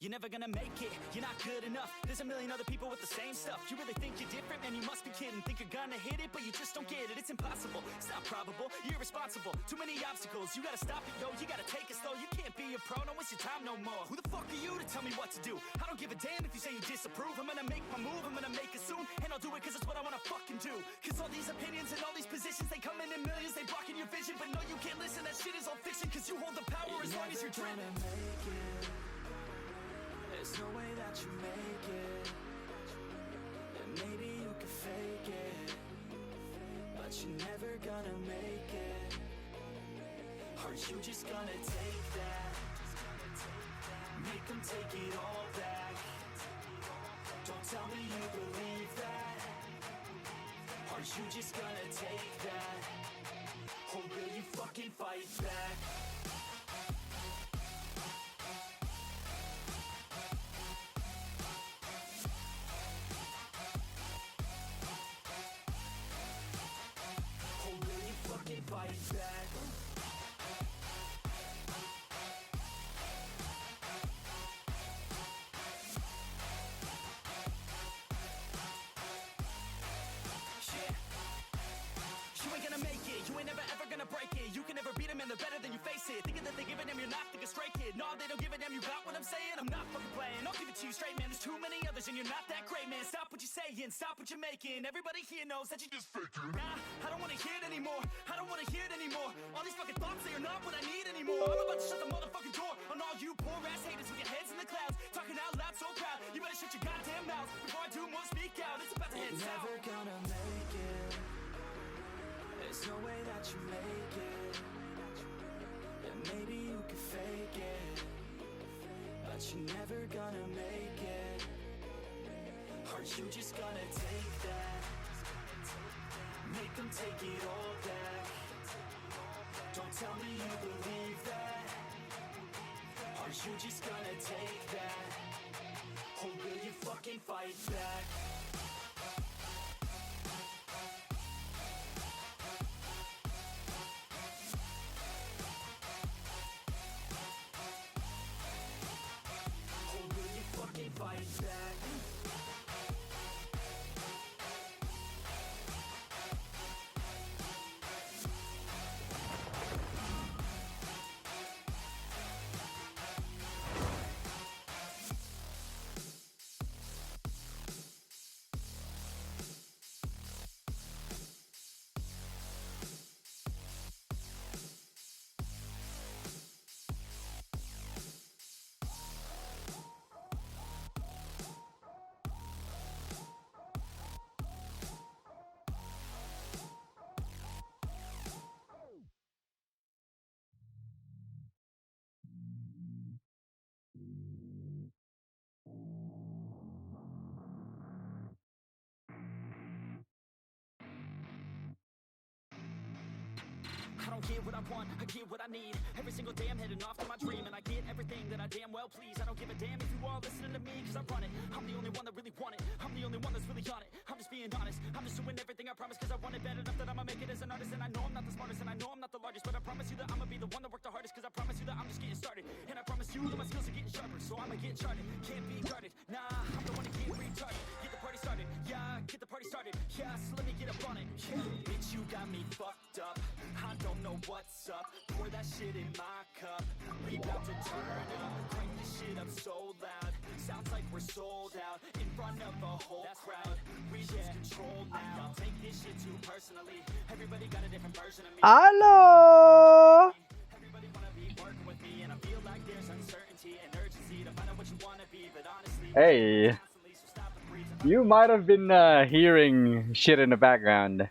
You're never gonna make it, you're not good enough. There's a million other people with the same stuff. You really think you're different? Man, you must be kidding. Think you're gonna hit it, but you just don't get it. It's impossible, it's not probable, you're irresponsible. Too many obstacles, you gotta stop it, yo. You gotta take it slow, you can't be a pro. Don't waste your time no more. Who the fuck are you to tell me what to do? I don't give a damn if you say you disapprove. I'm gonna make my move, I'm gonna make it soon. And I'll do it cause it's what I wanna fucking do. Cause all these opinions and all these positions, they come in millions, they blocking your vision. But no, you can't listen, that shit is all fiction. Cause you hold the power as long as you're dreaming. There's no way that you make it, and maybe you can fake it, but you're never gonna make it. Are you just gonna take that? Make them take it all back. Don't tell me you believe that. Are you just gonna take that? Or will you fucking fight back? Fight back. You ain't gonna make it, you ain't never ever gonna break it. You can never beat them and they're better than you face it. Thinking that they give a damn, you're not thinking straight, kid. No, they don't give a damn, you got what I'm saying? I'm not fucking playing, I'll give it to you straight, man. There's too many others and you're not that great, man. Stop what you're saying, stop what you're making. Everybody here knows that you just faking. Nah, I don't wanna hear it anymore, I don't wanna hear it anymore. All these fucking thoughts, they are not what I need anymore. I'm about to shut the motherfucking door on all you poor ass haters with your heads in the clouds. Talking out loud so proud, you better shut your goddamn mouth before I do more speak out. It's about to head south. You're never gonna make it. There's no way that you make it. And maybe you can fake it, but you're never gonna make it. Are you just gonna take that? Make them take it all back. Don't tell me you believe that. Are you just gonna take that? Or will you fucking fight back? Or will you fucking fight back? I don't get what I want, I get what I need. Every single day I'm heading off to my dream, and I get everything that I damn well please. I don't give a damn if you all listening to me, cause I run it. I'm the only one that really want it, I'm the only one that's really on it. I'm just being honest, I'm just doing everything I promise, cause I want it bad enough that I'ma make it as an artist. And I know I'm not the smartest, and I know I'm not the largest, but I promise you that I'ma be the one that worked the hardest. Cause I promise you that I'm just getting started, and I promise you that my skills are getting sharper. So I'ma get charted, can't be guarded. Nah, I'm the one to get retarded. Get the party started, yeah, get the party started. Yeah, so let me get up on it. Yeah, bitch, you got me fucked up, I don't know what's up. Pour that shit in my cup, we about to turn up. Crank this shit up so loud, sounds like we're sold out in front of a whole crowd. We lose control now, take this shit too personally. Everybody got a different version of me. Hello. Everybody wanna be working with me, and I feel like there's uncertainty and urgency to find out what you wanna be. But honestly, Hey, you might have been hearing shit in the background.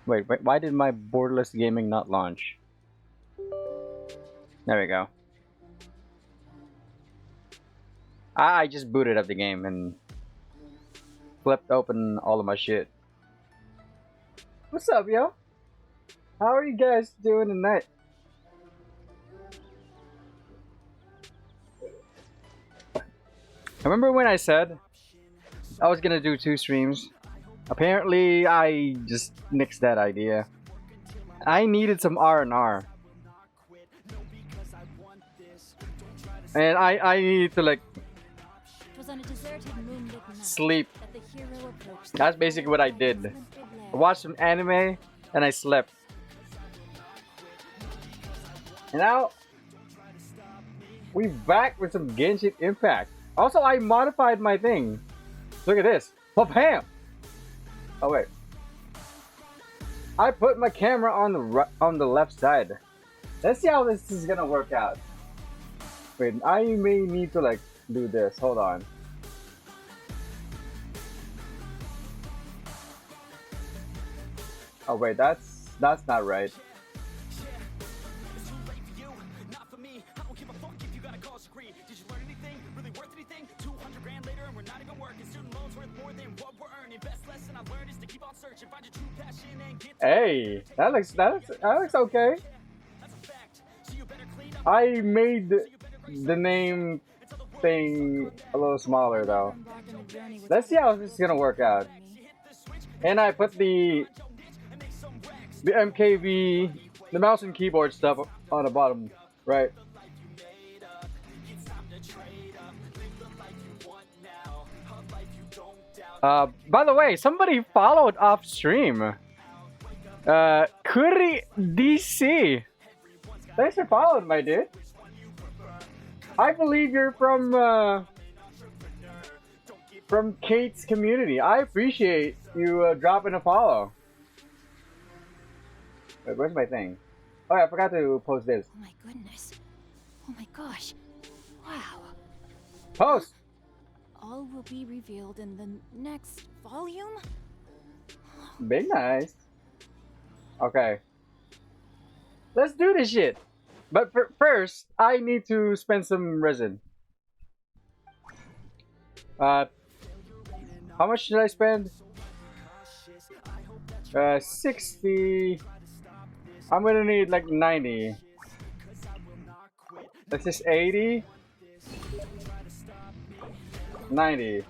Wait, why did my borderless gaming not launch? There we go. I just booted up the game and flipped open all of my shit. What's up, yo? How are you guys doing tonight? Remember when I said I was gonna do 2 streams? Apparently, I just nixed that idea. I needed some R&R. And I need to like Was on a deserted moonlit night sleep. that the hero approached That's basically what I did. I watched some anime and I slept. And now we back with some Genshin Impact. Also, I modified my thing. Look at this. Bam! Oh wait. I put my camera on the left side. Let's see how this is gonna work out. Wait, I may need to like do this. Hold on. Oh wait, that's not right. Hey, that looks okay. I made the name thing a little smaller though. Let's see how this is gonna work out. And I put the MKV, the mouse and keyboard stuff on the bottom right. By the way, somebody followed off stream. Kuri DC. Thanks for following, my dude. I believe you're from Kate's community. I appreciate you dropping a follow. Wait, where's my thing? Oh, yeah, I forgot to post this. Oh my goodness. Oh my gosh. Wow. Post! All will be revealed in the next volume? Big nice. Okay. Let's do this shit. But first, I need to spend some resin. How much did I spend? 60. I'm gonna need like 90. That's just 80. 90.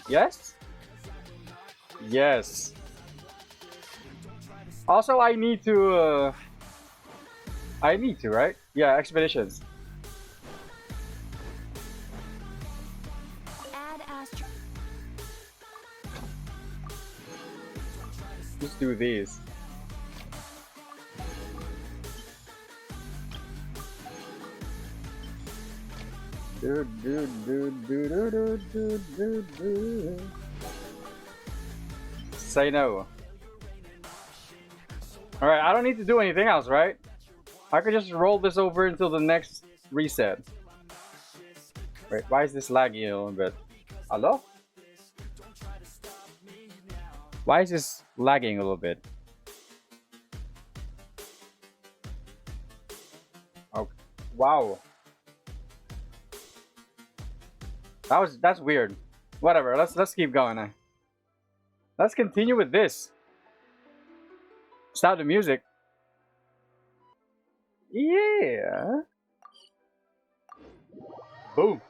Yes? Yes. Also, I need to, right? Yeah, expeditions. Add astro. Let's do these. Say no. Alright, I don't need to do anything else, right? I could just roll this over until the next reset. Wait, why is this laggy a little bit? Hello? Why is this lagging a little bit? Oh, wow. That's weird. Whatever, let's keep going. Let's continue with this. Stop the music. Yeah. Boom.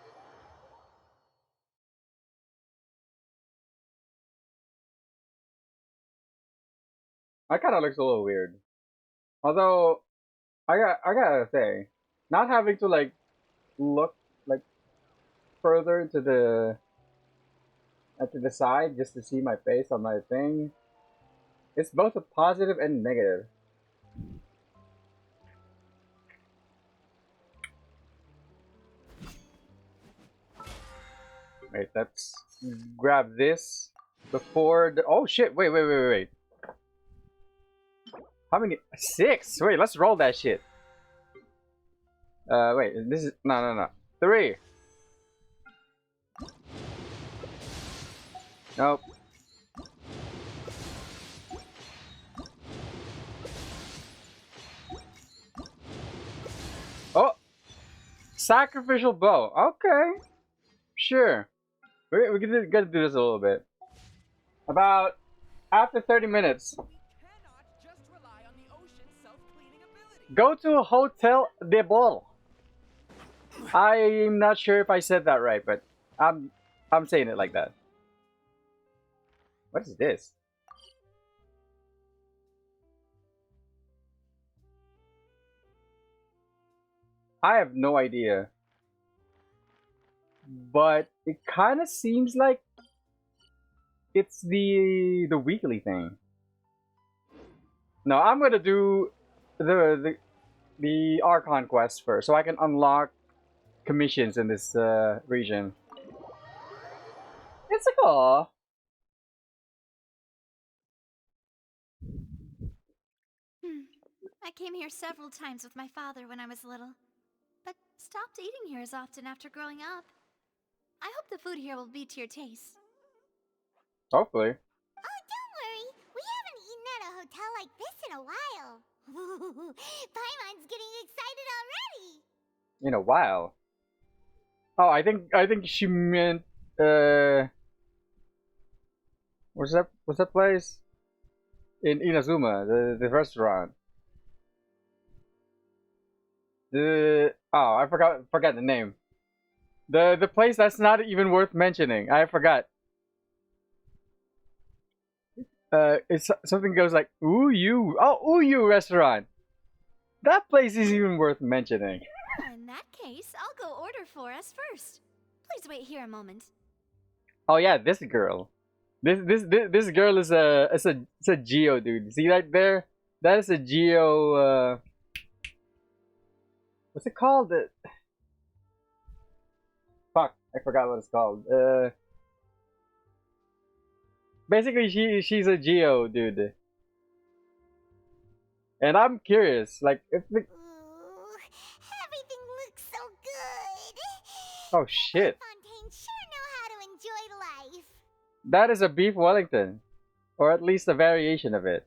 That kind of looks a little weird. Although, I gotta say, not having to like look like further to the side just to see my face on my thing, it's both a positive and negative. Wait, let's grab this before the. Oh shit! Wait. How many? 6. Wait, let's roll that shit. Wait. This is no. 3. Nope. Oh, sacrificial bow. Okay, sure. We're gonna do this a little bit. About after 30 minutes. Go to a Hotel de Bol. I'm not sure if I said that right, but I'm saying it like that. What is this? I have no idea. But it kind of seems like it's the weekly thing. No, I'm gonna do the archon quest first, so I can unlock commissions in this region. It's like, aw. I came here several times with my father when I was little, but stopped eating here as often after growing up. I hope the food here will be to your taste. Hopefully. Oh, don't worry. We haven't eaten at a hotel like this in a while. Paimon's getting excited already. In a while. Oh, I think she meant what's that place? In Inazuma, the restaurant. I forgot the name. The place that's not even worth mentioning. I forgot. It's something goes like Uyu restaurant. That place is even worth mentioning. In that case, I'll go order for us first. Please wait here a moment. Oh yeah, this girl. This girl is a Geo dude. See right there? That is a Geo. What's it called? Fuck, I forgot what it's called. Basically, she's a Geo dude. And I'm curious, like, if the... Ooh, everything looks so good. Oh shit. Fontaine sure know how to enjoy life. That is a beef Wellington. Or at least a variation of it.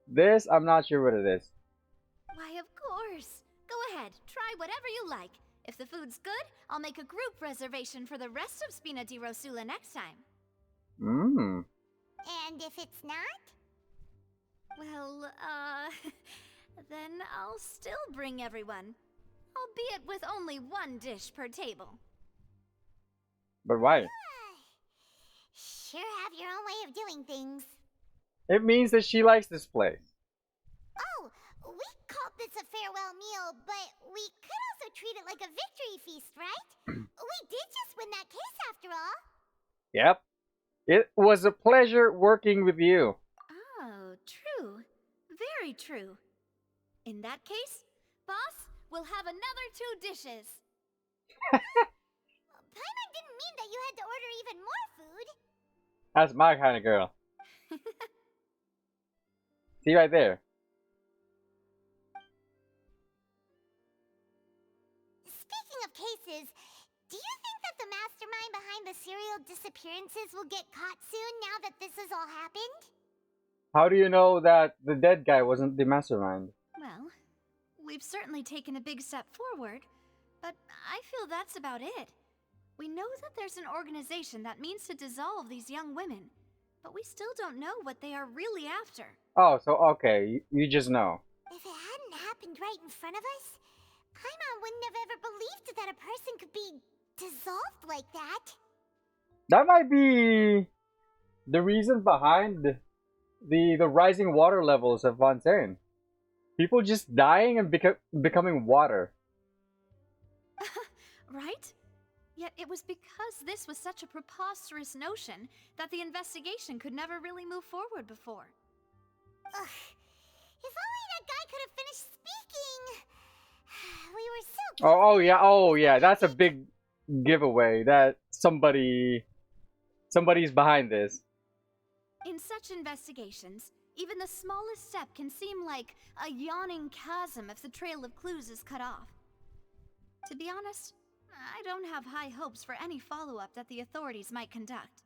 This, I'm not sure what it is. Why, of course. Go ahead, try whatever you like. If the food's good, I'll make a group reservation for the rest of Spina di Rosula next time. Mmm. And if it's not? Well, then I'll still bring everyone. Albeit with only one dish per table. But why? Sure have your own way of doing things. It means that she likes this place. Oh, we called this a farewell meal, but we could also treat it like a victory feast, right? We did just win that case after all. Yep. It was a pleasure working with you. Oh, true. Very true. In that case, boss, we'll have another 2 dishes. Paimon didn't mean that you had to order even more food. That's my kind of girl. See right there. Speaking of cases, do you think that the mastermind behind the serial disappearances will get caught soon now that this has all happened? How do you know that the dead guy wasn't the mastermind? Well, we've certainly taken a big step forward, but I feel that's about it. We know that there's an organization that means to dissolve these young women, but we still don't know what they are really after. Oh, so okay, you just know. If it hadn't happened right in front of us, Paimon wouldn't have ever believed that a person could be dissolved like that. That might be the reason behind the rising water levels of Fontaine. People just dying and becoming water. Right? Yet it was because this was such a preposterous notion that the investigation could never really move forward before. Ugh. If only that guy could have finished speaking. We were so Oh yeah, that's a big giveaway that somebody's behind this. In such investigations, even the smallest step can seem like a yawning chasm if the trail of clues is cut off. To be honest, I don't have high hopes for any follow-up that the authorities might conduct.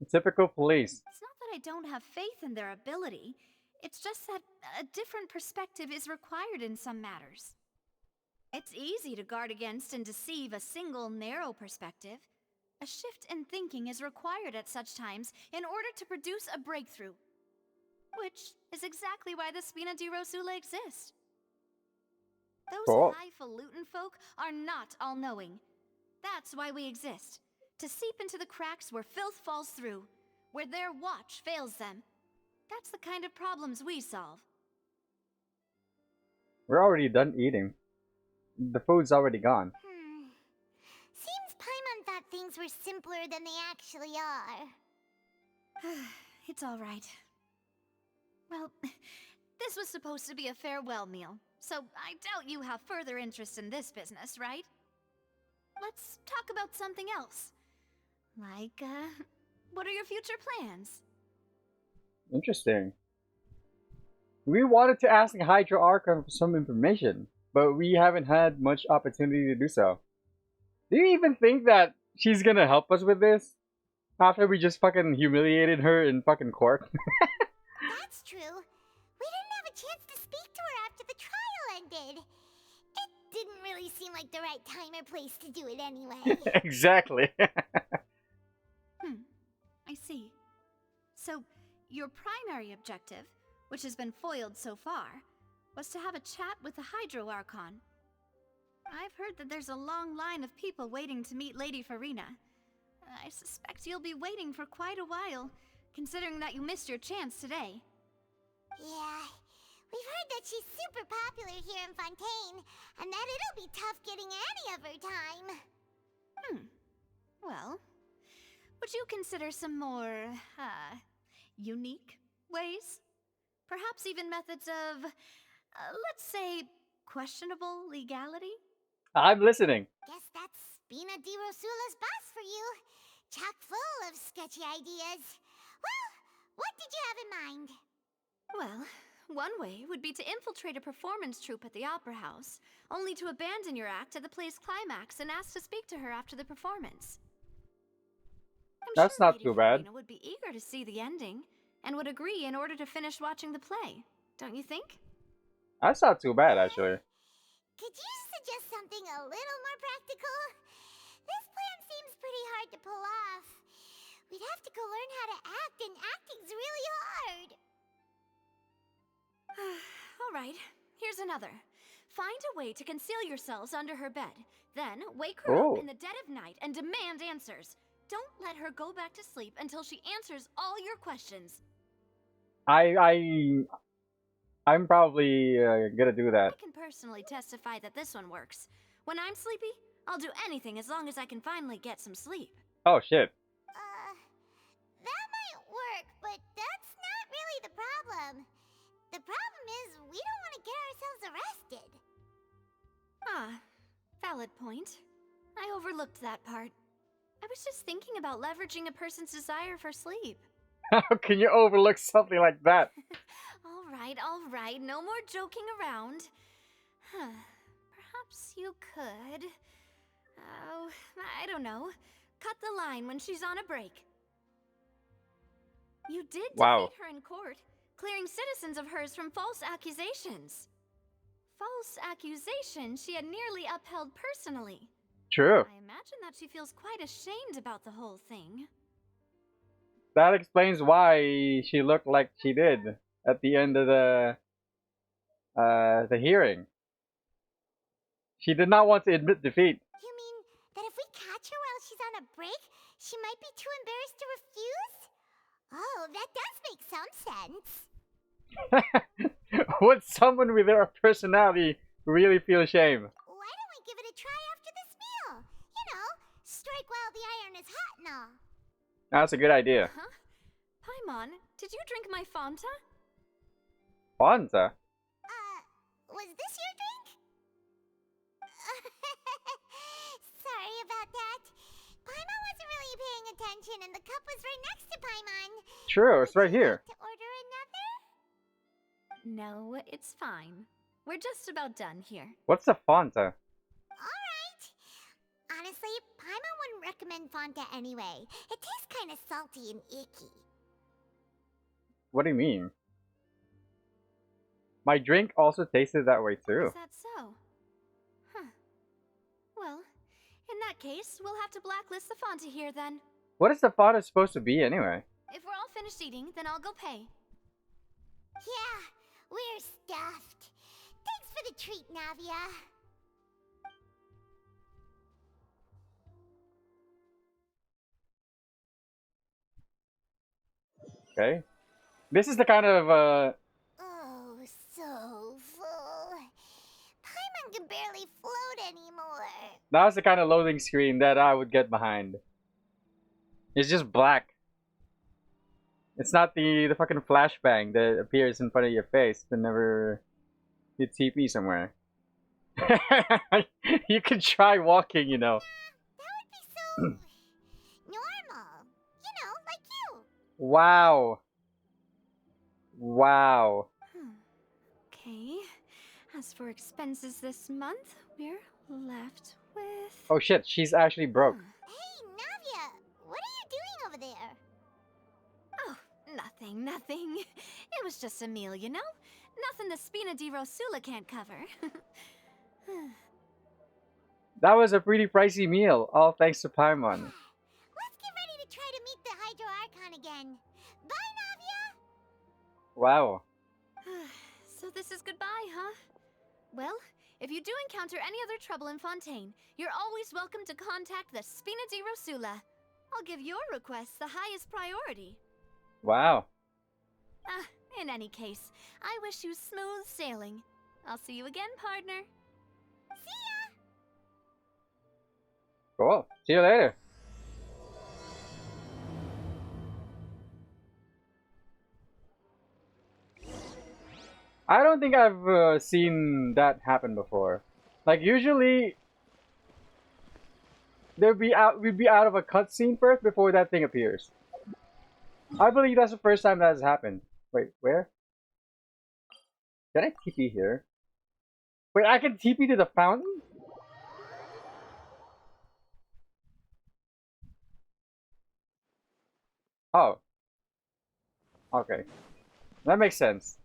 Typical police. It's not that I don't have faith in their ability, it's just that a different perspective is required in some matters. It's easy to guard against and deceive a single narrow perspective. A shift in thinking is required at such times in order to produce a breakthrough. Which is exactly why the Spina di Rosula exist. Those Cool. highfalutin folk are not all-knowing. That's why we exist. To seep into the cracks where filth falls through, where their watch fails them. That's the kind of problems we solve. We're already done eating. the food's already gone. Seems Paimon thought things were simpler than they actually are. It's all right. Well, this was supposed to be a farewell meal, so I doubt you have further interest in this business, right? Let's talk about something else. Like, what are your future plans? Interesting. We wanted to ask Hydro Archon for some information, but we haven't had much opportunity to do so. Do you even think that she's gonna help us with this? After we just fucking humiliated her in fucking court? That's true. We didn't have a chance to speak to her after the trial ended. It didn't really seem like the right time or place to do it anyway. Exactly. I see. So, your primary objective, which has been foiled so far, was to have a chat with the Hydro Archon. I've heard that there's a long line of people waiting to meet Lady Farina. I suspect you'll be waiting for quite a while, considering that you missed your chance today. Yeah, we've heard that she's super popular here in Fontaine, and that it'll be tough getting any of her time. Well, would you consider some more, unique ways? Perhaps even methods of, let's say, questionable legality? I'm listening. Guess that's Spina di Rosula's boss for you. Chock full of sketchy ideas. Well, what did you have in mind? Well, one way would be to infiltrate a performance troupe at the Opera House, only to abandon your act at the play's climax and ask to speak to her after the performance. I'm That's sure not Lady too bad. Farina would be eager to see the ending, and would agree in order to finish watching the play. Don't you think? That's not too bad, actually. Could you suggest something a little more practical? This plan seems pretty hard to pull off. We'd have to go learn how to act, and acting's really hard. All right, here's another. Find a way to conceal yourselves under her bed. Then wake her Oh. up in the dead of night and demand answers. Don't let her go back to sleep until she answers all your questions. I'm probably gonna do that. I can personally testify that this one works. When I'm sleepy, I'll do anything as long as I can finally get some sleep. Oh shit. That might work, but that's not really the problem. The problem is we don't want to get ourselves arrested. Ah, valid point. I overlooked that part. I was just thinking about leveraging a person's desire for sleep. How can you overlook something like that? All right, no more joking around. Perhaps you could... Oh, I don't know. Cut the line when she's on a break. You did Wow. defeat her in court, clearing citizens of hers from false accusations. False accusations she had nearly upheld personally. True. I imagine that she feels quite ashamed about the whole thing. That explains why she looked like she did at the end of the hearing. She did not want to admit defeat. You mean that if we catch her while she's on a break, she might be too embarrassed to refuse? Oh, that does make some sense. Would someone with their personality really feel shame? Why don't we give it a try after this meal? You know, strike while the iron is hot and all. That's a good idea. Huh? Paimon, did you drink my Fanta? Fonza? Was this your drink? Sorry about that. Paimon wasn't really paying attention and the cup was right next to Paimon. True, it's right here. To order another? No, it's fine. We're just about done here. What's a Fonza? Alright. Honestly, Paimon wouldn't recommend Fanta anyway. It tastes kind of salty and icky. What do you mean? My drink also tasted that way too. Is that so? Huh. Well, in that case, we'll have to blacklist the Fanta here then. What is the Fonza supposed to be anyway? If we're all finished eating, then I'll go pay. Yeah, we're stuffed. Thanks for the treat, Navia. Okay. This is the kind of Oh, so full. Paimon can barely float That was the kind of loading screen that I would get behind. It's just black. It's not the fucking flashbang that appears in front of your face whenever you TP somewhere. You can try walking, you know. That would be so normal. You know, like you. Wow. Wow. Okay. As for expenses this month, we're left with. Oh shit, she's actually broke. Hey, Navia, what are you doing over there? Oh, nothing. It was just a meal, you know? Nothing the Spina di Rosula can't cover. That was a pretty pricey meal, all thanks to Paimon. Let's get ready to try to meet the Hydro Archon again. Bye, Navia! Wow. So this is goodbye, huh? Well, if you do encounter any other trouble in Fontaine, you're always welcome to contact the Spina di Rosula. I'll give your requests the highest priority. Wow. In any case, I wish you smooth sailing. I'll see you again, partner. See ya! Cool. See you later. I don't think I've seen that happen before. Like usually, we'd be out of a cutscene first before that thing appears. I believe that's the first time that has happened. Wait, where? Can I TP here? Wait, I can TP to the fountain? Oh. Okay. That makes sense.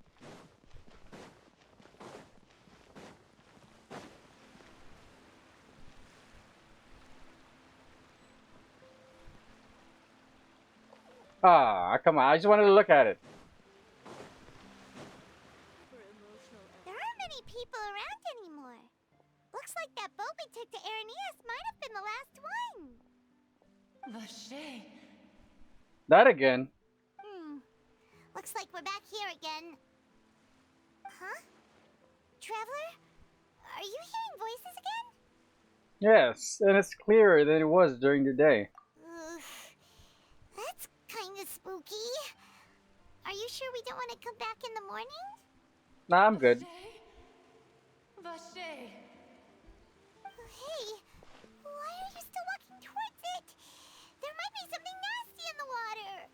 Ah, come on. I just wanted to look at it. There aren't many people around anymore. Looks like that boat we took to Araneas might have been the last one. Vache. That again. Looks like we're back here again. Huh? Traveler? Are you hearing voices again? Yes, and it's clearer than it was during the day. Ugh. That's kinda spooky. Are you sure we don't want to come back in the morning? Nah, I'm good. Vache. Hey, why are you still walking towards it? There might be something nasty in the water.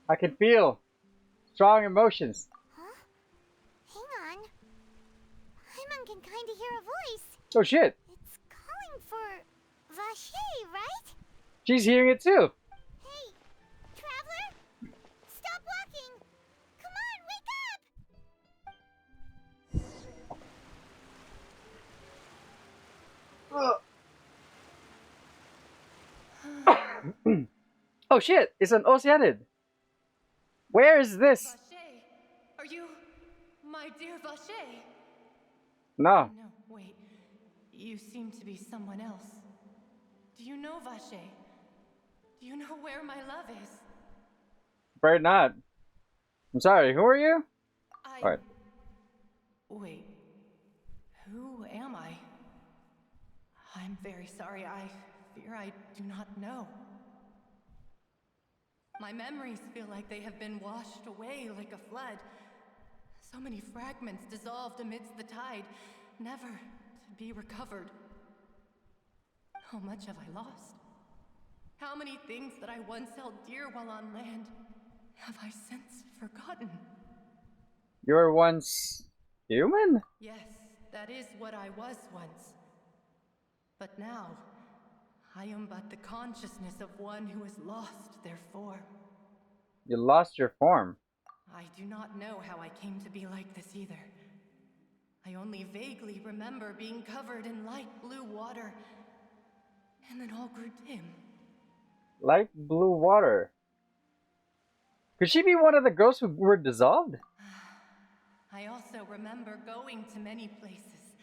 I can feel strong emotions. Huh? Hang on. Paimon can kinda hear a voice. Oh shit. It's calling for Vache, right? She's hearing it too. Hey, Traveler? Stop walking! Come on, wake up! Oh shit, it's an Oceanid. Where is this? Vache. Are you my dear Vache? No. No, wait. You seem to be someone else. Do you know Vache? Do you know where my love is? Afraid not. I'm sorry, who are you? What? Wait. Who am I? I'm very sorry. I fear I do not know. My memories feel like they have been washed away like a flood. So many fragments dissolved amidst the tide, never to be recovered. How much have I lost? How many things that I once held dear while on land have I since forgotten? You were once human? Yes, that is what I was once. But now, I am but the consciousness of one who has lost their form. You lost your form. I do not know how I came to be like this either. I only vaguely remember being covered in light blue water, and then all grew dim. Light blue water. Could she be one of the ghosts who were dissolved? I also remember going to many places.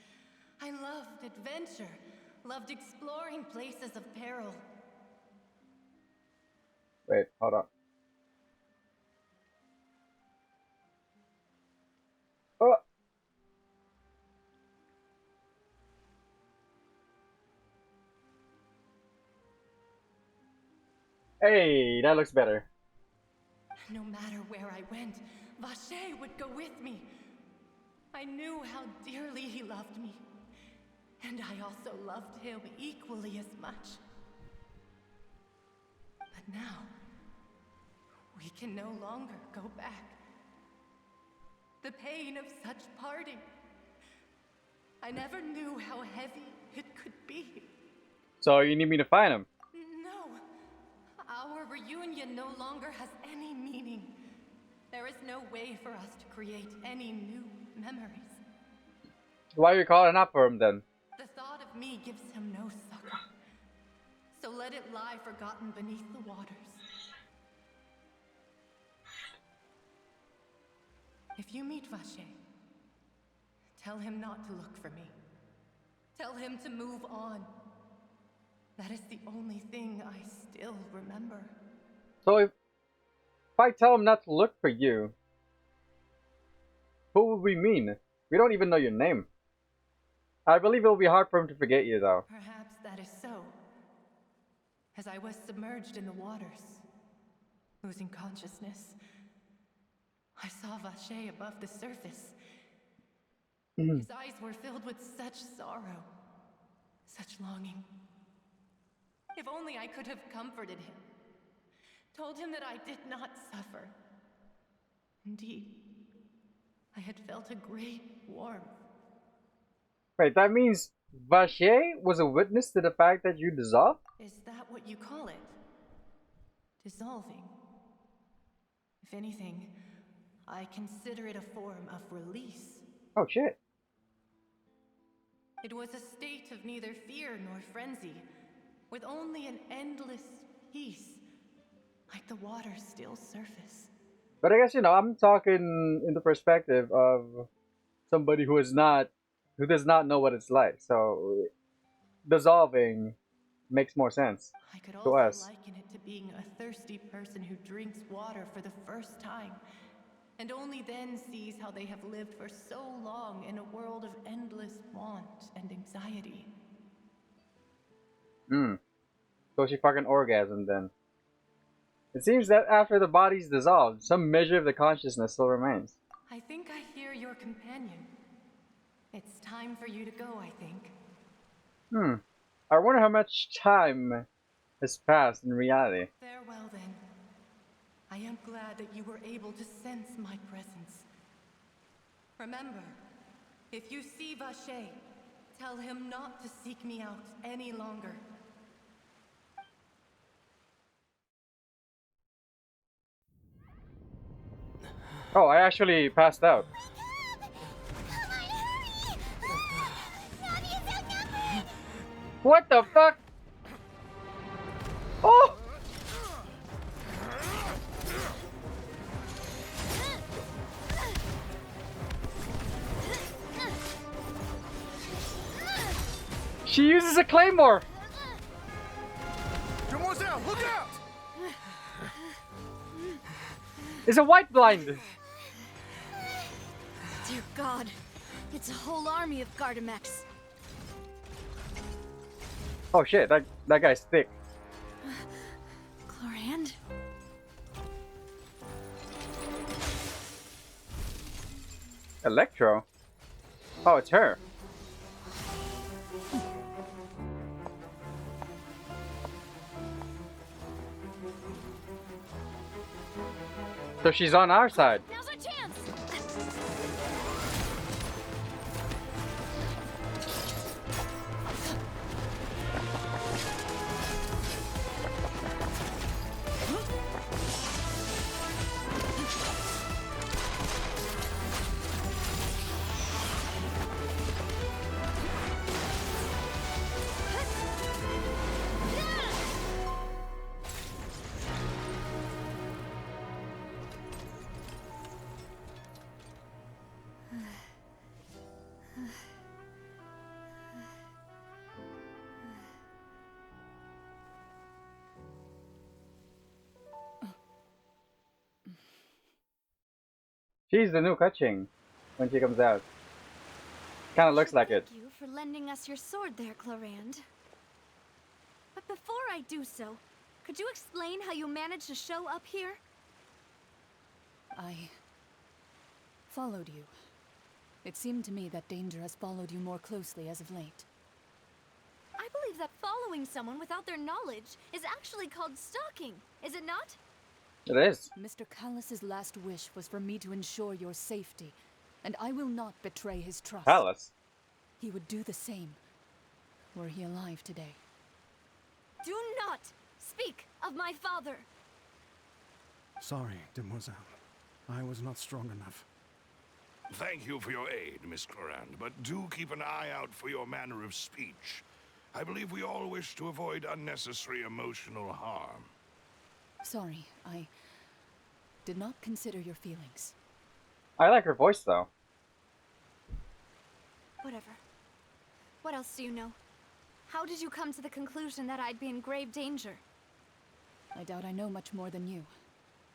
I loved adventure, loved exploring places of peril. Wait, hold on. Oh! Hey, that looks better. No matter where I went, Vacher would go with me. I knew how dearly he loved me, and I also loved him equally as much. But now, we can no longer go back. The pain of such parting. I never knew how heavy it could be. So you need me to find him? No. Our reunion no longer has any meaning. There is no way for us to create any new memories. Why are you calling up for him then? The thought of me gives him no succor. So let it lie forgotten beneath the waters. If you meet Vacher, tell him not to look for me. Tell him to move on. That is the only thing I still remember. So if I tell him not to look for you, who would we mean? We don't even know your name. I believe it will be hard for him to forget you though. Perhaps that is so. As I was submerged in the waters, losing consciousness, I saw Vacher above the surface. His eyes were filled with such sorrow, such longing. If only I could have comforted him, told him that I did not suffer. Indeed, I had felt a great warmth. Wait, that means Vacher was a witness to the fact that you dissolved? Is that what you call it? Dissolving? If anything, I consider it a form of release. Oh shit. It was a state of neither fear nor frenzy, with only an endless peace, like the water's still surface. But I guess, you know, I'm talking in the perspective of somebody who does not know what it's like. So dissolving makes more sense I could to also us. liken it to being a thirsty person who drinks water for the first time, and only then sees how they have lived for so long in a world of endless want and anxiety. So she fucking orgasmed then. It seems that after the body's dissolved, some measure of the consciousness still remains. I think I hear your companion. It's time for you to go, I think. I wonder how much time has passed in reality. Farewell, then. I am glad that you were able to sense my presence. Remember, if you see Vacher, tell him not to seek me out any longer. Oh, I actually passed out. Come on, hurry! Navi is outnumbered! What the fuck? Oh! She uses a claymore! Demoiselle, look out! It's a white blind! Dear God, it's a whole army of Gardamex. Oh shit, that guy's thick. Chlorand? Electro? Oh, it's her. So she's on our side. Now's our chance! She's the new Kaching when she comes out. Kinda looks like it. Thank you for lending us your sword there, Chlorand. But before I do so, Could you explain how you managed to show up here? I followed you. It seemed to me that danger has followed you more closely as of late. I believe that following someone without their knowledge is actually called stalking, is it not? It is. Mr. Callus's last wish was for me to ensure your safety, and I will not betray his trust. Palace. He would do the same, were he alive today. Do not speak of my father. Sorry, demoiselle. I was not strong enough. Thank you for your aid, Miss Clorand, but do keep an eye out for your manner of speech. I believe we all wish to avoid unnecessary emotional harm. Sorry, I did not consider your feelings. I like her voice though. Whatever. What else do you know? How did you come to the conclusion that I'd be in grave danger? I doubt I know much more than you,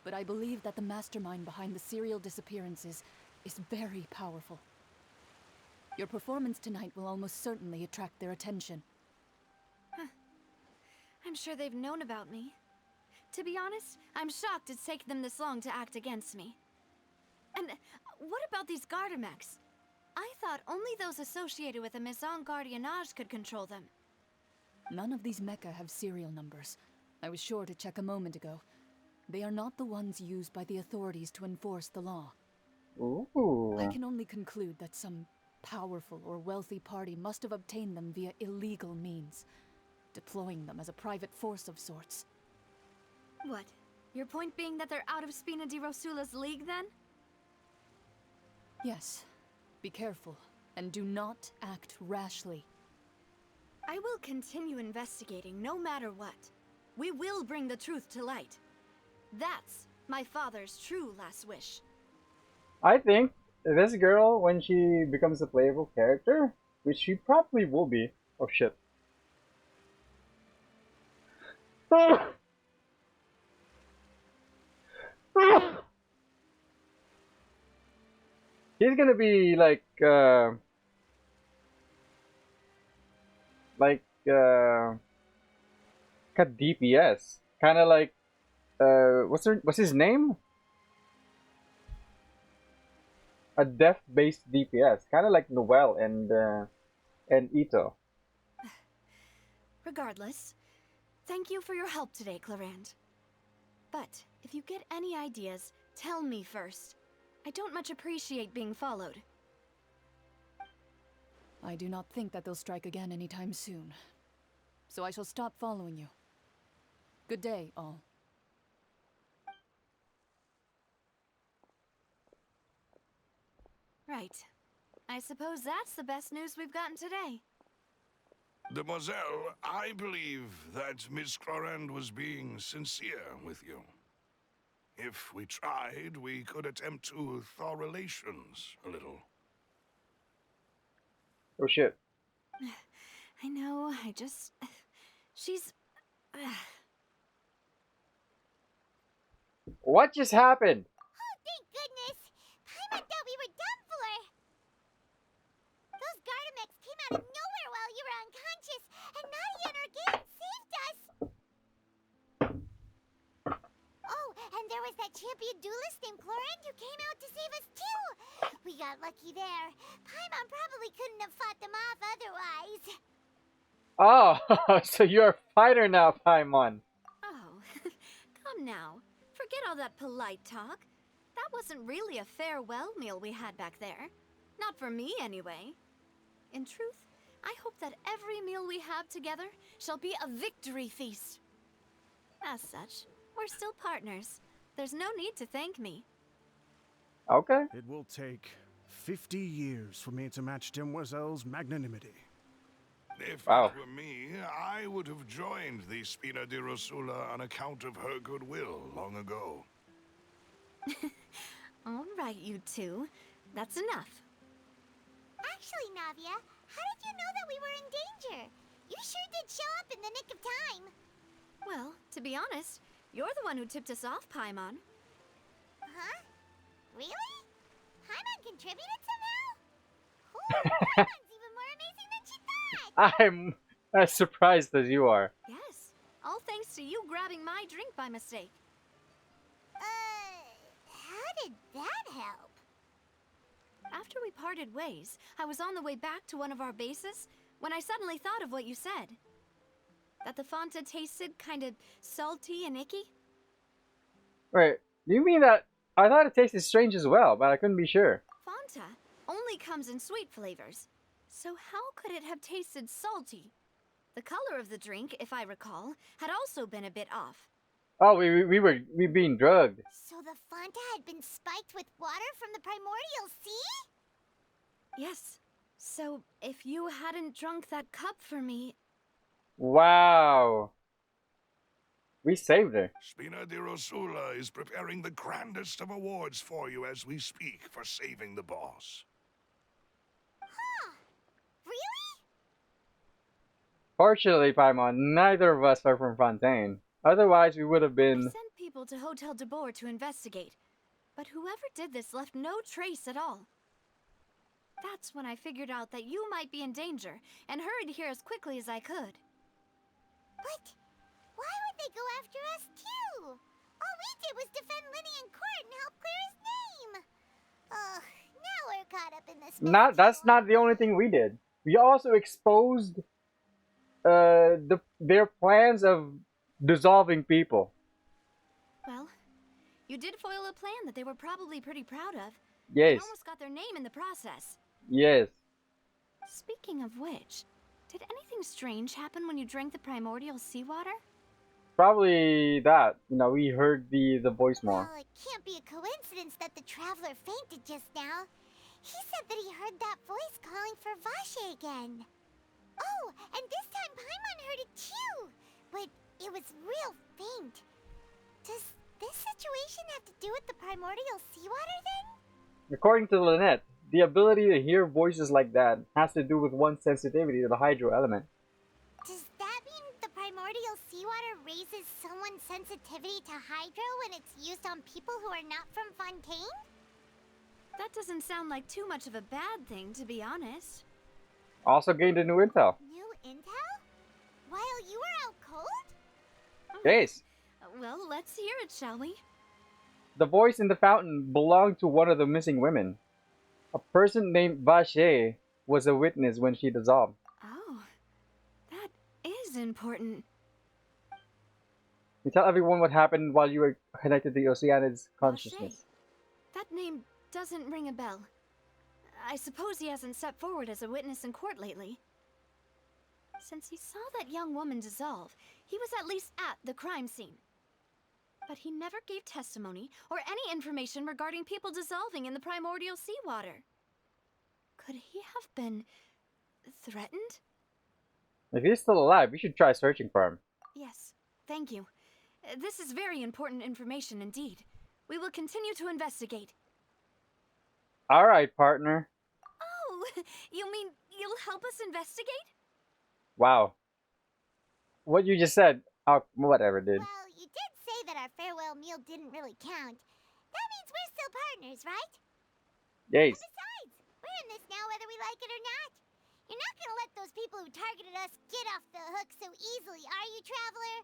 but I believe that the mastermind behind the serial disappearances is very powerful. Your performance tonight will almost certainly attract their attention. I'm sure they've known about me. To be honest, I'm shocked it's taken them this long to act against me. And what about these Gardamex? I thought only those associated with the Maison Gardiennage could control them. None of these mecha have serial numbers. I was sure to check a moment ago. They are not the ones used by the authorities to enforce the law. Ooh. I can only conclude that some powerful or wealthy party must have obtained them via illegal means, deploying them as a private force of sorts. What? Your point being that they're out of Spina di Rosula's league, then? Yes. Be careful, and do not act rashly. I will continue investigating no matter what. We will bring the truth to light. That's my father's true last wish. I think this girl, when she becomes a playable character, which she probably will be. Oh shit. He's gonna be like cut DPS, kind of like what's his name? A death-based DPS, kind of like Noelle and Ito. Regardless, thank you for your help today, Clorand. But if you get any ideas, tell me first. I don't much appreciate being followed. I do not think that they'll strike again anytime soon. So I shall stop following you. Good day, all. Right. I suppose that's the best news we've gotten today. Demoiselle, I believe that Miss Clorand was being sincere with you. If we tried, we could attempt to thaw relations a little. Oh shit. I know, she's... What just happened? Oh, thank goodness! Paimon thought we were done for! Those Gardamex came out of nowhere while you were unconscious, and Nadia and Organ saved us! Oh, and there was that champion duelist named Clorand who came out to save us too! We got lucky there. Paimon probably couldn't have fought them off otherwise. Oh, so you're a fighter now, Paimon. Oh, come now. Forget all that polite talk. That wasn't really a farewell meal we had back there. Not for me, anyway. In truth, I hope that every meal we have together shall be a victory feast. As such, we're still partners. There's no need to thank me. Okay. It will take 50 years for me to match Demoiselle's magnanimity. If Wow. it were me, I would have joined the Spina di Rosula on account of her goodwill long ago. All right, you two. That's enough. Actually, Navia, how did you know that we were in danger? You sure did show up in the nick of time. Well, to be honest, you're the one who tipped us off, Paimon. Huh? Really? Paimon contributed somehow? Ooh, Paimon's even more amazing than she thought! I'm as surprised as you are. Yes, all all thanks to you grabbing my drink by mistake. How did that help? After we parted ways, I was on the way back to one of our bases when I suddenly thought of what you said. That the Fanta tasted kind of salty and icky? Wait, do you mean that? I thought it tasted strange as well, but I couldn't be sure. Fanta only comes in sweet flavors. So how could it have tasted salty? The color of the drink, if I recall, had also been a bit off. Oh, we being drugged. So the Fanta had been spiked with water from the primordial sea? Yes. So if you hadn't drunk that cup for me... Wow. We saved her. Spina di Rosula is preparing the grandest of awards for you as we speak for saving the boss. Huh. Really? Fortunately, Paimon, neither of us are from Fontaine. Otherwise, we would have I been... sent people to Hotel de Boer to investigate, but whoever did this left no trace at all. That's when I figured out that you might be in danger and hurried here as quickly as I could. But why would they go after us too? All we did was defend Linny in court and help clear his name. Ugh, now we're caught up in this mess. That's not the only thing we did. We also exposed their plans of dissolving people. Well, you did foil a plan that they were probably pretty proud of. Yes. And almost got their name in the process. Yes. Speaking of which, did anything strange happen when you drank the primordial seawater? Probably that. You know, we heard the voice more. Well, it can't be a coincidence that the traveler fainted just now. He said that he heard that voice calling for Vache again. Oh, and this time Paimon heard it too. But it was real faint. Does this situation have to do with the primordial seawater then? According to Lynette, the ability to hear voices like that has to do with one's sensitivity to the hydro element. Does that mean the primordial seawater raises someone's sensitivity to hydro when it's used on people who are not from Fontaine? That doesn't sound like too much of a bad thing, to be honest. Also gained a new intel. New intel? While you were out cold? Yes. Well, let's hear it, shall we? The voice in the fountain belonged to one of the missing women. A person named Vache was a witness when she dissolved. Oh, that is important. You tell everyone what happened while you were connected to Oceanids' consciousness. That name doesn't ring a bell. I suppose he hasn't stepped forward as a witness in court lately. Since he saw that young woman dissolve, he was at least at the crime scene. But he never gave testimony or any information regarding people dissolving in the primordial seawater. Could he have been threatened? If he's still alive, we should try searching for him. Yes, thank you. This is very important information indeed. We will continue to investigate. Alright, partner. Oh, you mean you'll help us investigate? Wow. What you just said, whatever, dude. Well, you did say that our farewell meal didn't really count. That means we're still partners, right? Yes. And besides, we're in this now whether we like it or not. You're not gonna let those people who targeted us get off the hook so easily, are you, Traveler?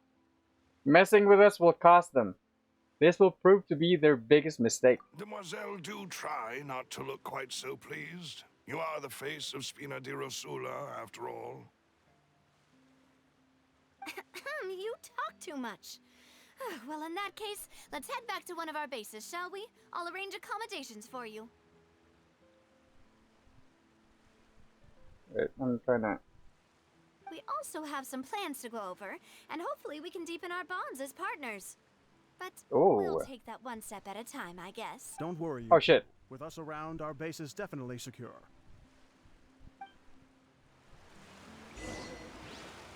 Messing with us will cost them. This will prove to be their biggest mistake. Demoiselle, do try not to look quite so pleased. You are the face of Spina di Rosula, after all. You talk too much. Well, in that case, let's head back to one of our bases, shall we? I'll arrange accommodations for you. Wait, I'm trying to... We also have some plans to go over, and hopefully we can deepen our bonds as partners. But we'll take that one step at a time, I guess. Don't worry. Oh, shit. With us around, our base is definitely secure.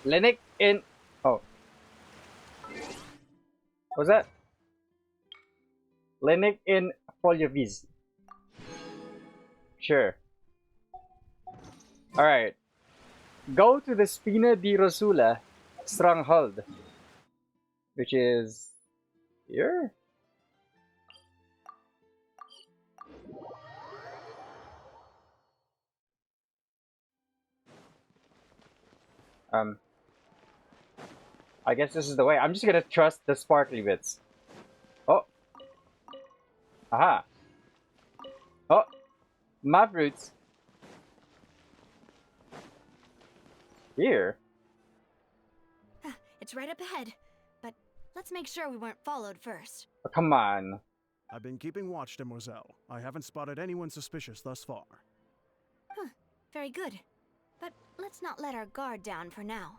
Linux in... Oh. What's that? Linux in Folioviz. Sure. Alright. Go to the Spina di Rosula stronghold. Which is... here? I guess this is the way. I'm just gonna trust the sparkly bits. Oh. Aha. Oh. My fruits. Here. It's right up ahead, but let's make sure we weren't followed first. Oh, come on. I've been keeping watch, Demoiselle. I haven't spotted anyone suspicious thus far. Huh, very good. But let's not let our guard down for now.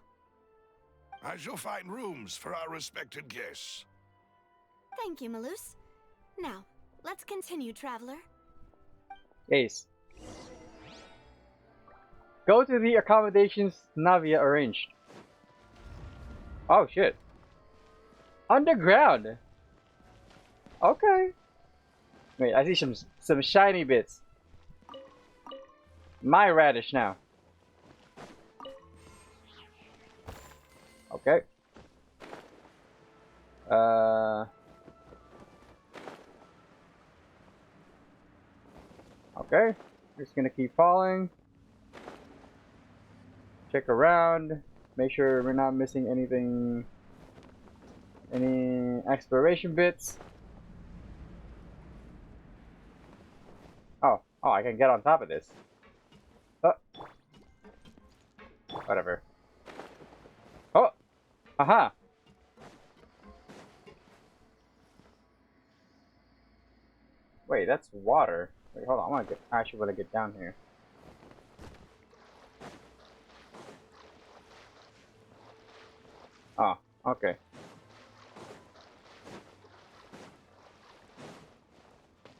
I shall find rooms for our respected guests. Thank you, Melus. Now, let's continue, traveler. Ace. Go to the accommodations Navia arranged. Oh shit. Underground. Okay. Wait, I see some shiny bits. My radish now. Okay. Okay. Just gonna keep following. Check around. Make sure we're not missing anything. Any exploration bits. Oh, I can get on top of this. Oh. Whatever. Oh! Aha! Wait, that's water. Wait, hold on. I actually want to get down here. Oh, okay.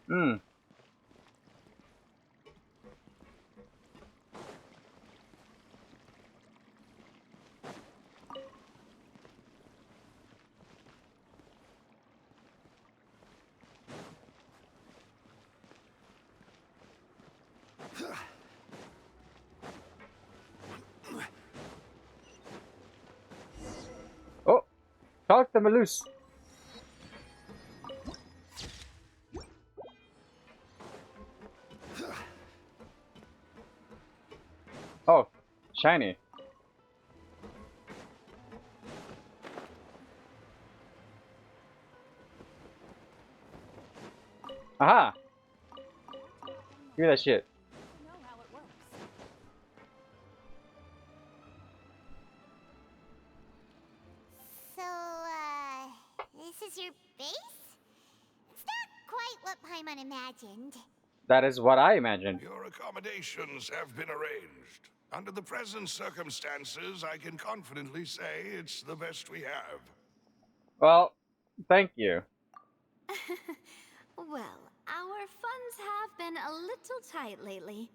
Hmm. Oh! Talk to Melus! Oh, shiny. Aha! Give me that shit. You know how it works. So, this is your base? It's not quite what Paimon imagined. That is what I imagined. Your accommodations have been arranged. Under the present circumstances, I can confidently say it's the best we have. Well, thank you. Well, our funds have been a little tight lately.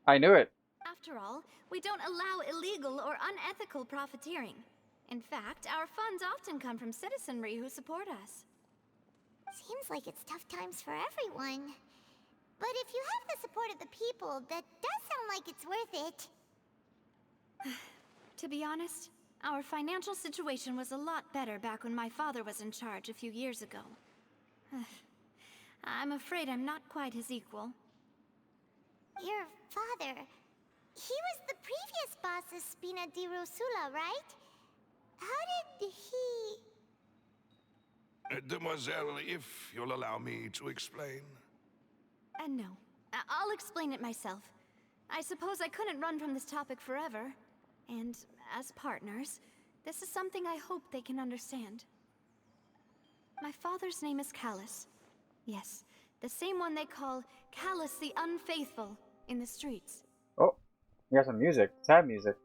I knew it. After all, we don't allow illegal or unethical profiteering. In fact, our funds often come from citizenry who support us. Seems like it's tough times for everyone. But if you have the support of the people, that does sound like it's worth it. To be honest, our financial situation was a lot better back when my father was in charge a few years ago. I'm afraid I'm not quite his equal. Your father... He was the previous boss of Spina di Rosula, right? How did he... Demoiselle, if you'll allow me to explain. No. I'll explain it myself. I suppose I couldn't run from this topic forever. And as partners, this is something I hope they can understand. My father's name is Callus. Yes, the same one they call Callus the Unfaithful in the streets. Oh, you got some music. Sad music.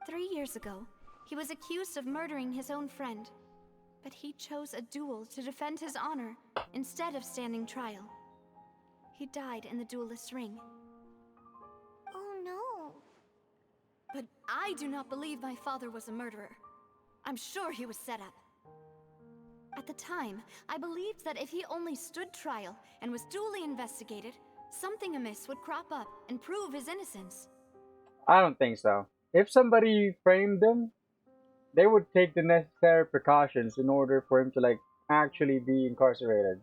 3 years ago, he was accused of murdering his own friend. But he chose a duel to defend his honor instead of standing trial. He died in the duelist's ring. Oh no. But I do not believe my father was a murderer. I'm sure he was set up. At the time, I believed that if he only stood trial and was duly investigated, something amiss would crop up and prove his innocence. I don't think so. If somebody framed him, they would take the necessary precautions in order for him to like actually be incarcerated.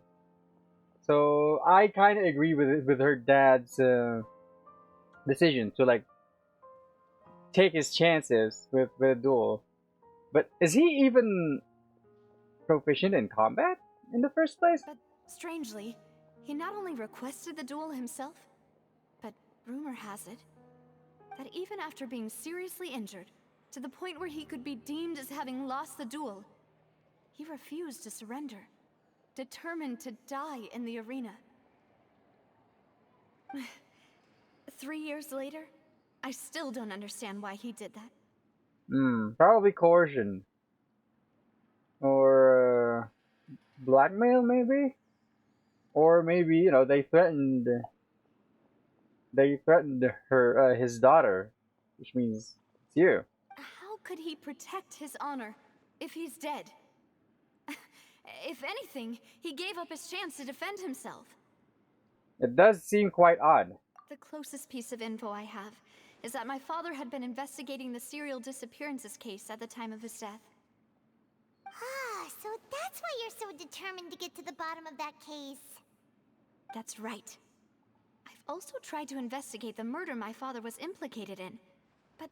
So I kind of agree with her dad's decision to like take his chances with a duel. But is he even proficient in combat in the first place? But strangely, he not only requested the duel himself, but rumor has it that even after being seriously injured, to the point where he could be deemed as having lost the duel, he refused to surrender, determined to die in the arena. 3 years later, I still don't understand why he did that. Probably coercion. Or blackmail, maybe? Or maybe, you know, they threatened her, his daughter, which means it's you. How could he protect his honor if he's dead? If anything, he gave up his chance to defend himself. It does seem quite odd. The closest piece of info I have is that my father had been investigating the serial disappearances case at the time of his death. Ah, so that's why you're so determined to get to the bottom of that case. That's right. I've also tried to investigate the murder my father was implicated in, but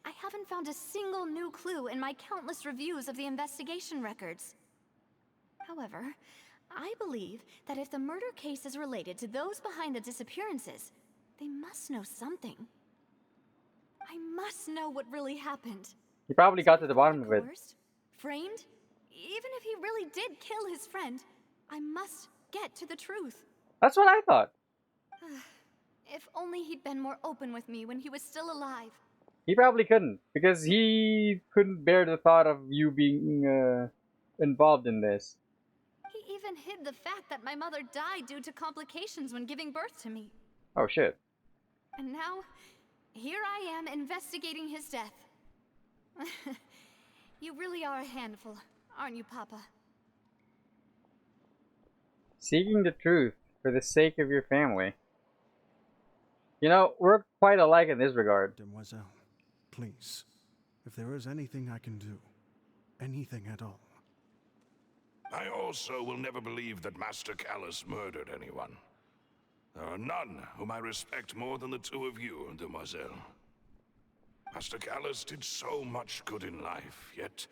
I haven't found a single new clue in my countless reviews of the investigation records. However, I believe that if the murder case is related to those behind the disappearances, they must know something. I must know what really happened. He probably got to the bottom of it. Coerced? Framed? Even if he really did kill his friend, I must get to the truth. That's what I thought. If only he'd been more open with me when he was still alive. He probably couldn't, because he couldn't bear the thought of you being involved in this. He even hid the fact that my mother died due to complications when giving birth to me. Oh shit. And now, here I am investigating his death. You really are a handful, aren't you, Papa? Seeking the truth for the sake of your family. You know, we're quite alike in this regard. Demoiselle, please, if there is anything I can do, anything at all. I also will never believe that Master Callus murdered anyone. There are none whom I respect more than the two of you, Demoiselle. Master Callus did so much good in life, yet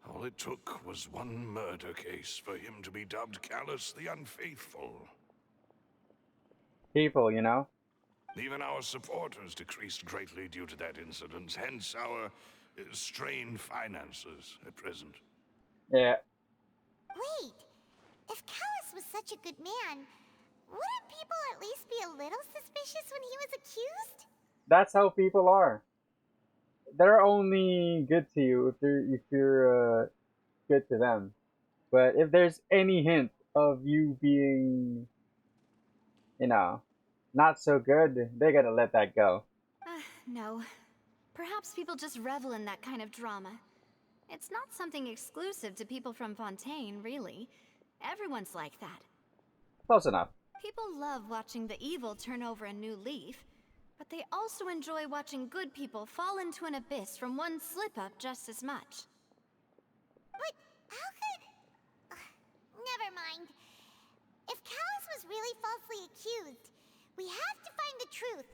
all it took was one murder case for him to be dubbed Callus the Unfaithful. People, you know? Even our supporters decreased greatly due to that incident, hence our strained finances at present. Yeah. Wait, if Callus was such a good man, wouldn't people at least be a little suspicious when he was accused? That's how people are. They're only good to you if you're good to them. But if there's any hint of you being, you know, not so good, they gotta let that go. No. Perhaps people just revel in that kind of drama. It's not something exclusive to people from Fontaine, really. Everyone's like that. Close enough. People love watching the evil turn over a new leaf, but they also enjoy watching good people fall into an abyss from one slip-up just as much. But how could... never mind. If Callus was really falsely accused, we have to find the truth.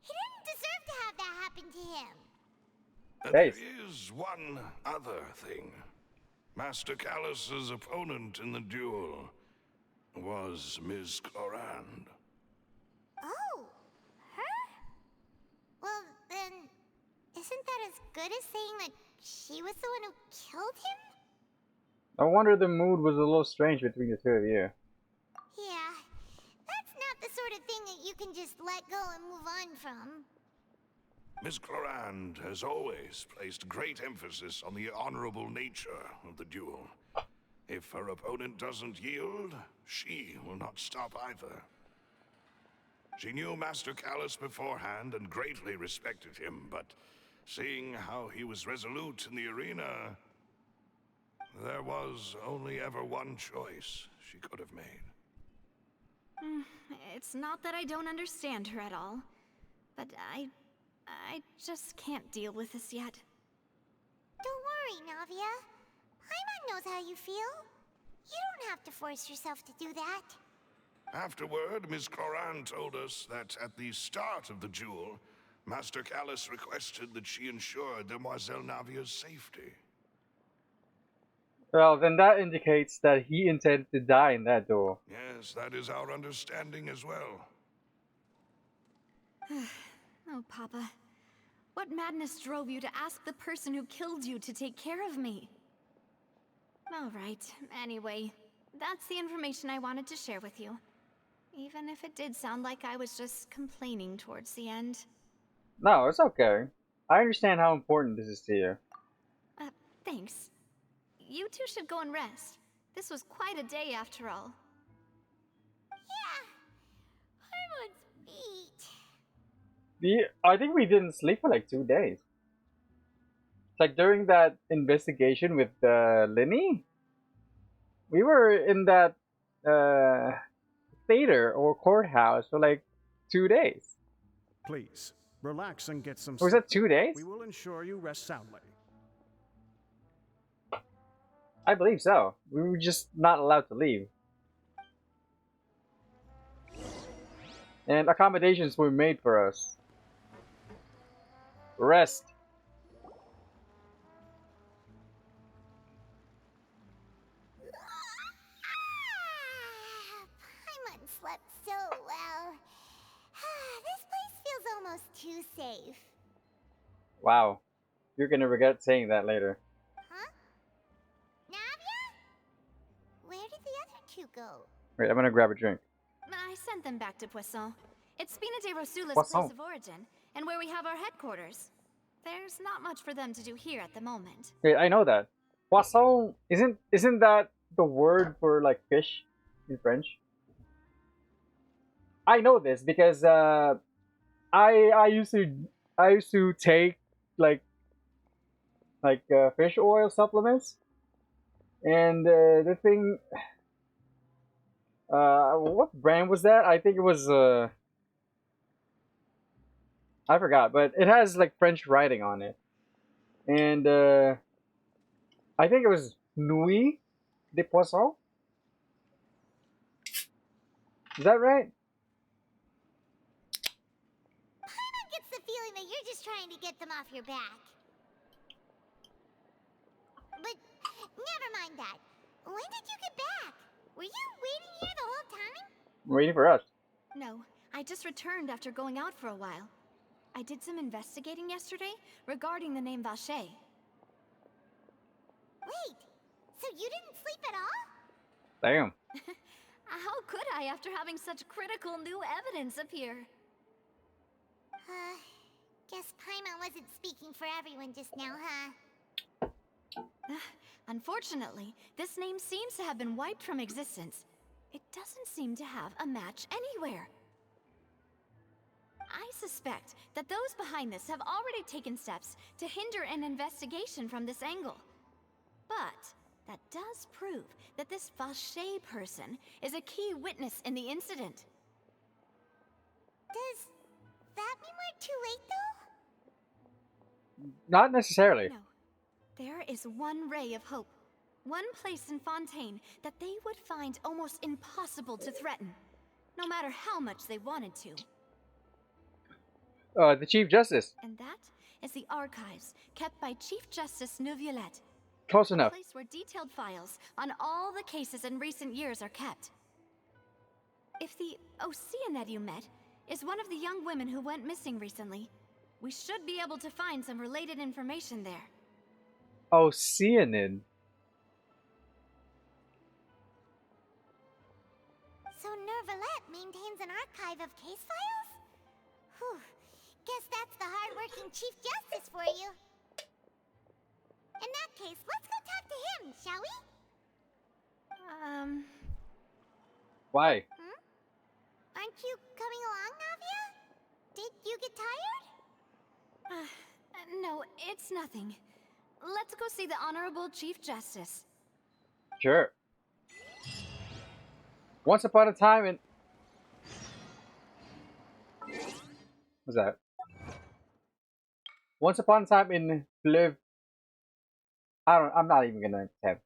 He didn't deserve to have that happen to him. There is one other thing. Master Callus's opponent in the duel was Ms. Clorand. Oh, her? Well, then, isn't that as good as saying that she was the one who killed him? No wonder the mood was a little strange between the two of you. Yeah, that's not the sort of thing that you can just let go and move on from. Ms. Clorand has always placed great emphasis on the honorable nature of the duel. If her opponent doesn't yield, she will not stop either. She knew Master Callus beforehand and greatly respected him, but seeing how he was resolute in the arena, there was only ever one choice she could have made. It's not that I don't understand her at all, but I just can't deal with this yet. Don't worry, Navia. Paimon knows how you feel. You don't have to force yourself to do that. Afterward, Ms. Clorand told us that at the start of the duel, Master Callus requested that she ensure Demoiselle Navia's safety. Well, then that indicates that he intended to die in that duel. Yes, that is our understanding as well. Oh, Papa. What madness drove you to ask the person who killed you to take care of me? Alright, anyway, that's the information I wanted to share with you. Even if it did sound like I was just complaining towards the end. No, it's okay. I understand how important this is to you. Thanks. You two should go and rest. This was quite a day after all. Yeah. Hormones beat. I think we didn't sleep for like 2 days. Like during that investigation with Linny, we were in that theater or courthouse for like 2 days. Please, relax and get some Was sleep. that 2 days? We will ensure you rest soundly. I believe so. We were just not allowed to leave. And accommodations were made for us. Rest. Paimon slept so well. This place feels almost too safe. Wow. You're gonna regret saying that later. Huh? Navia? Where did the other two go? Wait, I'm gonna grab a drink. I sent them back to Poisson. It's Spina de Rosula's Poisson. place of origin, and where we have our headquarters. There's not much for them to do here at the moment. Wait, I know that. Poisson isn't that the word for like fish in French? I know this because I used to take like fish oil supplements, and the thing what brand was that? I think it was I forgot, but it has like French writing on it, and I think it was Nuit de Poisson. Is that right? Paimon gets the feeling that you're just trying to get them off your back. But never mind that. When did you get back? Were you waiting here the whole time? Waiting for us. No, I just returned after going out for a while. I did some investigating yesterday regarding the name Vache. Wait, so you didn't sleep at all? Damn. How could I after having such critical new evidence appear? Guess Paimon wasn't speaking for everyone just now, huh? Unfortunately, this name seems to have been wiped from existence. It doesn't seem to have a match anywhere. I suspect that those behind this have already taken steps to hinder an investigation from this angle. But that does prove that this Vache person is a key witness in the incident. Does that mean we're too late, though? Not necessarily. No. There is one ray of hope. One place in Fontaine that they would find almost impossible to threaten, no matter how much they wanted to. The Chief Justice. And that is the archives kept by Chief Justice Neuvillette. Close A enough. place where detailed files on all the cases in recent years are kept. If the Oceanid you met is one of the young women who went missing recently, we should be able to find some related information there. Oceanid. So Neuvillette maintains an archive of case files? Whew. Guess that's the hard-working Chief Justice for you. In that case, let's go talk to him, shall we? Why? Aren't you coming along, Navia? Did you get tired? No, it's nothing. Let's go see the Honorable Chief Justice. Sure. Once upon a time in... What's that? Once upon a time in Fleuve... I'm not even gonna attempt.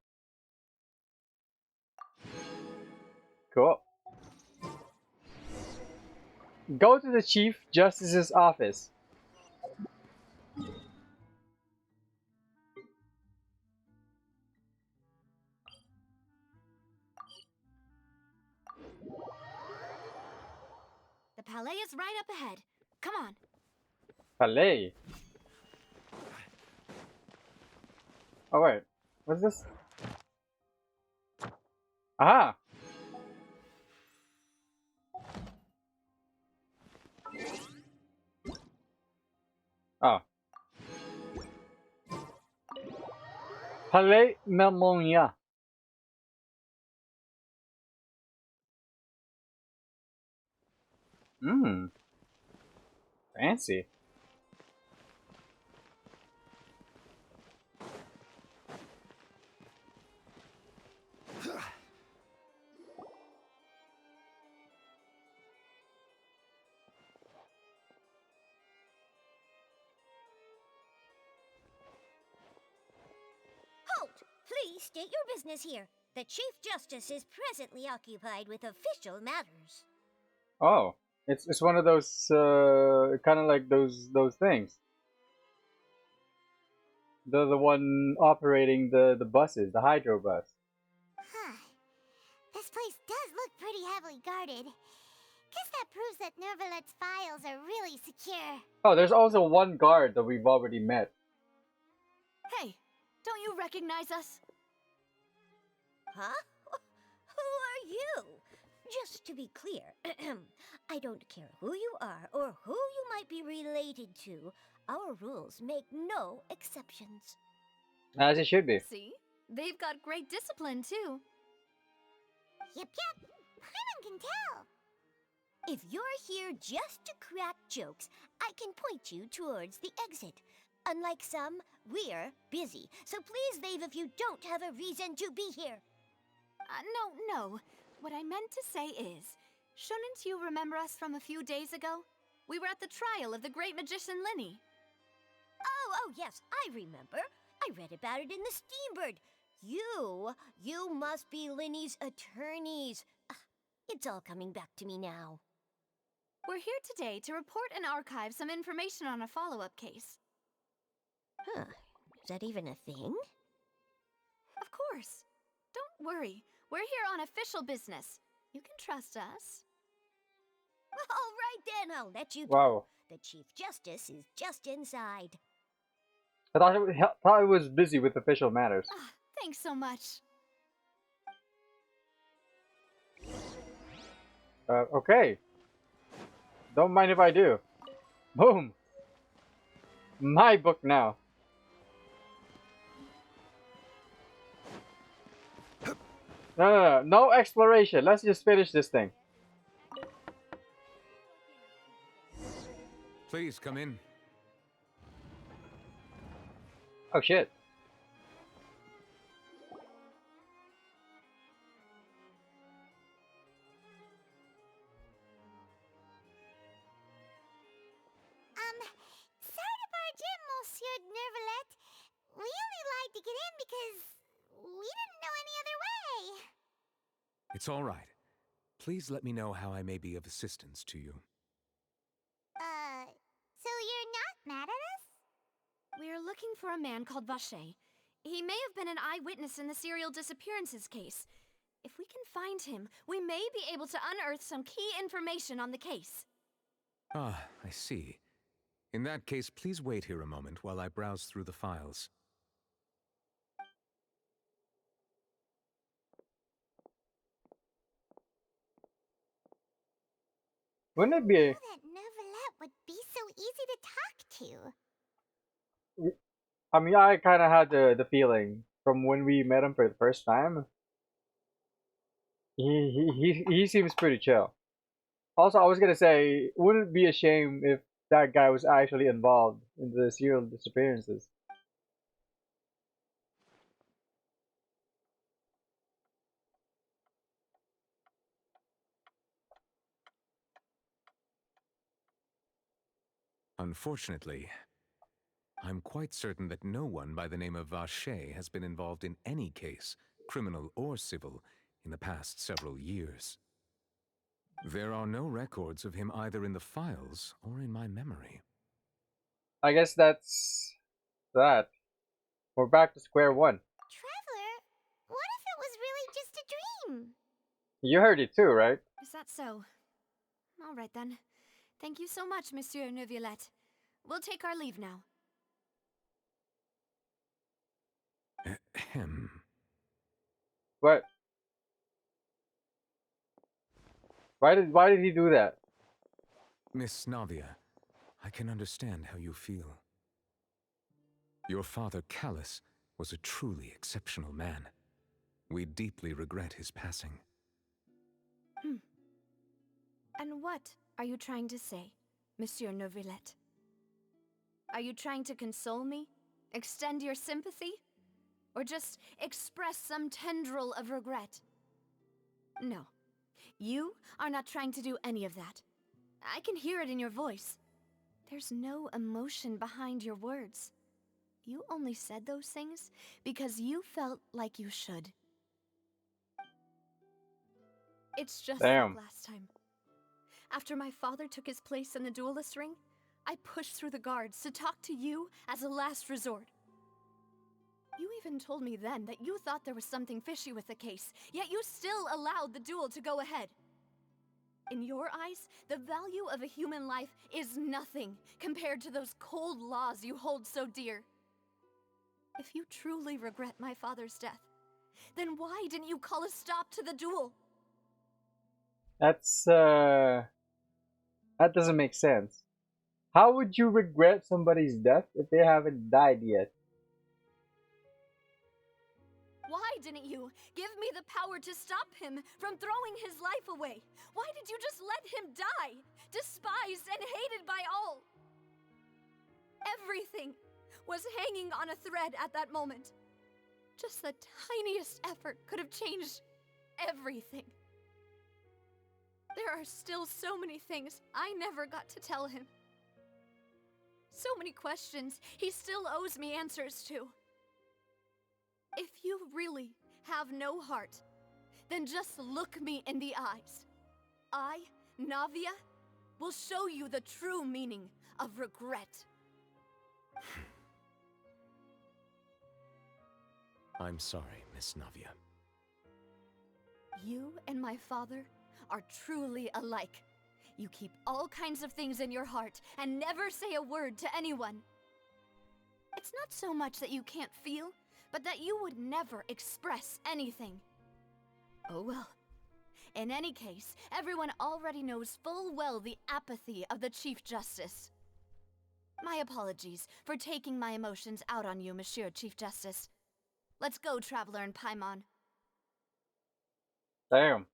Cool. Go to the Chief Justice's office. Palais is right up ahead. Come on. Palais. Oh wait, what's this? Aha! Oh. Palais Melmonia. Mmm. Fancy. Halt! Please state your business here. The Chief Justice is presently occupied with official matters. Oh. It's one of those kind of like those things. The one operating the buses, the hydro bus. Huh. This place does look pretty heavily guarded. Guess that proves that Nervalet's files are really secure. Oh, there's also one guard that we've already met. Hey, don't you recognize us? Huh? Who are you? Just to be clear, I don't care who you are or who you might be related to. Our rules make no exceptions. As it should be. See? They've got great discipline, too. Yep. Paimon can tell. If you're here just to crack jokes, I can point you towards the exit. Unlike some, we're busy, so please leave if you don't have a reason to be here. No. What I meant to say is, shouldn't you remember us from a few days ago? We were at the trial of the great magician Linny. Oh, yes, I remember. I read about it in the Steambird. You must be Linny's attorneys. It's all coming back to me now. We're here today to report and archive some information on a follow-up case. Huh, is that even a thing? Of course. Don't worry. We're here on official business. You can trust us. All right then, I'll let you Wow. go. The Chief Justice is just inside. I thought it was busy with official matters. Thanks so much. Okay. Don't mind if I do. Boom. My book now. No exploration. Let's just finish this thing. Please come in. Oh shit. Sorry to barge in, Monsieur Nervalet. We only lied to get in because we didn't know any other way. It's all right. Please let me know how I may be of assistance to you. So you're not mad at us? We're looking for a man called Vache. He may have been an eyewitness in the serial disappearances case. If we can find him, we may be able to unearth some key information on the case. Ah, I see. In that case, please wait here a moment while I browse through the files. Wouldn't it be? That Nervalet would be so easy to talk to. I mean, I kind of had the feeling from when we met him for the first time. He seems pretty chill. Also, I was gonna say, wouldn't it be a shame if that guy was actually involved in the serial disappearances? Unfortunately, I'm quite certain that no one by the name of Vache has been involved in any case, criminal or civil, in the past several years. There are no records of him either in the files or in my memory. I guess that's that. We're back to square one. Traveler, what if it was really just a dream? You heard it too, right? Is that so? All right then. Thank you so much, Monsieur Neuvillette. We'll take our leave now. Ahem. What? Why did he do that? Miss Navia, I can understand how you feel. Your father, Callus, was a truly exceptional man. We deeply regret his passing. And what are you trying to say, Monsieur Neuvillette? Are you trying to console me? Extend your sympathy? Or just express some tendril of regret? No. You are not trying to do any of that. I can hear it in your voice. There's no emotion behind your words. You only said those things because you felt like you should. It's just Damn. like last time. After my father took his place in the duelist ring, I pushed through the guards to talk to you as a last resort. You even told me then that you thought there was something fishy with the case, yet you still allowed the duel to go ahead. In your eyes, the value of a human life is nothing compared to those cold laws you hold so dear. If you truly regret my father's death, then why didn't you call a stop to the duel? That doesn't make sense. How would you regret somebody's death if they haven't died yet? Why didn't you give me the power to stop him from throwing his life away? Why did you just let him die, despised and hated by all? Everything was hanging on a thread at that moment. Just the tiniest effort could have changed everything. There are still so many things I never got to tell him. So many questions he still owes me answers to. If you really have no heart, then just look me in the eyes. I, Navia, will show you the true meaning of regret. I'm sorry, Miss Navia. You and my father are truly alike. You keep all kinds of things in your heart and never say a word to anyone. It's not so much that you can't feel, but that you would never express anything. Oh well. In any case, everyone already knows full well the apathy of the Chief Justice. My apologies for taking my emotions out on you, Monsieur Chief Justice. Let's go, Traveler and Paimon. Damn.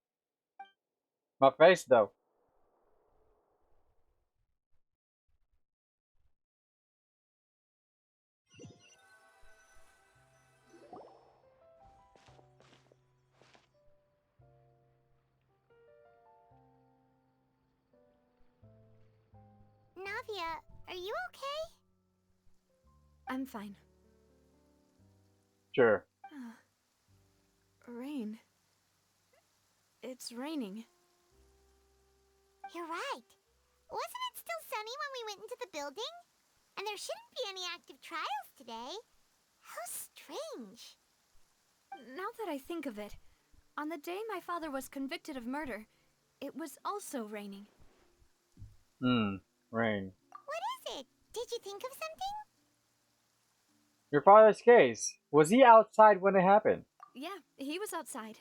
My face though. Navia, are you okay? I'm fine. Sure. Rain. It's raining. You're right. Wasn't it still sunny when we went into the building? And there shouldn't be any active trials today. How strange. Now that I think of it, on the day my father was convicted of murder, it was also raining. Rain. What is it? Did you think of something? Your father's case. Was he outside when it happened? Yeah, he was outside.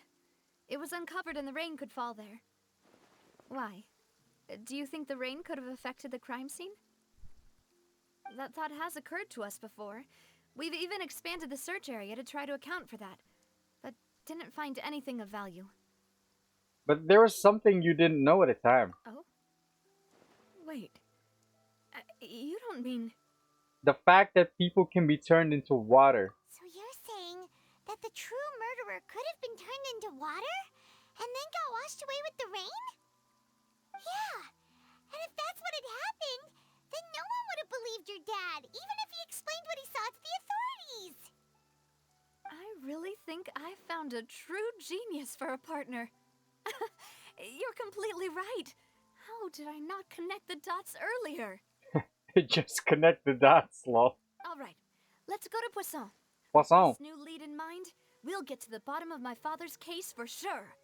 It was uncovered and the rain could fall there. Why? Do you think the rain could have affected the crime scene? That thought has occurred to us before. We've even expanded the search area to try to account for that, but didn't find anything of value. But there was something you didn't know at the time. Oh? Wait. You don't mean... The fact that people can be turned into water. So you're saying that the true murderer could have been turned into water? And then got washed away with the rain? Yeah. And if that's what had happened, then no one would have believed your dad, even if he explained what he saw to the authorities. I really think I found a true genius for a partner. You're completely right. How did I not connect the dots earlier? Just connect the dots, lol. All right, let's go to Poisson. Poisson. With this new lead in mind, we'll get to the bottom of my father's case for sure.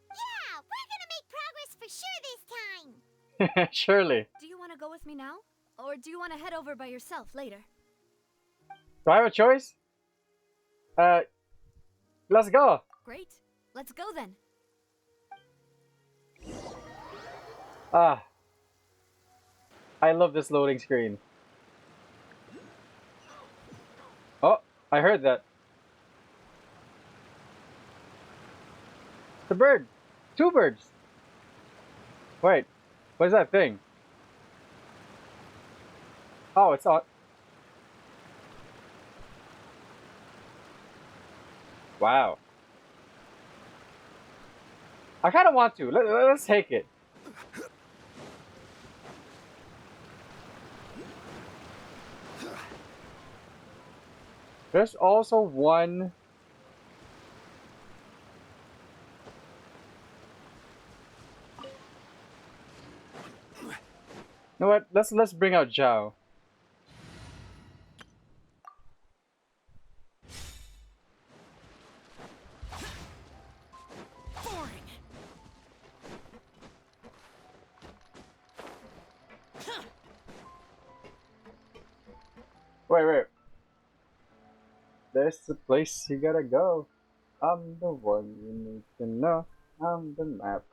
Yeah, we're gonna make progress for sure this time. Surely. Do you want to go with me now? Or do you want to head over by yourself later? Do I have a choice? Let's go. Great. Let's go then. Ah, I love this loading screen. Oh, I heard that. The bird. 2 birds. Wait, what is that thing? Oh, it's on. Wow. I kind of want to. Let's take it. There's also one. You know what? Let's bring out Zhao. Wait. There's the place you gotta go. I'm the one you need to know. I'm the map.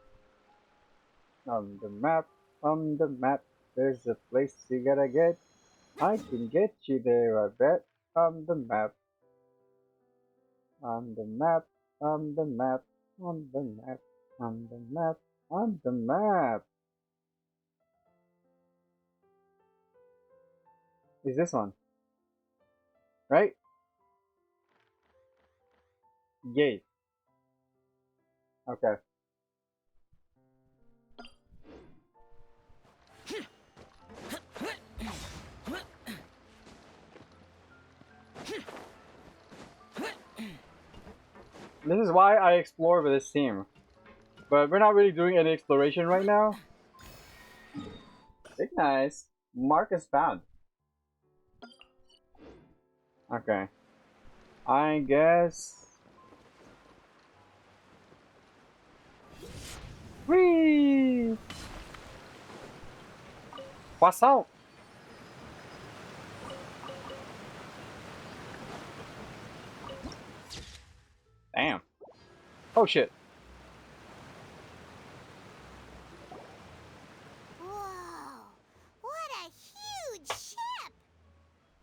I'm the map. I'm the map. There's a place you gotta get. I can get you there, I bet. I'm the map. I'm the map. I'm the map. I'm the map. I'm the map. I'm the map. Is this one? Right? Yay. Okay. This is why I explore with this team. But we're not really doing any exploration right now. Big nice. Mark is found. Okay. I guess. Whee! Poisson! Damn. Oh shit. Whoa! What a huge ship!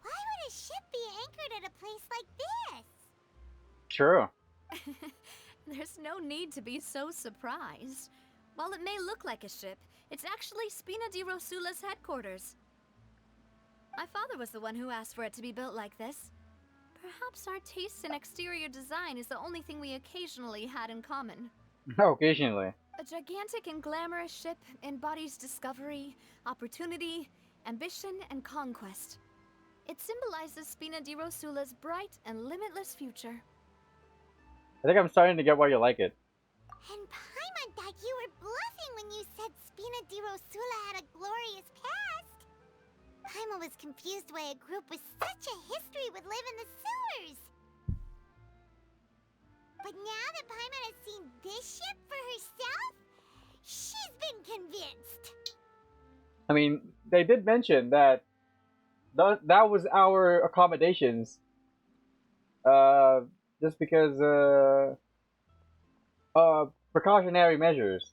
Why would a ship be anchored at a place like this? True. There's no need to be so surprised. While it may look like a ship, it's actually Spina di Rosula's headquarters. My father was the one who asked for it to be built like this. Perhaps our taste in exterior design is the only thing we occasionally had in common. Occasionally. A gigantic and glamorous ship embodies discovery, opportunity, ambition, and conquest. It symbolizes Spina di Rosula's bright and limitless future. I think I'm starting to get why you like it. And Paimon thought you were bluffing when you said Spina di Rosula had a glorious past. Paimon was confused why a group with such a history would live in the sewers. But now that Paimon has seen this ship for herself, she's been convinced. I mean, they did mention that that was our accommodations. Just because precautionary measures.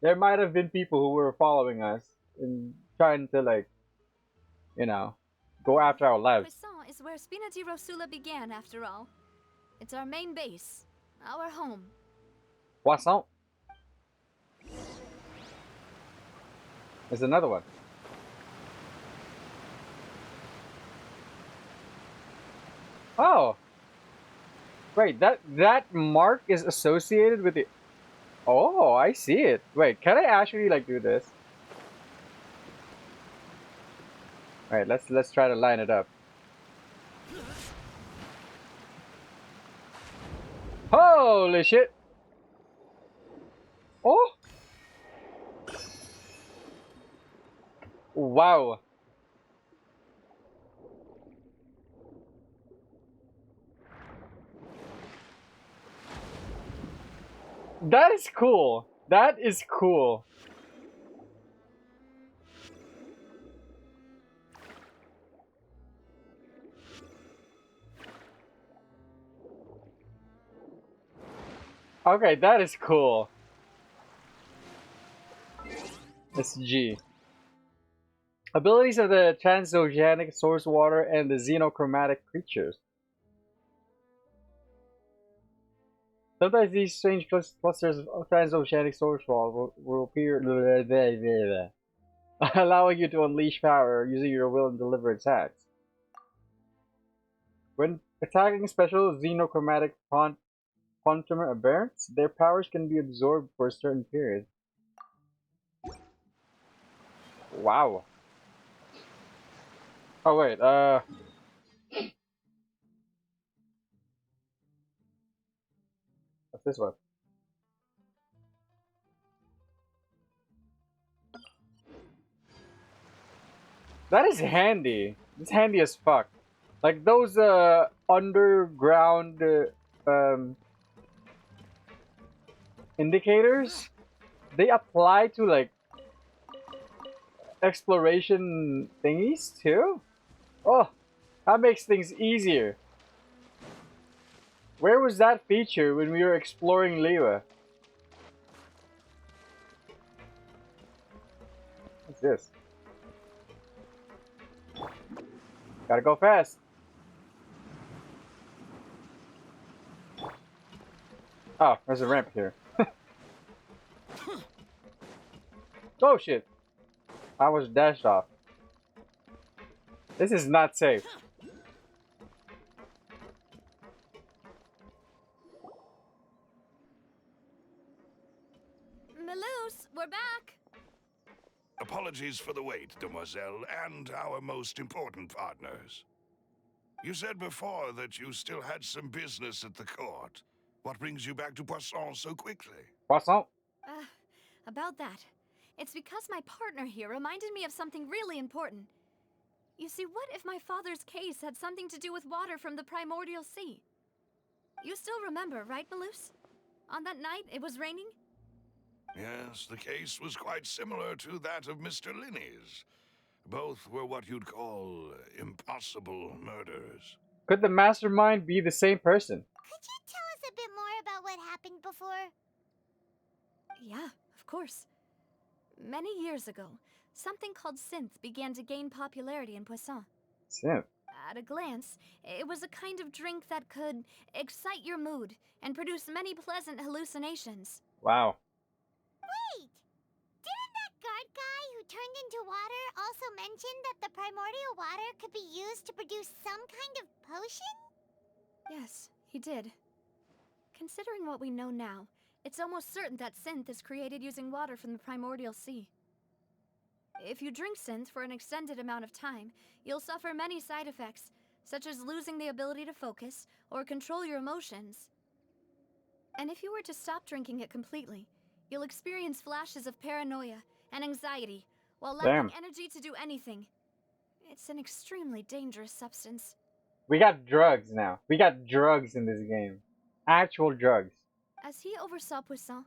There might have been people who were following us and trying to, like, you know, go after our lives. Poisson is where Spina di Rosula began, after all. It's our main base, our home. Poisson. There's another one. Oh. Wait, that mark is associated with the. Oh, I see it. Wait, can I actually like do this? All right, let's try to line it up. Holy shit! Oh! Wow! That is cool. That is cool. Okay, that is cool. It's G. Abilities of the transoceanic source water and the xenochromatic creatures. Sometimes these strange clusters of transoceanic source water will appear, allowing you to unleash power using your will and deliver attacks. When attacking special xenochromatic quantum aberrants, their powers can be absorbed for a certain period. Wow. Oh wait, what's this one? That is handy. It's handy as fuck. Like those underground indicators, they apply to like exploration thingies too. Oh, that makes things easier. Where was that feature when we were exploring Lewa? What's this? Gotta go fast. Oh, there's a ramp here. Oh shit. I was dashed off. This is not safe. Meluse, we're back. Apologies for the wait, demoiselle, and our most important partners. You said before that you still had some business at the court. What brings you back to Poisson so quickly? Poisson? About that. It's because my partner here reminded me of something really important. You see, what if my father's case had something to do with water from the primordial sea? You still remember, right, Meluse? On that night, it was raining? Yes, the case was quite similar to that of Mr. Linney's. Both were what you'd call impossible murders. Could the mastermind be the same person? Could you tell us a bit more about what happened before? Yeah, of course. Many years ago, something called synth began to gain popularity in Poisson. Synth. At a glance, it was a kind of drink that could excite your mood and produce many pleasant hallucinations. Wow. Wait! Didn't that guard guy who turned into water also mention that the primordial water could be used to produce some kind of potion? Yes, he did. Considering what we know now, it's almost certain that synth is created using water from the primordial sea. If you drink synth for an extended amount of time, you'll suffer many side effects, such as losing the ability to focus or control your emotions. And if you were to stop drinking it completely, you'll experience flashes of paranoia and anxiety while lacking energy to do anything. It's an extremely dangerous substance. We got drugs now. We got drugs in this game. Actual drugs. As he oversaw Poisson,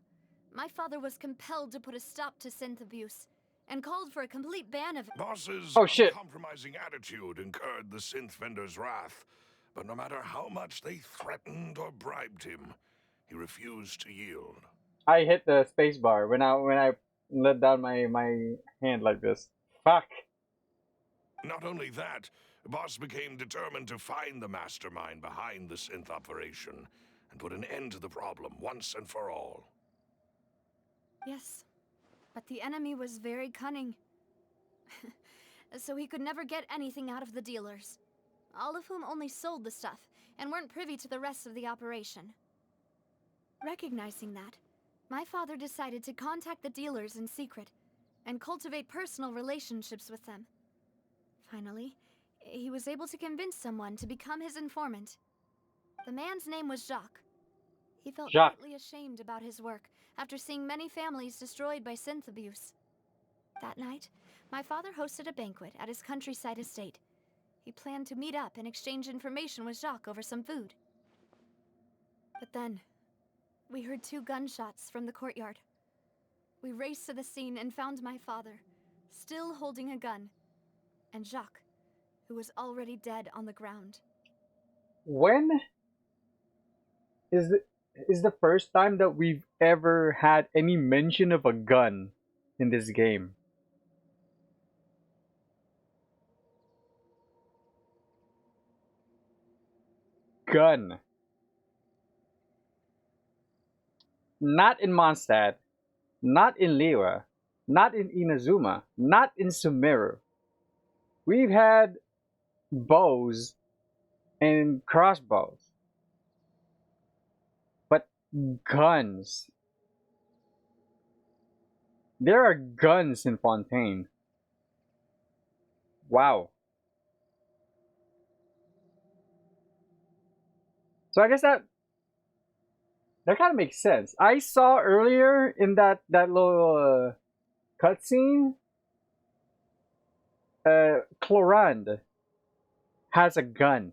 my father was compelled to put a stop to synth abuse and called for a complete ban of it. Boss's shit. uncompromising attitude incurred the synth vendor's wrath, but no matter how much they threatened or bribed him, he refused to yield. I hit the spacebar when I let down my hand like this. Fuck. Not only that, Boss became determined to find the mastermind behind the synth operation and put an end to the problem once and for all. Yes, but the enemy was very cunning. So he could never get anything out of the dealers, all of whom only sold the stuff and weren't privy to the rest of the operation. Recognizing that, my father decided to contact the dealers in secret and cultivate personal relationships with them. Finally, he was able to convince someone to become his informant. The man's name was Jacques. He felt greatly ashamed about his work after seeing many families destroyed by synth abuse. That night, my father hosted a banquet at his countryside estate. He planned to meet up and exchange information with Jacques over some food. But then, we heard 2 gunshots from the courtyard. We raced to the scene and found my father, still holding a gun, and Jacques, who was already dead on the ground. When is it? is the first time that we've ever had any mention of a gun in this game. Gun. Not in Mondstadt, not in Liyue, not in Inazuma, not in Sumeru. We've had bows and crossbows. But guns. There are guns in Fontaine. Wow. So I guess that kind of makes sense. I saw earlier in that little cutscene, Clorand has a gun.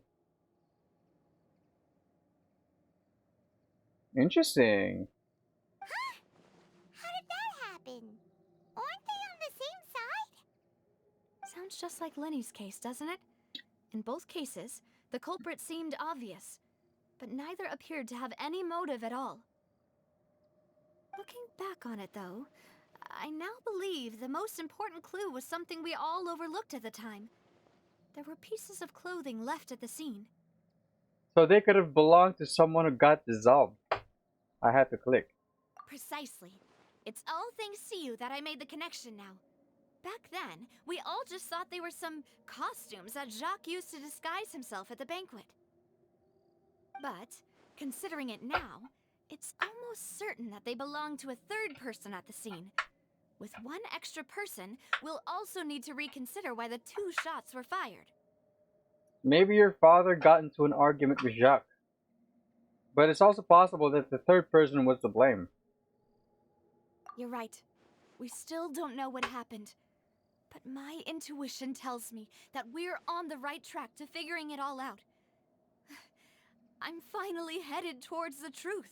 Interesting. Huh? How did that happen? Aren't they on the same side? Sounds just like Lenny's case, doesn't it? In both cases, the culprit seemed obvious, but neither appeared to have any motive at all. Looking back on it, though, I now believe the most important clue was something we all overlooked at the time. There were pieces of clothing left at the scene. So they could have belonged to someone who got dissolved. I had to click. Precisely. It's all thanks to you that I made the connection now. Back then, we all just thought they were some costumes that Jacques used to disguise himself at the banquet. But, considering it now, it's almost certain that they belong to a third person at the scene. With one extra person, we'll also need to reconsider why the 2 shots were fired. Maybe your father got into an argument with Jacques. But it's also possible that the third person was to blame. You're right. We still don't know what happened. But my intuition tells me that we're on the right track to figuring it all out. I'm finally headed towards the truth.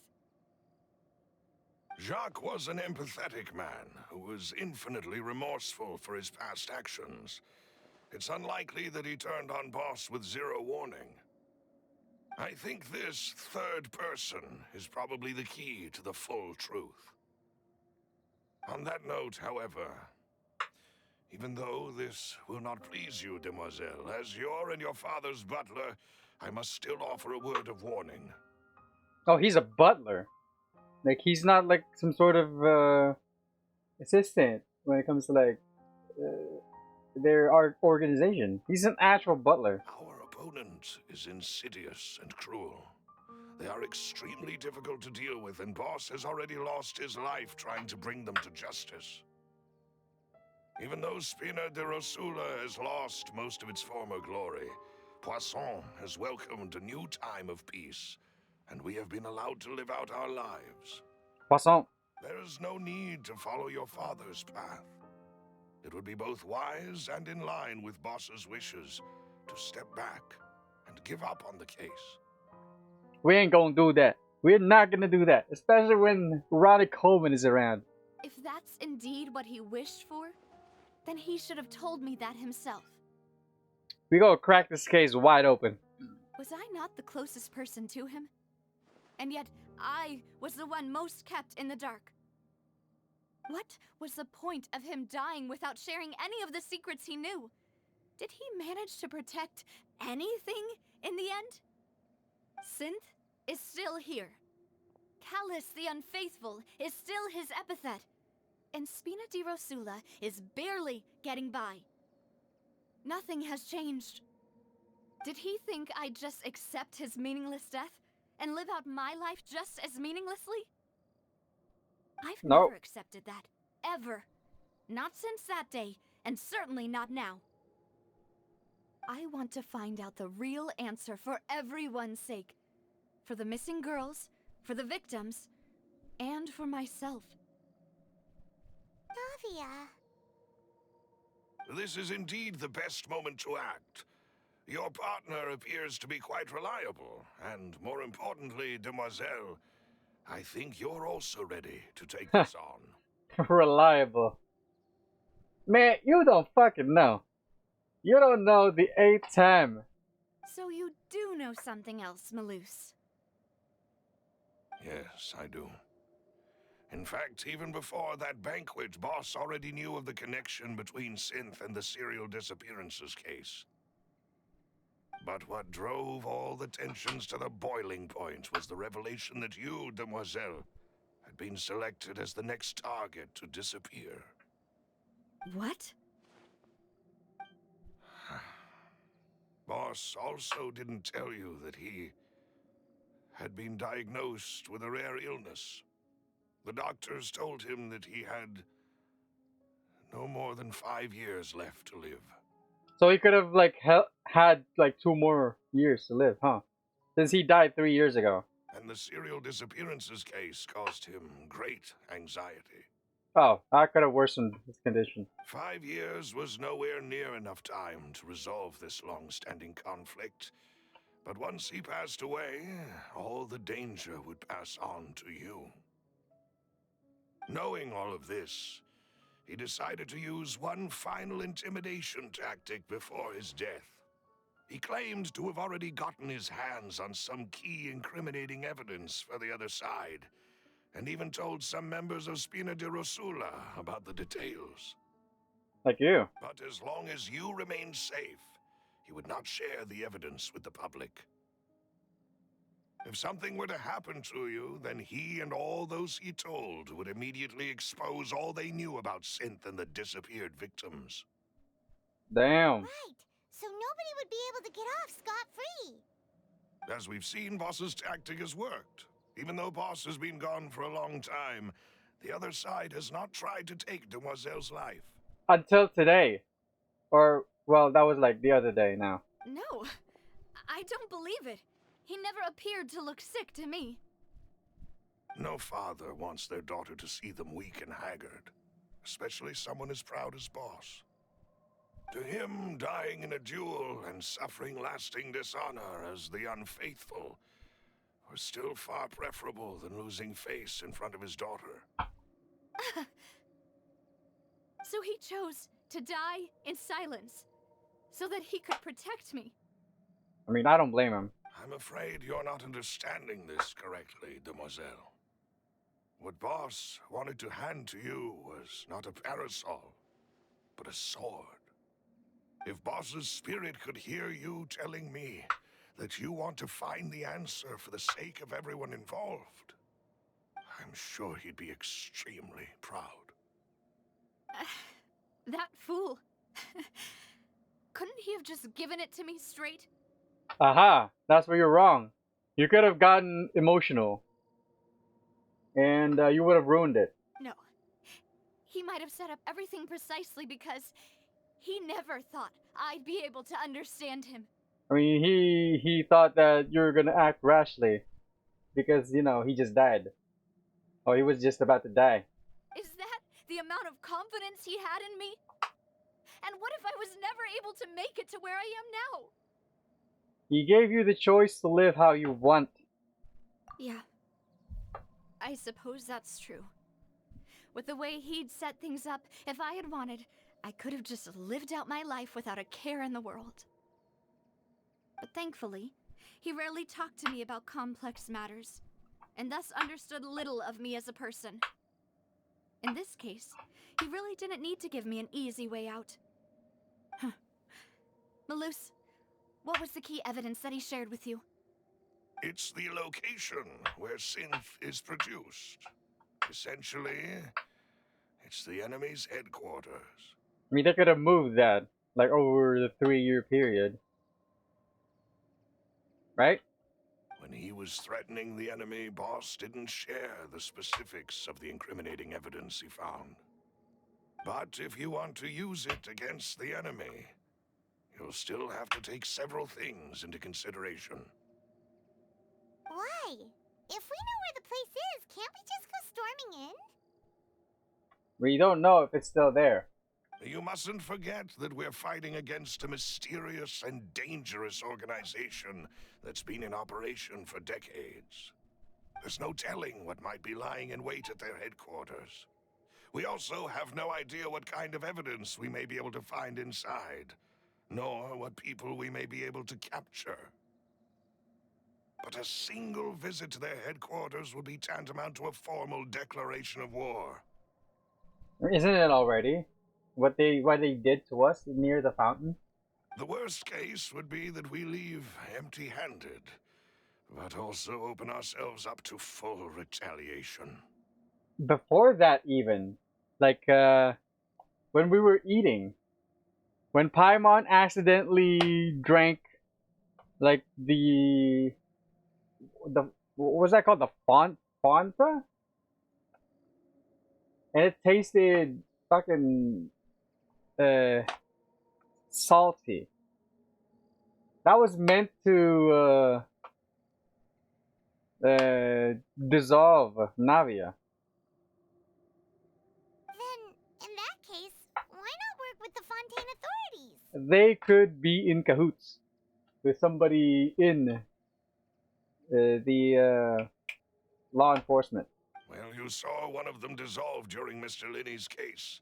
Jacques was an empathetic man who was infinitely remorseful for his past actions. It's unlikely that he turned on Boss with zero warning. I think this third person is probably the key to the full truth. On that note, however, even though this will not please you, demoiselle, as your and your father's butler, I must still offer a word of warning. Oh, he's a butler. Like, he's not like some sort of assistant when it comes to like their art organization. He's an actual butler. Our opponent is insidious and cruel. They are extremely difficult to deal with, and Boss has already lost his life trying to bring them to justice. Even though Spina de Rosula has lost most of its former glory, Poisson has welcomed a new time of peace, and we have been allowed to live out our lives. Poisson. There is no need to follow your father's path. It would be both wise and in line with Boss's wishes to step back and give up on the case. We ain't gonna do that. We're not gonna do that, especially when Ronnie Coleman is around. If that's indeed what he wished for, then he should have told me that himself. We gonna crack this case wide open. Was I not the closest person to him? And yet, I was the one most kept in the dark. What was the point of him dying without sharing any of the secrets he knew? Did he manage to protect anything in the end? Synth is still here. Callus the Unfaithful is still his epithet. And Spina di Rosula is barely getting by. Nothing has changed. Did he think I'd just accept his meaningless death and live out my life just as meaninglessly? I've never accepted that, ever. Not since that day, and certainly not now. I want to find out the real answer for everyone's sake. For the missing girls, for the victims, and for myself. Navia. This is indeed the best moment to act. Your partner appears to be quite reliable, and more importantly, demoiselle, I think you're also ready to take this on. Reliable. Man, you don't fucking know. You don't know the 8th time. So you do know something else, Meluse. Yes, I do. In fact, even before that banquet, Boss already knew of the connection between Synth and the serial disappearances case. But what drove all the tensions to the boiling point was the revelation that you, Demoiselle, had been selected as the next target to disappear. What? Boss also didn't tell you that he had been diagnosed with a rare illness. The doctors told him that he had no more than 5 years left to live. So he could have like had like 2 more years to live, huh? Since he died 3 years ago. And the serial disappearances case caused him great anxiety. Oh, that could have worsened his condition. 5 years was nowhere near enough time to resolve this long-standing conflict. But once he passed away, all the danger would pass on to you. Knowing all of this, he decided to use one final intimidation tactic before his death. He claimed to have already gotten his hands on some key incriminating evidence for the other side, and even told some members of Spina di Rosula about the details. Like you. But as long as you remained safe, he would not share the evidence with the public. If something were to happen to you, then he and all those he told would immediately expose all they knew about Synth and the disappeared victims. Damn. Right. So nobody would be able to get off scot-free. As we've seen, Boss's tactic has worked. Even though Boss has been gone for a long time, the other side has not tried to take Demoiselle's life. Until today. Or, well, that was like the other day now. No, I don't believe it. He never appeared to look sick to me. No father wants their daughter to see them weak and haggard, especially someone as proud as Boss. To him, dying in a duel and suffering lasting dishonor as the unfaithful was still far preferable than losing face in front of his daughter. So he chose to die in silence, so that he could protect me. I mean, I don't blame him. I'm afraid you're not understanding this correctly, Demoiselle. What Boss wanted to hand to you was not a parasol, but a sword. If Boss's spirit could hear you telling me that you want to find the answer for the sake of everyone involved, I'm sure he'd be extremely proud. That fool. Couldn't he have just given it to me straight? Aha! That's where you're wrong. You could have gotten emotional. And you would have ruined it. No. He might have set up everything precisely because he never thought I'd be able to understand him. I mean, he thought that you were gonna act rashly. Because, you know, he just died. Or he was just about to die. Is that the amount of confidence he had in me? And what if I was never able to make it to where I am now? He gave you the choice to live how you want. Yeah. I suppose that's true. With the way he'd set things up, if I had wanted, I could have just lived out my life without a care in the world. But thankfully, he rarely talked to me about complex matters, and thus understood little of me as a person. In this case, he really didn't need to give me an easy way out. Huh. Melus, what was the key evidence that he shared with you? It's the location where Synth is produced. Essentially, it's the enemy's headquarters. I mean, they could have moved that, like, over the 3-year period. Right? When he was threatening the enemy, Boss didn't share the specifics of the incriminating evidence he found. But if you want to use it against the enemy, you'll still have to take several things into consideration. Why? If we know where the place is, can't we just go storming in? We don't know if it's still there. You mustn't forget that we're fighting against a mysterious and dangerous organization that's been in operation for decades. There's no telling what might be lying in wait at their headquarters. We also have no idea what kind of evidence we may be able to find inside, nor what people we may be able to capture. but a single visit to their headquarters would be tantamount to a formal declaration of war. Isn't it already? What they did to us near the fountain? The worst case would be that we leave empty-handed, but also open ourselves up to full retaliation. Before that even, like when we were eating, when Paimon accidentally drank like the what was that called, the Fanta, and it tasted fucking salty. That was meant to dissolve Navia. Then, in that case, why not work with the Fontaine authorities? They could be in cahoots with somebody in the law enforcement. Well, you saw one of them dissolve during Mr. Linney's case.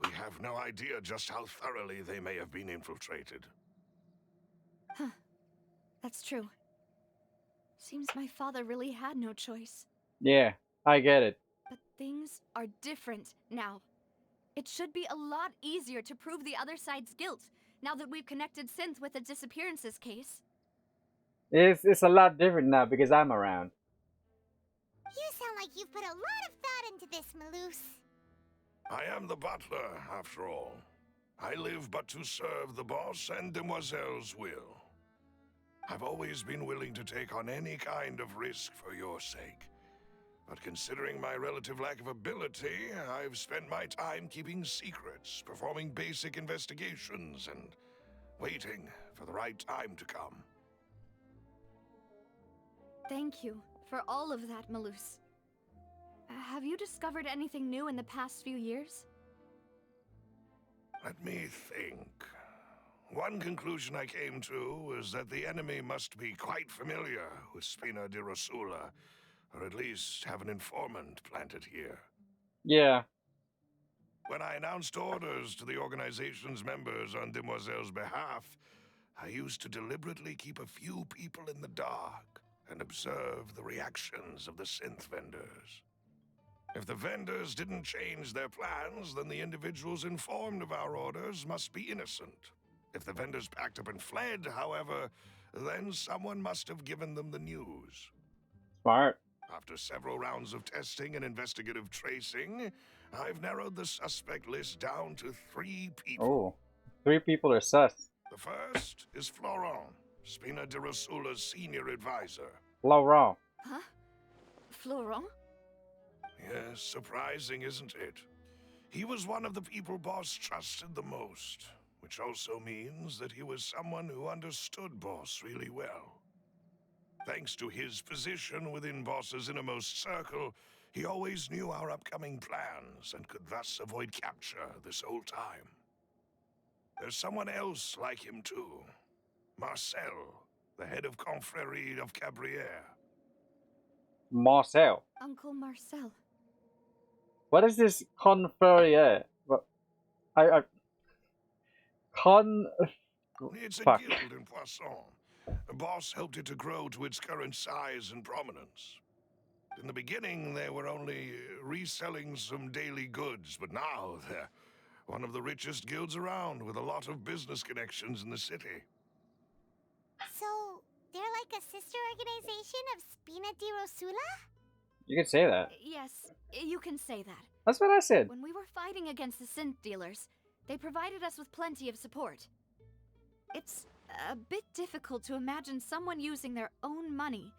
We have no idea just how thoroughly they may have been infiltrated. Huh. That's true. Seems my father really had no choice. Yeah, I get it. But things are different now. It should be a lot easier to prove the other side's guilt, now that we've connected Synth with the disappearances case. It's a lot different now because I'm around. You sound like you've put a lot of thought into this, Meluse. I am the butler, after all. I live but to serve the boss and Demoiselle's will. I've always been willing to take on any kind of risk for your sake. But considering my relative lack of ability, I've spent my time keeping secrets, performing basic investigations, and waiting for the right time to come. Thank you for all of that, Meluse. Have you discovered anything new in the past few years? Let me think. One conclusion I came to is that the enemy must be quite familiar with Spina di Rosula, or at least have an informant planted here. Yeah. When I announced orders to the organization's members on Demoiselle's behalf, I used to deliberately keep a few people in the dark and observe the reactions of the synth vendors. If the vendors didn't change their plans, then the individuals informed of our orders must be innocent. If the vendors packed up and fled, however, then someone must have given them the news. Smart. After several rounds of testing and investigative tracing, I've narrowed the suspect list down to 3 people. Oh, 3 people are sus. The first is Florent, Spina di Rosula's senior advisor. Laurent. Huh? Florent? Yes, surprising, isn't it? He was one of the people Boss trusted the most, which also means that he was someone who understood Boss really well. Thanks to his position within Boss's innermost circle, he always knew our upcoming plans and could thus avoid capture this whole time. There's someone else like him too. Marcel, the head of Confrérie of Cabrières. Marcel. Uncle Marcel. What is this confrérie? What? It's a Fuck. guild in Poisson. Boss helped it to grow to its current size and prominence. In the beginning, they were only reselling some daily goods, but now they're one of the richest guilds around, with a lot of business connections in the city. So, they're like a sister organization of Spina di Rosula? You can say that. Yes, you can say that. That's what I said. When we were fighting against the synth dealers, they provided us with plenty of support. It's a bit difficult to imagine someone using their own money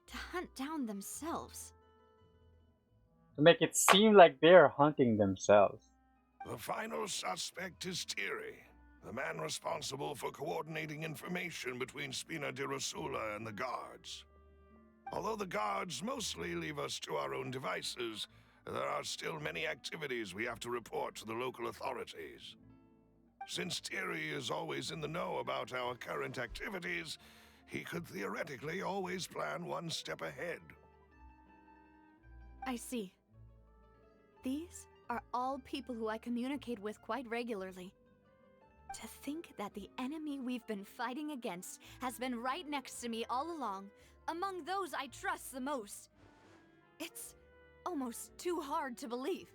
to hunt down themselves. To make it seem like they're hunting themselves. The final suspect is Thierry, the man responsible for coordinating information between Spina di Rosula and the guards. Although the guards mostly leave us to our own devices, there are still many activities we have to report to the local authorities. Since Thierry is always in the know about our current activities, he could theoretically always plan one step ahead. I see. These are all people who I communicate with quite regularly. To think that the enemy we've been fighting against has been right next to me all along, among those I trust the most. It's almost too hard to believe.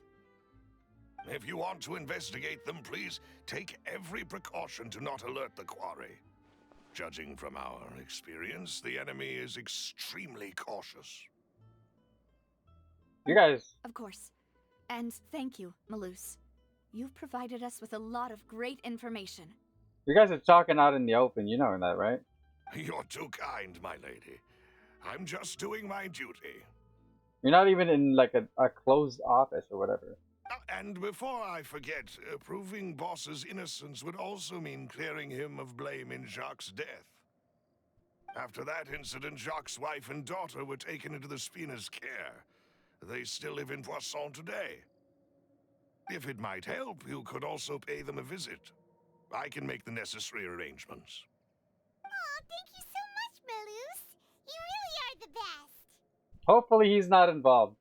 If you want to investigate them, please take every precaution to not alert the quarry. Judging from our experience, the enemy is extremely cautious. You guys, Of course. And thank you, Melus. You've provided us with a lot of great information. you guys are talking out in the open. You know that, right? You're too kind, my lady. I'm just doing my duty. You're not even in like a closed office or whatever. And before I forget, proving Boss's innocence would also mean clearing him of blame in Jacques' death. After that incident, Jacques' wife and daughter were taken into the Spina's care. They still live in Poisson today. If it might help, you could also pay them a visit. I can make the necessary arrangements. Oh, thank you so much, Melus. You really are the best. Hopefully he's not involved.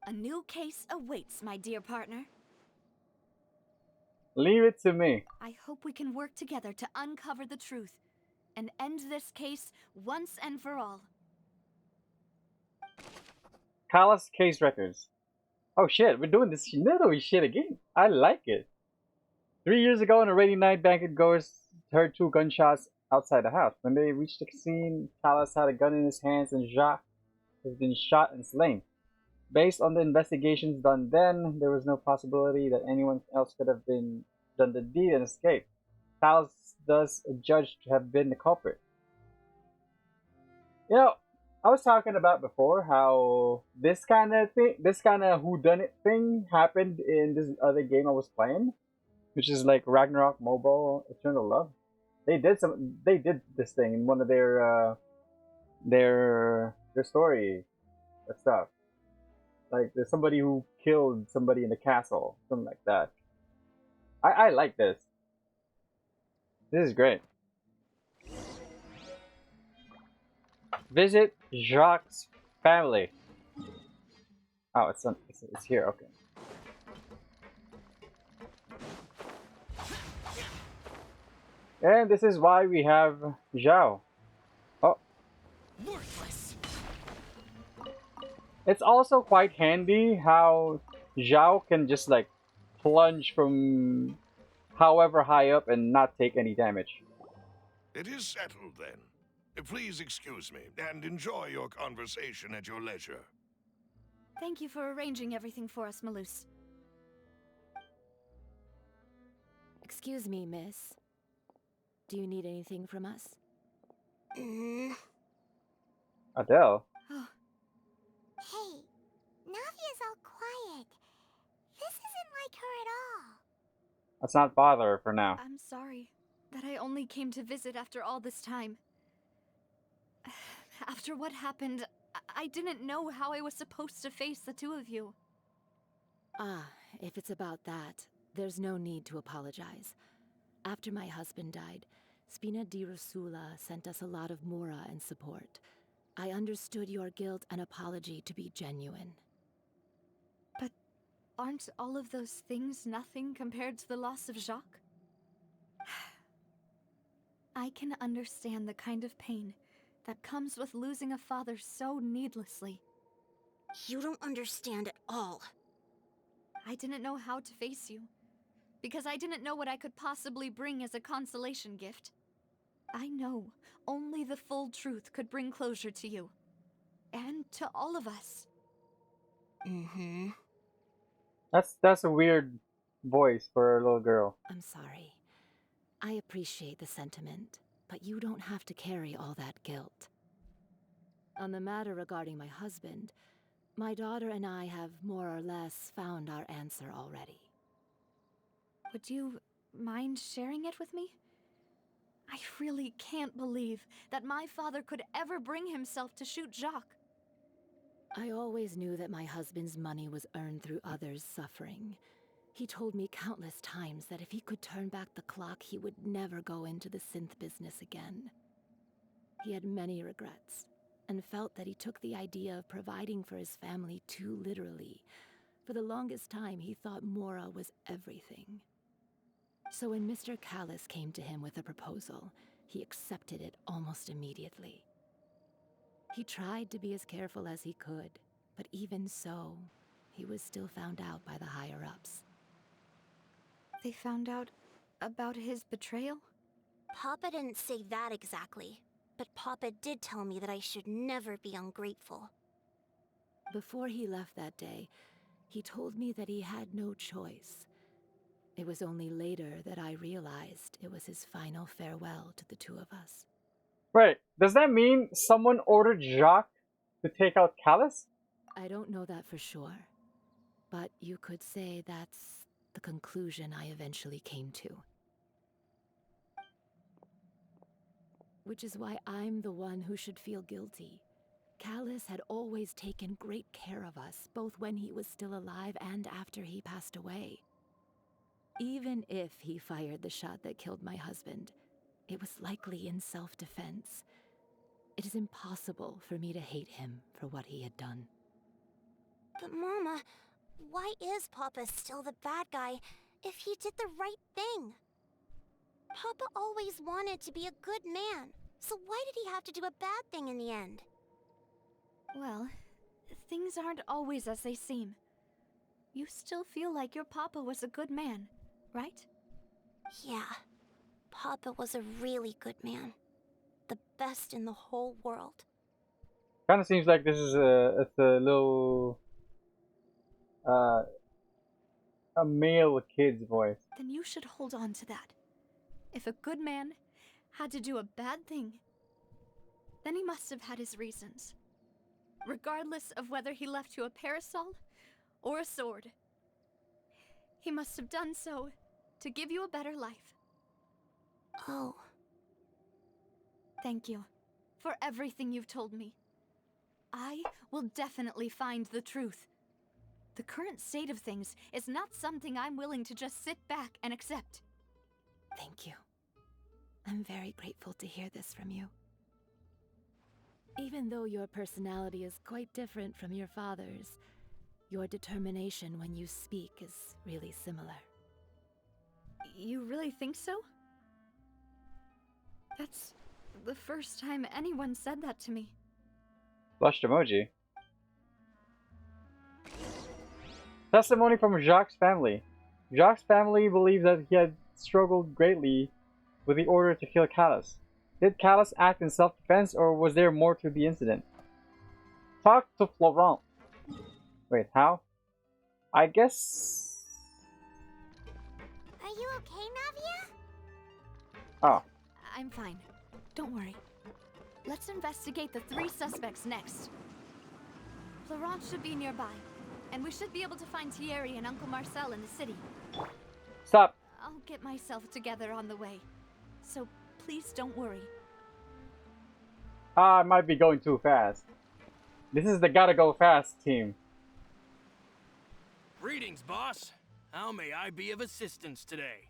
A new case awaits, my dear partner. Leave it to me. I hope we can work together to uncover the truth and end this case once and for all. Palace case records. Oh shit, we're doing this literally shit again. I like it. 3 years ago, on a rainy night, banquet goers heard 2 gunshots outside the house. When they reached the scene, Palace had a gun in his hands and Jacques has been shot and slain. Based on the investigations done then, there was no possibility that anyone else could have done the deed and escaped. Palace thus judged to have been the culprit. You know, I was talking about before how this kind of whodunit thing happened in this other game I was playing, which is like Ragnarok Mobile Eternal Love. They did this thing in one of their story stuff. Like there's somebody who killed somebody in the castle, something like that. I like this. This is great. Visit Jacques' family. Oh, it's here. Okay. And this is why we have Zhao. Oh. Worthless. It's also quite handy how Zhao can just like plunge from however high up and not take any damage. It is settled then. Please excuse me and enjoy your conversation at your leisure. Thank you for arranging everything for us, Melus. Excuse me, miss. Do you need anything from us? Adele. Oh, Hey, Navia's all quiet. This isn't like her at all. Let's not bother her for now. I'm sorry that I only came to visit after all this time. After what happened, I didn't know how I was supposed to face the two of you. Ah, if it's about that, there's no need to apologize. After my husband died, Spina di Rosula sent us a lot of mora and support. I understood your guilt and apology to be genuine. But aren't all of those things nothing compared to the loss of Jacques? I can understand the kind of pain that comes with losing a father so needlessly. You don't understand at all. I didn't know how to face you, because I didn't know what I could possibly bring as a consolation gift. I know only the full truth could bring closure to you. And to all of us. Mm-hmm. That's a weird voice for a little girl. I'm sorry. I appreciate the sentiment, but you don't have to carry all that guilt. On the matter regarding my husband, my daughter and I have more or less found our answer already. Would you mind sharing it with me? I really can't believe that my father could ever bring himself to shoot Jacques. I always knew that my husband's money was earned through others' suffering. He told me countless times that if he could turn back the clock, he would never go into the synth business again. He had many regrets, and felt that he took the idea of providing for his family too literally. For the longest time, he thought Mora was everything. So when Mr. Callis came to him with a proposal, he accepted it almost immediately. He tried to be as careful as he could, but even so, he was still found out by the higher-ups. They found out about his betrayal? Papa didn't say that exactly, but Papa did tell me that I should never be ungrateful. Before he left that day, he told me that he had no choice. It was only later that I realized it was his final farewell to the two of us. Wait, does that mean someone ordered Jacques to take out Callus? I don't know that for sure, but you could say that's the conclusion I eventually came to. Which is why I'm the one who should feel guilty. Callus had always taken great care of us, both when he was still alive and after he passed away. Even if he fired the shot that killed my husband, it was likely in self-defense. It is impossible for me to hate him for what he had done. But Mama, why is Papa still the bad guy if he did the right thing? Papa always wanted to be a good man, so why did he have to do a bad thing in the end? Well, things aren't always as they seem. You still feel like your papa was a good man, right? Yeah, Papa was a really good man. The best in the whole world. Kind of seems like this is it's a little a male kid's voice. Then you should hold on to that. If a good man had to do a bad thing, then he must have had his reasons. Regardless of whether he left you a parasol or a sword. He must have done so to give you a better life. Oh. Thank you for everything you've told me. I will definitely find the truth. The current state of things is not something I'm willing to just sit back and accept. Thank you. I'm very grateful to hear this from you. Even though your personality is quite different from your father's, your determination when you speak is really similar. You really think so? That's the first time anyone said that to me. Blushed emoji. Testimony from Jacques' family. Jacques' family believes that he had struggled greatly with the order to kill Callus. Did Callus act in self-defense, or was there more to the incident? Talk to Florent. Wait, how? I guess... Are you okay, Navia? Oh. I'm fine. Don't worry. Let's investigate the 3 suspects next. Florent should be nearby, and we should be able to find Thierry and Uncle Marcel in the city. Stop. I'll get myself together on the way, so please don't worry. I might be going too fast. This is the gotta go fast team. Greetings, boss. How may I be of assistance today?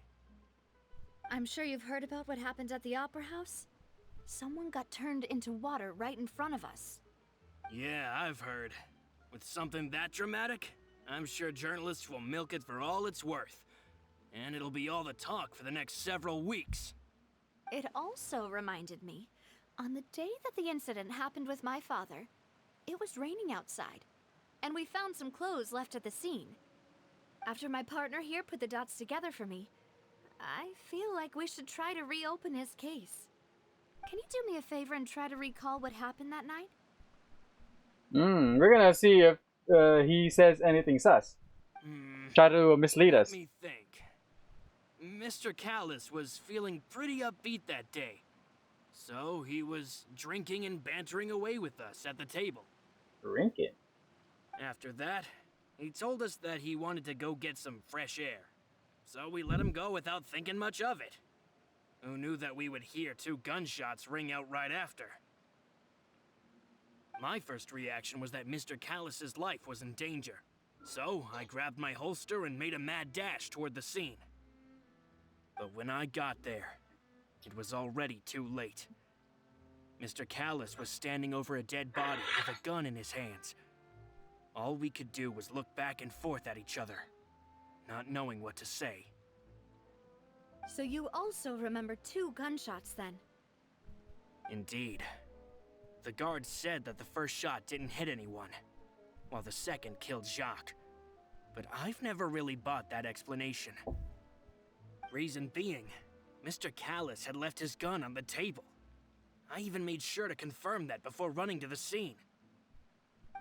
I'm sure you've heard about what happened at the Opera House? Someone got turned into water right in front of us. Yeah, I've heard. With something that dramatic, I'm sure journalists will milk it for all it's worth. And it'll be all the talk for the next several weeks. It also reminded me, on the day that the incident happened with my father, it was raining outside, and we found some clothes left at the scene. After my partner here put the dots together for me, I feel like we should try to reopen his case. Can you do me a favor and try to recall what happened that night? We're gonna see if he says anything sus. Try to mislead us. Let me think. Mr. Callus was feeling pretty upbeat that day. So he was drinking and bantering away with us at the table. Drinking? After that, he told us that he wanted to go get some fresh air. So we let him go without thinking much of it. Who knew that we would hear 2 gunshots ring out right after? My first reaction was that Mr. Callus's life was in danger. So I grabbed my holster and made a mad dash toward the scene. But when I got there, it was already too late. Mr. Callus was standing over a dead body with a gun in his hands. All we could do was look back and forth at each other, not knowing what to say. So you also remember 2 gunshots then? Indeed. The guard said that the first shot didn't hit anyone, while the second killed Jacques. But I've never really bought that explanation. Reason being, Mr. Callus had left his gun on the table. I even made sure to confirm that before running to the scene.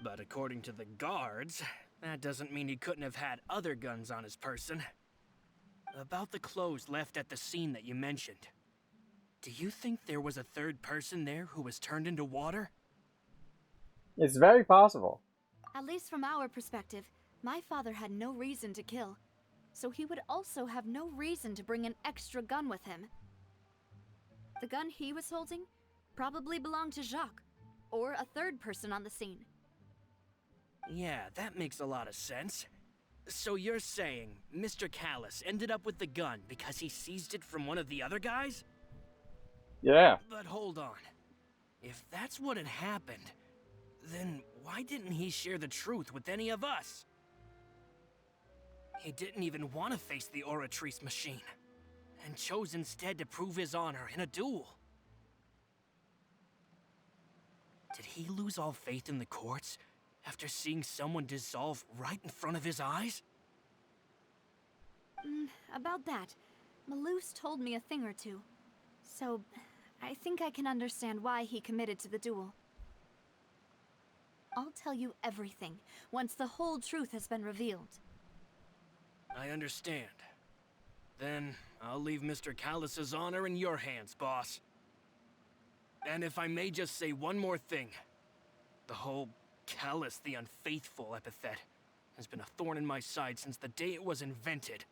But according to the guards, that doesn't mean he couldn't have had other guns on his person. About the clothes left at the scene that you mentioned. Do you think there was a third person there who was turned into water? It's very possible. At least from our perspective, my father had no reason to kill. So he would also have no reason to bring an extra gun with him. The gun he was holding probably belonged to Jacques, or a third person on the scene. Yeah, that makes a lot of sense. So you're saying Mr. Callus ended up with the gun because he seized it from one of the other guys? Yeah. But hold on. If that's what had happened, then why didn't he share the truth with any of us? He didn't even want to face the Oratrice machine, and chose instead to prove his honor in a duel. Did he lose all faith in the courts after seeing someone dissolve right in front of his eyes? About that, Meluse told me a thing or two. So, I think I can understand why he committed to the duel. I'll tell you everything once the whole truth has been revealed. I understand. Then, I'll leave Mr. Callus's honor in your hands, boss. And if I may just say one more thing. The whole Callus the Unfaithful epithet has been a thorn in my side since the day it was invented.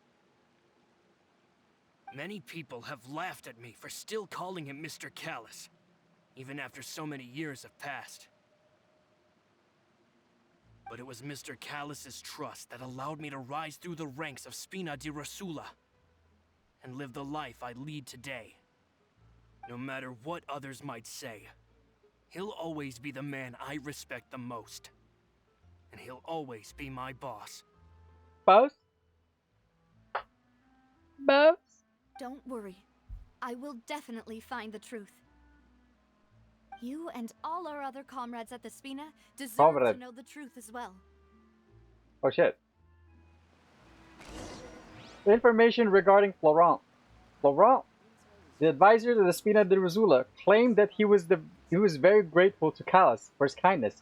Many people have laughed at me for still calling him Mr. Callus, even after so many years have passed. But it was Mr. Callus's trust that allowed me to rise through the ranks of Spina di Rosula and live the life I lead today. No matter what others might say, he'll always be the man I respect the most. And he'll always be my boss. Boss? Boss? Don't worry. I will definitely find the truth. You and all our other comrades at the Spina deserve to know the truth as well. Oh shit. Information regarding Florent. Florent, the advisor to the Spina di Rosula, claimed that he was very grateful to Callus for his kindness.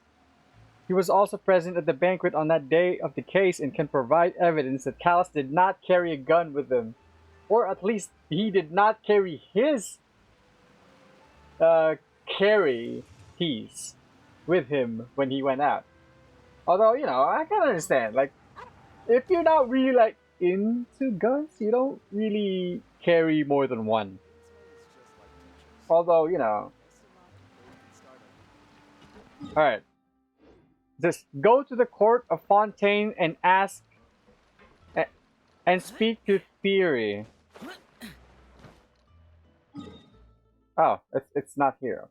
He was also present at the banquet on that day of the case and can provide evidence that Callus did not carry a gun with him. Or at least he did not carry his carry piece with him when he went out. Although, you know, I can understand, like, if you're not really like into guns, you don't really carry more than one. Although, you know. Alright. Just go to the court of Fontaine and ask and speak to Theory. Oh, it's not here.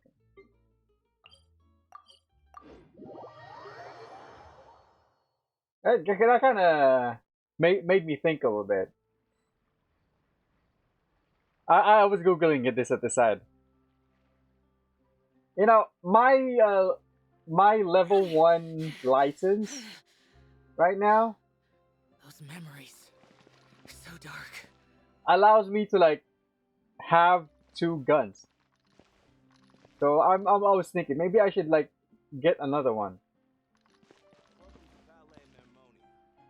Okay. That kind of made me think a little bit. I was googling this at the side. You know, my level 1 license right now. Those memories, so dark. Allows me to like have 2 guns. So I was thinking maybe I should like get another one.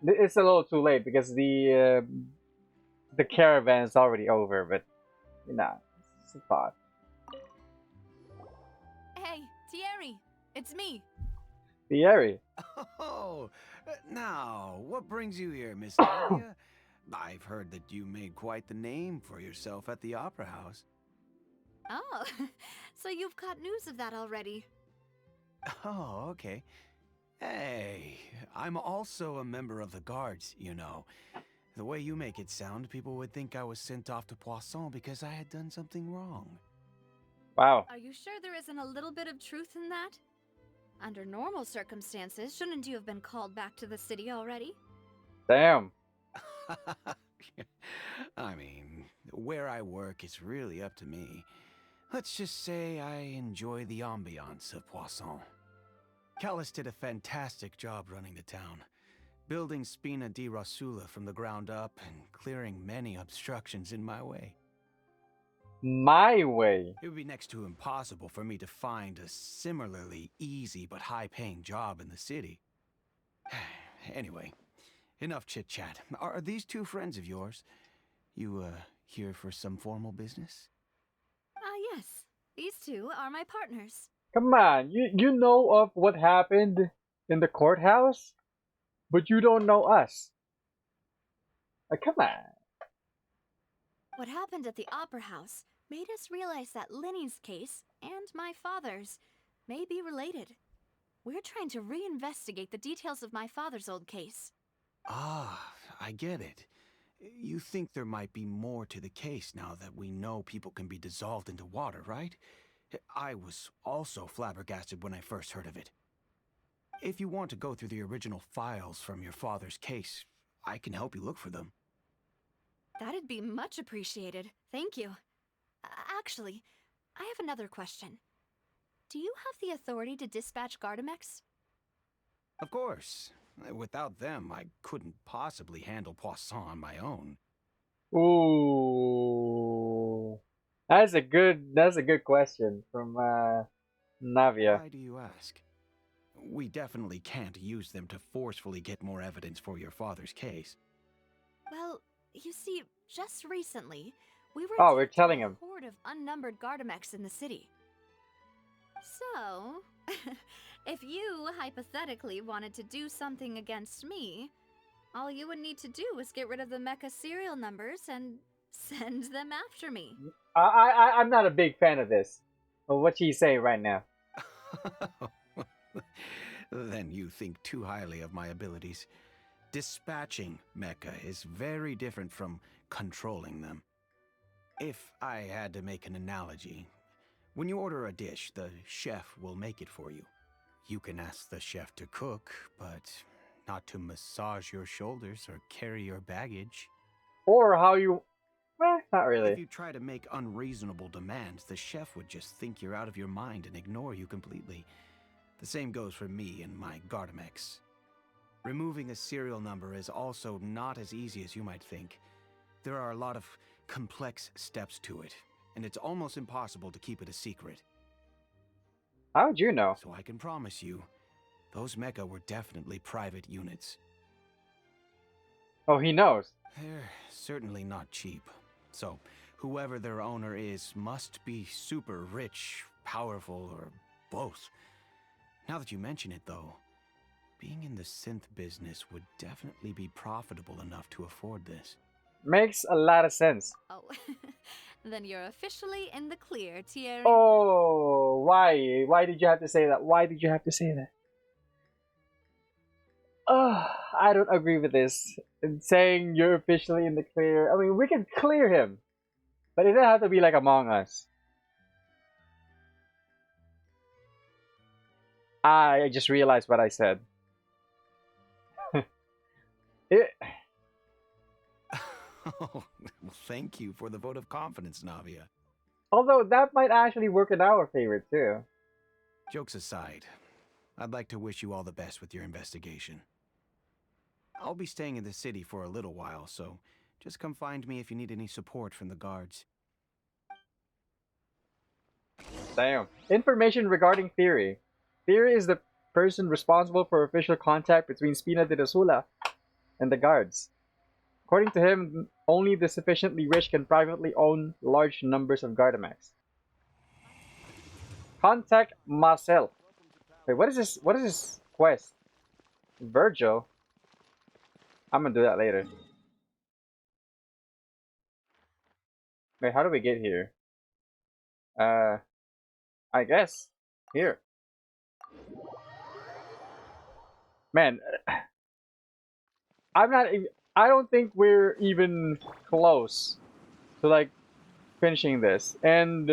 It's a little too late because the caravan is already over, but you know, it's a thought. Hey, Thierry, it's me. Thierry. Oh, now, what brings you here, Miss Talia? I've heard that you made quite the name for yourself at the Opera House. Oh, so you've caught news of that already. Oh, okay. Hey, I'm also a member of the guards, you know. The way you make it sound, people would think I was sent off to Poisson because I had done something wrong. Wow. Are you sure there isn't a little bit of truth in that? Under normal circumstances, shouldn't you have been called back to the city already? Damn. I mean, where I work is really up to me. Let's just say I enjoy the ambiance of Poisson. Callus did a fantastic job running the town, building Spina di Rosula from the ground up and clearing many obstructions in my way. My way. It would be next to impossible for me to find a similarly easy but high-paying job in the city. Anyway, enough chit-chat. Are these two friends of yours? You, here for some formal business? Yes. These two are my partners. Come on, you know of what happened in the courthouse, but you don't know us. Like, come on. What happened at the Opera House made us realize that Linny's case and my father's may be related. We're trying to reinvestigate the details of my father's old case. Ah, I get it. You think there might be more to the case now that we know people can be dissolved into water, right? I was also flabbergasted when I first heard of it. If you want to go through the original files from your father's case, I can help you look for them. That'd be much appreciated. Thank you. Actually, I have another question. Do you have the authority to dispatch Gardamex? Of course. Without them, I couldn't possibly handle Poisson on my own. Ooh, that's a good question from Navia. Why do you ask? We definitely can't use them to forcefully get more evidence for your father's case. Well, you see, just recently, we were Oh, we're telling him. a horde of unnumbered Gardamex in the city. So, if you hypothetically wanted to do something against me, all you would need to do is get rid of the mecha serial numbers and send them after me. I'm not a big fan of this. Of what she's saying right now. Then you think too highly of my abilities. Dispatching mecha is very different from controlling them. If I had to make an analogy, when you order a dish, the chef will make it for you. You can ask the chef to cook, but not to massage your shoulders or carry your baggage. Or how you... not really. If you try to make unreasonable demands, the chef would just think you're out of your mind and ignore you completely. The same goes for me and my Gardamex. Removing a serial number is also not as easy as you might think. There are a lot of complex steps to it, and it's almost impossible to keep it a secret. How'd you know? So I can promise you, those mecha were definitely private units. Oh, he knows. They're certainly not cheap. So, whoever their owner is must be super rich, powerful, or both. Now that you mention it, though, being in the synth business would definitely be profitable enough to afford this. Makes a lot of sense. Oh, then you're officially in the clear, Thierry. Oh, why? Why did you have to say that? Why did you have to say that? I don't agree with this. And saying you're officially in the clear. I mean, we can clear him. But it doesn't have to be like Among Us. I just realized what I said. Oh, well, thank you for the vote of confidence, Navia. Although that might actually work in our favor too. Jokes aside, I'd like to wish you all the best with your investigation. I'll be staying in the city for a little while, so just come find me if you need any support from the guards. Damn. Information regarding Theory. Theory is the person responsible for official contact between Spina di Rosula and the guards. According to him, only the sufficiently rich can privately own large numbers of Gardamex. Contact Marcel. Wait, what is this? What is this quest? Virgil? I'm gonna do that later. Wait, how do we get here? I guess here. Man, I don't think we're even close to like finishing this, and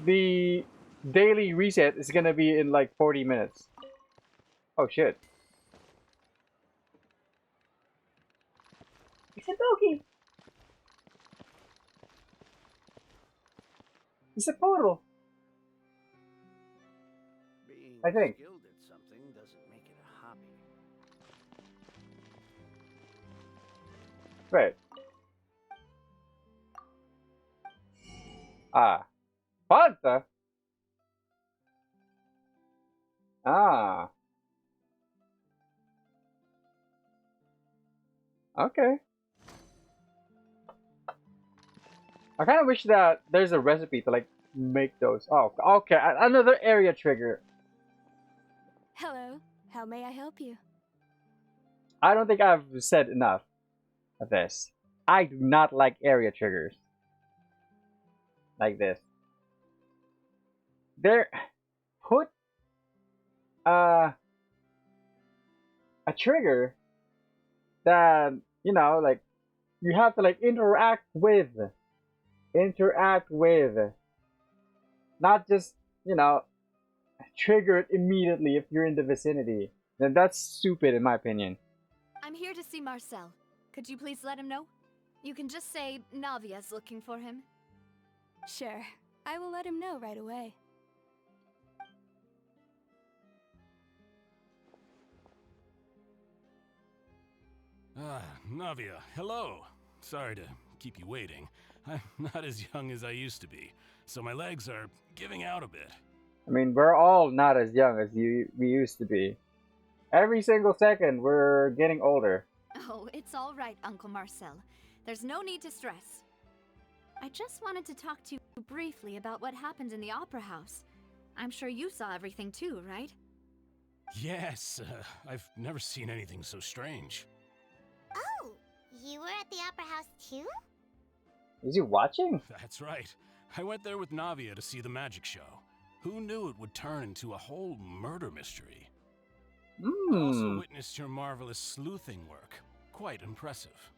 the daily reset is gonna be in like 40 minutes. Oh shit. It's a doggy. It's a poodle. Being I think. skilled at something doesn't make it a hobby. Wait. Ah. Fanta? Ah. Okay. I kind of wish that there's a recipe to like make those. Oh, okay. Another area trigger. Hello. How may I help you? I don't think I've said enough of this. I do not like area triggers. Like this. They're put a trigger that, you know, like you have to like interact with, not just, you know, trigger it immediately if you're in the vicinity. Then that's stupid in my opinion. I'm here to see Marcel. Could you please let him know? You can just say Navia's looking for him. Sure. I will let him know right away. Ah, Navia, hello. Sorry to keep you waiting. I'm not as young as I used to be, so my legs are giving out a bit. I mean, we're all not as young as we used to be. Every single second, we're getting older. Oh, it's all right, Uncle Marcel. There's no need to stress. I just wanted to talk to you briefly about what happened in the Opera House. I'm sure you saw everything too, right? Yes, I've never seen anything so strange. Oh, you were at the Opera House too? Is he watching? That's right. I went there with Navia to see the magic show. Who knew it would turn into a whole murder mystery? I also witnessed your marvelous sleuthing work. Quite impressive.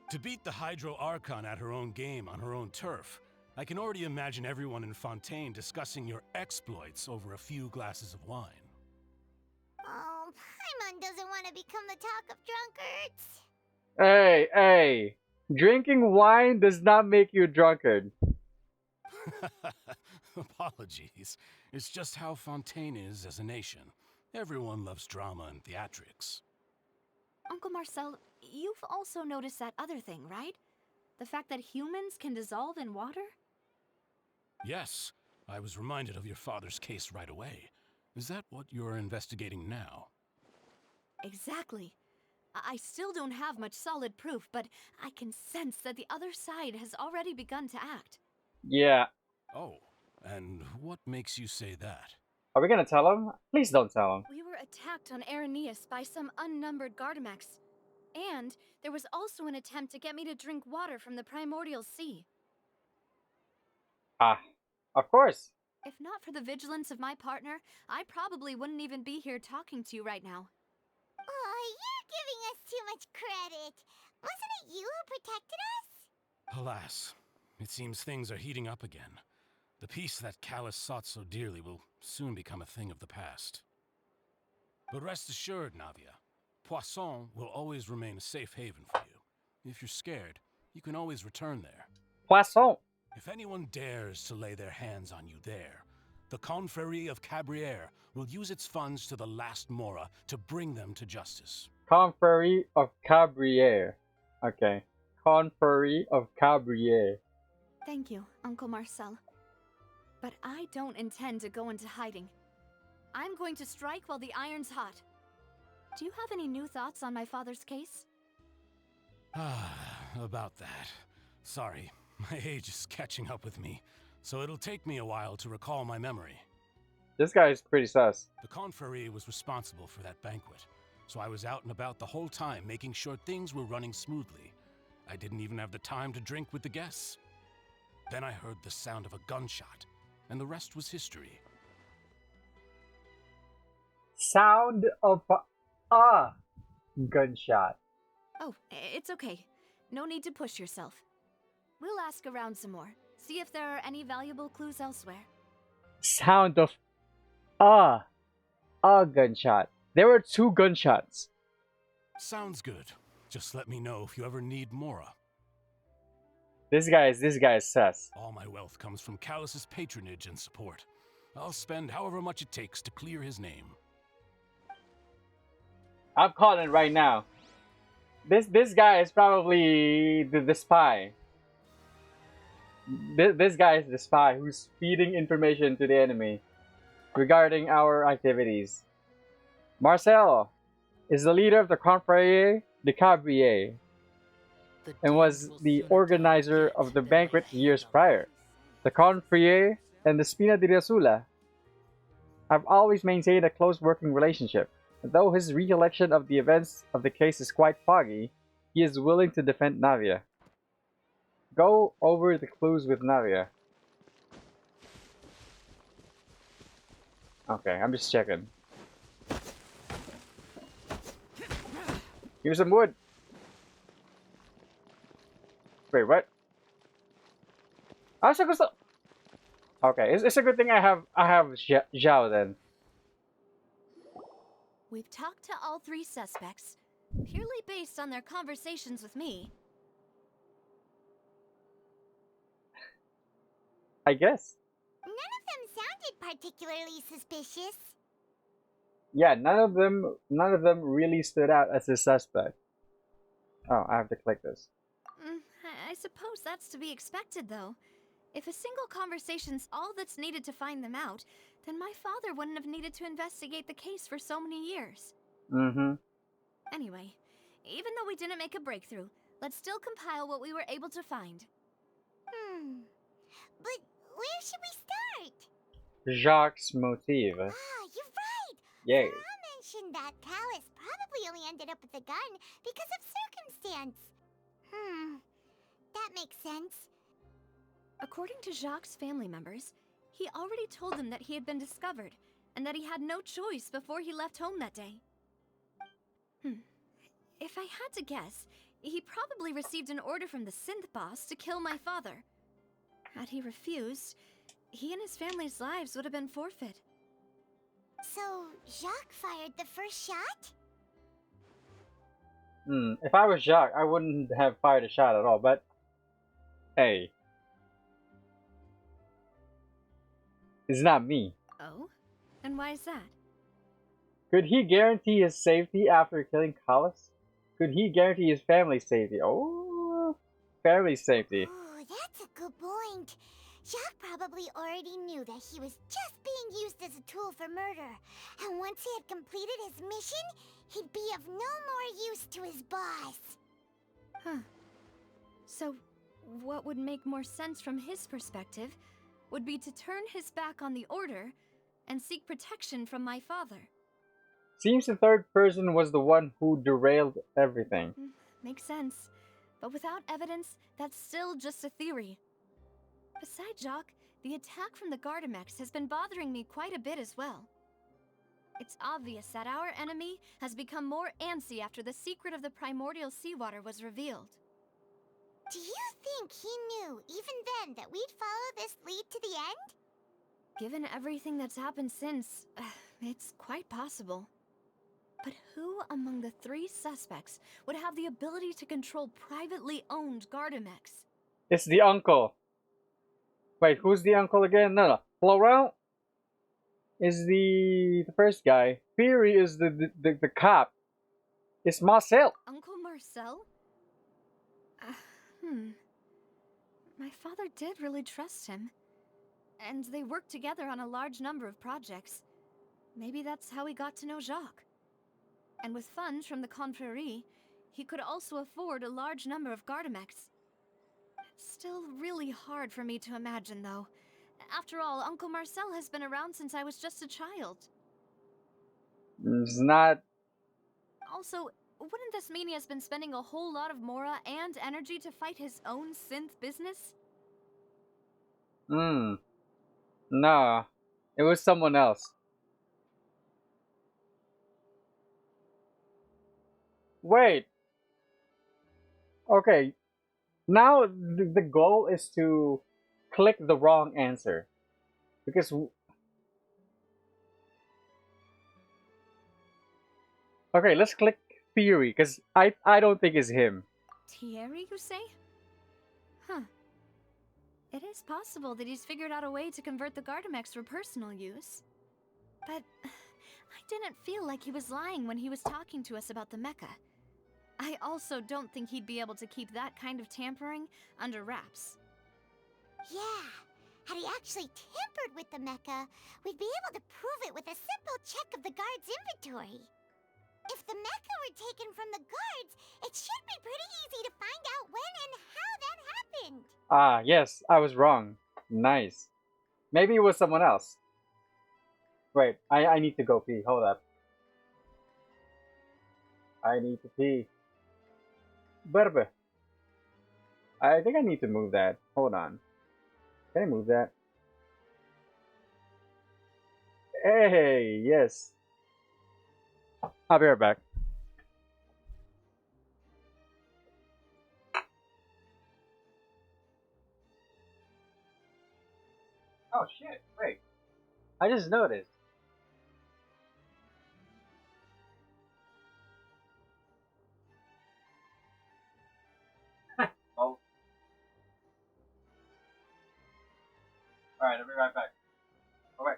To beat the Hydro Archon at her own game on her own turf, I can already imagine everyone in Fontaine discussing your exploits over a few glasses of wine. Oh, Paimon doesn't want to become the talk of drunkards. Hey. Drinking wine does not make you a drunkard. Apologies. It's just how Fontaine is as a nation. Everyone loves drama and theatrics. Uncle Marcel, you've also noticed that other thing, right? The fact that humans can dissolve in water? Yes, I was reminded of your father's case right away. Is that what you're investigating now? Exactly. I still don't have much solid proof, but I can sense that the other side has already begun to act. Yeah. Oh, and what makes you say that? Are we gonna tell him? Please don't tell him. We were attacked on Araneus by some unnumbered Gardamex. And there was also an attempt to get me to drink water from the primordial sea. Ah, of course. If not for the vigilance of my partner, I probably wouldn't even be here talking to you right now. Oh, you're giving us too much credit. Wasn't it you who protected us? Alas, it seems things are heating up again. The peace that Callus sought so dearly will soon become a thing of the past. But rest assured, Navia, Poisson will always remain a safe haven for you. If you're scared, you can always return there. Poisson. If anyone dares to lay their hands on you there, the Confrérie of Cabrières will use its funds to the last Mora to bring them to justice. Confrérie of Cabrières. Okay. Confrérie of Cabrières. Thank you, Uncle Marcel. But I don't intend to go into hiding. I'm going to strike while the iron's hot. Do you have any new thoughts on my father's case? About that. Sorry, my age is catching up with me, so it'll take me a while to recall my memory. This guy is pretty sus. The Confrérie was responsible for that banquet, so I was out and about the whole time making sure things were running smoothly. I didn't even have the time to drink with the guests. Then I heard the sound of a gunshot, and the rest was history. Sound of a gunshot. Oh, it's okay. No need to push yourself. We'll ask around some more. See if there are any valuable clues elsewhere. Sound of a gunshot. There were 2 gunshots. Sounds good. Just let me know if you ever need Mora. This guy is sus. All my wealth comes from Callus's patronage and support. I'll spend however much it takes to clear his name. I'm calling it right now. This guy is probably the spy. This guy is the spy who's feeding information to the enemy regarding our activities. Marcel is the leader of the Confrérie de Cabrier and was the organizer of the banquet years prior. The Confrérie and the Spina di Rasula have always maintained a close working relationship. Though his recollection of the events of the case is quite foggy, he is willing to defend Navia. Go over the clues with Navia. Okay, I'm just checking. Here's some wood. Wait, what? Okay, it's a good thing I have Zhao then. We've talked to all three suspects, purely based on their conversations with me. I guess. None of them sounded particularly suspicious. Yeah, none of them really stood out as a suspect. Oh, I have to click this. I suppose that's to be expected, though. If a single conversation's all that's needed to find them out, then my father wouldn't have needed to investigate the case for so many years. Mm-hmm. Anyway, even though we didn't make a breakthrough, let's still compile what we were able to find. But where should we start? Jacques' motive. Ah, you're right! Yay. Farah mentioned that Callus probably only ended up with the gun because of circumstance. That makes sense. According to Jacques' family members, he already told them that he had been discovered, and that he had no choice before he left home that day. If I had to guess, he probably received an order from the synth boss to kill my father. Had he refused, he and his family's lives would have been forfeit. So, Jacques fired the first shot? If I was Jacques, I wouldn't have fired a shot at all, but hey. It's not me. Oh? And why is that? Could he guarantee his safety after killing Callus? Could he guarantee his family's safety? Oh, family safety. Oh, that's a good point. Jacques probably already knew that he was just being used as a tool for murder. And once he had completed his mission, he'd be of no more use to his boss. So, what would make more sense from his perspective would be to turn his back on the Order and seek protection from my father. Seems the third person was the one who derailed everything. Makes sense. But without evidence, that's still just a theory. Besides Jacques, the attack from the Gardamex has been bothering me quite a bit as well. It's obvious that our enemy has become more antsy after the secret of the primordial seawater was revealed. Do you think he knew, even then, that we'd follow this lead to the end? Given everything that's happened since, it's quite possible. But who among the three suspects would have the ability to control privately owned Gardamex? It's the uncle. Wait, who's the uncle again? No. Laurent is the first guy. Fury is the cop. It's Marcel. Uncle Marcel? My father did really trust him. And they worked together on a large number of projects. Maybe that's how he got to know Jacques. And with funds from the Confrérie, he could also afford a large number of Gardamex. It's still really hard for me to imagine, though. After all, Uncle Marcel has been around since I was just a child. It's not... Also, wouldn't this mean he has been spending a whole lot of mora and energy to fight his own synth business? No. It was someone else. Wait. Okay. Now the goal is to click the wrong answer. Because... Okay, let's click Fury, because I don't think it's him. Thierry, you say? Huh. It is possible that he's figured out a way to convert the Gardamex for personal use. But I didn't feel like he was lying when he was talking to us about the mecha. I also don't think he'd be able to keep that kind of tampering under wraps. Yeah, had he actually tampered with the mecha, we'd be able to prove it with a simple check of the guard's inventory. If the mecha were taken from the guards, it should be pretty easy to find out when and how that happened. Ah, yes, I was wrong. Nice. Maybe it was someone else. Wait, I need to go pee. Hold up. I need to pee. Berbe. I think I need to move that. Hold on. Can I move that? Hey, yes. I'll be right back. Oh shit, wait. I just noticed. Oh. Alright, I'll be right back. Alright.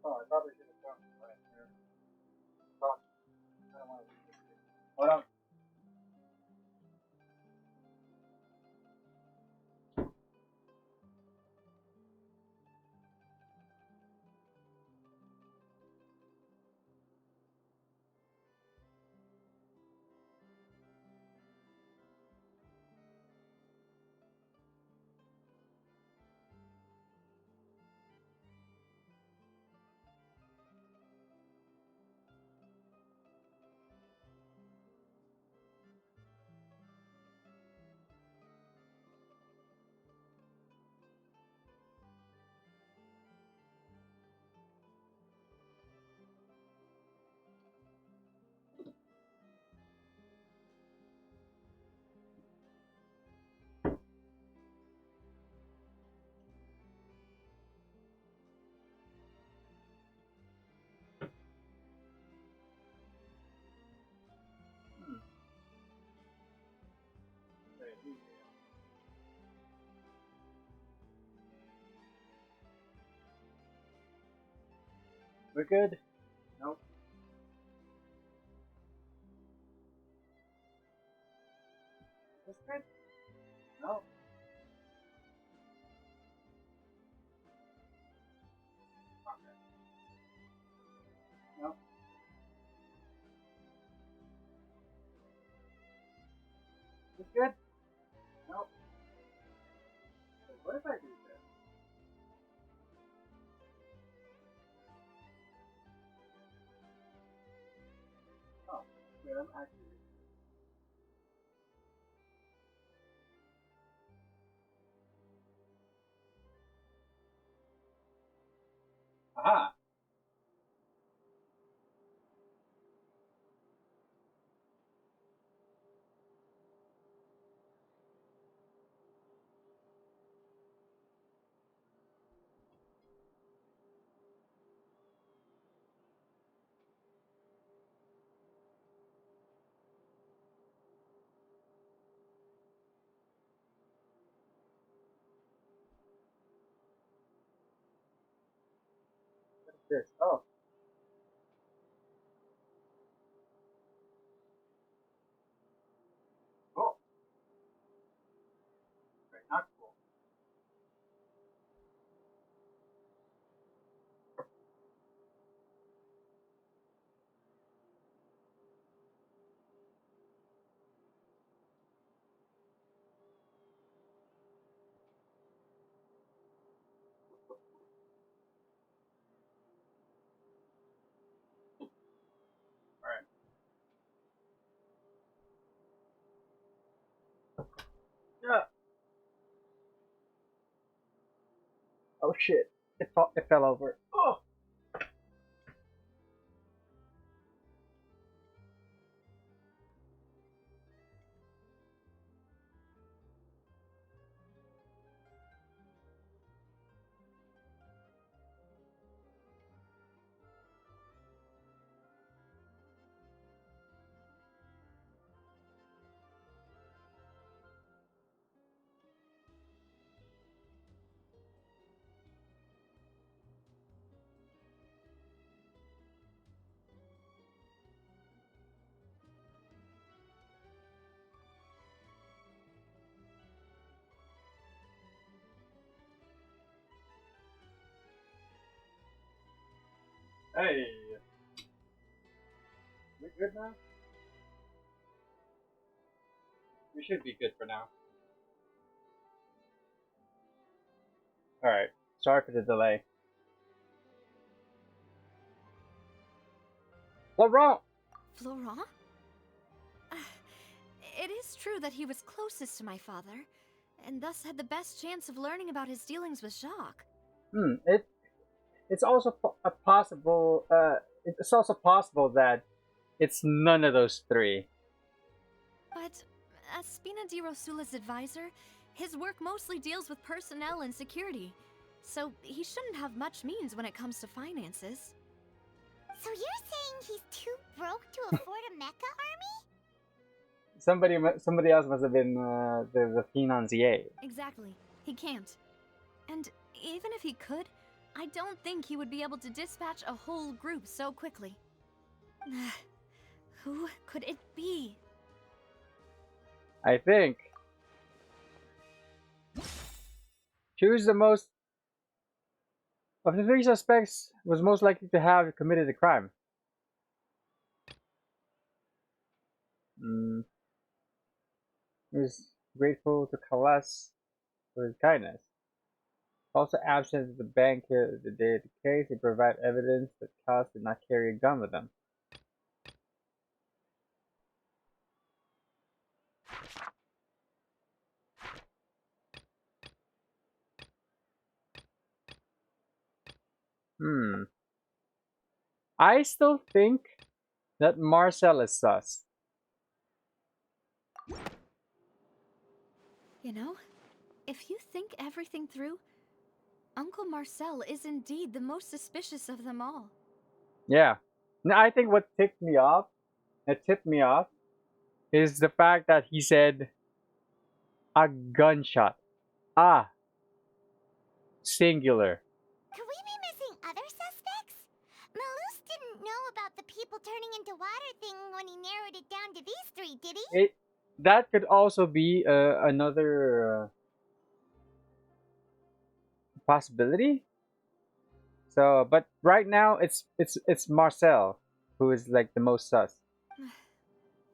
Oh, I probably should have gone right here. Fuck. I don't want to leave this here. Hold on. We're good? Nope. good? No. No. This good? No. Wait, what if I do this? Oh, wait, I'm actually. Aha! What is this? Oh. Oh. Wait, not cool. Alright. Yeah. Oh shit. It fell over. Oh! Hey! We good now? We should be good for now. Alright. Sorry for the delay. Laurent! Florent? It is true that he was closest to my father, and thus had the best chance of learning about his dealings with Jacques. It's also a possible. It's also possible that it's none of those three. But as Spina di Rosula's advisor, his work mostly deals with personnel and security, so he shouldn't have much means when it comes to finances. So you're saying he's too broke to afford a mecha army? Somebody else must have been the financier. Exactly. He can't. And even if he could, I don't think he would be able to dispatch a whole group so quickly. Who could it be? I think. Choose the most of the three suspects was most likely to have committed the crime. He was grateful to Calas for his kindness. Also absent at the bank the day of the case, he provided evidence that Calas did not carry a gun with him. I still think that Marcel is sus. You know, if you think everything through, Uncle Marcel is indeed the most suspicious of them all. Yeah. Now, I think what tipped me off, is the fact that he said a gunshot. Ah. Singular. Could we be missing other suspects? Melus didn't know about the people turning into water thing when he narrowed it down to these three, did he? that could also be another possibility. So, but right now it's Marcel who is like the most sus.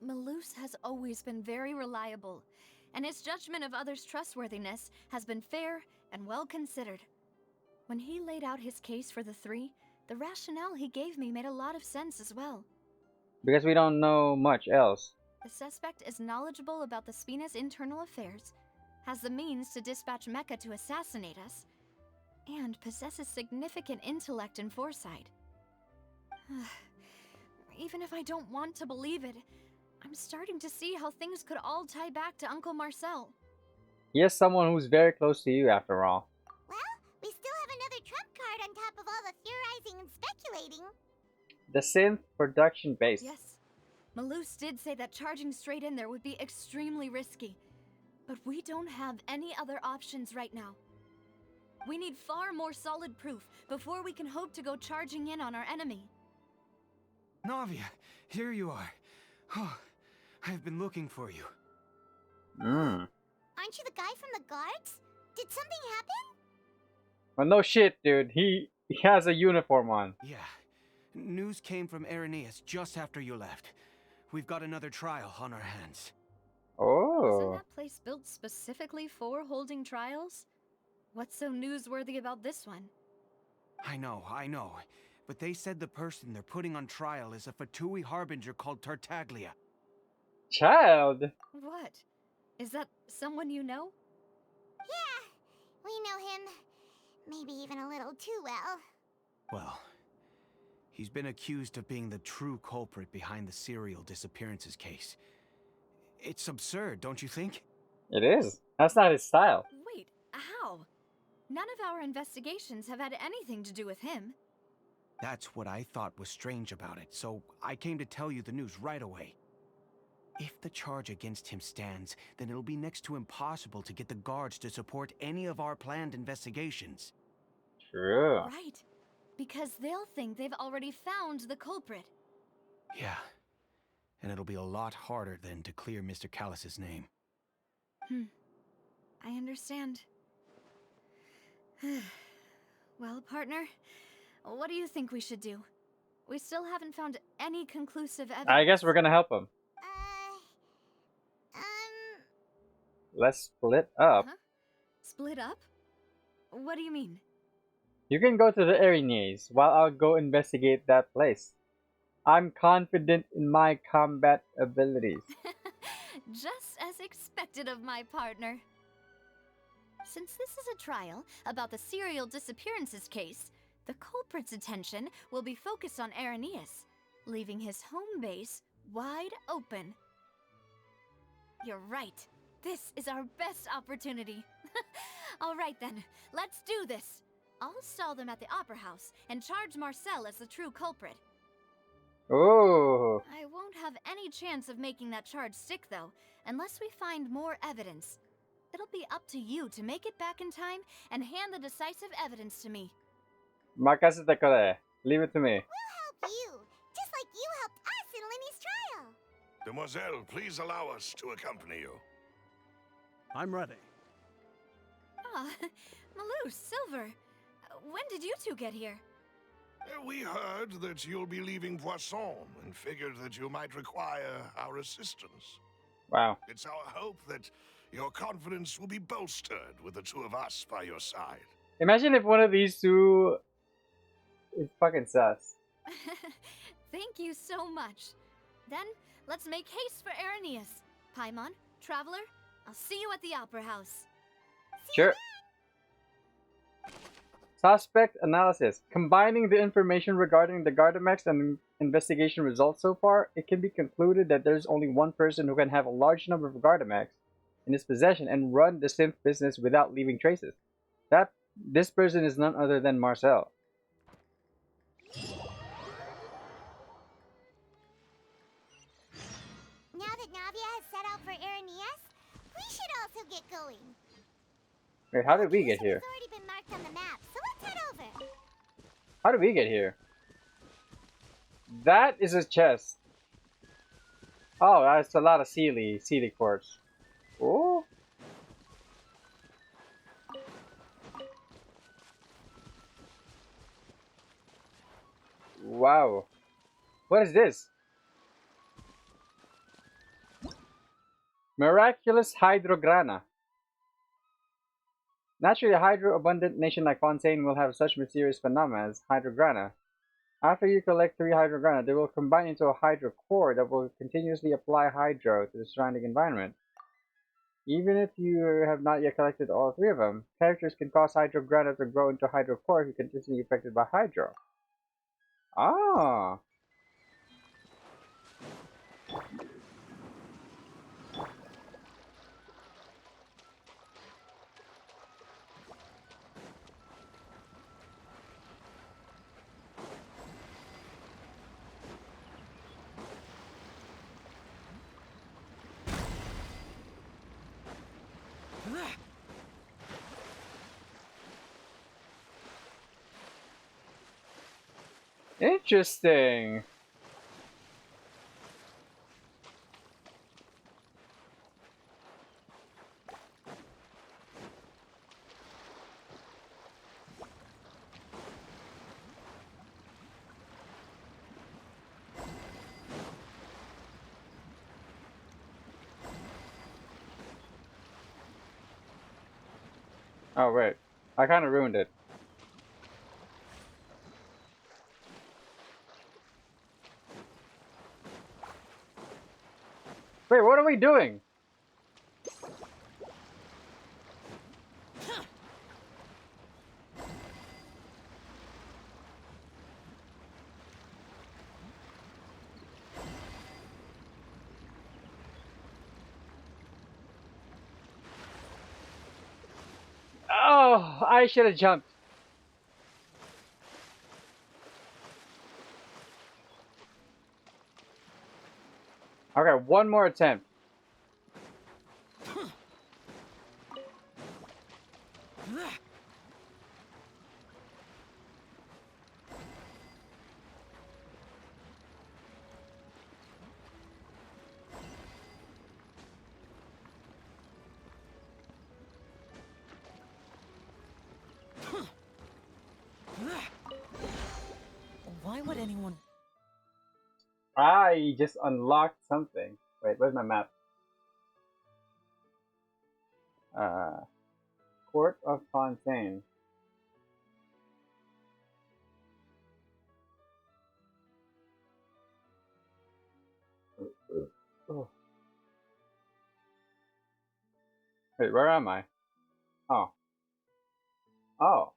Melus has always been very reliable, and his judgment of others' trustworthiness has been fair and well considered. When he laid out his case for the three, the rationale he gave me made a lot of sense as well. Because we don't know much else. The suspect is knowledgeable about the Spina's internal affairs, has the means to dispatch Mecha to assassinate us, and possesses significant intellect and foresight. Even if I don't want to believe it, I'm starting to see how things could all tie back to Uncle Marcel. He is someone who's very close to you after all. Well, we still have another trump card on top of all the theorizing and speculating. The synth production base. Yes. Melus did say that charging straight in there would be extremely risky. But we don't have any other options right now. We need far more solid proof before we can hope to go charging in on our enemy. Navia, here you are. Oh, I've been looking for you. Mm. Aren't you the guy from the guards? Did something happen? Well, no shit, dude. He has a uniform on. Yeah. News came from Irenaeus just after you left. We've got another trial on our hands. Oh. Isn't that place built specifically for holding trials? What's so newsworthy about this one? I know. But they said the person they're putting on trial is a Fatui harbinger called Tartaglia. Child? What? Is that someone you know? Yeah, we know him. Maybe even a little too well. Well, he's been accused of being the true culprit behind the serial disappearances case. It's absurd, don't you think? It is. That's not his style. Wait, how? None of our investigations have had anything to do with him. That's what I thought was strange about it, so I came to tell you the news right away. If the charge against him stands, then it'll be next to impossible to get the guards to support any of our planned investigations. True. Right. Because they'll think they've already found the culprit. Yeah. And it'll be a lot harder then to clear Mr. Callus's name. I understand. Well, partner, what do you think we should do? We still haven't found any conclusive evidence. I guess we're gonna help him. Let's split up. Huh? Split up? What do you mean? You can go to the Irenaeus while I'll go investigate that place. I'm confident in my combat abilities. Just as expected of my partner. Since this is a trial about the serial disappearances case, the culprit's attention will be focused on Irenaeus, leaving his home base wide open. You're right. This is our best opportunity. All right then, let's do this. I'll stall them at the Opera House and charge Marcel as the true culprit. Oh. I won't have any chance of making that charge stick, though, unless we find more evidence. It'll be up to you to make it back in time and hand the decisive evidence to me. Makasete kore. Leave it to me. We'll help you, just like you helped us in Linny's trial. Demoiselle, please allow us to accompany you. I'm ready. Ah, Malou, Silver. When did you two get here? We heard that you'll be leaving Poisson and figured that you might require our assistance. Wow. It's our hope that your confidence will be bolstered with the two of us by your side. Imagine if one of these two is fucking sus. Thank you so much. Then, let's make haste for Irenaeus. Paimon, Traveler, I'll see you at the Opera House. Sure. Suspect analysis. Combining the information regarding the Gardamex and investigation results so far, it can be concluded that there's only one person who can have a large number of Gardamex in his possession and run the synth business without leaving traces. This person is none other than Marcel. Now that Navia has set out for Irenaeus, we should also get going. Wait, how did we get here? It's already been marked on the map, so let's head over. How did we get here? That is a chest. Oh, that's a lot of Sealy quartz. Oh. Wow. What is this? Miraculous Hydrograna. Naturally, a hydro-abundant nation like Fontaine will have such mysterious phenomena as Hydrograna. After you collect 3 Hydrograna, they will combine into a Hydro core that will continuously apply Hydro to the surrounding environment. Even if you have not yet collected all 3 of them, characters can cause Hydrograna to grow into Hydro core if you're continuously affected by Hydro. Ah! Interesting. Oh wait, I kind of ruined it. Wait, what are we doing? Oh, I should have jumped. Okay, one more attempt. Why would anyone... I just unlocked something. Wait, where's my map? Court of Fontaine. Oh. Wait, where am I? Oh. Oh.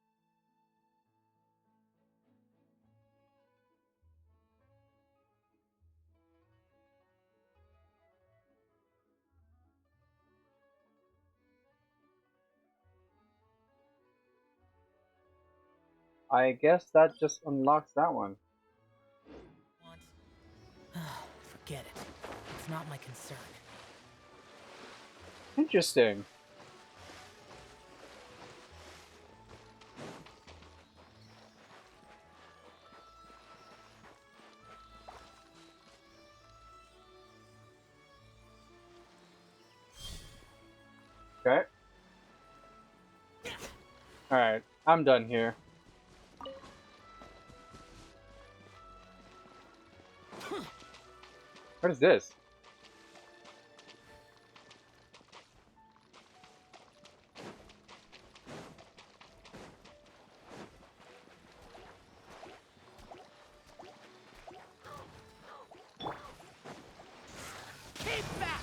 I guess that just unlocks that one. Forget it. It's not my concern. Interesting. Okay. Alright, I'm done here. What is this? Keep back!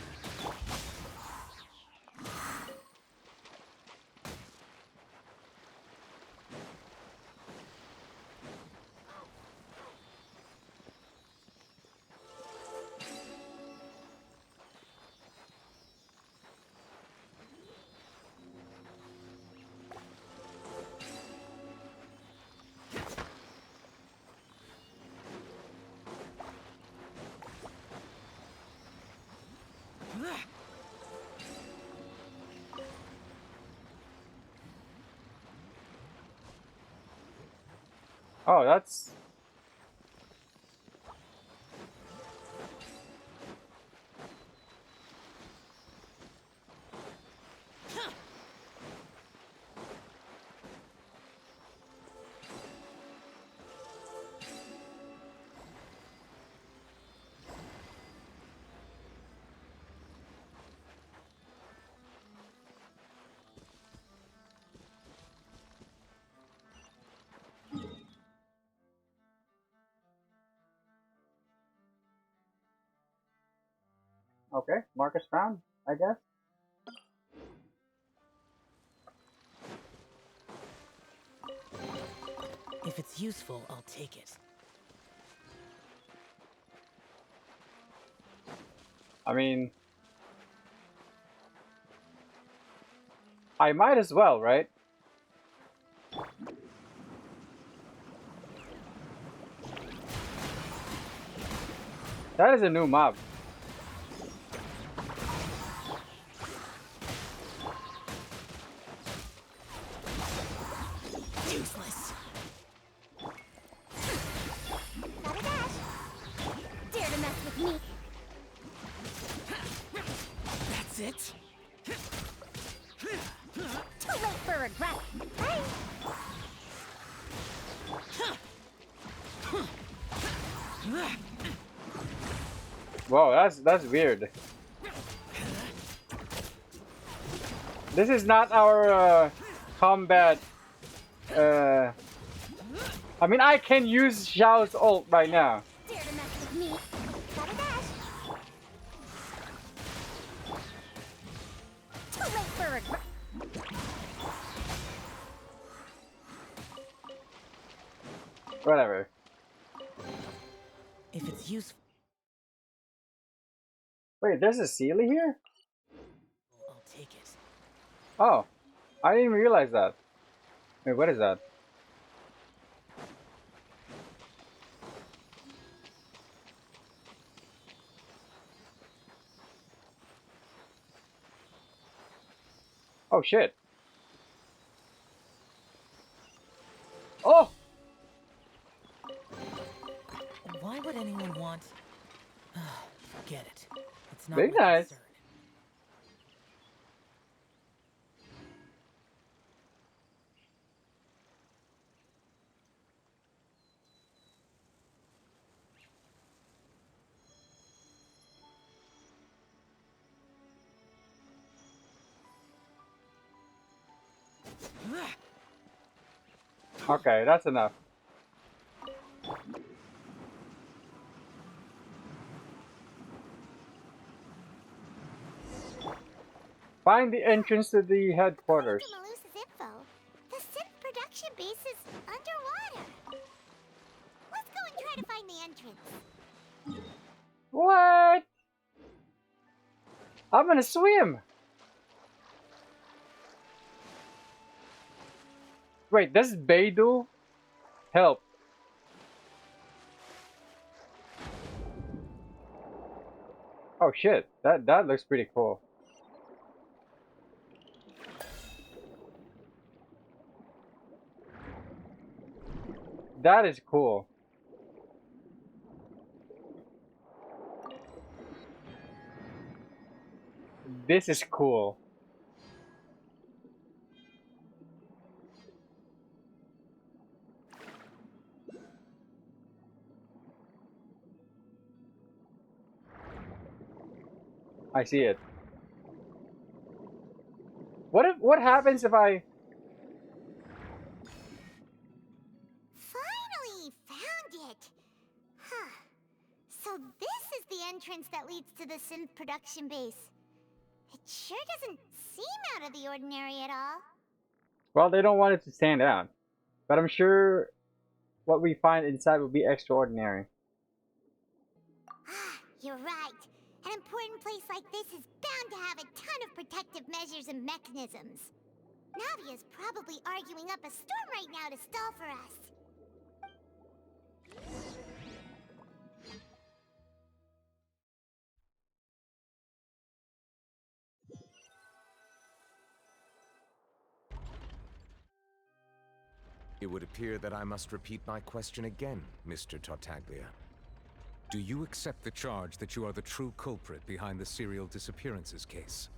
Oh, that's... Okay, Marcus found, I guess. If it's useful, I'll take it. I mean, I might as well, right? That is a new mob. Useless. Got a dash. Dare to mess with me. That's it? Too late for regret. Bye. Whoa, that's weird. This is not our combat. I mean, I can use Xiao's ult right now. Dare to mess with me. Got a dash. Too late for regret. Whatever. If it's useful, Wait, there's a Sealy here? I'll take it. Oh, I didn't even realize that. Wait, what is that? Oh shit. Oh! Why would anyone want... Forget it. It's not Very my nice. concern. Okay, that's enough. Find the entrance to the headquarters. According to Meluse's info, the synth production base is underwater. Let's go and try to find the entrance. What? I'm gonna swim. Wait, does Beidou help? Oh shit, that looks pretty cool. That is cool. This is cool. I see it. What happens if I... Finally found it. Huh. So this is the entrance that leads to the synth production base. It sure doesn't seem out of the ordinary at all. Well, they don't want it to stand out. But I'm sure what we find inside will be extraordinary. Ah, you're right. An important place like this is bound to have a ton of protective measures and mechanisms. Navia's probably arguing up a storm right now to stall for us. It would appear that I must repeat my question again, Mr. Tartaglia. Do you accept the charge that you are the true culprit behind the serial disappearances case?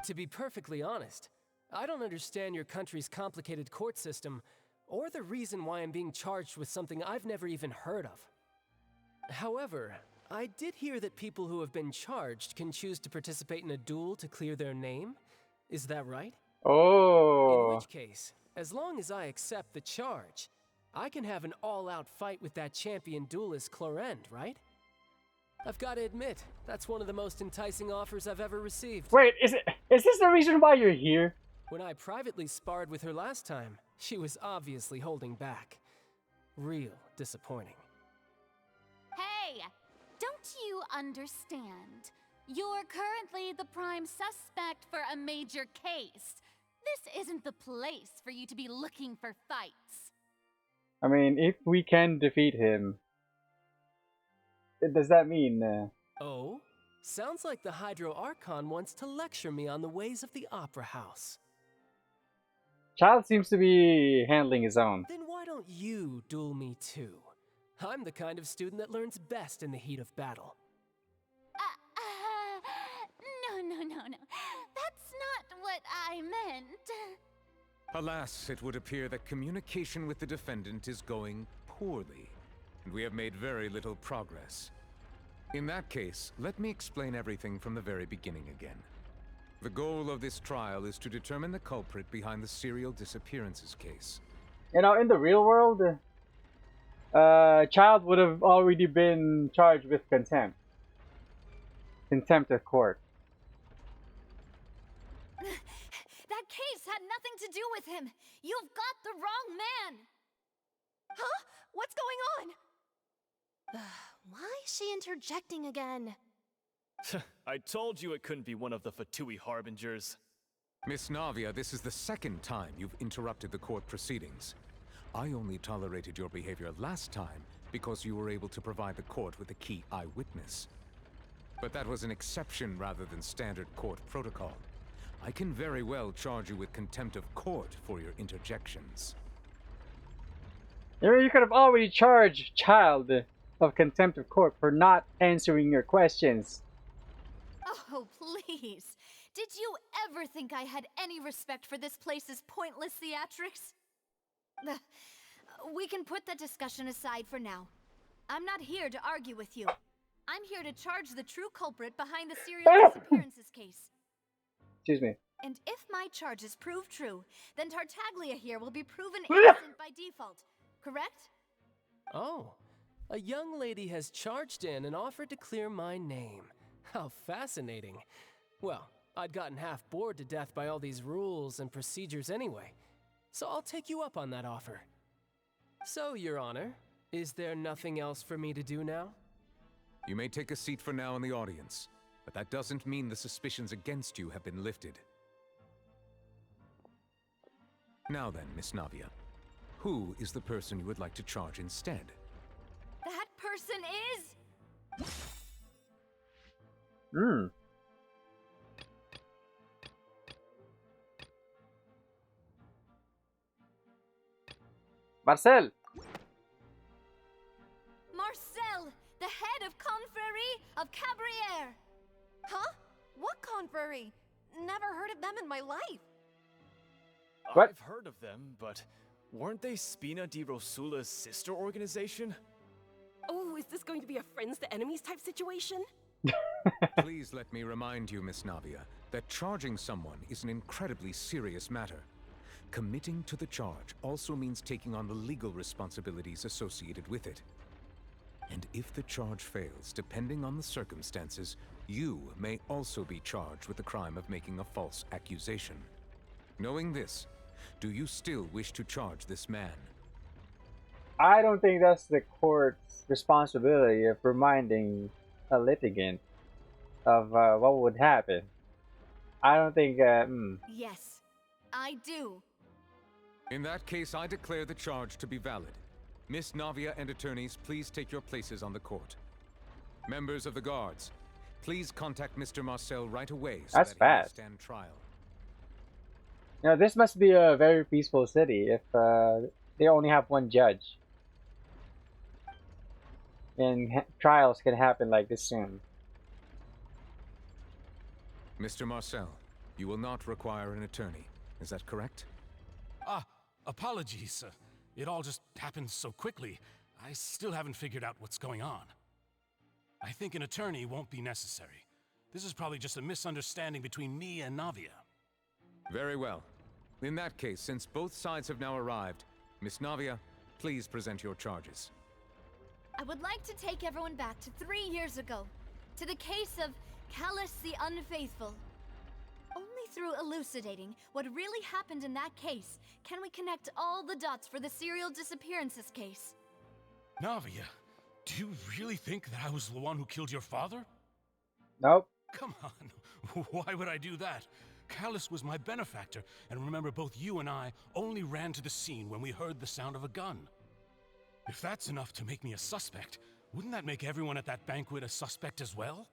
To be perfectly honest, I don't understand your country's complicated court system, or the reason why I'm being charged with something I've never even heard of. However, I did hear that people who have been charged can choose to participate in a duel to clear their name. Is that right? Oh. In which case, as long as I accept the charge, I can have an all-out fight with that champion duelist Clorend, right? I've got to admit, that's one of the most enticing offers I've ever received. Wait, is this the reason why you're here? When I privately sparred with her last time, she was obviously holding back. Real disappointing. Hey! Don't you understand? You're currently the prime suspect for a major case. This isn't the place for you to be looking for fights. I mean, if we can defeat him, does that mean... Oh? Sounds like the Hydro Archon wants to lecture me on the ways of the Opera House. Child seems to be handling his own. Then why don't you duel me too? I'm the kind of student that learns best in the heat of battle. No. That's not what I meant. Alas, it would appear that communication with the defendant is going poorly, and we have made very little progress. In that case, let me explain everything from the very beginning again. The goal of this trial is to determine the culprit behind the serial disappearances case. You know, in the real world, Child would have already been charged with contempt. Contempt of court. That case had nothing to do with him. You've got the wrong man. Huh? What's going on? Why is she interjecting again? I told you it couldn't be one of the Fatui harbingers. Miss Navia, this is the second time you've interrupted the court proceedings. I only tolerated your behavior last time because you were able to provide the court with a key eyewitness. But that was an exception rather than standard court protocol. I can very well charge you with contempt of court for your interjections. You could have already charged Child of contempt of court for not answering your questions. Oh, please. Did you ever think I had any respect for this place's pointless theatrics? We can put that discussion aside for now. I'm not here to argue with you. I'm here to charge the true culprit behind the serial disappearances case. Excuse me. And if my charges prove true, then Tartaglia here will be proven innocent by default, correct? Oh, a young lady has charged in and offered to clear my name. How fascinating. Well, I'd gotten half bored to death by all these rules and procedures anyway, so I'll take you up on that offer. So, Your Honor, is there nothing else for me to do now? You may take a seat for now in the audience, but that doesn't mean the suspicions against you have been lifted. Now then, Miss Navia, who is the person you would like to charge instead? That person is... Marcel! Marcel, the head of Confrérie of Cabrières! Huh? What confrérie? Never heard of them in my life. What? I've heard of them, but weren't they Spina di Rosula's sister organization? Oh, is this going to be a friends to enemies type situation? Please let me remind you, Miss Navia, that charging someone is an incredibly serious matter. Committing to the charge also means taking on the legal responsibilities associated with it. And if the charge fails, depending on the circumstances, you may also be charged with the crime of making a false accusation. Knowing this, do you still wish to charge this man? I don't think that's the court's responsibility of reminding a litigant of what would happen. I don't think... Yes, I do. In that case, I declare the charge to be valid. Miss Navia and attorneys, please take your places on the court. Members of the guards, please contact Mr. Marcel right away so That's that he may fast. stand trial. Now, this must be a very peaceful city if they only have one judge. And trials can happen like this soon. Mr. Marcel, you will not require an attorney. Is that correct? Apologies. It all just happened so quickly. I still haven't figured out what's going on. I think an attorney won't be necessary. This is probably just a misunderstanding between me and Navia. Very well. In that case, since both sides have now arrived, Miss Navia, please present your charges. I would like to take everyone back to 3 years ago, to the case of Callus the Unfaithful. Only through elucidating what really happened in that case can we connect all the dots for the serial disappearances case. Navia, do you really think that I was the one who killed your father? Nope. Come on, why would I do that? Callus was my benefactor, and remember both you and I only ran to the scene when we heard the sound of a gun. If that's enough to make me a suspect, wouldn't that make everyone at that banquet a suspect as well?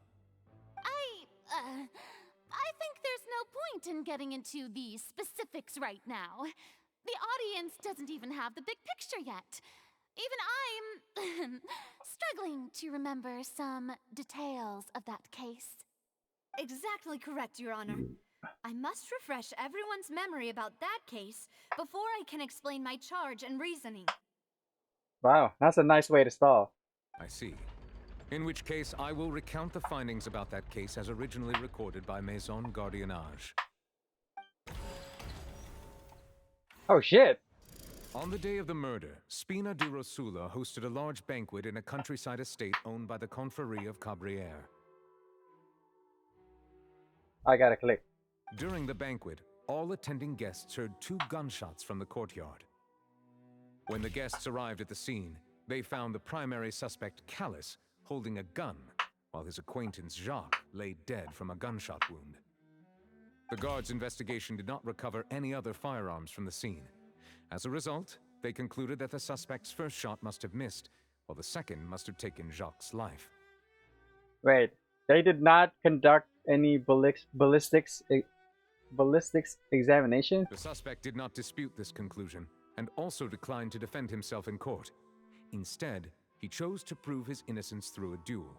I think there's no point in getting into the specifics right now. The audience doesn't even have the big picture yet. Even I'm struggling to remember some details of that case. Exactly correct, Your Honor. I must refresh everyone's memory about that case before I can explain my charge and reasoning. Wow, that's a nice way to stall. I see. In which case, I will recount the findings about that case as originally recorded by Maison Gardiennage. Oh shit! On the day of the murder, Spina di Rosula hosted a large banquet in a countryside estate owned by the Confrérie of Cabrières. I gotta click. During the banquet, all attending guests heard 2 gunshots from the courtyard. When the guests arrived at the scene, they found the primary suspect, Callus, holding a gun, while his acquaintance Jacques lay dead from a gunshot wound. The guards' investigation did not recover any other firearms from the scene. As a result, they concluded that the suspect's first shot must have missed, while the second must have taken Jacques' life. Wait, they did not conduct any ballistics examination? The suspect did not dispute this conclusion, and also declined to defend himself in court. Instead, he chose to prove his innocence through a duel.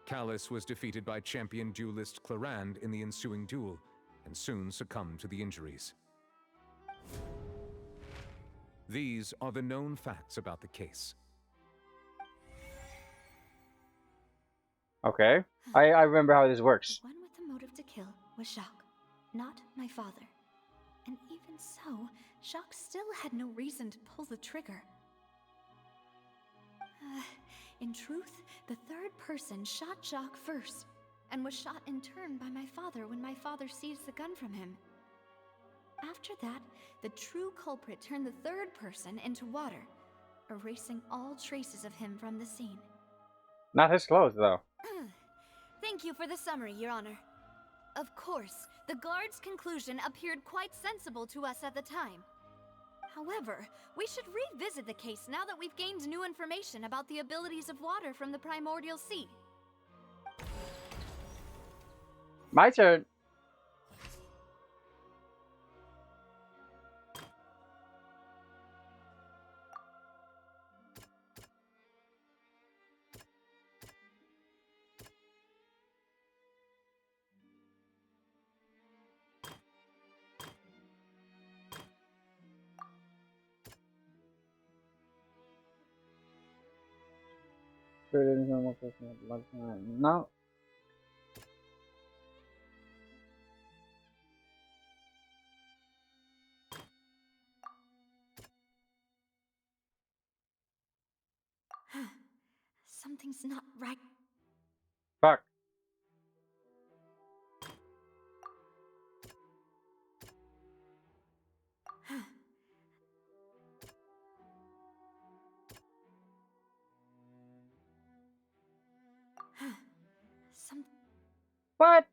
Callus was defeated by champion duelist Clarand in the ensuing duel, and soon succumbed to the injuries. These are the known facts about the case. Okay, I remember how this works. The one with the motive to kill was Jacques, not my father. And even so, Jacques still had no reason to pull the trigger. In truth, the third person shot Jacques first, and was shot in turn by my father when my father seized the gun from him. After that, the true culprit turned the third person into water, erasing all traces of him from the scene. Not his clothes, though. Thank you for the summary, Your Honor. Of course, the guard's conclusion appeared quite sensible to us at the time. However, we should revisit the case now that we've gained new information about the abilities of water from the primordial sea. My turn. No. Something's not right. Fuck. What?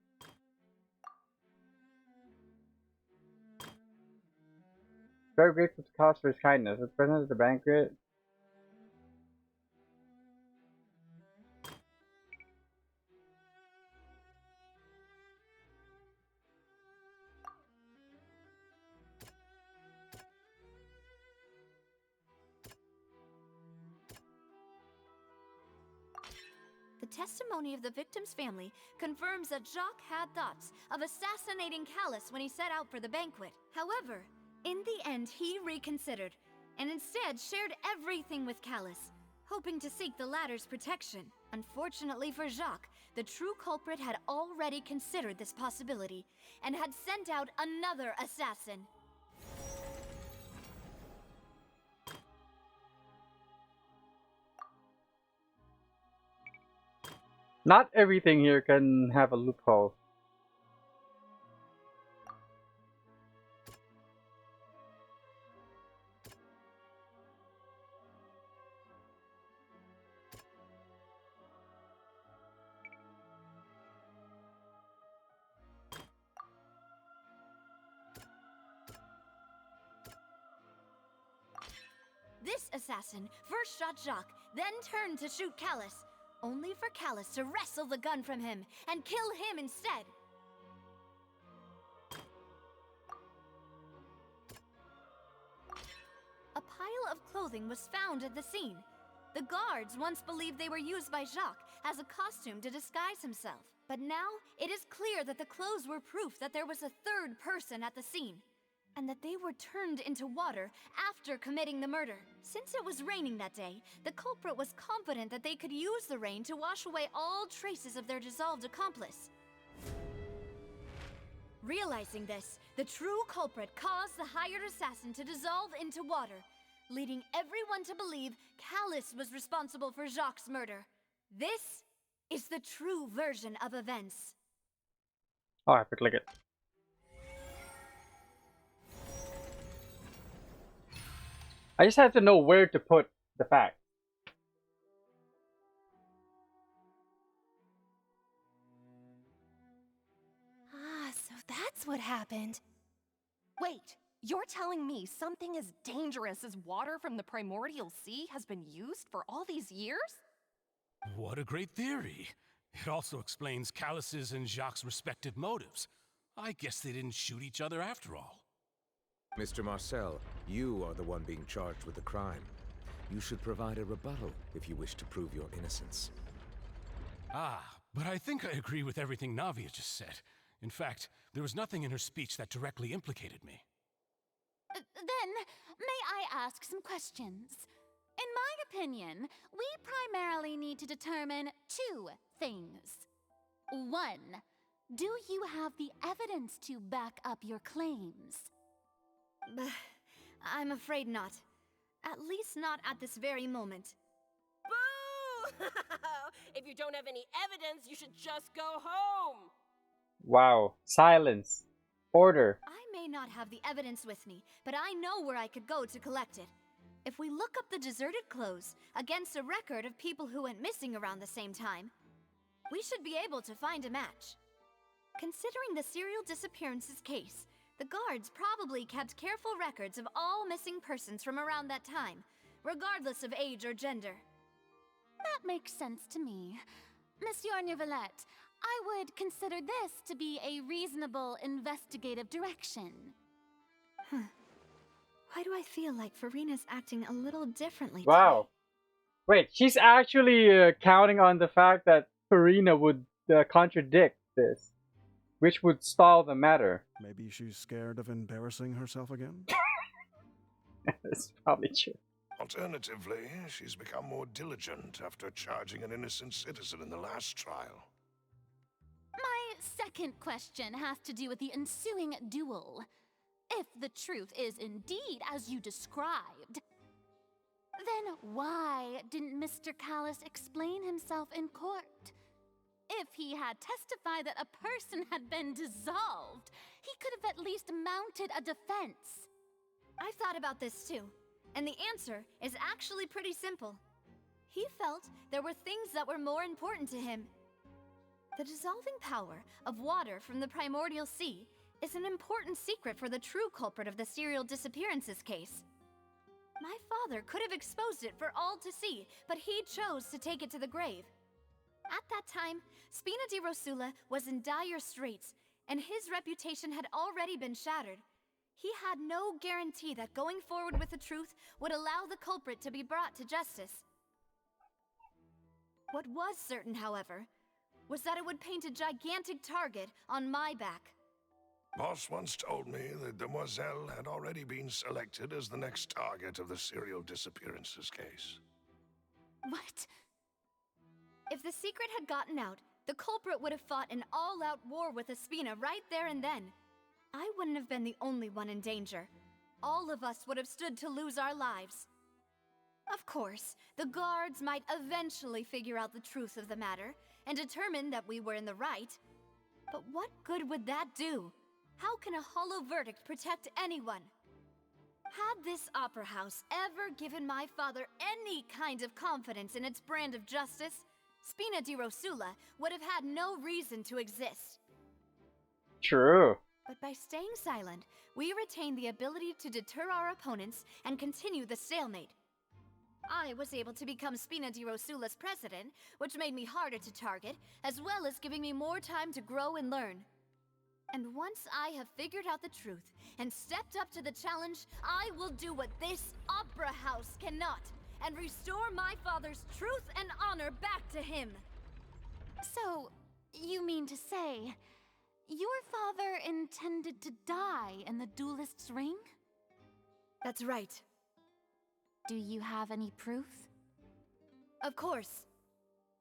Very grateful to Callus for his kindness. Was present at the banquet. The testimony of the victim's family confirms that Jacques had thoughts of assassinating Callus when he set out for the banquet. However, in the end, he reconsidered, and instead shared everything with Callus, hoping to seek the latter's protection. Unfortunately for Jacques, the true culprit had already considered this possibility, and had sent out another assassin. Not everything here can have a loophole. This assassin first shot Jacques, then turned to shoot Callus, only for Callus to wrestle the gun from him and kill him instead. A pile of clothing was found at the scene. The guards once believed they were used by Jacques as a costume to disguise himself. But now, it is clear that the clothes were proof that there was a third person at the scene, and that they were turned into water after committing the murder. Since it was raining that day, the culprit was confident that they could use the rain to wash away all traces of their dissolved accomplice. Realizing this, the true culprit caused the hired assassin to dissolve into water, leading everyone to believe Callus was responsible for Jacques' murder. This is the true version of events. Oh, I have to click it. I just have to know where to put the fact. Ah, so that's what happened. Wait, you're telling me something as dangerous as water from the primordial sea has been used for all these years? What a great theory. It also explains Callus's and Jacques' respective motives. I guess they didn't shoot each other after all. Mr. Marcel, you are the one being charged with the crime. You should provide a rebuttal if you wish to prove your innocence. Ah, but I think I agree with everything Navia just said. In fact, there was nothing in her speech that directly implicated me. Then, may I ask some questions? In my opinion, we primarily need to determine two things. One, do you have the evidence to back up your claims? I'm afraid not. At least not at this very moment. Boo! If you don't have any evidence, you should just go home! Wow. Silence. Order. I may not have the evidence with me, but I know where I could go to collect it. If we look up the deserted clothes against a record of people who went missing around the same time, we should be able to find a match. Considering the serial disappearances case, the guards probably kept careful records of all missing persons from around that time, regardless of age or gender. That makes sense to me. Monsieur Neuvillette, I would consider this to be a reasonable investigative direction. Why do I feel like Farina's acting a little differently Wow. Wait, she's actually counting on the fact that Farina would contradict this, which would stall the matter. Maybe she's scared of embarrassing herself again? That's probably true. Alternatively, she's become more diligent after charging an innocent citizen in the last trial. My second question has to do with the ensuing duel. If the truth is indeed as you described, then why didn't Mr. Callus explain himself in court? If he had testified that a person had been dissolved, he could have at least mounted a defense. I've thought about this too, and the answer is actually pretty simple. He felt there were things that were more important to him. The dissolving power of water from the primordial sea is an important secret for the true culprit of the serial disappearances case. My father could have exposed it for all to see, but he chose to take it to the grave. At that time, Spina di Rosula was in dire straits, and his reputation had already been shattered. He had no guarantee that going forward with the truth would allow the culprit to be brought to justice. What was certain, however, was that it would paint a gigantic target on my back. Boss once told me that Demoiselle had already been selected as the next target of the serial disappearances case. What? If the secret had gotten out, the culprit would have fought an all-out war with Espina right there and then. I wouldn't have been the only one in danger. All of us would have stood to lose our lives. Of course, the guards might eventually figure out the truth of the matter, and determined that we were in the right. But what good would that do? How can a hollow verdict protect anyone? Had this opera house ever given my father any kind of confidence in its brand of justice, Spina di Rosula would have had no reason to exist. True. But by staying silent, we retain the ability to deter our opponents and continue the stalemate. I was able to become Spina di Rosula's president, which made me harder to target, as well as giving me more time to grow and learn. And once I have figured out the truth and stepped up to the challenge, I will do what this opera house cannot, and restore my father's truth and honor back to him. So, you mean to say, your father intended to die in the duelist's ring? That's right. Do you have any proof? Of course.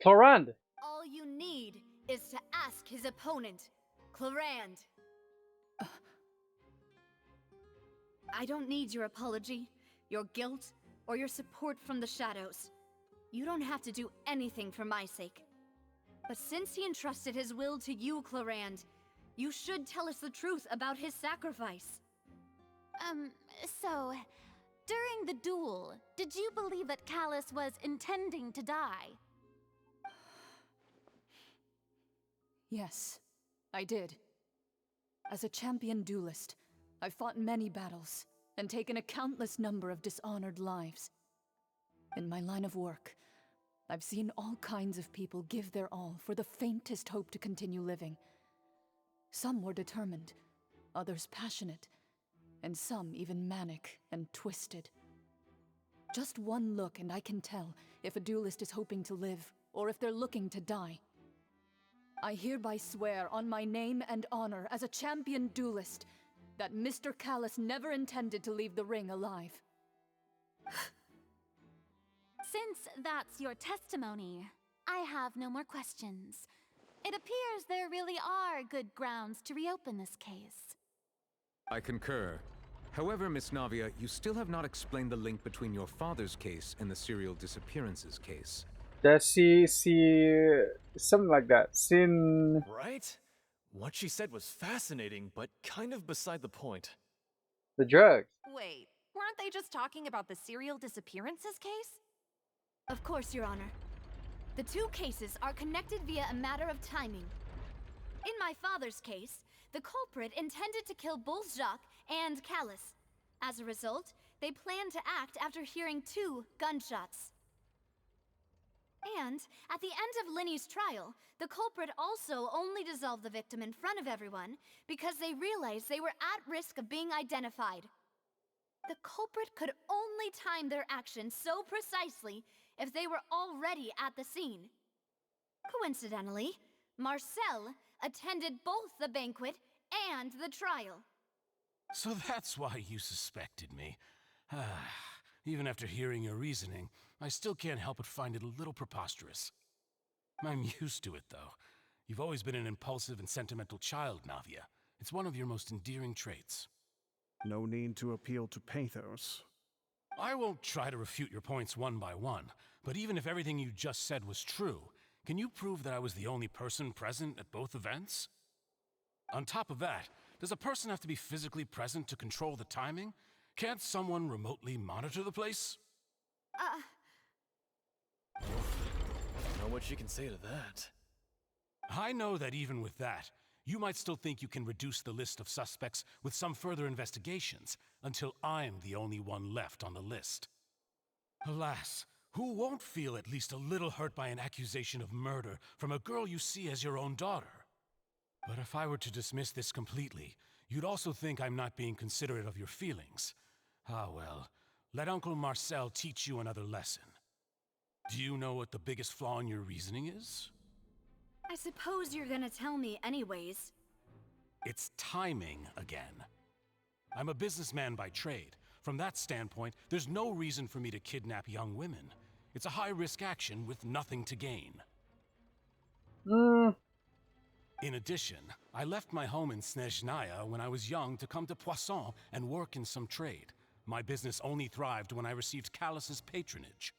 Clorand. All you need is to ask his opponent, Clorand. I don't need your apology, your guilt, or your support from the shadows. You don't have to do anything for my sake. But since he entrusted his will to you, Clorand, you should tell us the truth about his sacrifice. So, during the duel, did you believe that Callus was intending to die? Yes, I did. As a champion duelist, I've fought many battles and taken a countless number of dishonored lives. In my line of work, I've seen all kinds of people give their all for the faintest hope to continue living. Some were determined, others passionate, and some even manic and twisted. Just one look and I can tell if a duelist is hoping to live or if they're looking to die. I hereby swear on my name and honor as a champion duelist that Mr. Callus never intended to leave the ring alive. Since that's your testimony, I have no more questions. It appears there really are good grounds to reopen this case. I concur. However, Miss Navia, you still have not explained the link between your father's case and the serial disappearances case. Does she see something like that? Sin. Right? What she said was fascinating, but kind of beside the point. The drugs. Wait, weren't they just talking about the serial disappearances case? Of course, Your Honor. The two cases are connected via a matter of timing. In my father's case, the culprit intended to kill both Jacques and Callus. As a result, they planned to act after hearing 2 gunshots. And at the end of Linny's trial, the culprit also only dissolved the victim in front of everyone because they realized they were at risk of being identified. The culprit could only time their actions so precisely if they were already at the scene. Coincidentally, Marcel attended both the banquet and the trial. So that's why you suspected me. Even after hearing your reasoning, I still can't help but find it a little preposterous. I'm used to it, though. You've always been an impulsive and sentimental child, Navia. It's one of your most endearing traits. No need to appeal to pathos. I won't try to refute your points one by one, but even if everything you just said was true, can you prove that I was the only person present at both events? On top of that, does a person have to be physically present to control the timing? Can't someone remotely monitor the place? Don't know what she can say to that. I know that even with that, you might still think you can reduce the list of suspects with some further investigations, until I'm the only one left on the list. Alas, who won't feel at least a little hurt by an accusation of murder from a girl you see as your own daughter? But if I were to dismiss this completely, you'd also think I'm not being considerate of your feelings. Ah well, let Uncle Marcel teach you another lesson. Do you know what the biggest flaw in your reasoning is? I suppose you're gonna tell me anyways. It's timing again. I'm a businessman by trade. From that standpoint, there's no reason for me to kidnap young women. It's a high-risk action with nothing to gain. In addition, I left my home in Snezhnaya when I was young to come to Poisson and work in some trade. My business only thrived when I received Callus's patronage.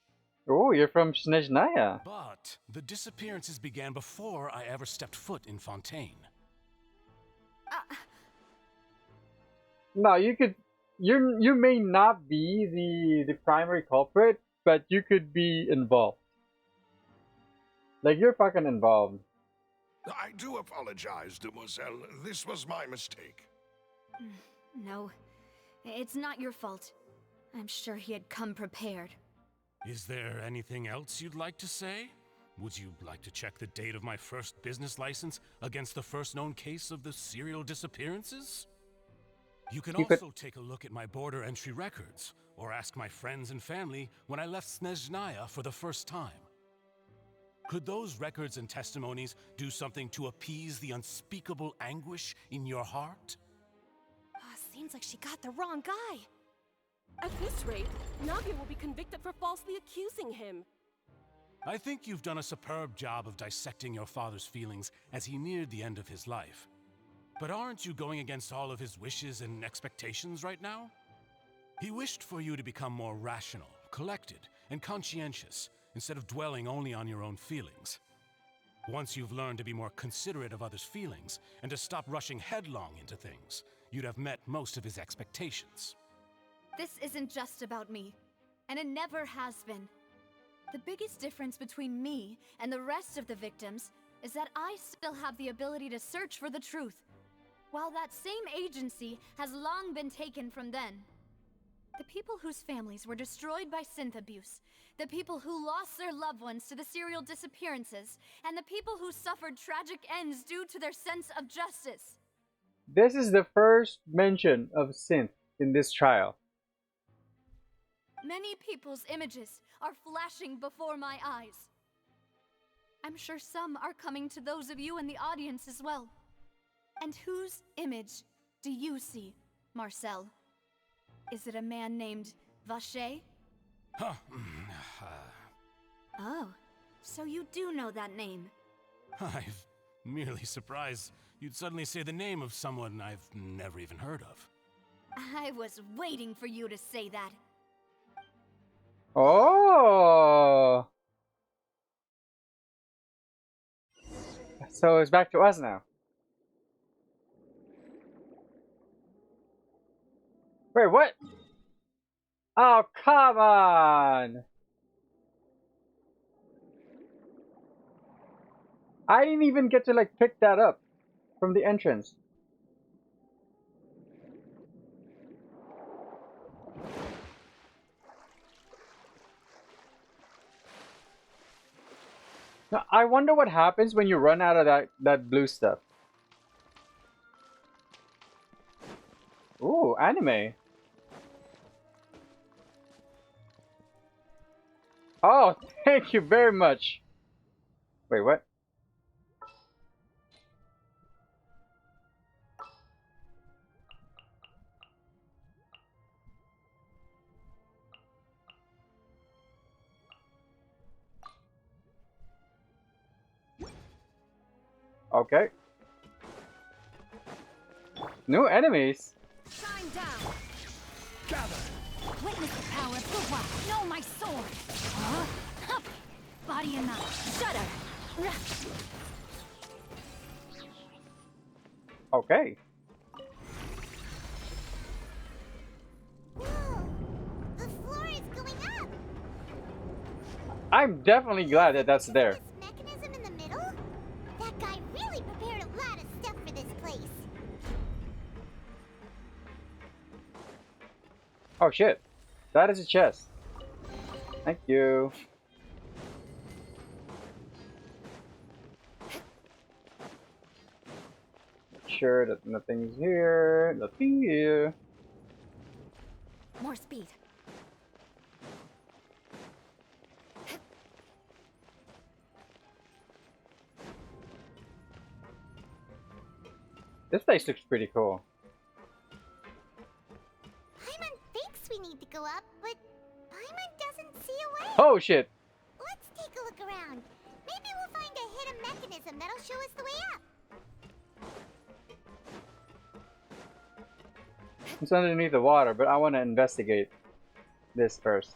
Oh, you're from Snezhnaya. But the disappearances began before I ever stepped foot in Fontaine. No, you may not be the primary culprit, but you could be involved. Like, you're fucking involved. I do apologize, demoiselle. This was my mistake. No, it's not your fault. I'm sure he had come prepared. Is there anything else you'd like to say? Would you like to check the date of my first business license against the first known case of the serial disappearances? You can also take a look at my border entry records, or ask my friends and family when I left Snezhnaya for the first time. Could those records and testimonies do something to appease the unspeakable anguish in your heart? Seems like she got the wrong guy. At this rate, Navia will be convicted for falsely accusing him. I think you've done a superb job of dissecting your father's feelings as he neared the end of his life. But aren't you going against all of his wishes and expectations right now? He wished for you to become more rational, collected, and conscientious, instead of dwelling only on your own feelings. Once you've learned to be more considerate of others' feelings, and to stop rushing headlong into things, you'd have met most of his expectations. This isn't just about me, and it never has been. The biggest difference between me and the rest of the victims is that I still have the ability to search for the truth, while that same agency has long been taken from them. The people whose families were destroyed by synth abuse, the people who lost their loved ones to the serial disappearances, and the people who suffered tragic ends due to their sense of justice. This is the first mention of synth in this trial. Many people's images are flashing before my eyes. I'm sure some are coming to those of you in the audience as well. And whose image do you see, Marcel? Is it a man named Vacher? Huh. Oh, so you do know that name. I'm merely surprised you'd suddenly say the name of someone I've never even heard of. I was waiting for you to say that. Oh! So it's back to us now. Wait, what? Oh, come on! I didn't even get to, like, pick that up from the entrance. Now, I wonder what happens when you run out of that blue stuff. Ooh, anime. Oh, thank you very much. Wait, what? Okay. New enemies. Shine down. Gather. Witness the power of the wild. Know my sword. Huh? Hup. Body and mind. Shudder. Okay. Whoa! The floor is going up! I'm definitely glad that that's there. Mechanism in the middle? That guy really prepared a lot of stuff for this place. Oh shit. That is a chest. Thank you. Make sure that nothing's here. Nothing here. More speed. This place looks pretty cool. Paimon thinks we need to go up, but Paimon doesn't see a way. Oh shit. Let's take a look around. Maybe we'll find a hidden mechanism that'll show us the way up. It's underneath the water, but I want to investigate this first.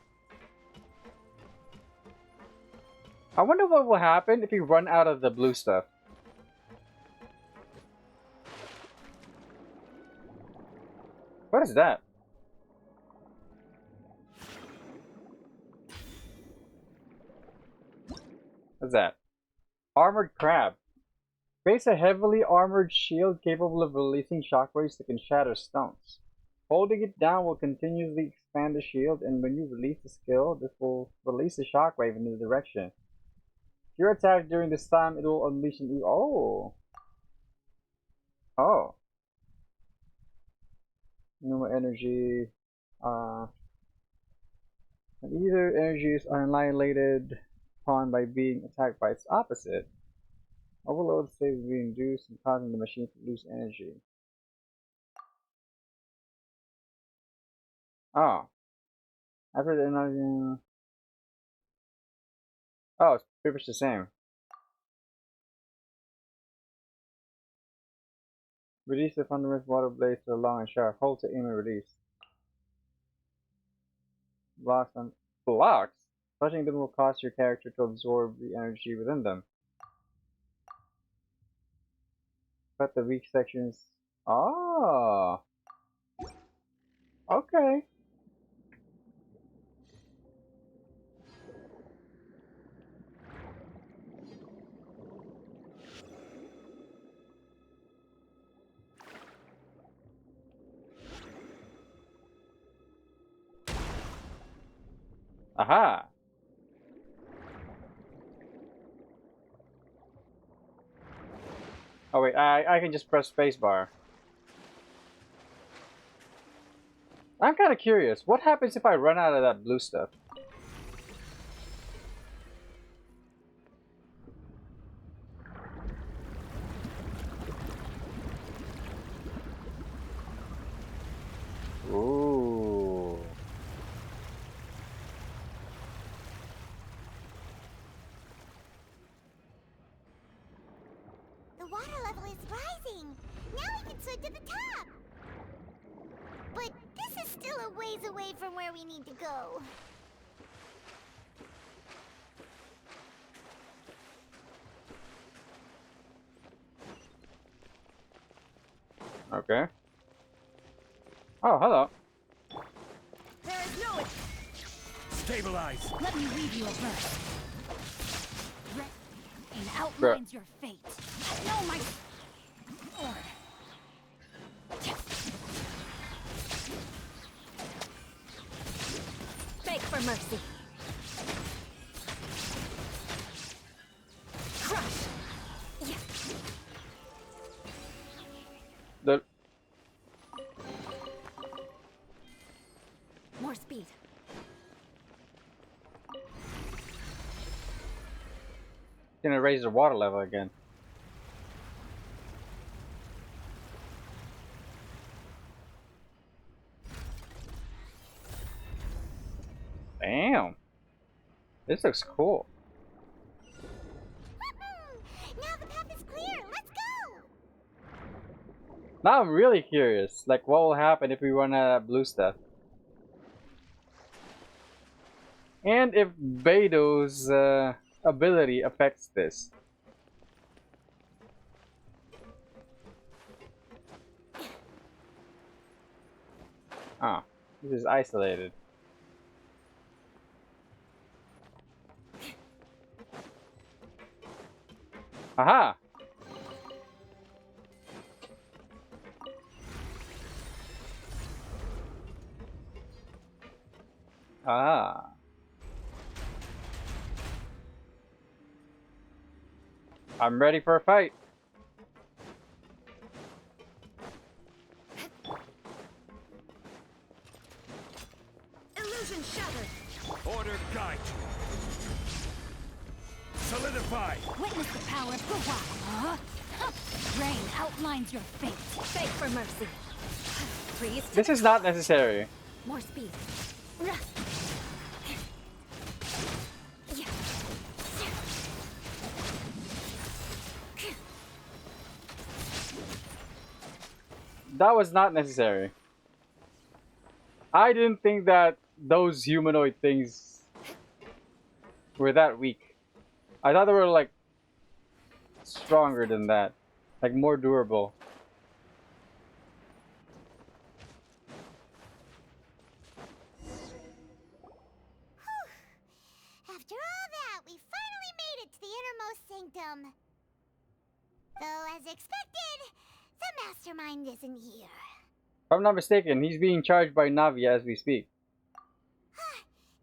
I wonder what will happen if we run out of the blue stuff. What is that? What's that? Armored crab. Face a heavily armored shield capable of releasing shockwaves that can shatter stones. Holding it down will continuously expand the shield, and when you release the skill, this will release a shockwave in the direction. If you're attacked during this time, it will unleash an oh. Oh. Pneuma energy. When either energies are annihilated upon by being attacked by its opposite, overload state will be induced and causing the machine to lose energy. Oh. After the energy. Oh, it's pretty much the same. Release the fundamental water blades to the long and sharp. Hold to aim and release. Blocks on blocks? Touching them will cause your character to absorb the energy within them. Cut the weak sections. Oh. Okay. Aha. Oh wait, I can just press spacebar. I'm kind of curious. What happens if I run out of that blue stuff? Ooh. The water level is rising. Now we can swim to the top. But this is still a ways away from where we need to go. Okay. Oh, hello. There is no... Stabilize! Let me read you a verse. And outlines your fate. Know my... Beg for mercy. Crush. The More speed. gonna raise the water level again. Damn. This looks cool. Now the path is clear. Let's go. Now I'm really curious. Like, what will happen if we run out of blue stuff? And if Beidou's ability affects this. Ah, this is isolated. Aha! Ah. I'm ready for a fight. Illusion shattered. Order guide you. Solidify. Witness the power of Gawa. Rain outlines your fate. Beg for mercy. Freeze. This is not necessary. More speed. That was not necessary. I didn't think that those humanoid things were that weak. I thought they were like stronger than that, like more durable. After all that, we finally made it to the innermost sanctum. Though, as expected, the mastermind isn't here. If I'm not mistaken, he's being charged by Navi as we speak.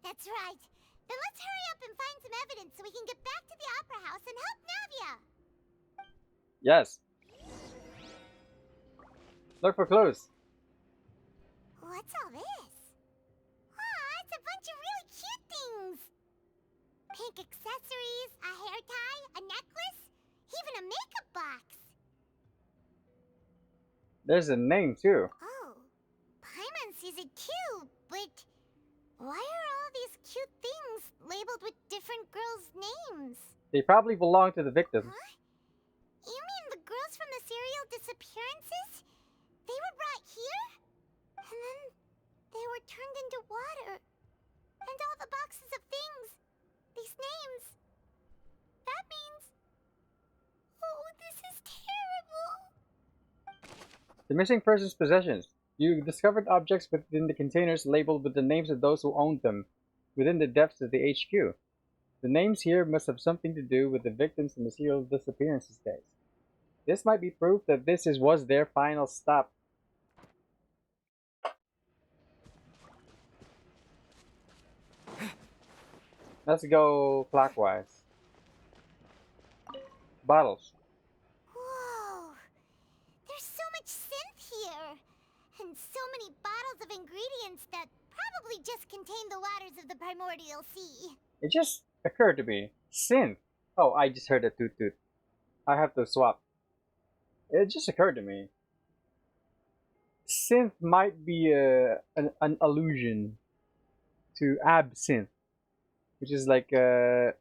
That's right. Then let's hurry up and find some evidence so we can get back to the Opera House and help Navia. Yes. Look for clues. What's all this? Aw, it's a bunch of really cute things. Pink accessories, a hair tie, a necklace, even a makeup box. There's a name too. Oh, Paimon sees it too, but why are all these cute things labeled with different girls' names? They probably belong to the victims. Huh? You mean the girls from the serial disappearances? They were brought here? And then they were turned into water. And all the boxes of things, these names. That means... Oh, this is terrible. The missing person's possessions. You discovered objects within the containers labeled with the names of those who owned them within the depths of the HQ. The names here must have something to do with the victims in the serial disappearances days. This might be proof that this was their final stop. Let's go clockwise. Bottles. Whoa! There's so much synth here! And so many bottles of ingredients that probably just contain the waters of the primordial sea. It just occurred to me. Synth. Oh, I just heard a toot toot. I have to swap. It just occurred to me. Synth might be an allusion to absinthe, which is like an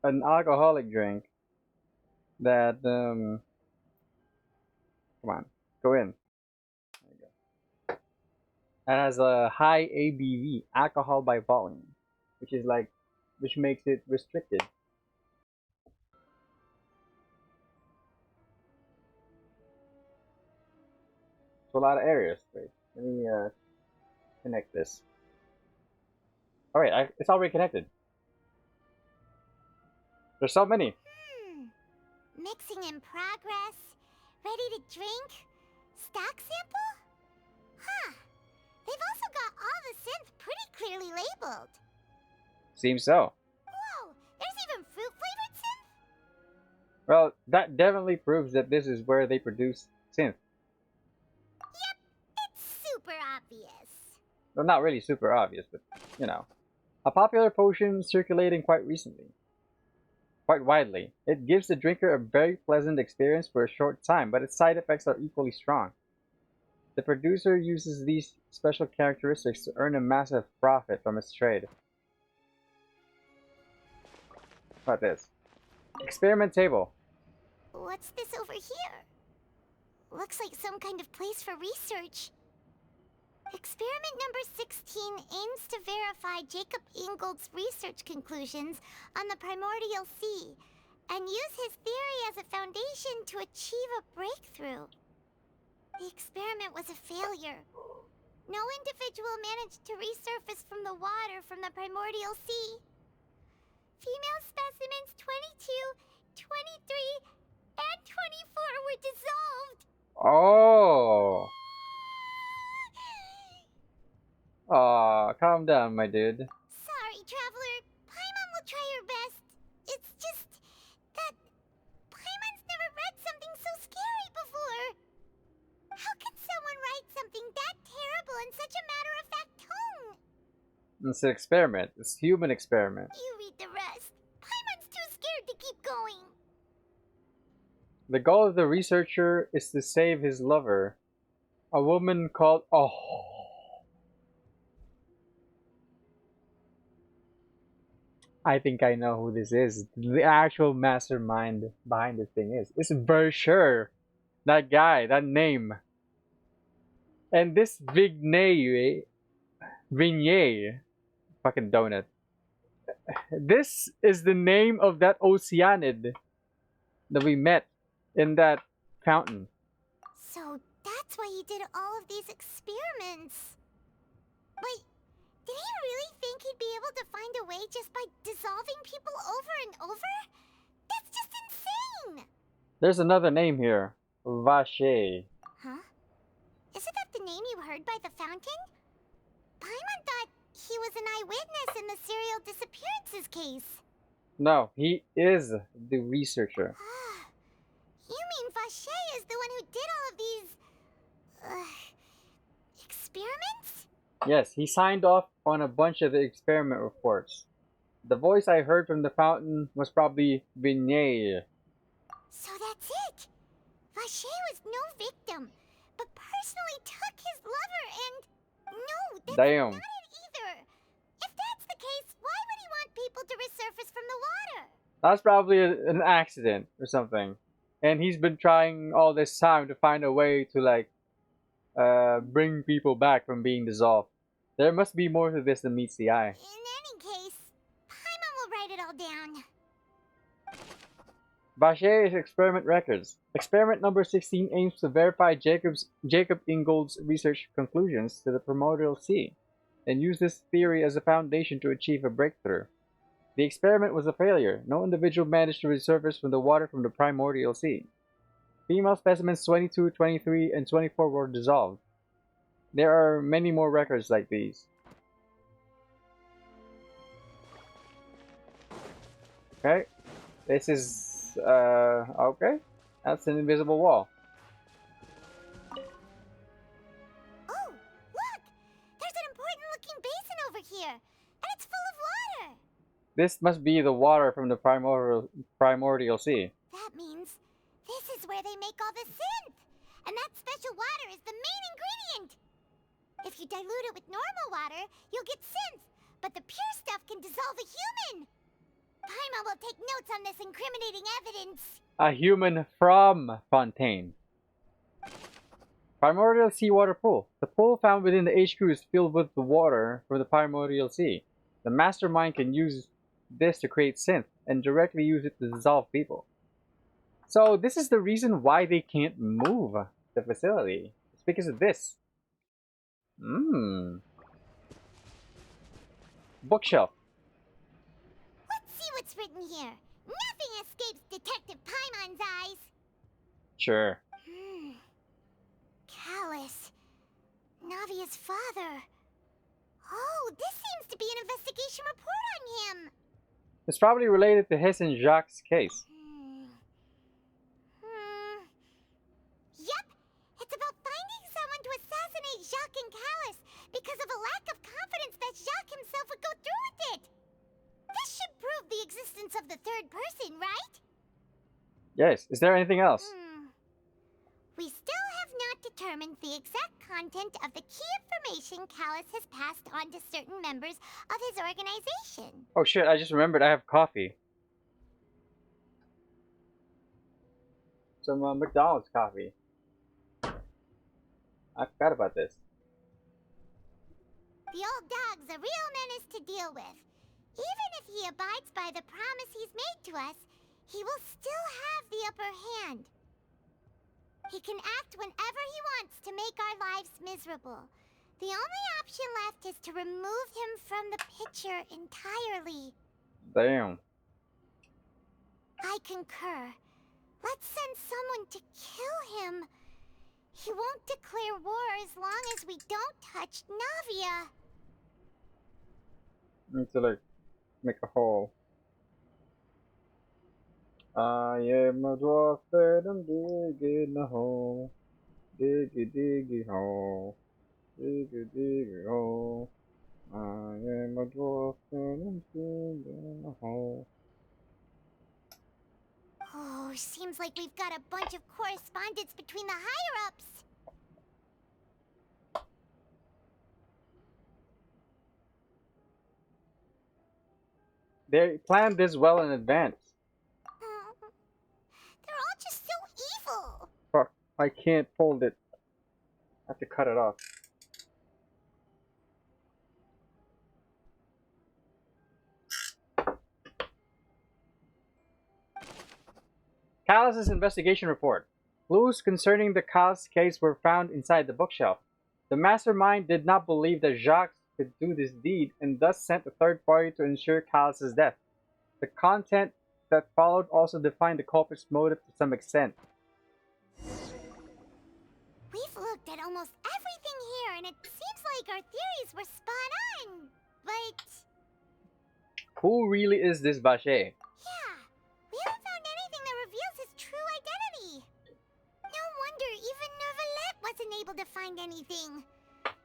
alcoholic drink that come on, go in. There you go. It has a high ABV, alcohol by volume, which makes it restricted. So a lot of areas. Wait, let me connect this. All right, it's already connected. There's so many. Mixing in progress. Ready to drink? Stock sample? Huh. They've also got all the synth pretty clearly labeled. Seems so. Whoa, there's even fruit-flavored synth? Well, that definitely proves that this is where they produce synth. Yep, it's super obvious. Well, not really super obvious, but, you know. A popular potion circulating quite widely. It gives the drinker a very pleasant experience for a short time, but its side effects are equally strong. The producer uses these special characteristics to earn a massive profit from its trade. How about this? Experiment table. What's this over here? Looks like some kind of place for research. Experiment number 16 aims to verify Jacob Ingold's research conclusions on the primordial sea and use his theory as a foundation to achieve a breakthrough. The experiment was a failure. No individual managed to resurface from the water from the primordial sea. Female specimens 22, 23, and 24 were dissolved. Oh! Aw, calm down, my dude. Sorry, Traveler. Paimon will try her best. It's just that Paimon's never read something so scary before. How can someone write something that terrible in such a matter-of-fact tone? It's an experiment. It's a human experiment. You read the rest. Paimon's too scared to keep going. The goal of the researcher is to save his lover, a woman called... Oh... I think I know who this is. The actual mastermind behind this thing is. It's for sure that guy, that name. And this Vignay, fucking donut. this is the name of that oceanid that we met in that fountain. So that's why he did all of these experiments. Wait, did he really think he'd be able to find a way just by dissolving people over and over? That's just insane! There's another name here. Vache. Huh? Isn't that the name you heard by the fountain? Paimon thought he was an eyewitness in the serial disappearances case. No, he is the researcher. You mean Vache is the one who did all of these... experiments? Yes, he signed off on a bunch of the experiment reports. The voice I heard from the fountain was probably Vignay. So that's it! Vache was no victim, but personally took his lover and... No, that's Damn. not it either! If that's the case, why would he want people to resurface from the water? That's probably an accident or something. And he's been trying all this time to find a way to like bring people back from being dissolved. There must be more to this than meets the eye. In any case, Paimon will write it all down. Vache's experiment records. Experiment number 16 aims to verify Jacob Ingold's research conclusions to the primordial sea, and use this theory as a foundation to achieve a breakthrough. The experiment was a failure. No individual managed to resurface from the water from the primordial sea. Female specimens 22, 23, and 24 were dissolved. There are many more records like these. Okay, this is okay. That's an invisible wall. Oh, look! There's an important looking basin over here, and it's full of water! This must be the water from the primordial sea. That means this is where they make all the synth! And that special water is the main ingredient! If you dilute it with normal water, you'll get synth, but the pure stuff can dissolve a human! Paimon will take notes on this incriminating evidence. A human from Fontaine. Primordial seawater pool. The pool found within the HQ is filled with the water from the primordial sea. The mastermind can use this to create synth and directly use it to dissolve people. So this is the reason why they can't move the facility. It's because of this. Bookshelf. Let's see what's written here. Nothing escapes Detective Paimon's eyes. Sure. Callus. Navia's father. Oh, this seems to be an investigation report on him. It's probably related to his and Jacques' case. Yep, it's about finding someone to assassinate Jacques and Callus because of a lack of confidence that Jacques himself would go through with it. This should prove the existence of the third person, right? Yes. Is there anything else? We still have not determined the exact content of the key information Callus has passed on to certain members of his organization. Oh shit, I just remembered I have coffee. Some McDonald's coffee. I forgot about this. The old dog's a real menace to deal with. Even if he abides by the promise he's made to us, he will still have the upper hand. He can act whenever he wants to make our lives miserable. The only option left is to remove him from the picture entirely. Damn. I concur. Let's send someone to kill him. He won't declare war as long as we don't touch Navia. Need to like make a hole. I am a dwarf that I'm digging a hole. Diggy diggy hole. Diggy diggy hole. I am a dwarf that I'm digging a hole. Oh, seems like we've got a bunch of correspondence between the higher-ups. They planned this well in advance. They're all just so evil. Fuck, I can't fold it. I have to cut it off. Callus's investigation report. Clues concerning the Callus case were found inside the bookshelf. The mastermind did not believe that Jacques could do this deed and thus sent a third party to ensure Callus's death. The content that followed also defined the culprit's motive to some extent. We've looked at almost everything here, and it seems like our theories were spot on. But Who really is this Vache? yeah, we haven't found anything that reveals his true identity. No wonder even Neuvillette wasn't able to find anything.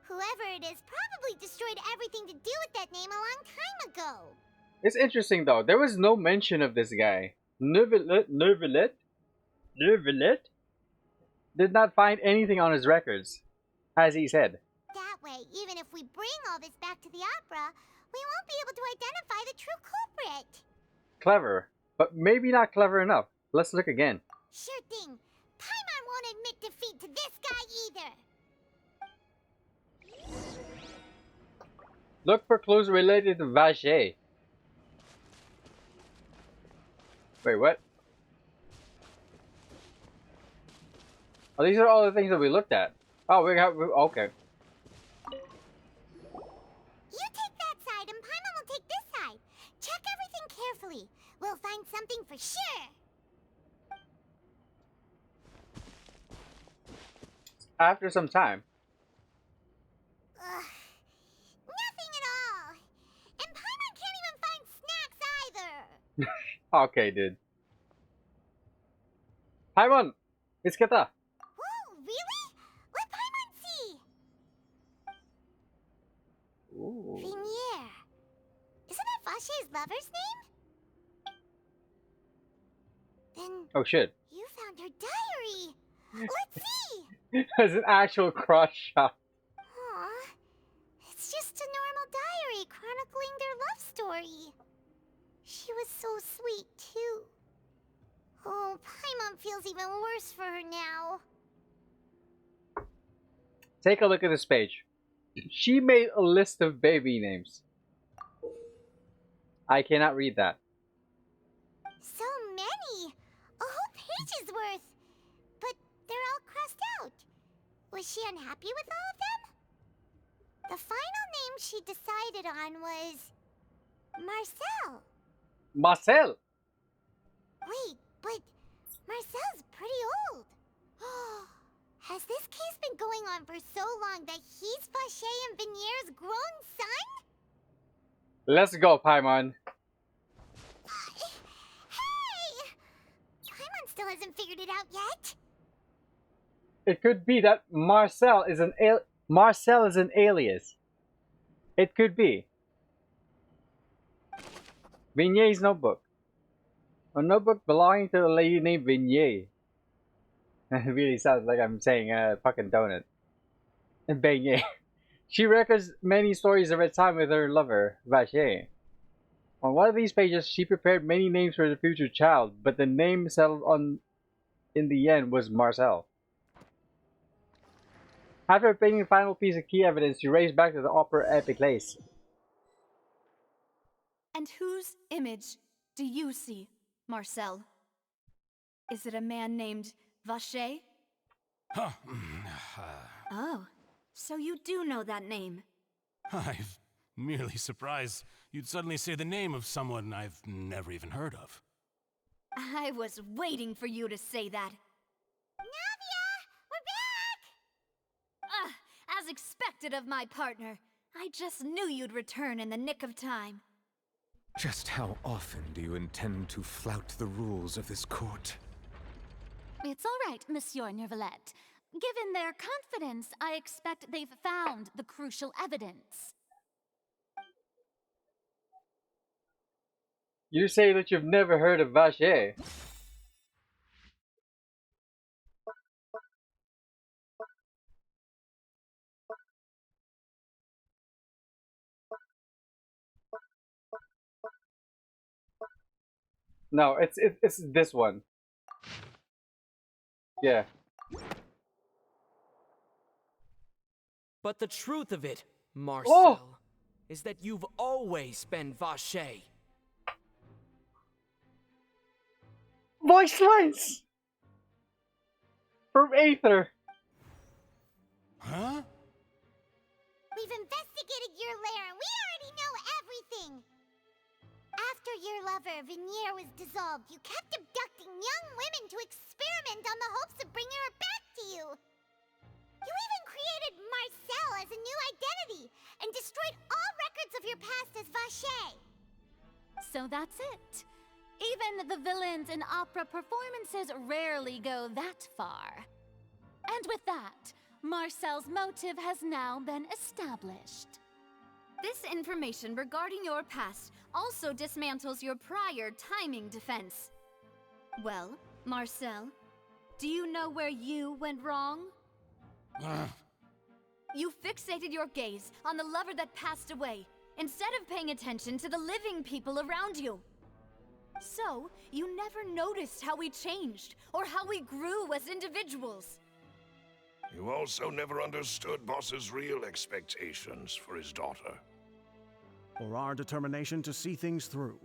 Whoever it is probably destroyed everything to do with that name a long time ago. It's interesting though, there was no mention of this guy. Neuvillette did not find anything on his records, as he said. That way, even if we bring all this back to the opera, we won't be able to identify the true culprit. Clever, but maybe not clever enough. Let's look again. Sure thing. Paimon won't admit defeat to this guy either. Look for clues related to Vache. Wait, what? Oh, these are all the things that we looked at. Oh, okay. You take that side and Paimon will take this side. Check everything carefully. We'll find something for sure. After some time. Nothing at all. And Paimon can't even find snacks either. Okay, dude. Paimon! It's kita! Whoa, really? Let Paimon see. Ooh. Vinier. Isn't that Vache's lover's name? Then Oh shit. you found her diary. Let's see. It's an actual cross shot. Aw, it's just a normal diary chronicling their love story. She was so sweet, too. Oh, Paimon feels even worse for her now. Take a look at this page. She made a list of baby names. I cannot read that. So many! A whole page's worth! But they're all crossed out. Was she unhappy with all of them? The final name she decided on was... Marcel. Marcel! Wait, but Marcel's pretty old. Has this case been going on for so long that he's Vache and Vinier's grown son? Let's go, Paimon. Hey! Paimon still hasn't figured it out yet. It could be that Marcel is an alias. It could be. Vinier's notebook. A notebook belonging to a lady named Vinier. It really sounds like I'm saying a fucking donut. And beignet. She records many stories of her time with her lover, Vache. On one of these pages, she prepared many names for the future child, but the name settled on in the end was Marcel. After obtaining the final piece of key evidence, she raced back to the Opera Epic Place. And whose image do you see, Marcel? Is it a man named Vache? Huh. Oh, so you do know that name. I'm merely surprised you'd suddenly say the name of someone I've never even heard of. I was waiting for you to say that. Navia! We're back! As expected of my partner. I just knew you'd return in the nick of time. Just how often do you intend to flout the rules of this court? It's all right, Monsieur Neuvillette. Given their confidence, I expect they've found the crucial evidence. You say that you've never heard of Vache. No, it's this one. Yeah. But the truth of it, Marcel, is that you've always been Vache. Voice lines from Aether. Huh? We've investigated your lair and we already know everything. After your lover, Venier, was dissolved, you kept abducting young women to experiment on the hopes of bringing her back to you. You even created Marcel as a new identity and destroyed all records of your past as Vacher. So that's it. Even the villains in opera performances rarely go that far. And with that, Marcel's motive has now been established. This information regarding your past also dismantles your prior timing defense. Well, Marcel, do you know where you went wrong? You fixated your gaze on the lover that passed away, instead of paying attention to the living people around you. So, you never noticed how we changed, or how we grew as individuals. You also never understood Boss's real expectations for his daughter. Or our determination to see things through.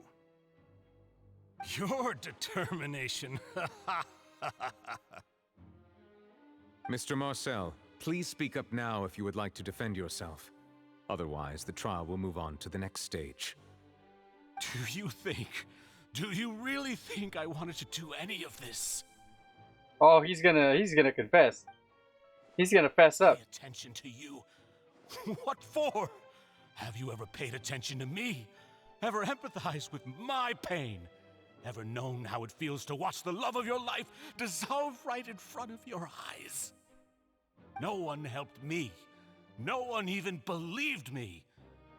Your determination. Mr. Marcel, please speak up now if you would like to defend yourself. Otherwise, the trial will move on to the next stage. Do you really think I wanted to do any of this? Oh, he's gonna confess. He's gonna fess up. Pay attention to you. What for? Have you ever paid attention to me? Ever empathized with my pain? Ever known how it feels to watch the love of your life dissolve right in front of your eyes? No one helped me. No one even believed me.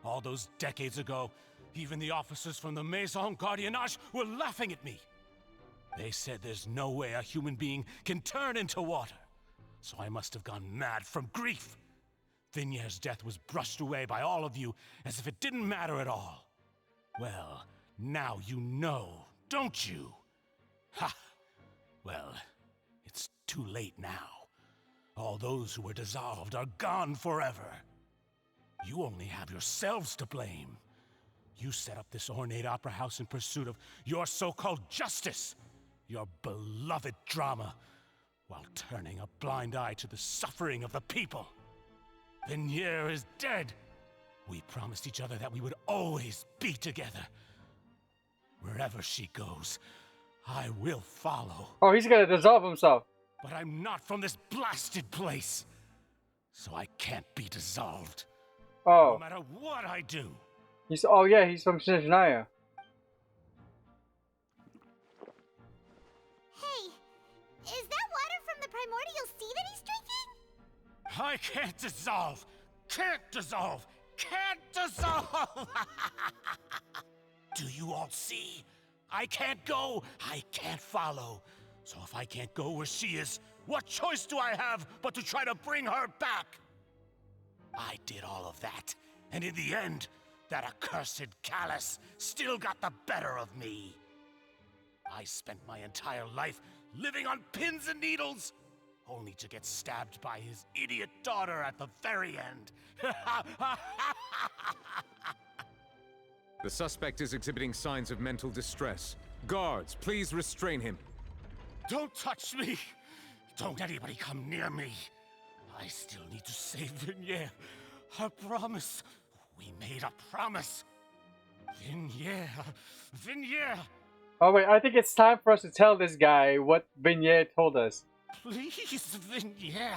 All those decades ago, even the officers from the Maison Gardiennage were laughing at me. They said there's no way a human being can turn into water. So I must have gone mad from grief. Vinier's death was brushed away by all of you as if it didn't matter at all. Well, now you know, don't you? Ha! Well, it's too late now. All those who were dissolved are gone forever. You only have yourselves to blame. You set up this ornate opera house in pursuit of your so-called justice, your beloved drama, while turning a blind eye to the suffering of the people. Venier is dead. We promised each other that we would always be together. Wherever she goes, I will follow. Oh, he's gonna dissolve himself. But I'm not from this blasted place, so I can't be dissolved. Oh. No matter what I do. He's he's from Shania. Hey, is that water from the primordial sea that he's drinking? I can't dissolve! Can't dissolve! Can't dissolve! Do you all see? I can't go, I can't follow. So if I can't go where she is, what choice do I have but to try to bring her back? I did all of that, and in the end, that accursed Callus still got the better of me. I spent my entire life living on pins and needles, only to get stabbed by his idiot daughter at the very end. The suspect is exhibiting signs of mental distress. Guards, please restrain him. Don't touch me! Don't anybody come near me. I still need to save Venier. I promise. We made a promise. Venier! Oh wait, I think it's time for us to tell this guy what Vignette told us. Please, Venier,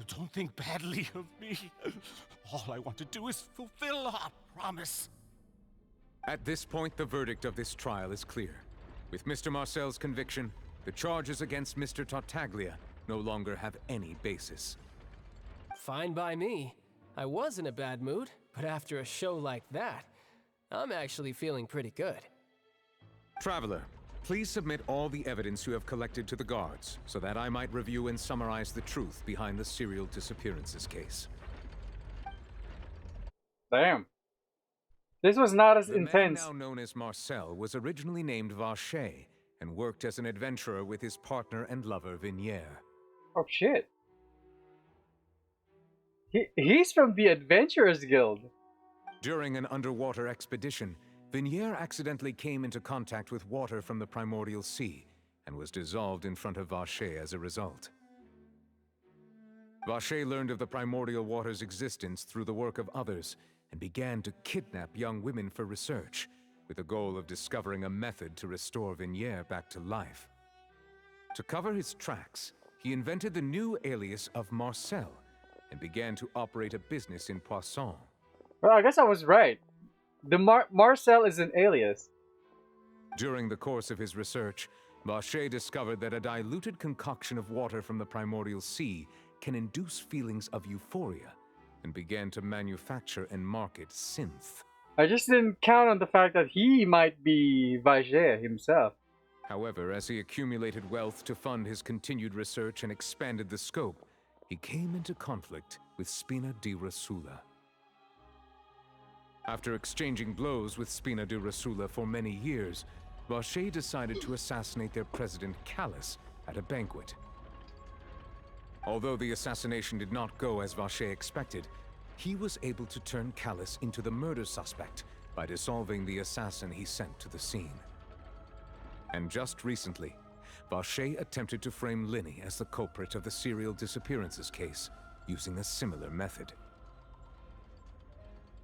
don't think badly of me. All I want to do is fulfill our promise. At this point, the verdict of this trial is clear. With Mr. Marcel's conviction, the charges against Mr. Tartaglia no longer have any basis. Fine by me. I was in a bad mood, but after a show like that, I'm actually feeling pretty good. Traveler, please submit all the evidence you have collected to the guards, so that I might review and summarize the truth behind the serial disappearances case. Damn. This was not as intense. The man now known as Marcel was originally named Vacher and worked as an adventurer with his partner and lover Venier. Oh shit. He's from the Adventurers Guild. During an underwater expedition, Venier accidentally came into contact with water from the primordial sea and was dissolved in front of Vache as a result. Vache learned of the primordial water's existence through the work of others and began to kidnap young women for research, with the goal of discovering a method to restore Vignier back to life. To cover his tracks, he invented the new alias of Marcel and began to operate a business in Poisson. Well, I guess I was right. The Marcel is an alias. During the course of his research, Vache discovered that a diluted concoction of water from the primordial sea can induce feelings of euphoria, and began to manufacture and market synth. I just didn't count on the fact that he might be Vache himself. However, as he accumulated wealth to fund his continued research and expanded the scope, he came into conflict with Spina di Rosula. After exchanging blows with Spina di Rosula for many years, Vache decided to assassinate their president Callus at a banquet. Although the assassination did not go as Vache expected, he was able to turn Callus into the murder suspect by dissolving the assassin he sent to the scene. And just recently, Vache attempted to frame Linny as the culprit of the serial disappearances case, using a similar method.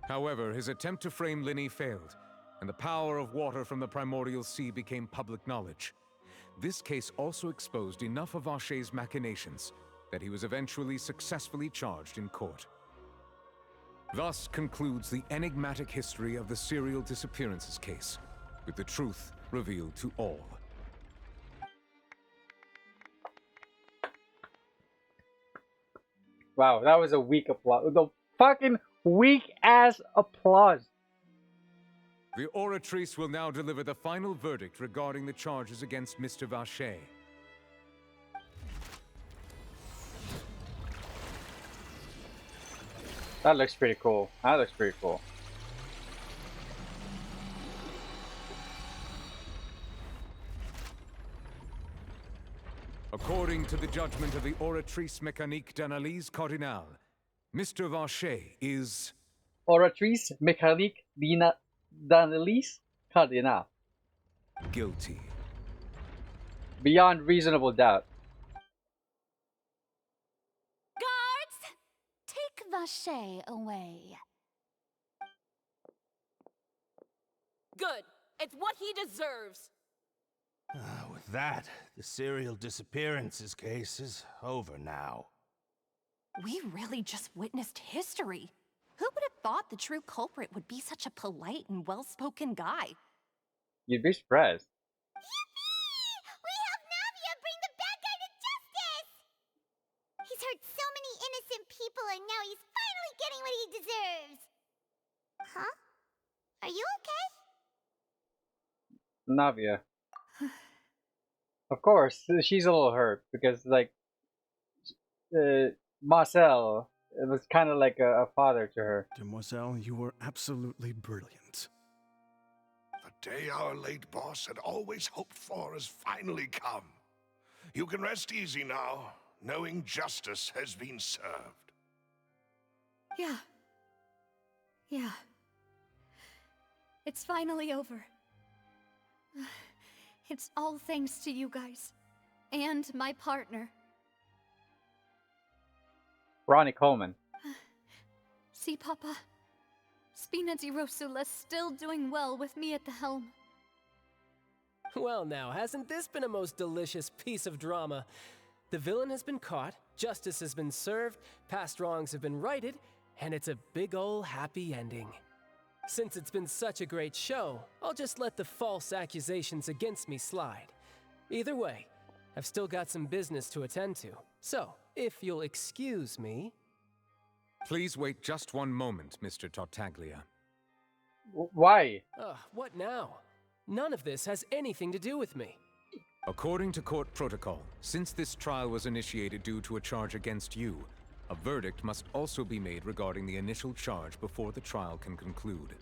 However, his attempt to frame Linny failed, and the power of water from the primordial sea became public knowledge. This case also exposed enough of Vache's machinations that he was eventually successfully charged in court. Thus concludes the enigmatic history of the serial disappearances case, with the truth revealed to all. Wow, that was a weak applause. The fucking weak-ass applause. The Oratrice will now deliver the final verdict regarding the charges against Mr. Vache. That looks pretty cool. That looks pretty cool. According to the judgment of the Oratrice Mécanique d'Analyse Cardinale, Mr. Vache is... Oratrice Mécanique d'Analyse Cardinale. Guilty. Beyond reasonable doubt. Guards! Take Vache away. Good. It's what he deserves. With that, the serial disappearances case is over now. We really just witnessed history. Who would have thought the true culprit would be such a polite and well-spoken guy? You'd be surprised. Yippee! We helped Navia bring the bad guy to justice! He's hurt so many innocent people and now he's finally getting what he deserves! Huh? Are you okay? Navia. Of course, she's a little hurt because, like, Marcel was kind of like a father to her. Demoiselle, you were absolutely brilliant. The day our late boss had always hoped for has finally come. You can rest easy now, knowing justice has been served. Yeah. Yeah. It's finally over. It's all thanks to you guys. And my partner. Ronnie Coleman. See, Papa? Spina di Rosula's still doing well with me at the helm. Well now, hasn't this been a most delicious piece of drama? The villain has been caught, justice has been served, past wrongs have been righted, and it's a big ol' happy ending. Since it's been such a great show, I'll just let the false accusations against me slide. Either way, I've still got some business to attend to, so if you'll excuse me... Please wait just one moment, Mr. Tartaglia. Why? What now? None of this has anything to do with me. According to court protocol, since this trial was initiated due to a charge against you, a verdict must also be made regarding the initial charge before the trial can conclude.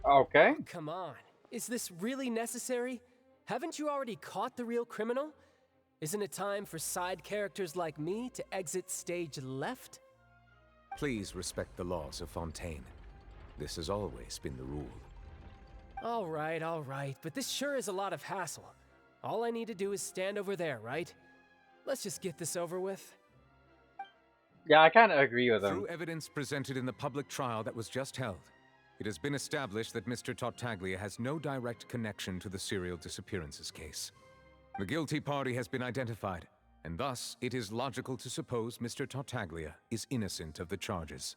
Okay. Oh, come on. Is this really necessary? Haven't you already caught the real criminal? Isn't it time for side characters like me to exit stage left? Please respect the laws of Fontaine. This has always been the rule. All right, but this sure is a lot of hassle. All I need to do is stand over there, right? Let's just get this over with. Yeah, I kind of agree with him. Through evidence presented in the public trial that was just held, it has been established that Mr. Tartaglia has no direct connection to the serial disappearances case. The guilty party has been identified, and thus it is logical to suppose Mr. Tartaglia is innocent of the charges.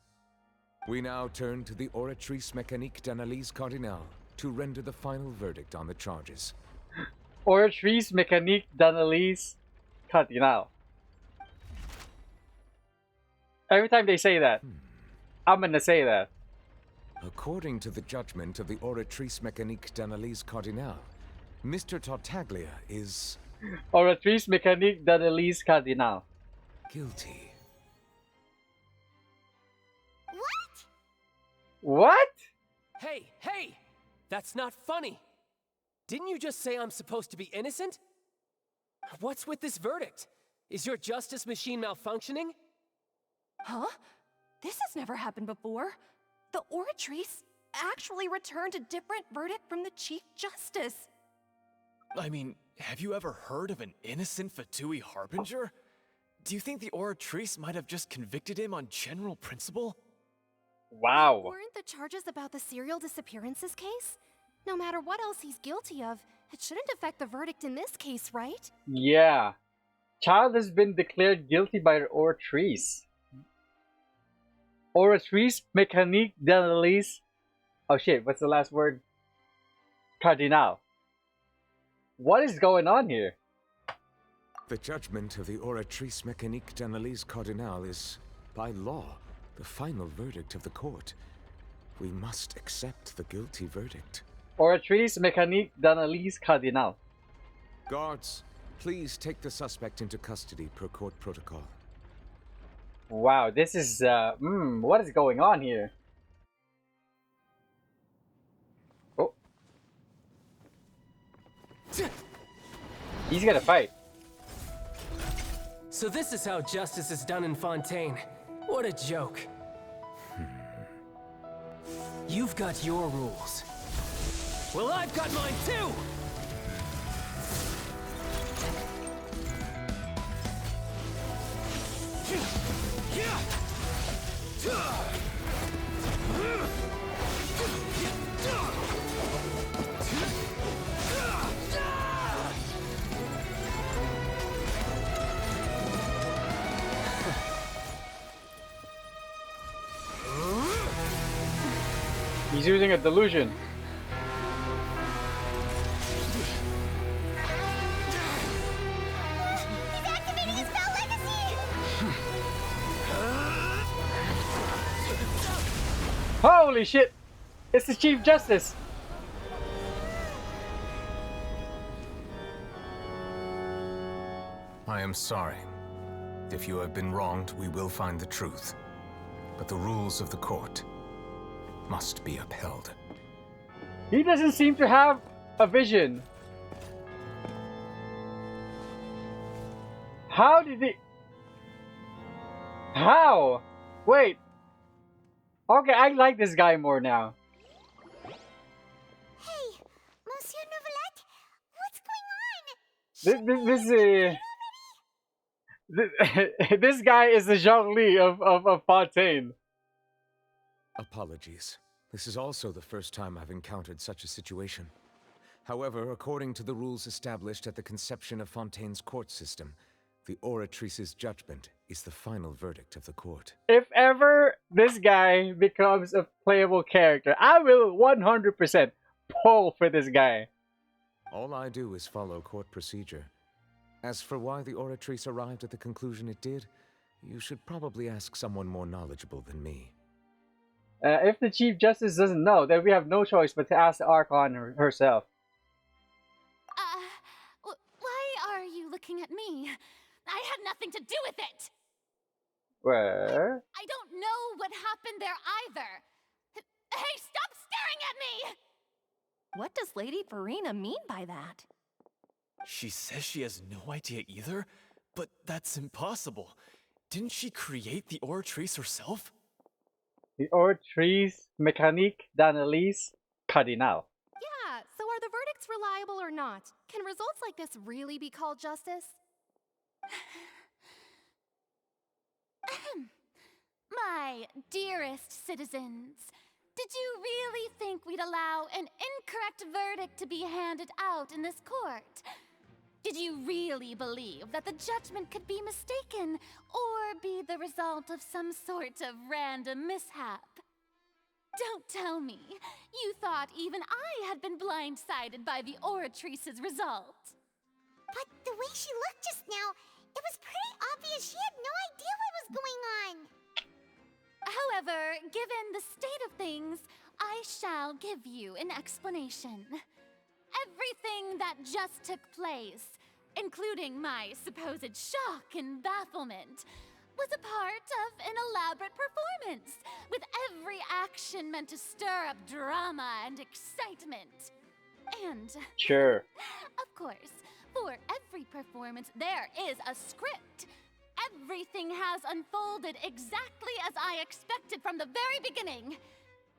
We now turn to the Oratrice Mécanique d'Analyse Cardinale to render the final verdict on the charges. Oratrice Mécanique d'Analyse Cardinale. Every time they say that, I'm gonna say that. According to the judgment of the Oratrice Mécanique d'Analyse Cardinale, Mr. Tartaglia is... Oratrice Mécanique d'Analyse Cardinale. guilty. What? Hey, hey! That's not funny! Didn't you just say I'm supposed to be innocent? What's with this verdict? Is your justice machine malfunctioning? Huh? This has never happened before. The Oratrice actually returned a different verdict from the Chief Justice. I mean, have you ever heard of an innocent Fatui Harbinger? Do you think the Oratrice might have just convicted him on general principle? Wow. Weren't the charges about the serial disappearances case? No matter what else he's guilty of, it shouldn't affect the verdict in this case, right? Yeah. Child has been declared guilty by the Oratrice. Oratrice Mécanique d'Analyse... Oh shit, what's the last word? Cardinal. What is going on here? The judgment of the Oratrice Mécanique d'Analyse Cardinale is, by law, the final verdict of the court. We must accept the guilty verdict. Oratrice Mécanique d'Analyse Cardinale. Guards, please take the suspect into custody per court protocol. Wow, this is, what is going on here? Oh. He's gonna fight. So this is how justice is done in Fontaine. What a joke. You've got your rules. Well, I've got mine too! He's using a delusion. Holy shit! It's the Chief Justice! I am sorry. If you have been wronged, we will find the truth. But the rules of the court must be upheld. He doesn't seem to have a vision. How did he... How? Wait. Okay, I like this guy more now. Hey, Monsieur Novelette, what's going on? This guy is the Zhongli of Fontaine. Apologies. This is also the first time I've encountered such a situation. However, according to the rules established at the conception of Fontaine's court system, the Oratrice's judgment is the final verdict of the court. If ever this guy becomes a playable character, I will 100% pull for this guy. All I do is follow court procedure. As for why the Oratrice arrived at the conclusion it did, you should probably ask someone more knowledgeable than me. If the Chief Justice doesn't know, then we have no choice but to ask the Archon herself. Why are you looking at me? I had nothing to do with it! Where? I don't know what happened there either. Hey, stop staring at me! What does Lady Farina mean by that? She says she has no idea either, but that's impossible. Didn't she create the Oratrice herself? The Oratrice Mécanique d'Analyse Cardinale. Yeah, so are the verdicts facts reliable or not? Can results like this really be called justice? My dearest citizens, did you really think we'd allow an incorrect verdict to be handed out in this court? Did you really believe that the judgment could be mistaken or be the result of some sort of random mishap? Don't tell me you thought even I had been blindsided by the Oratrice's result. But the way she looked just now, it was pretty obvious she had no idea what was going on. However, given the state of things, I shall give you an explanation. Everything that just took place, including my supposed shock and bafflement, was a part of an elaborate performance, with every action meant to stir up drama and excitement. And, Sure. of course, for every performance, there is a script. Everything has unfolded exactly as I expected from the very beginning.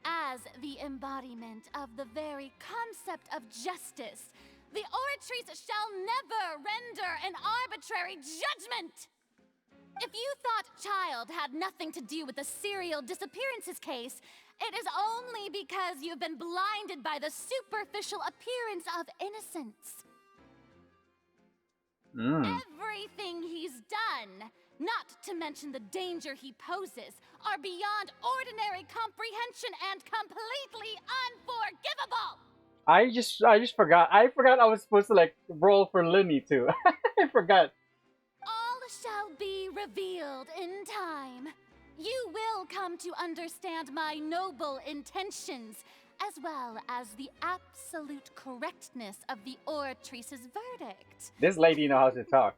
As the embodiment of the very concept of justice, the Oratrice shall never render an arbitrary judgment! If you thought Child had nothing to do with the serial disappearances case, it is only because you've been blinded by the superficial appearance of innocence. Everything he's done, not to mention the danger he poses, are beyond ordinary comprehension and completely unforgivable! I just forgot. I forgot I was supposed to like roll for Linny too. I forgot. All shall be revealed in time. You will come to understand my noble intentions, as well as the absolute correctness of the Oratrice's verdict. This lady knows how to talk.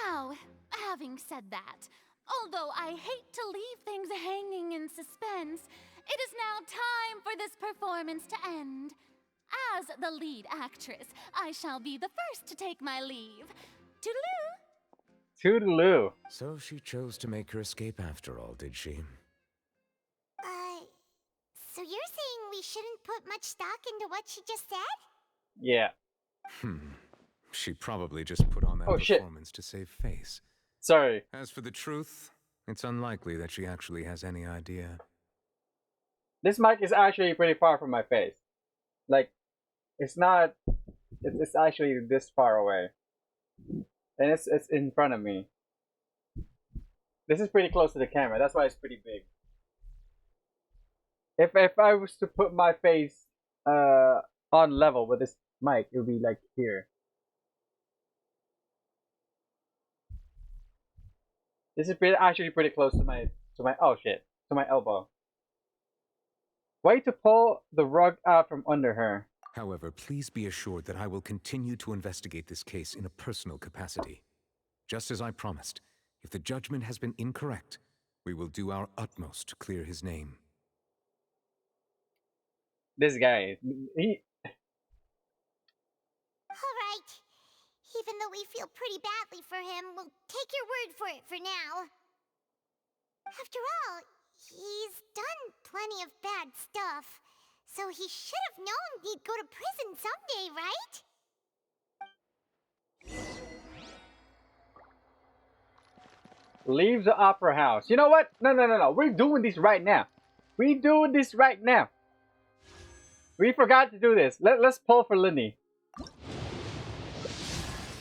Now, having said that, although I hate to leave things hanging in suspense, it is now time for this performance to end. As the lead actress, I shall be the first to take my leave. Toodaloo! Toodaloo. So she chose to make her escape after all, did she? So you're saying we shouldn't put much stock into what she just said? Yeah. She probably just put on that performance to save face. Sorry. As for the truth, it's unlikely that she actually has any idea. This mic is actually pretty far from my face. Like, it's not. It's actually this far away, and it's in front of me. This is pretty close to the camera. That's why it's pretty big. If I was to put my face on level with this mic, it would be like here. This is actually pretty close to my oh shit, to my elbow. Way to pull the rug out from under her. However, please be assured that I will continue to investigate this case in a personal capacity. Just as I promised, if the judgment has been incorrect, we will do our utmost to clear his name. This guy, he... Alright. Even though we feel pretty badly for him, we'll take your word for it for now. After all, he's done plenty of bad stuff, so he should have known he'd go to prison someday, right? Leave the opera house. You know what? No. We're doing this right now. We're doing this right now. We forgot to do this. Let's pull for Linny.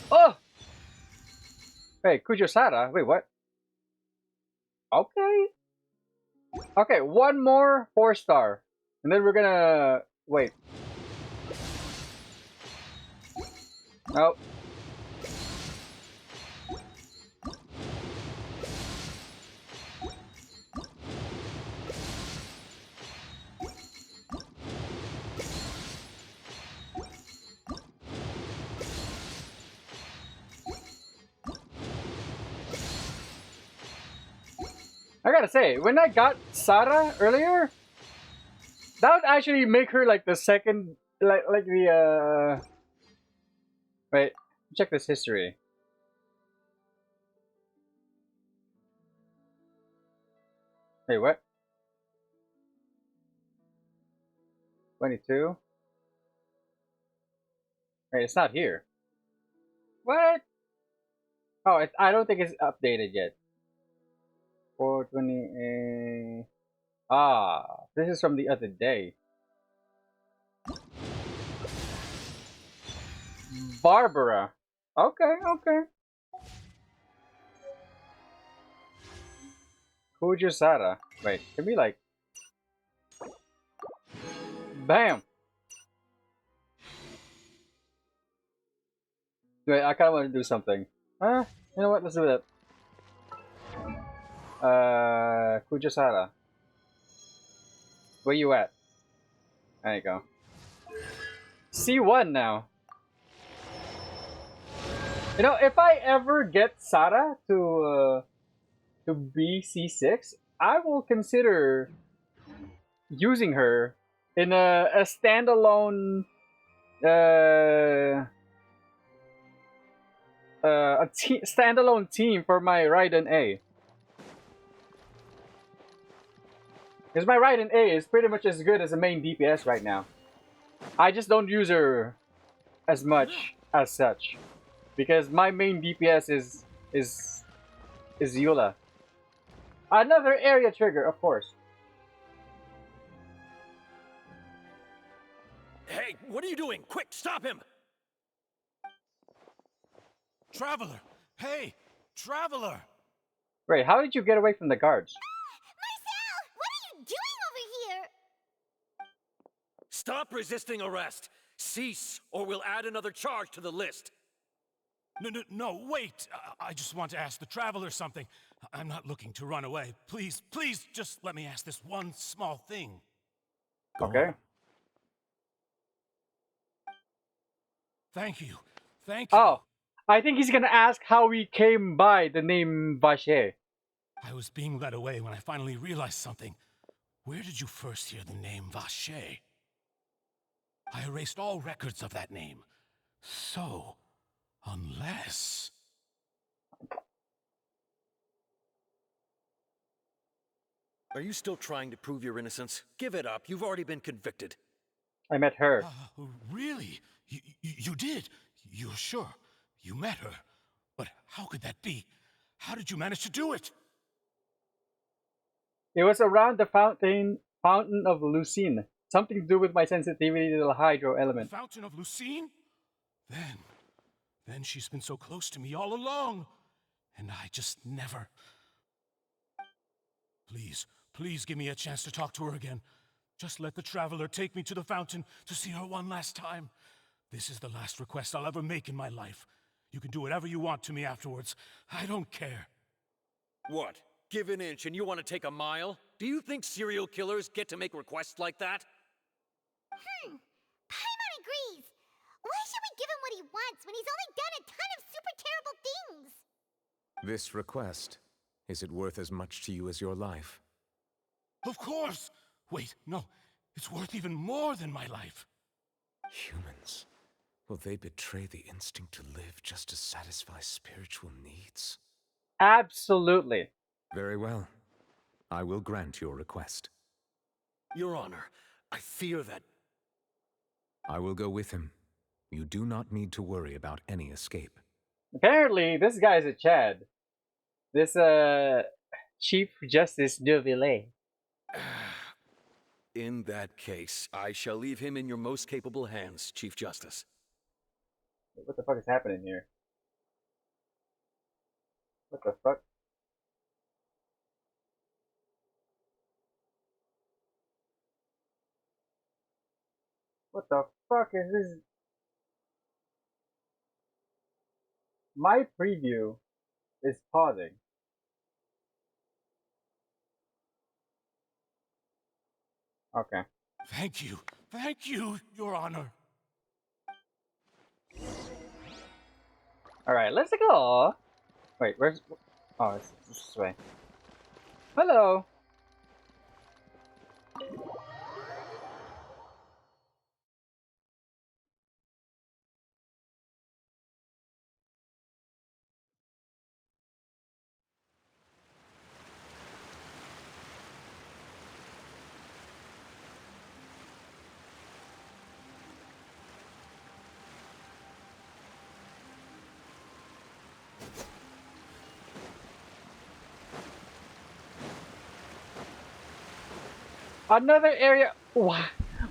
Oh! Hey, Kujosara. Wait, what? Okay. Okay, one more 4-star. And then we're gonna... Wait. Nope. I gotta say, when I got Sara earlier, that would actually make her like the second, like the Wait, check this history. Wait, what? 22. Wait, it's not here. What? Oh, I don't think it's updated yet. 420. This is from the other day. Barbara. Okay, okay. Kujusara. Wait, can we like... Bam! Wait, I kinda want to do something. You know what? Let's do that. Kujusara. Where you at? There you go. C1 now. You know, if I ever get Sara to be C6, I will consider using her in a standalone standalone team for my Raiden A. Because my Raiden A is pretty much as good as a main DPS right now. I just don't use her as much as such. Because my main DPS is Eula. Another area trigger, of course. Hey, what are you doing? Quick, stop him! Traveler! Hey! Traveler! Wait, how did you get away from the guards? Marcel! What are you doing over here? Stop resisting arrest! Cease, or we'll add another charge to the list. No, wait! I just want to ask the Traveler something. I'm not looking to run away. Please, just let me ask this one small thing. Okay. Thank you. Thank you. Oh, I think he's gonna ask how we came by the name Vache. I was being led away when I finally realized something. Where did you first hear the name Vache? I erased all records of that name. So, unless... Are you still trying to prove your innocence? Give it up. You've already been convicted. I met her. Really? You did? You're sure? You met her? But how could that be? How did you manage to do it? It was around the fountain of Lucine. Something to do with my sensitivity to the hydro element. Fountain of Lucine? Then she's been so close to me all along. And I just never... Please give me a chance to talk to her again. Just let the Traveler take me to the fountain to see her one last time. This is the last request I'll ever make in my life. You can do whatever you want to me afterwards. I don't care. What? Give an inch and you want to take a mile? Do you think serial killers get to make requests like that? Paimon agrees. Why should we give him what he wants when he's only done a ton of super terrible things? This request, is it worth as much to you as your life? Of course! Wait, no. It's worth even more than my life. Humans. Will they betray the instinct to live just to satisfy spiritual needs? Absolutely. Very well. I will grant your request. Your Honor, I fear that... I will go with him. You do not need to worry about any escape. Apparently, this guy's a Chad. This, Chief Justice de Villet. In that case, I shall leave him in your most capable hands, Chief Justice. What the fuck is happening here? What the fuck? What the fuck is this? My preview is pausing. Okay. Thank you, Your Honor. Alright, let's go. Wait, where's... Oh, it's this way. Hello. Another area. Why?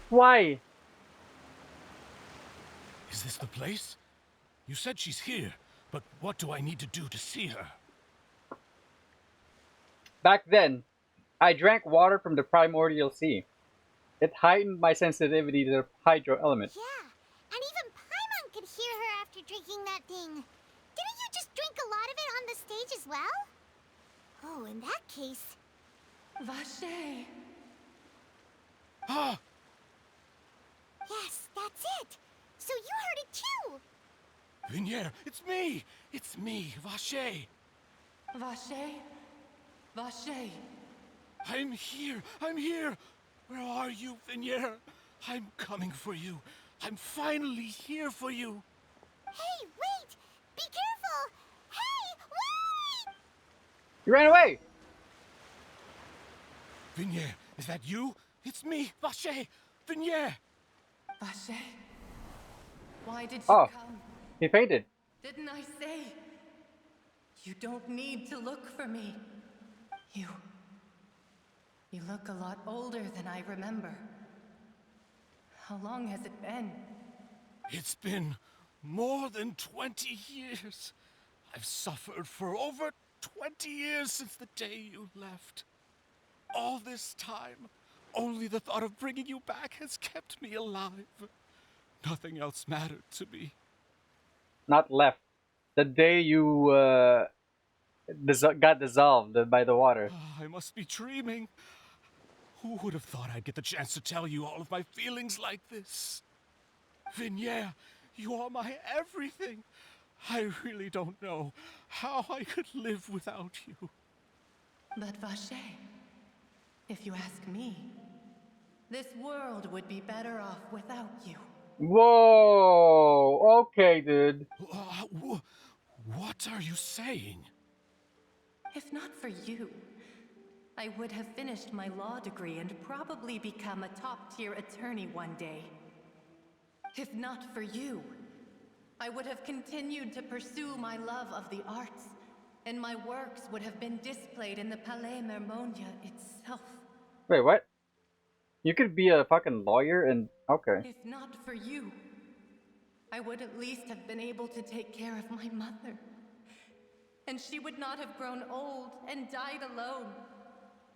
Why? Is this the place? You said she's here, but what do I need to do to see her? Back then, I drank water from the primordial sea. It heightened my sensitivity to the hydro element. Yeah, and even Paimon could hear her after drinking that thing. Didn't you just drink a lot of it on the stage as well? Oh, in that case... Vache! Ah! Yes, that's it! So you heard it too! Vinier, it's me! It's me, Vache! Vache? Vache! I'm here! I'm here! Where are you, Vinier? I'm coming for you. I'm finally here for you. Hey, wait! Be careful! Hey, wait! You ran away! Vinier, is that you? It's me, Vache! Vinier! Vache? Why did you Oh, come? he fainted. Didn't I say? You don't need to look for me. You look a lot older than I remember. How long has it been? It's been more than 20 years. I've suffered for over 20 years since the day you left. All this time, only the thought of bringing you back has kept me alive. Nothing else mattered to me. Not left. The day you got dissolved by the water. I must be dreaming. Who would have thought I'd get the chance to tell you all of my feelings like this? Vinier, you are my everything. I really don't know how I could live without you. But Vache, if you ask me, this world would be better off without you. Whoa! Okay, dude. What are you saying? If not for you, I would have finished my law degree and probably become a top-tier attorney one day. If not for you, I would have continued to pursue my love of the arts, and my works would have been displayed in the Palais Mermonia itself. Wait, what? You could be a fucking lawyer and... Okay. If not for you, I would at least have been able to take care of my mother. And she would not have grown old and died alone,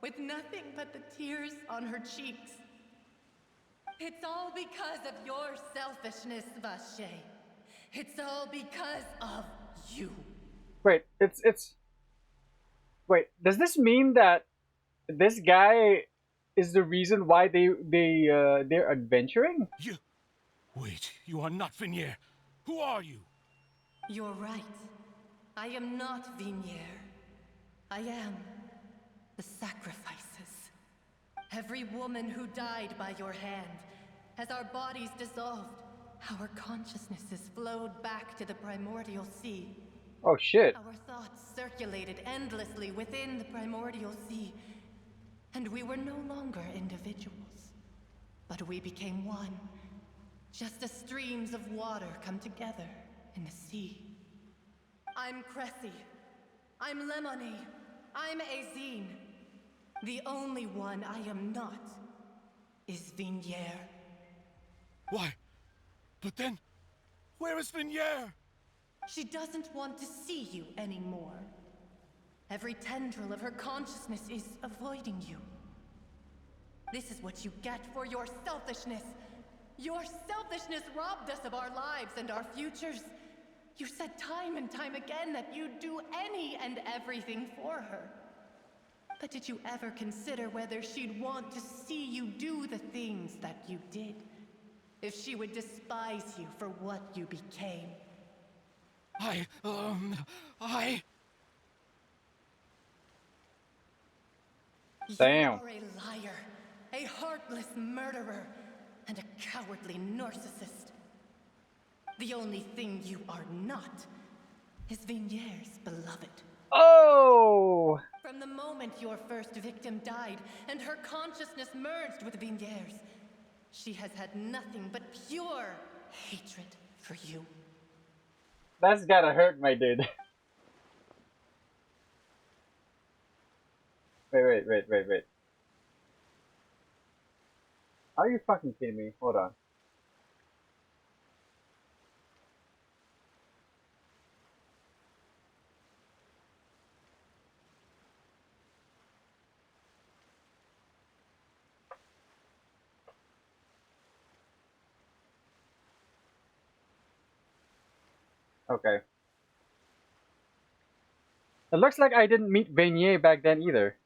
with nothing but the tears on her cheeks. It's all because of your selfishness, Vache. It's all because of you. Wait, it's... Wait, does this mean that this guy is the reason why they're adventuring? Wait, you are not Vinier. Who are you? You're right. I am not Vinier. I am the sacrifices. Every woman who died by your hand, as our bodies dissolved, our consciousnesses flowed back to the primordial sea. Oh shit. Our thoughts circulated endlessly within the primordial sea, and we were no longer individuals, but we became one, just as streams of water come together in the sea. I'm Cressy. I'm Lemony. I'm Azine. The only one I am not is Vinier. Why? But then, where is Vinier? She doesn't want to see you anymore. Every tendril of her consciousness is avoiding you. This is what you get for your selfishness. Your selfishness robbed us of our lives and our futures. You said time and time again that you'd do any and everything for her. But did you ever consider whether she'd want to see you do the things that you did? If she would despise you for what you became? Damn. You are a liar, a heartless murderer, and a cowardly narcissist. The only thing you are not is Vinier's beloved. Oh! From the moment your first victim died and her consciousness merged with Vinier's, she has had nothing but pure hatred for you. That's gotta hurt, my dude. Wait. Are you fucking kidding me? Hold on. Okay. It looks like I didn't meet Beignet back then either.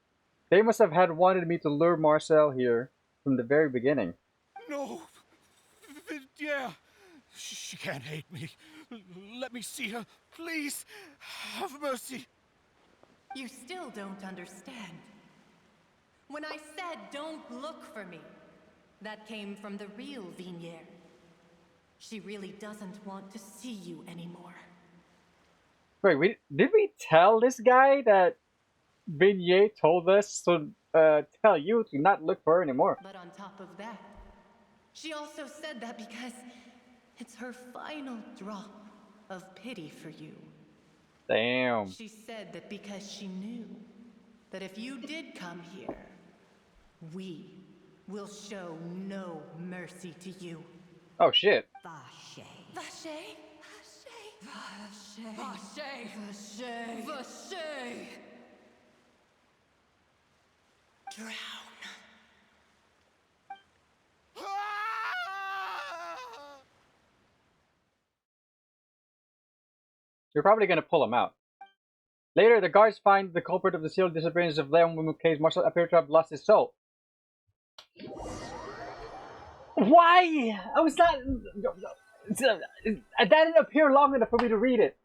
They must have had wanted me to lure Marcel here from the very beginning. No! Yeah! She can't hate me. Let me see her, please! Have mercy! You still don't understand. When I said don't look for me, that came from the real Vignier. She really doesn't want to see you anymore. Wait, did we tell this guy that Beignet told us to tell you to not look for her anymore? But on top of that, she also said that because it's her final drop of pity for you. Damn. She said that because she knew that if you did come here, we will show no mercy to you. Oh shit. Vache. Vache? Vache. Vache. Vache. Vache. Drown. You're probably gonna pull him out. Later, the guards find the culprit of the serial disappearance of Leon Mukay's Marshal appeared to have lost his soul. Why? I was not. That didn't appear long enough for me to read it.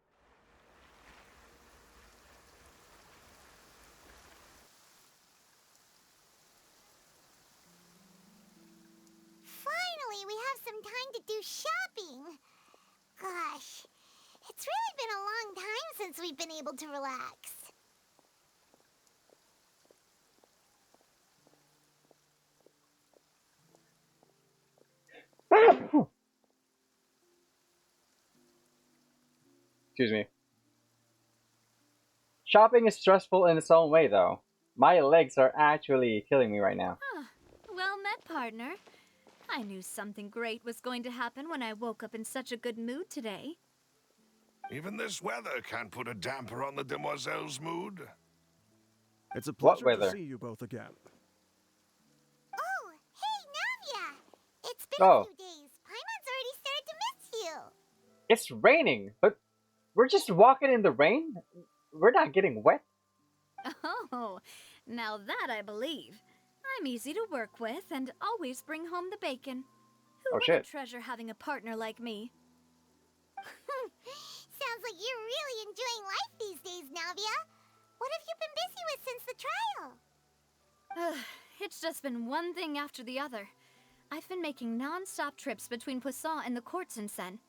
Finally, we have some time to do shopping. Gosh, it's really been a long time since we've been able to relax. Excuse me. Shopping is stressful in its own way, though. My legs are actually killing me right now. Ah, well met, partner. I knew something great was going to happen when I woke up in such a good mood today. Even this weather can't put a damper on the demoiselle's mood. It's a What pleasure weather? to see you both again. Oh, hey, Navia! It's been Oh. a few days. Paimon's already started to miss you. It's raining, but we're just walking in the rain? We're not getting wet? Oh, now that I believe. I'm easy to work with and always bring home the bacon. Who Oh, wouldn't shit. treasure having a partner like me? Sounds like you're really enjoying life these days, Navia. What have you been busy with since the trial? It's just been one thing after the other. I've been making non-stop trips between Poisson and the courts in Sen.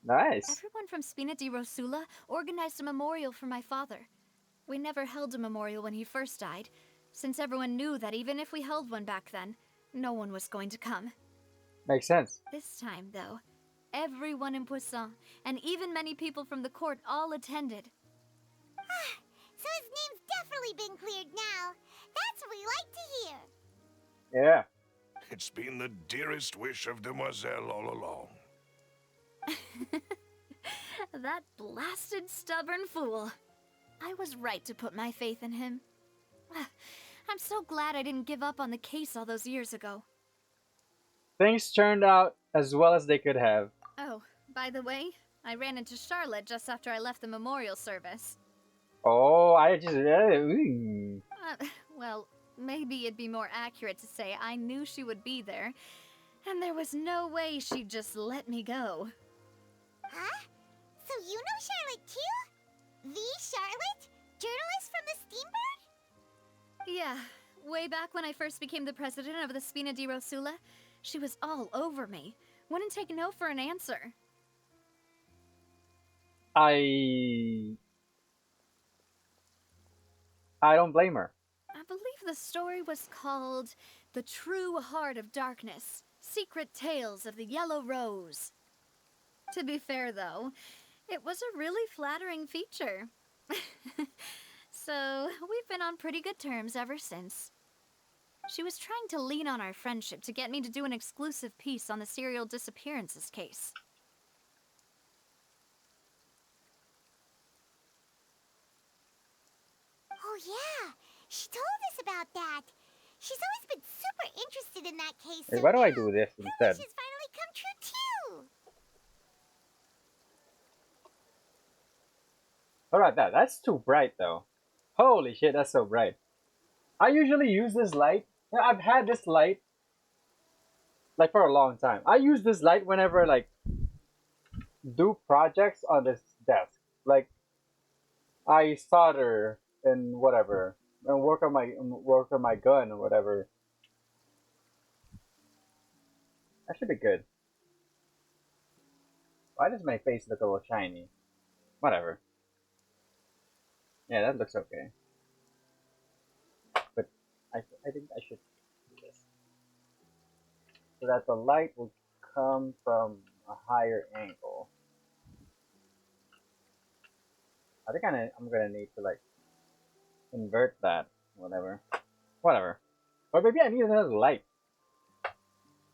Nice. Everyone from Spina di Rosula organized a memorial for my father. We never held a memorial when he first died, since everyone knew that even if we held one back then, no one was going to come. Makes sense. This time, though, everyone in Poisson, and even many people from the court, all attended. So his name's definitely been cleared now. That's what we like to hear. Yeah. It's been the dearest wish of Demoiselle all along. That blasted stubborn fool. I was right to put my faith in him. I'm so glad I didn't give up on the case all those years ago. Things turned out as well as they could have. Oh, by the way, I ran into Charlotte just after I left the memorial service. Oh, I just... Well, maybe it'd be more accurate to say I knew she would be there, and there was no way she'd just let me go. Huh? So you know Charlotte too? The Charlotte? Journalist from the Steambird? Yeah, way back when I first became the president of the Spina di Rosula, she was all over me. Wouldn't take no for an answer. I don't blame her. I believe the story was called The True Heart of Darkness, Secret Tales of the Yellow Rose. To be fair, though, it was a really flattering feature. So, we've been on pretty good terms ever since. She was trying to lean on our friendship to get me to do an exclusive piece on the serial disappearances case. Oh yeah, she told us about that. She's always been super interested in that case, Wait, so why do I now do this her instead? wish has finally come true too. Alright, that's too bright though. Holy shit, that's so bright. I usually use this light. I've had this light like for a long time. I use this light whenever like do projects on this desk. Like I solder and whatever, and work on my gun or whatever. That should be good. Why does my face look a little shiny? Whatever. Yeah, that looks okay. But I think I should do this so that the light will come from a higher angle. I think I'm gonna need to like invert that. Whatever. Or maybe I need another light.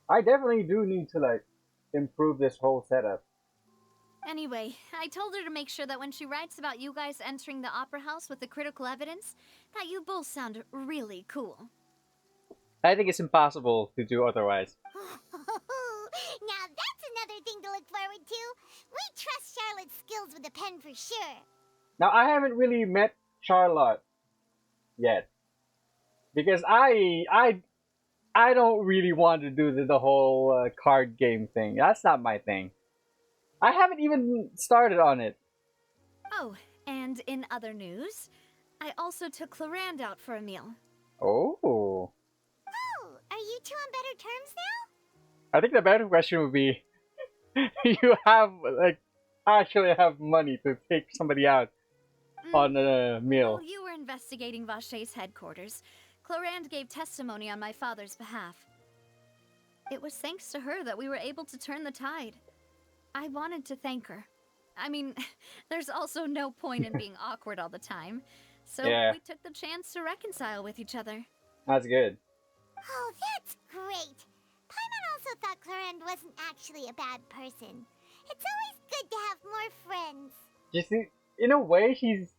I definitely do need to like improve this whole setup. Anyway, I told her to make sure that when she writes about you guys entering the opera house with the critical evidence, that you both sound really cool. I think it's impossible to do otherwise. Now that's another thing to look forward to. We trust Charlotte's skills with a pen for sure. Now I haven't really met Charlotte yet because I don't really want to do the whole card game thing. That's not my thing. I haven't even started on it. Oh, and in other news, I also took Clarand out for a meal. Oh. Oh, are you two on better terms now? I think the better question would be, you have like actually have money to take somebody out on a meal. While you were investigating Vache's headquarters, Clarand gave testimony on my father's behalf. It was thanks to her that we were able to turn the tide. I wanted to thank her. I mean, there's also no point in being awkward all the time. So Yeah. we took the chance to reconcile with each other. That's good. Oh, that's great. Paimon also thought Clarand wasn't actually a bad person. It's always good to have more friends. You see, in a way, she's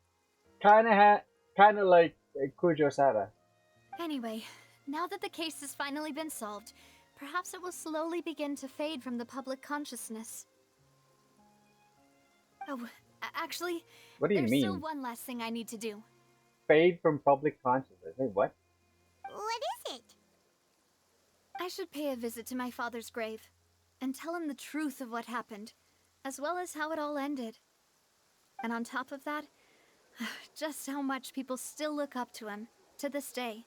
kind of like Kujo Sada. Anyway, now that the case has finally been solved, perhaps it will slowly begin to fade from the public consciousness. Oh, actually, What do you there's mean? still one last thing I need to do. Fade from public consciousness. Wait, what? What is it? I should pay a visit to my father's grave and tell him the truth of what happened, as well as how it all ended. And on top of that, just how much people still look up to him to this day.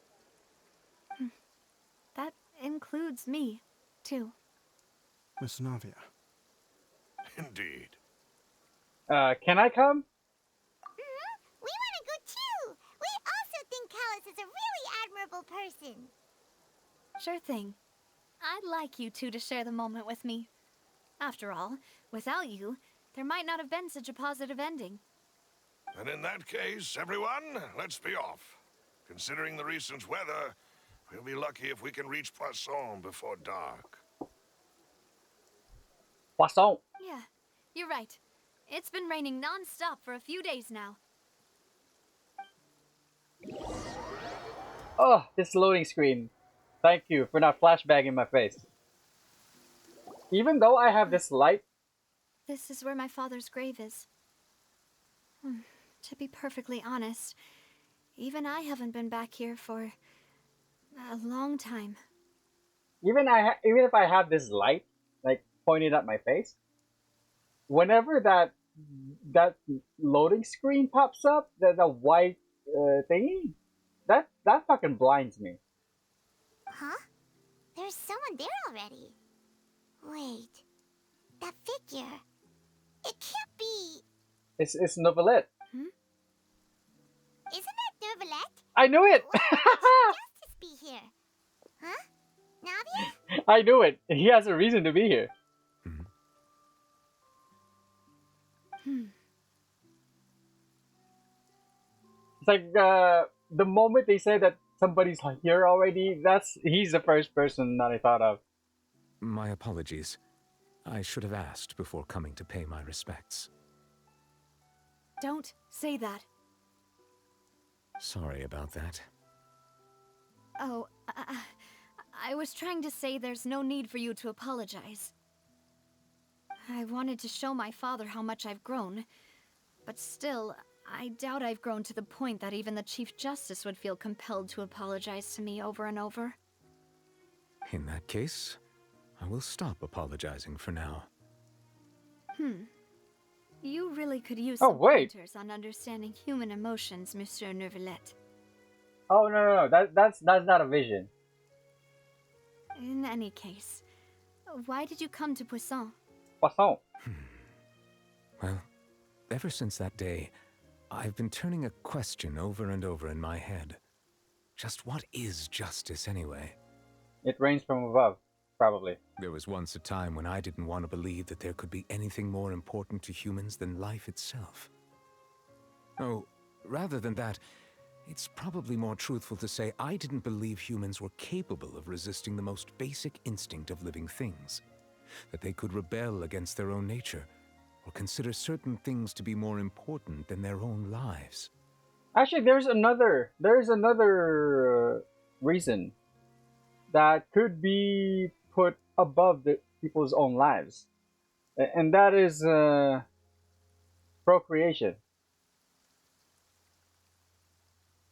That includes me, too. Miss Navia. Indeed. Can I come? We want to go too. We also think Callus is a really admirable person. Sure thing. I'd like you two to share the moment with me. After all, without you, there might not have been such a positive ending. And in that case, everyone, let's be off. Considering the recent weather, we'll be lucky if we can reach Poisson before dark. Poisson. Yeah, you're right. It's been raining non-stop for a few days now. Oh, this loading screen. Thank you for not flashbanging my face. Even though I have this light. This is where my father's grave is. To be perfectly honest, even I haven't been back here for a long time. Even if I have this light, like pointed at my face, whenever that loading screen pops up, the white thingy, that fucking blinds me. Huh? There's someone there already. Wait. That figure. It can't be. It's Novelette. Isn't that Novelette? I knew it! Why would Justice be here? Huh? Navia? I knew it. He has a reason to be here. It's like the moment they said that somebody's here already. He's the first person that I thought of. My apologies. I should have asked before coming to pay my respects. Don't say that. Sorry about that. Oh, I was trying to say there's no need for you to apologize. I wanted to show my father how much I've grown, but still, I doubt I've grown to the point that even the Chief Justice would feel compelled to apologize to me over and over. In that case, I will stop apologizing for now. You really could use Oh, some wait. pointers on understanding human emotions, Monsieur Neuvillette. Oh no, that's not a vision. In any case, why did you come to Poisson? Poisson. Well, ever since that day, I've been turning a question over and over in my head. Just what is justice anyway? It rains from above, probably. There was once a time when I didn't want to believe that there could be anything more important to humans than life itself. Oh, rather than that, it's probably more truthful to say I didn't believe humans were capable of resisting the most basic instinct of living things. That they could rebel against their own nature, or consider certain things to be more important than their own lives. Actually, there's another reason that could be put above the people's own lives, and that is procreation.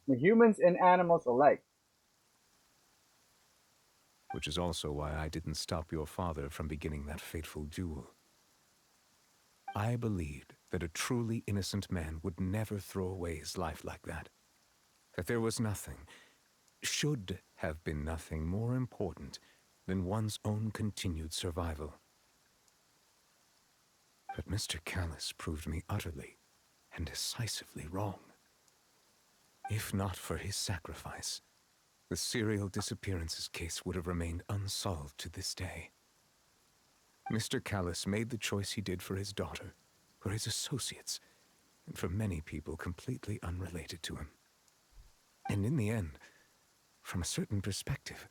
The humans and animals alike. Which is also why I didn't stop your father from beginning that fateful duel. I believed that a truly innocent man would never throw away his life like that. That there was nothing, should have been nothing more important than one's own continued survival. But Mr. Callus proved me utterly and decisively wrong. If not for his sacrifice, the serial disappearances case would have remained unsolved to this day. Mr. Callus made the choice he did for his daughter, for his associates, and for many people completely unrelated to him. And in the end, from a certain perspective,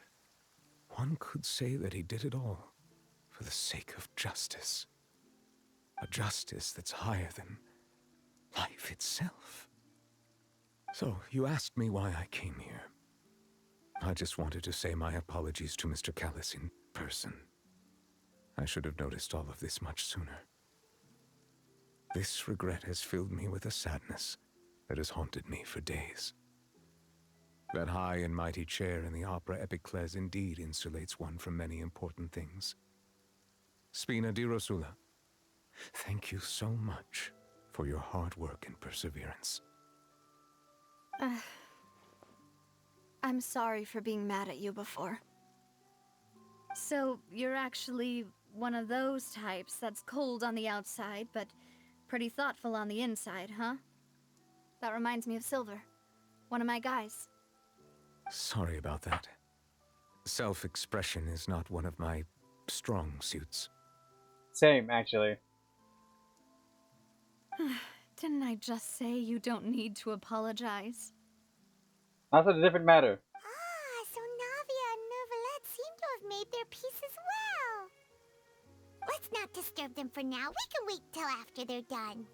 one could say that he did it all for the sake of justice. A justice that's higher than life itself. So, you asked me why I came here. I just wanted to say my apologies to Mr. Callus in person. I should have noticed all of this much sooner. This regret has filled me with a sadness that has haunted me for days. That high and mighty chair in the Opera Epiclese indeed insulates one from many important things. Spina di Rosula, thank you so much for your hard work and perseverance. I'm sorry for being mad at you before. So, you're actually one of those types that's cold on the outside, but pretty thoughtful on the inside, huh? That reminds me of Silver, one of my guys. Sorry about that. Self-expression is not one of my strong suits. Same, actually. Didn't I just say you don't need to apologize? That's a different matter. Ah, so Navia and Neuvillette seem to have made their peace as well. Let's not disturb them for now. We can wait till after they're done.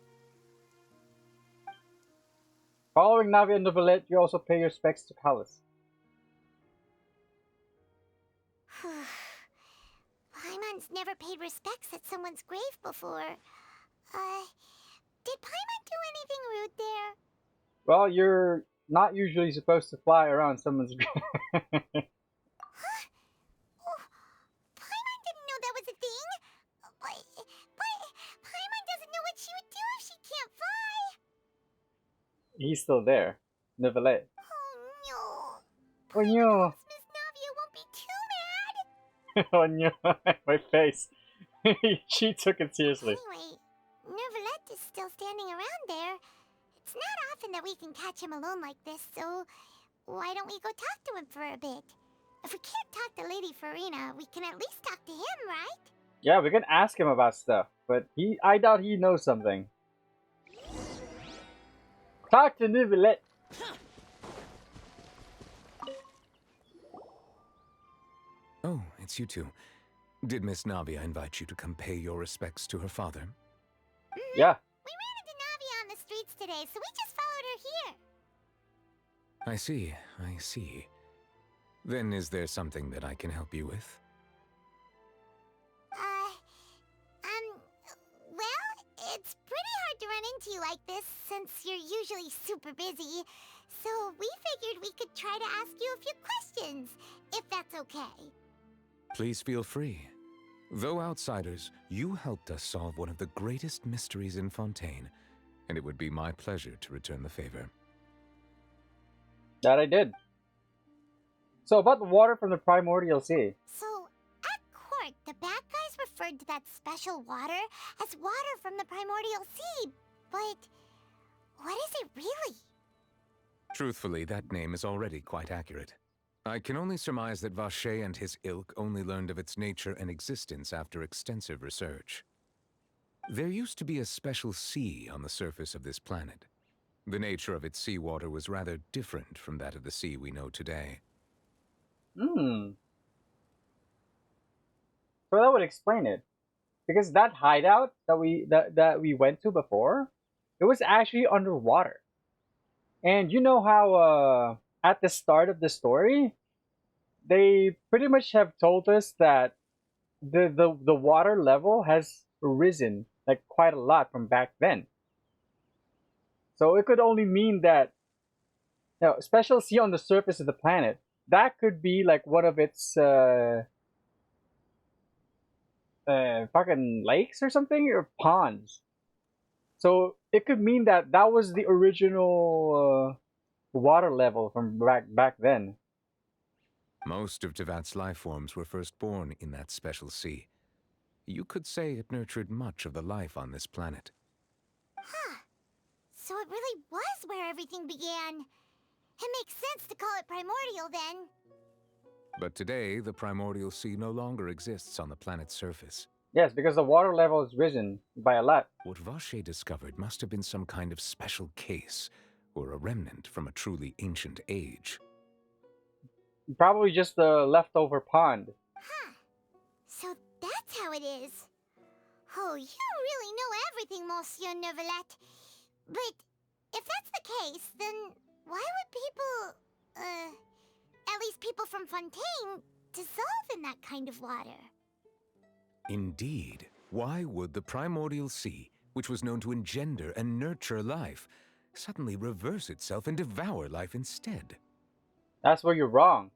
Following Navia and Neuvillette, you also pay your respects to Callus. Paimon's never paid respects at someone's grave before. Did Paimon do anything rude there? Well, you're not usually supposed to fly around someone's grave. Huh? Oh, Paimon didn't know that was a thing. But Paimon doesn't know what she would do if she can't fly. He's still there. Neuvillette. Oh no. Oh no. Miss Navia won't be too mad. Oh no. My face. She took it seriously. Anyway, Neuvillette is still standing around there. It's not often that we can catch him alone like this, so why don't we go talk to him for a bit? If we can't talk to Lady Farina, we can at least talk to him, right? Yeah, we can ask him about stuff, but I doubt he knows something. Talk to Neuvillette. Oh, it's you two. Did Miss Navia invite you to come pay your respects to her father? Yeah. We ran into Navia on the streets today, so we just followed her here. I see, I see. Then is there something that I can help you with? Well, it's pretty hard to run into you like this since you're usually super busy. So we figured we could try to ask you a few questions, if that's okay. Please feel free. Though outsiders, you helped us solve one of the greatest mysteries in Fontaine, and it would be my pleasure to return the favor. That I did. So about the water from the primordial sea. So, at court, the bad guys referred to that special water as water from the primordial sea, but what is it really? Truthfully, that name is already quite accurate. I can only surmise that Vache and his ilk only learned of its nature and existence after extensive research. There used to be a special sea on the surface of this planet. The nature of its seawater was rather different from that of the sea we know today. So that would explain it. Because that hideout that we went to before, it was actually underwater. And you know how at the start of the story, they pretty much have told us that the water level has risen like quite a lot from back then. So it could only mean that, you know, special sea on the surface of the planet, that could be like one of its fucking lakes or something, or ponds. So it could mean that that was the original water level from back then. Most of Tevat's life forms were first born in that special sea. You could say it nurtured much of the life on this planet. Huh. So it really was where everything began. It makes sense to call it primordial then. But today, the primordial sea no longer exists on the planet's surface. Yes, because the water level has risen by a lot. What Vache discovered must have been some kind of special case, or a remnant from a truly ancient age. Probably just the leftover pond. Huh. So that's how it is. Oh, you really know everything, Monsieur Neuvillette. But if that's the case, then why would people, at least people from Fontaine, dissolve in that kind of water? Indeed. Why would the primordial sea, which was known to engender and nurture life, suddenly reverse itself and devour life instead? That's where you're wrong.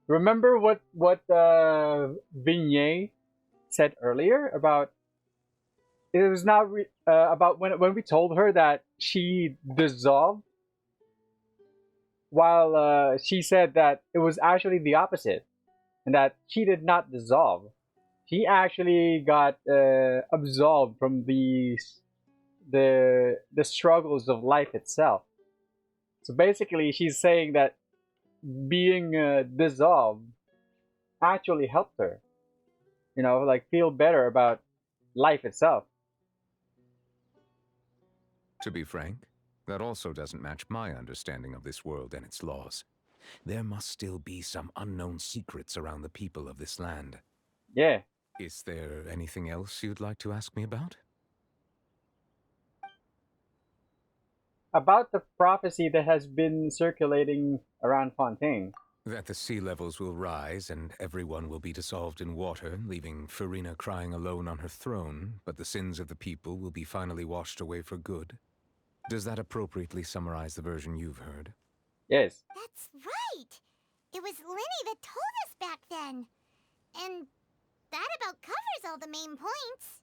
Remember what Vignette said earlier about it was not about when we told her that she dissolved, while she said that it was actually the opposite, and that she did not dissolve. She actually got absolved from the struggles of life itself. So basically, she's saying that being dissolved actually helped her, you know, like feel better about life itself. To be frank, that also doesn't match my understanding of this world and its laws. There must still be some unknown secrets around the people of this land. Yeah. Is there anything else you'd like to ask me about? About the prophecy that has been circulating around Fontaine. That the sea levels will rise and everyone will be dissolved in water, leaving Farina crying alone on her throne, but the sins of the people will be finally washed away for good. Does that appropriately summarize the version you've heard? Yes. That's right! It was Linny that told us back then. And that about covers all the main points.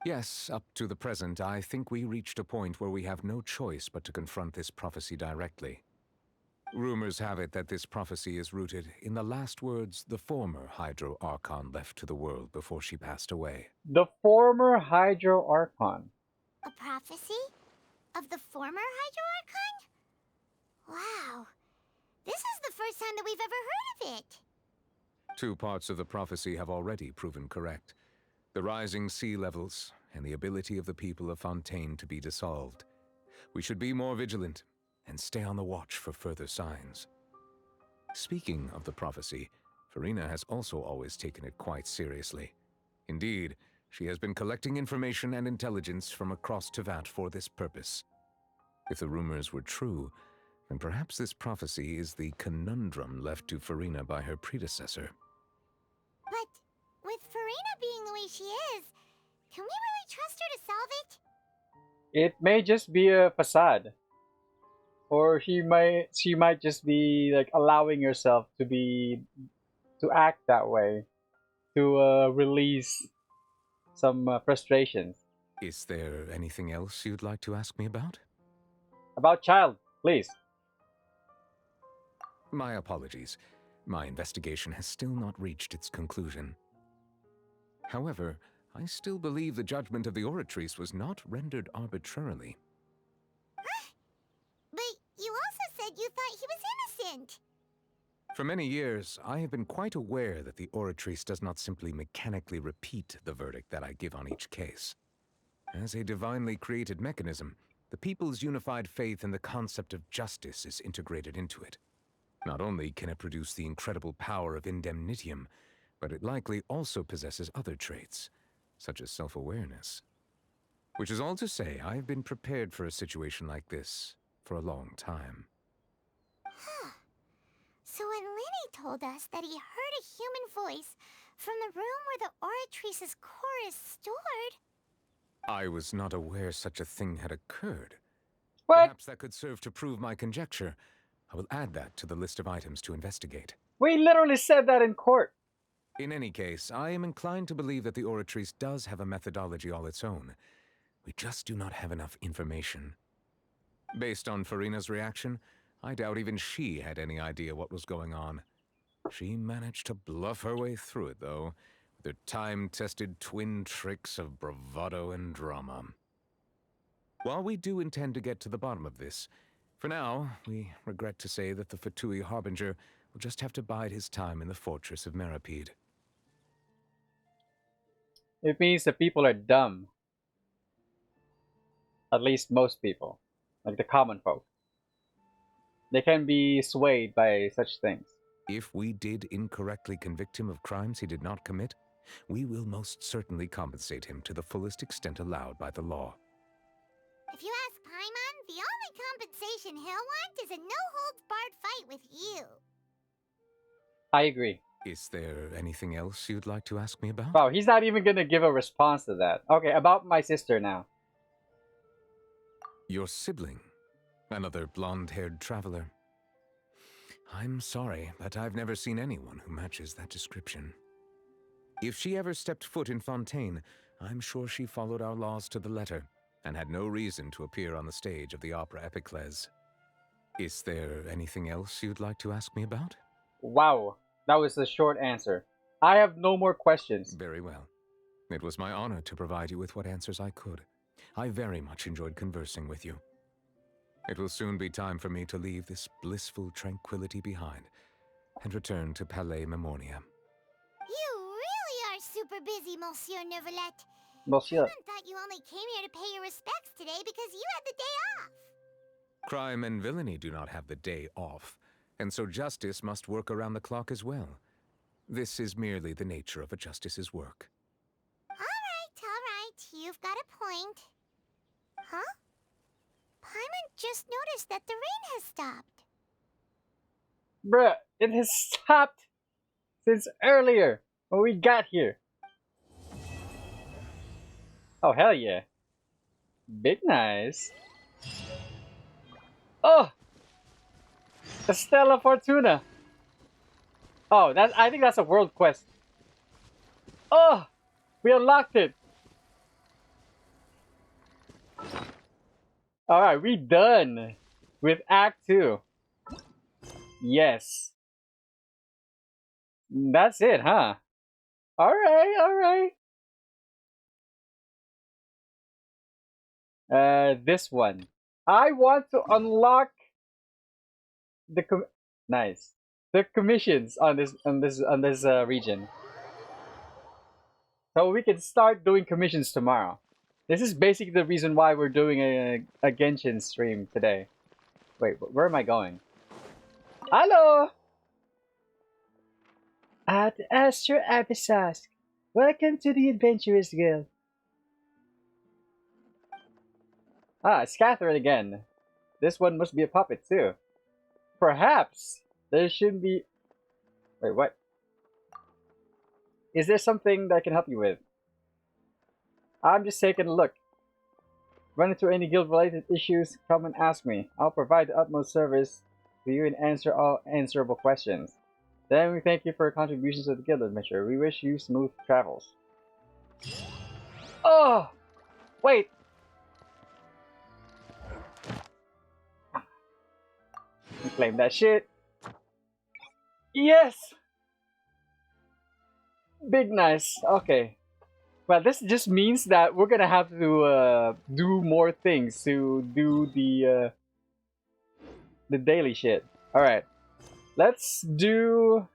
Yes, up to the present, I think we reached a point where we have no choice but to confront this prophecy directly. Rumors have it that this prophecy is rooted in the last words the former Hydro Archon left to the world before she passed away. The former Hydro Archon. A prophecy? Of the former Hydro Archon? Wow. This is the first time that we've ever heard of it. 2 parts of the prophecy have already proven correct. The rising sea levels and the ability of the people of Fontaine to be dissolved. We should be more vigilant and stay on the watch for further signs. Speaking of the prophecy, Farina has also always taken it quite seriously. Indeed, she has been collecting information and intelligence from across Tevat for this purpose. If the rumors were true, then perhaps this prophecy is the conundrum left to Farina by her predecessor. But with Farina being the way she is, can we really trust her to solve it? It may just be a facade. Or she might just be like allowing herself to act that way to release some frustrations. Is there anything else you'd like to ask me about? About child, please. My apologies. My investigation has still not reached its conclusion. However, I still believe the judgment of the Oratrice was not rendered arbitrarily. But you also said you thought he was innocent. For many years, I have been quite aware that the Oratrice does not simply mechanically repeat the verdict that I give on each case. As a divinely created mechanism, the people's unified faith in the concept of justice is integrated into it. Not only can it produce the incredible power of indemnitium, but it likely also possesses other traits, such as self-awareness. Which is all to say, I have been prepared for a situation like this for a long time. Huh. So when Lenny told us that he heard a human voice from the room where the Oratrice's core is stored... I was not aware such a thing had occurred. What? Perhaps that could serve to prove my conjecture. I will add that to the list of items to investigate. We literally said that in court. In any case, I am inclined to believe that the Oratrice does have a methodology all its own. We just do not have enough information. Based on Farina's reaction, I doubt even she had any idea what was going on. She managed to bluff her way through it, though, with her time-tested twin tricks of bravado and drama. While we do intend to get to the bottom of this, for now, we regret to say that the Fatui Harbinger will just have to bide his time in the fortress of Meripede. It means the people are dumb. At least most people. Like the common folk. They can be swayed by such things. If we did incorrectly convict him of crimes he did not commit, we will most certainly compensate him to the fullest extent allowed by the law. If you ask Paimon, the only compensation he'll want is a no-holds-barred fight with you. I agree. Is there anything else you'd like to ask me about? Wow, he's not even gonna give a response to that. Okay, about my sister now. Your sibling? Another blonde-haired traveler? I'm sorry, but I've never seen anyone who matches that description. If she ever stepped foot in Fontaine, I'm sure she followed our laws to the letter, and had no reason to appear on the stage of the opera Epiclese. Is there anything else you'd like to ask me about? Wow, that was a short answer. I have no more questions. Very well. It was my honor to provide you with what answers I could. I very much enjoyed conversing with you. It will soon be time for me to leave this blissful tranquility behind and return to Palais Memoria. You really are super busy, Monsieur Neuvillette. Monsieur. I thought you only came here to pay your respects today because you had the day off. Crime and villainy do not have the day off, and so justice must work around the clock as well. This is merely the nature of a justice's work. All right. You've got a point. Huh? Paimon just noticed that the rain has stopped. Bruh, it has stopped since earlier when we got here. Oh, hell yeah. Big nice. Oh! Estella Fortuna. Oh, I think that's a world quest. Oh! We unlocked it. Alright, we done with Act 2. Yes. That's it, huh? Alright. This one. I want to unlock the commissions on this region, so we can start doing commissions tomorrow. This is basically the reason why we're doing a Genshin stream today. Wait, where am I going? Hello. At Astro Abyssos. Welcome to the Adventurers Guild. Ah, it's Catherine again. This one must be a puppet too. Perhaps there should be... Wait, what? Is there something that I can help you with? I'm just taking a look. Run into any guild-related issues, come and ask me. I'll provide the utmost service to you and answer all answerable questions. Then we thank you for your contributions to the guild adventure. We wish you smooth travels. Oh! Wait! Claim that shit. Yes! Big nice. Okay. Well, this just means that we're gonna have to do more things to do the daily shit. Alright. Let's do...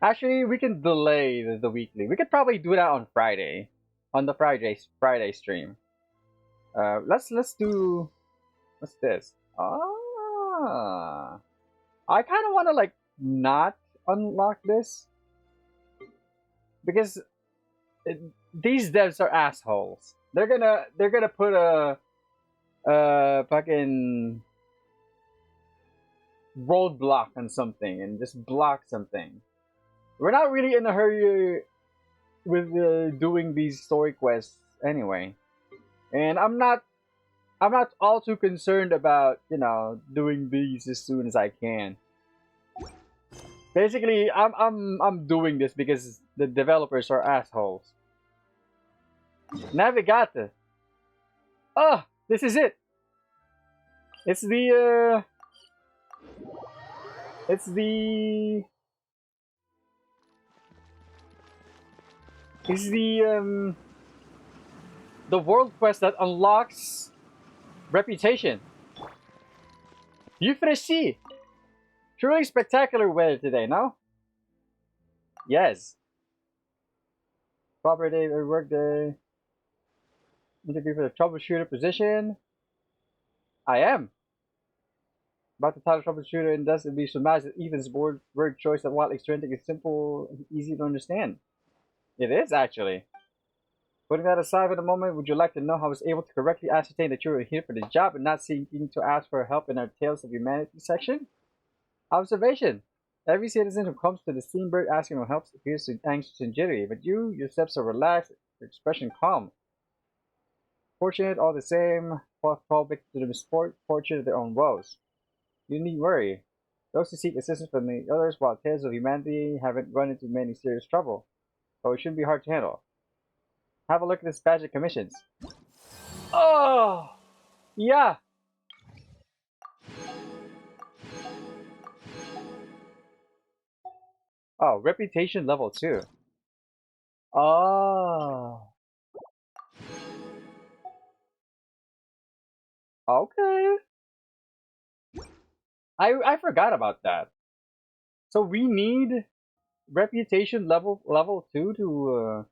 Actually, we can delay the weekly. We could probably do that on Friday. On the Friday stream. Let's do... What's this? Ah, I kind of want to like not unlock this because these devs are assholes. They're gonna put a fucking roadblock on something and just block something. We're not really in a hurry with doing these story quests anyway, and I'm not all too concerned about, you know, doing these as soon as I can. Basically, I'm doing this because the developers are assholes. Navigate. Oh, this is it. It's the the world quest that unlocks reputation. Euphrasie. Truly spectacular weather today, no? Yes. Proper day or work day. Interview for the troubleshooter position. I am. About the title troubleshooter and thus it be surmised that Ethan's word choice that while extrinsic is simple and easy to understand. It is actually. Putting that aside for the moment, would you like to know how I was able to correctly ascertain that you were here for the job and not seeking to ask for help in our Tales of Humanity section? Observation. Every citizen who comes to the Steamberg asking for help appears anxious and jittery, but your steps are relaxed, your expression calm. Fortunate all the same, fall victim to the misfortune of their own woes. You need worry. Those who seek assistance from the others, while Tales of Humanity haven't run into many serious trouble, so it shouldn't be hard to handle. Have a look at this badge of commissions. Oh! Yeah! Oh, reputation level 2. Oh. Okay. I forgot about that. So we need reputation level 2 to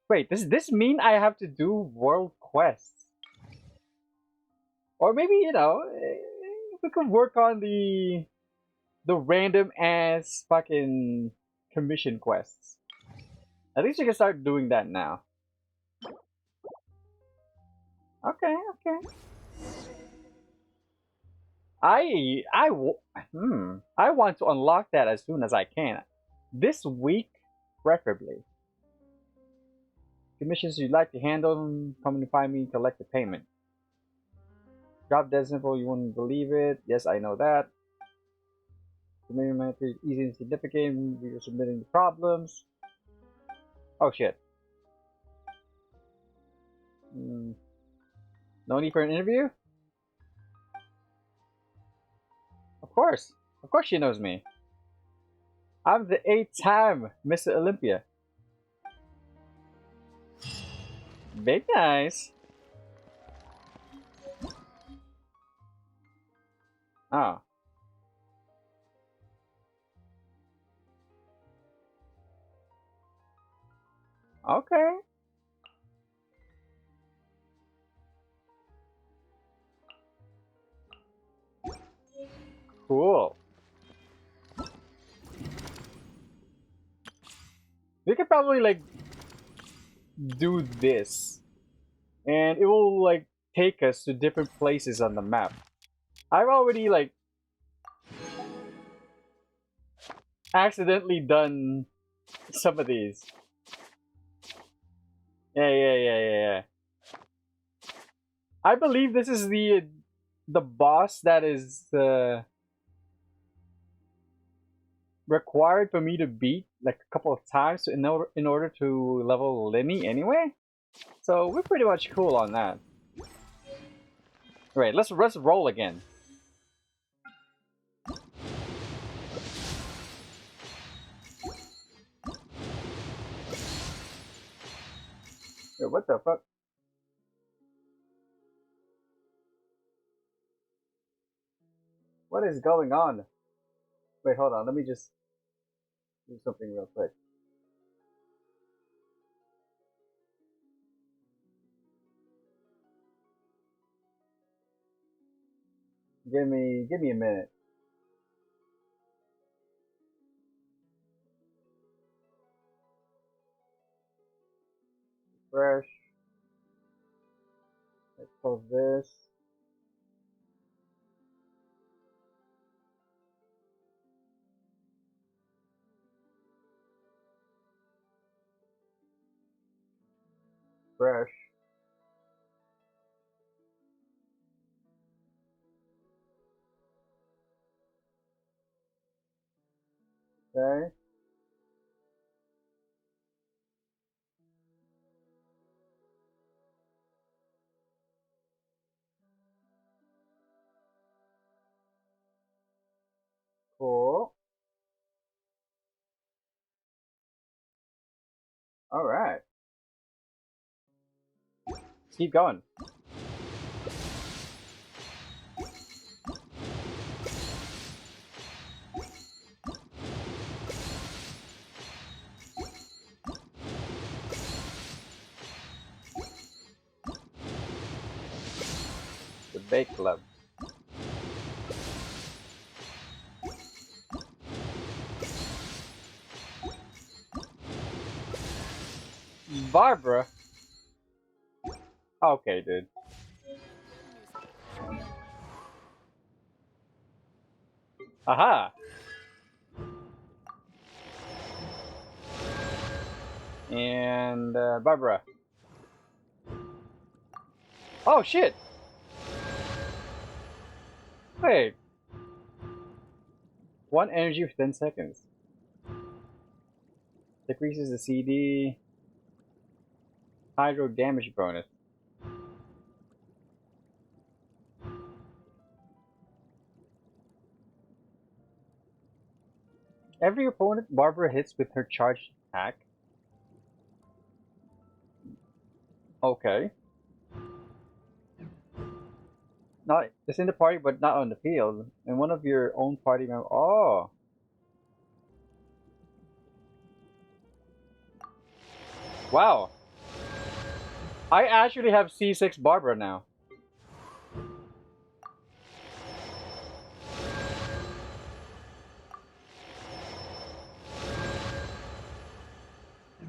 wait, does this mean I have to do world quests? Or maybe, you know, we could work on the random ass fucking commission quests. At least we can start doing that now. Okay, okay. I want to unlock that as soon as I can. This week, preferably. Commissions you'd like to handle, come and find me and collect the payment. Drop dead simple, you wouldn't believe it. Yes, I know that. Submitting matter is easy and significant. We are submitting the problems. Oh shit. No need for an interview? Of course she knows me. I'm the 8th-time Mr. Olympia. Big nice. Oh. Okay. Cool. We could probably like do this, and it will like take us to different places on the map. I've already like accidentally done some of these. Yeah. I believe this is the boss that is required for me to beat like a couple of times in order to level Lenny anyway. So we're pretty much cool on that. Right, let's roll again. Yo, what the fuck? What is going on? Wait, hold on. Let me just do something real quick. Give me a minute. Fresh. Let's close this. Fresh. Okay. Cool. All right. Let's keep going. The Bake Club. Barbara. Okay, dude. Aha. And Barbara. Oh shit. Wait. 1 energy for 10 seconds. Decreases the CD. Hydro damage bonus. Every opponent Barbara hits with her charged attack. Okay. Not it's in the party, but not on the field. And one of your own party members. Oh. Wow. I actually have C6 Barbara now.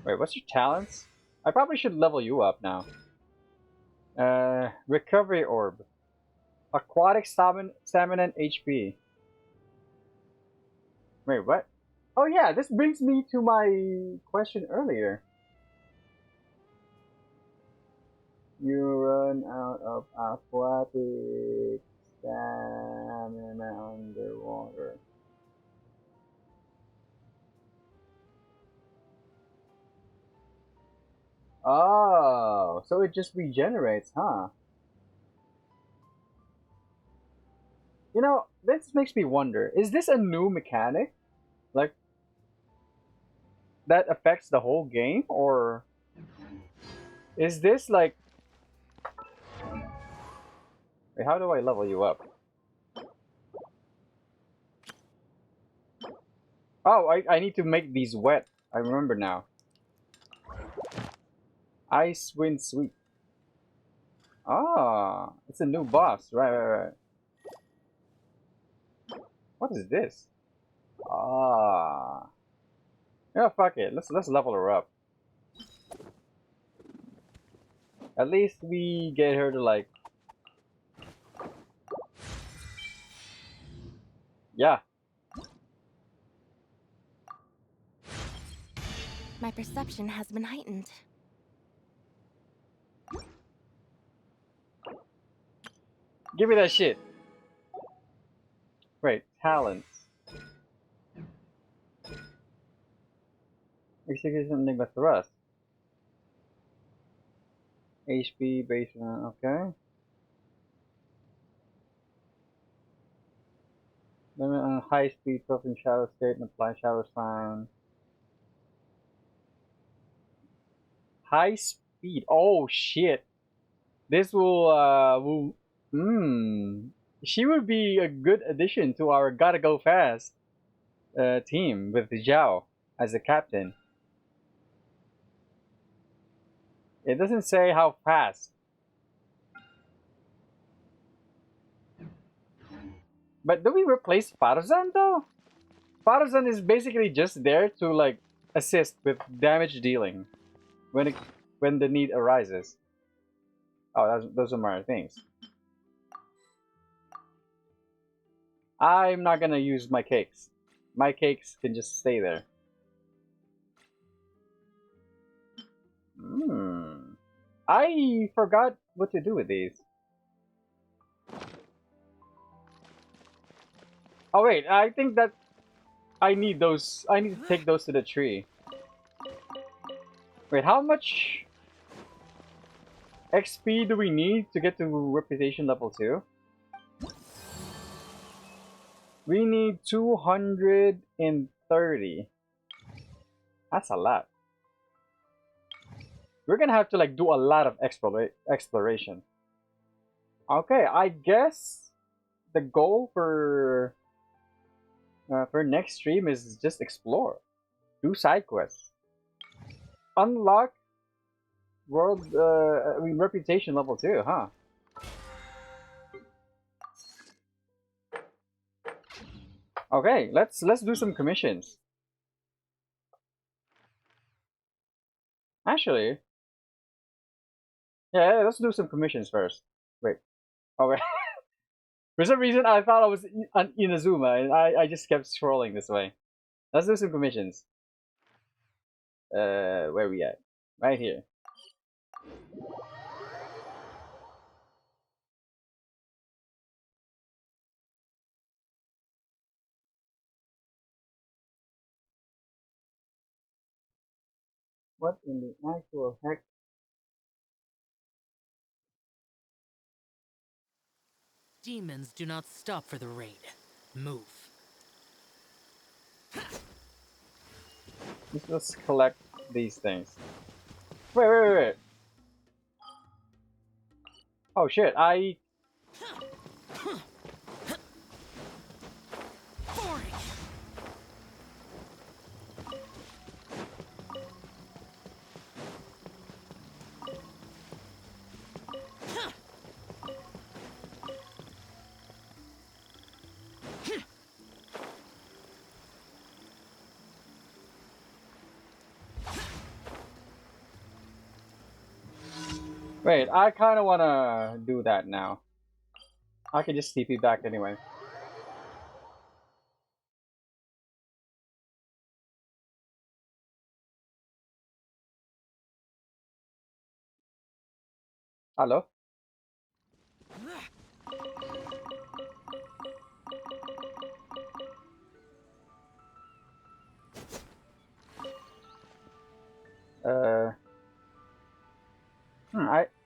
Wait, what's your talents? I probably should level you up now. Recovery Orb. Aquatic stamina and HP. Wait, what? Oh yeah, this brings me to my question earlier. You run out of aquatic stamina underwater. Oh, so it just regenerates, huh? You know, this makes me wonder, is this a new mechanic? Like, that affects the whole game? Or is this like... Wait, how do I level you up? Oh, I need to make these wet. I remember now. Ice Wind Sweep. Ah, it's a new boss. Right. What is this? Ah. Yeah, fuck it. Let's level her up. At least we get her to like. Yeah. My perception has been heightened. Give me that shit. Wait, talents. Execution Enigma Thrust. HP base, okay. Limit on high speed, in shadow state, and apply shadow sign. High speed. Oh shit. This will she would be a good addition to our gotta go fast team with Zhao as the captain. It doesn't say how fast. But do we replace Farzan though? Farzan is basically just there to like assist with damage dealing when the need arises. Oh, those are my things. I'm not gonna use my cakes. My cakes can just stay there. I forgot what to do with these. Oh wait, I think that I need those. I need to take those to the tree. Wait, how much XP do we need to get to reputation level 2? We need 230. That's a lot. We're gonna have to like do a lot of exploration. Okay, I guess the goal for next stream is just explore, do side quests, unlock world. Reputation level 2, huh? Okay, let's do some commissions. Actually, yeah, let's do some commissions first. Wait, okay. For some reason, I thought I was on Inazuma, and I just kept scrolling this way. Let's do some commissions. Where are we at? Right here. What in the actual heck? Demons do not stop for the raid. Move. Let's collect these things. Wait. Oh shit, Wait, I kind of want to do that now. I can just TP back anyway. Hello?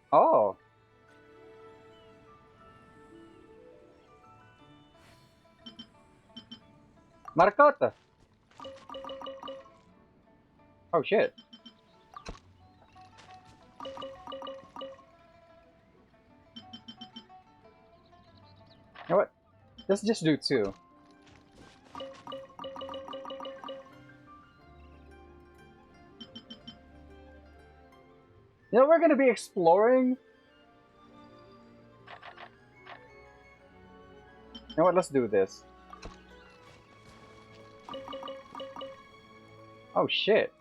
Oh. Marcotta. Oh shit. You know what? Let's just do 2. You know, we're gonna be exploring. You know what? Let's do this. Oh shit.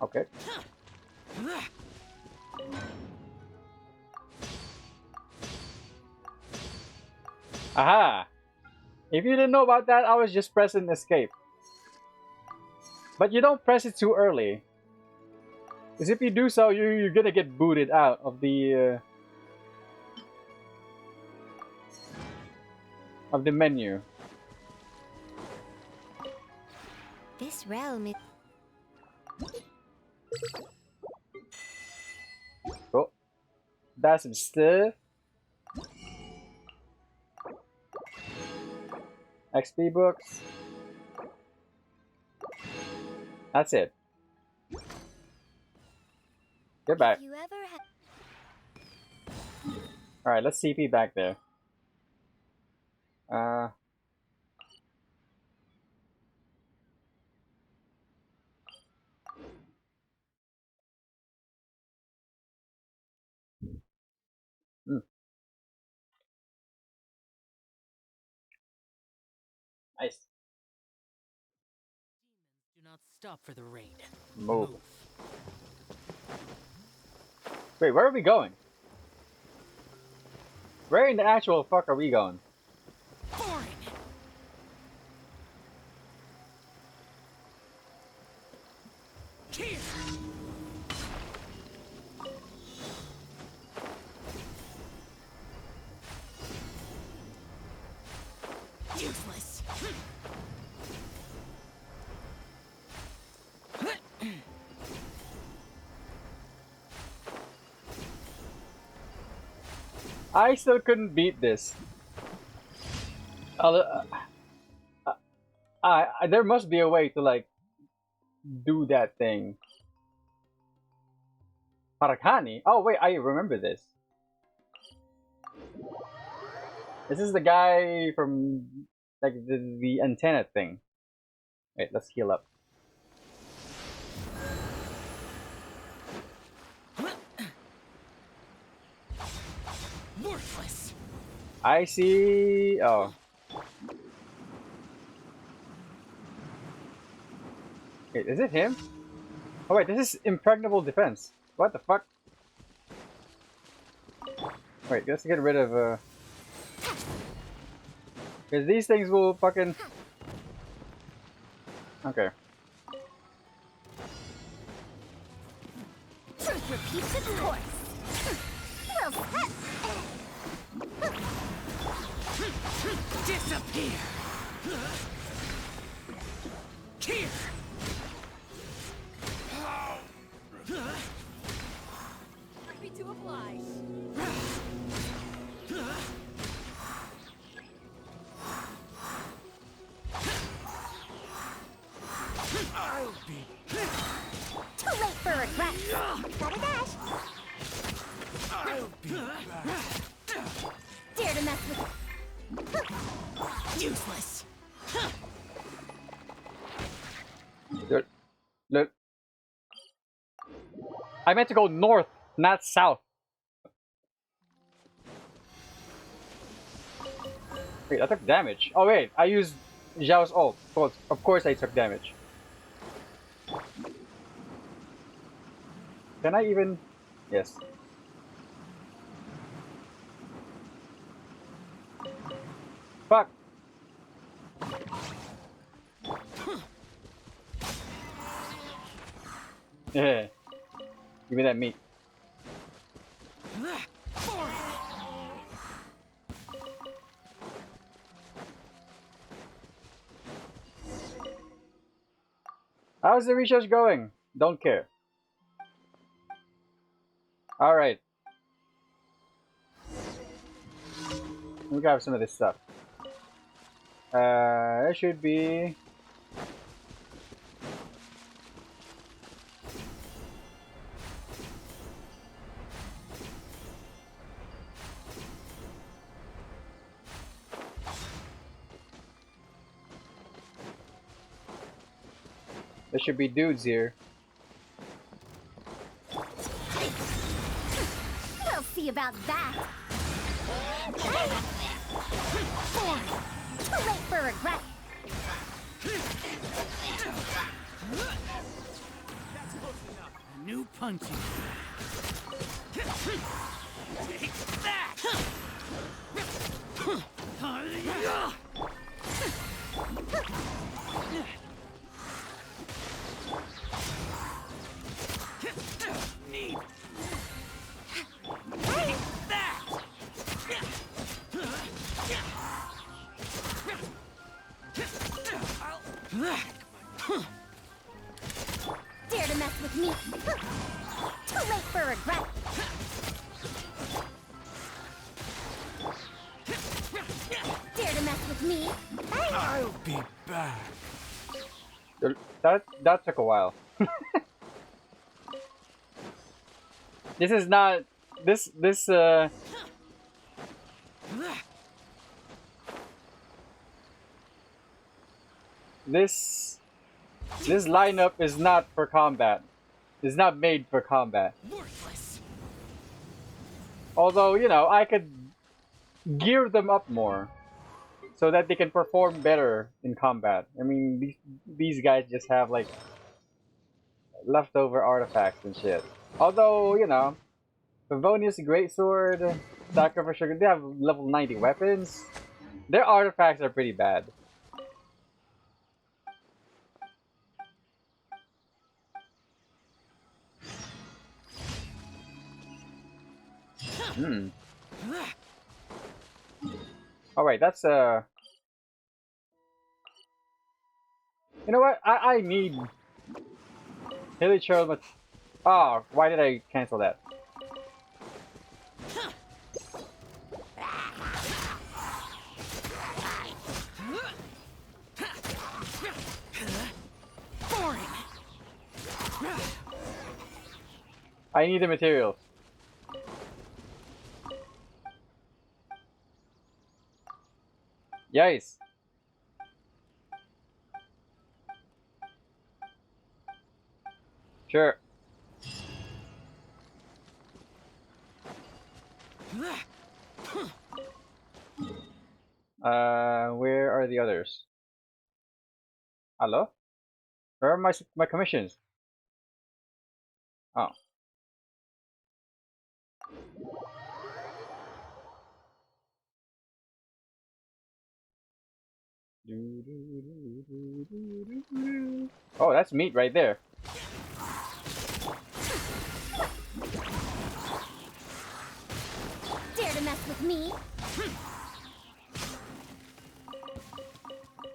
Okay. Aha! If you didn't know about that, I was just pressing escape. But you don't press it too early. Because if you do so, you're gonna get booted out of the menu. This realm is... Oh, that's some stuff. XP books. That's it. Get back. Alright, let's CP back there. Nice. Do not stop for the raid. Move. Wait, where are we going? Where in the actual fuck are we going? Useless. I still couldn't beat this. There must be a way to like do that thing. Harakani? Oh wait, I remember this. This is the guy from like the antenna thing. Wait, let's heal up. Worthless. I see. Oh. Wait, is it him? Oh wait, this is impregnable defense. What the fuck? Wait, let's get rid of because these things will fucking... Okay. Truth repeats its course. Well set. Disappear. Here. Happy to oblige. I'll be too late for regret. Gotta dash. I'll be back. Dare to mess with... Useless. Good. Look. I meant to go north, not south. Wait, I took damage. Oh wait, I used Zhao's ult. So of course I took damage. Can I even... Yes. Fuck! Yeah. Give me that meat. How's the research going? Don't care. Alright. Let me grab some of this stuff. It should be... There should be dudes here. see about that. Too late for regret. A new punching. Take that! Neat. Take that! Dare to mess with me. Too late for regret. Dare to mess with me. I'll be back. That took a while. This is not this lineup is not for combat. It's not made for combat. Worthless. Although, you know, I could gear them up more so that they can perform better in combat. I mean, these guys just have like leftover artifacts and shit. Although, you know, Favonius Greatsword, Sacrifice Sugar, they have level 90 weapons. Their artifacts are pretty bad. Hmm. Oh wait, that's you know what? I need Hilly Churl, but oh, why did I cancel that? I need the materials. Yes. Sure. Where are the others? Hello? Where are my commissions? Oh. Oh, that's meat right there. Dare to mess with me.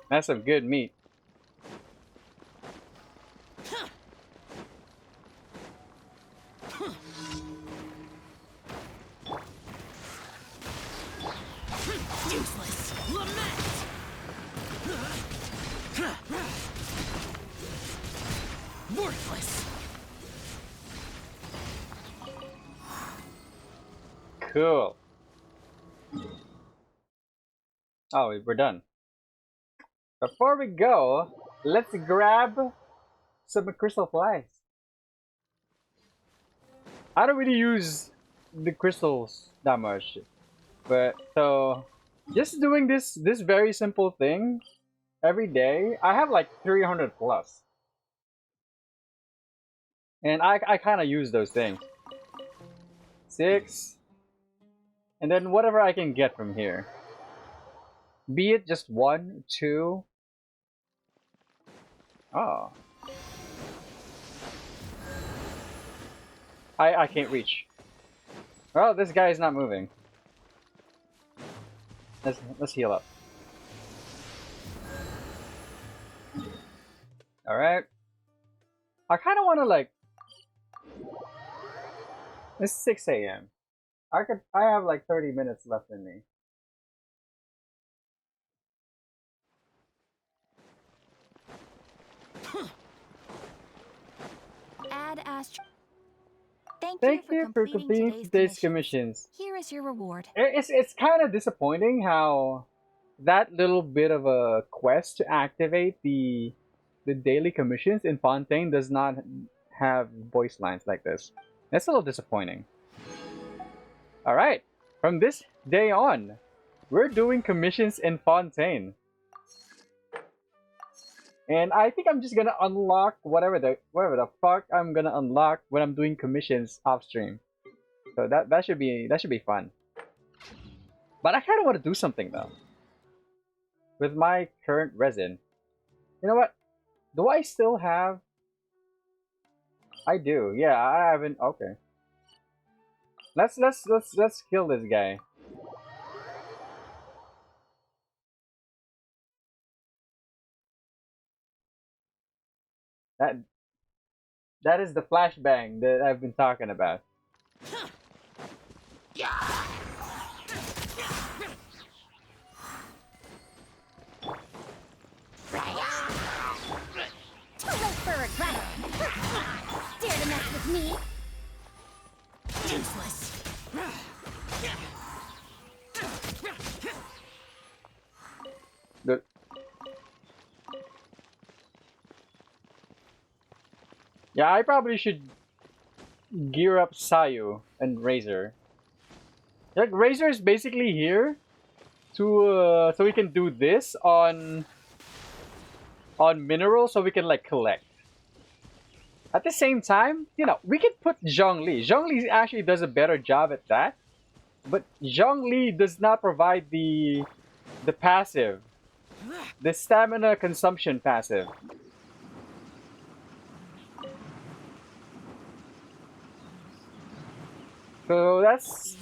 That's some good meat. Useless. Lament. Worthless. Cool. Oh, we're done. Before we go, let's grab some crystal flags. I don't really use the crystals that much, but so just doing this very simple thing every day, I have like 300 plus, and I kind of use those things. 6, and then whatever I can get from here, be it just 1, 2. Oh, I can't reach. Well, this guy is not moving. Let's heal up. All right. I kind of want to like. It's 6 a.m. I have like 30 minutes left in me. Add Astro. Thank you for completing today's commissions. Here is your reward. It's kind of disappointing how that little bit of a quest to activate the daily commissions in Fontaine does not have voice lines like this. That's a little disappointing. Alright, from this day on, we're doing commissions in Fontaine. And I think I'm just gonna unlock whatever the fuck I'm gonna unlock when I'm doing commissions off stream. So that should be fun. But I kinda wanna do something though. With my current resin. You know what? Do I still have? I do. Yeah, I haven't. Okay. Let's kill this guy. That is the flashbang that I've been talking about. Too late for regret. Dare to mess with me? Useless. Good. Yeah, I probably should gear up Sayu and Razor. Like Razor is basically here to so we can do this on minerals, so we can like collect. At the same time, you know, we could put Zhongli. Zhongli actually does a better job at that, but Zhongli does not provide the passive, the stamina consumption passive. So that's.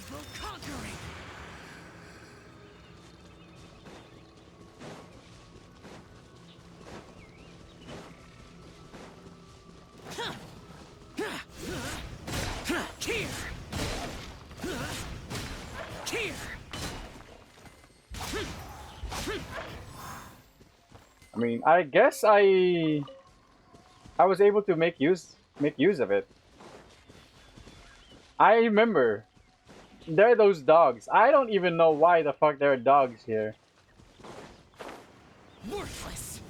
I mean, I guess I was able to make use of it. I remember there are those dogs. I don't even know why the fuck there are dogs here. Worthless.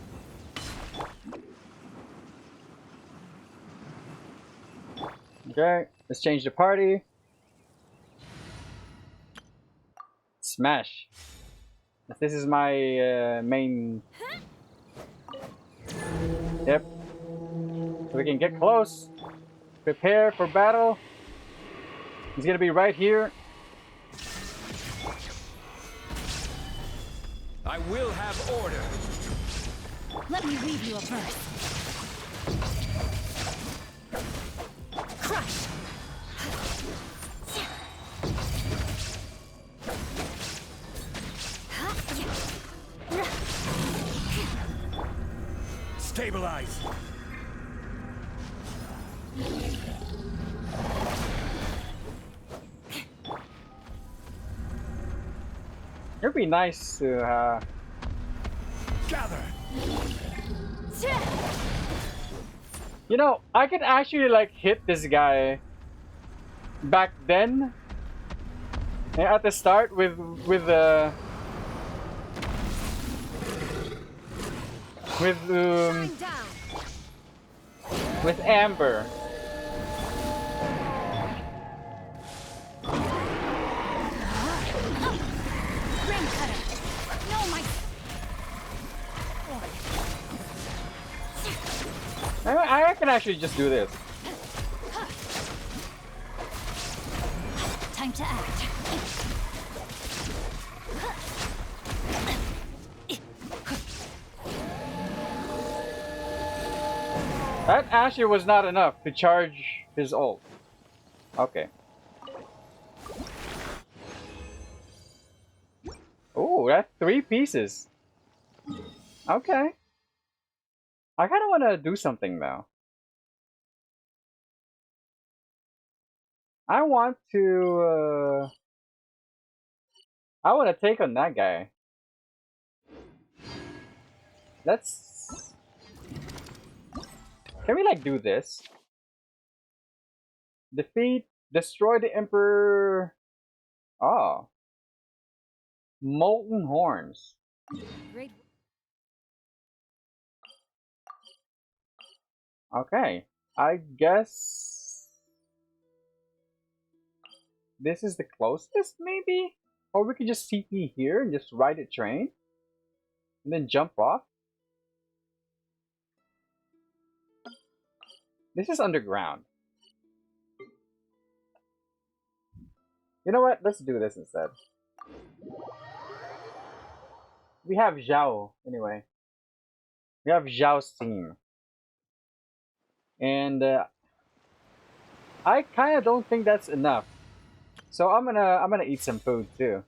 Okay, let's change the party. Smash. This is my main. Yep. So we can get close. Prepare for battle. He's gonna be right here. I will have order. Let me read you a verse. Crush. Stabilize. It'd be nice to gather. You know, I could actually like hit this guy back then at the start with Amber. I can actually just do this. Time to act. That actually was not enough to charge his ult. Okay. Oh, that's 3 pieces. Okay. I kind of want to do something though. I want to take on that guy. Let's. Can we like do this? Destroy the Emperor. Oh. Molten Horns. Great. Okay. I guess this is the closest, maybe? Or we could just CP here and just ride a train and then jump off. This is underground. You know what? Let's do this instead. We have Zhao, anyway. We have Zhao's team. And I kind of don't think that's enough. So I'm gonna eat some food too.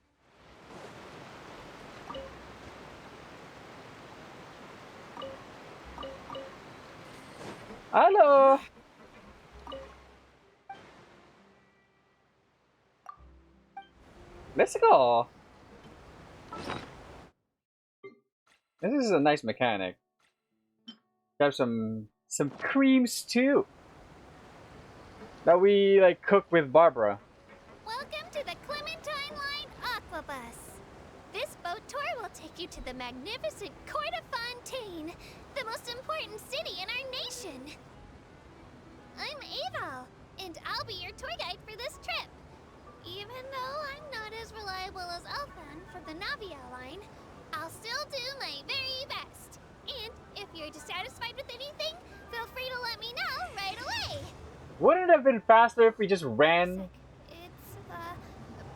Hello. Let's go. This is a nice mechanic. Have some creams too that we like cook with Barbara. Welcome to the Clementine Line Aquabus. This boat tour will take you to the magnificent court of Fontaine, the most important city in our nation. I'm Aval, and I'll be your tour guide for this trip. Even though I'm not as reliable as Elfan from the Navia line, I'll still do my very best. And if you're dissatisfied with anything, feel free to let me know right away. Wouldn't it have been faster if we just ran?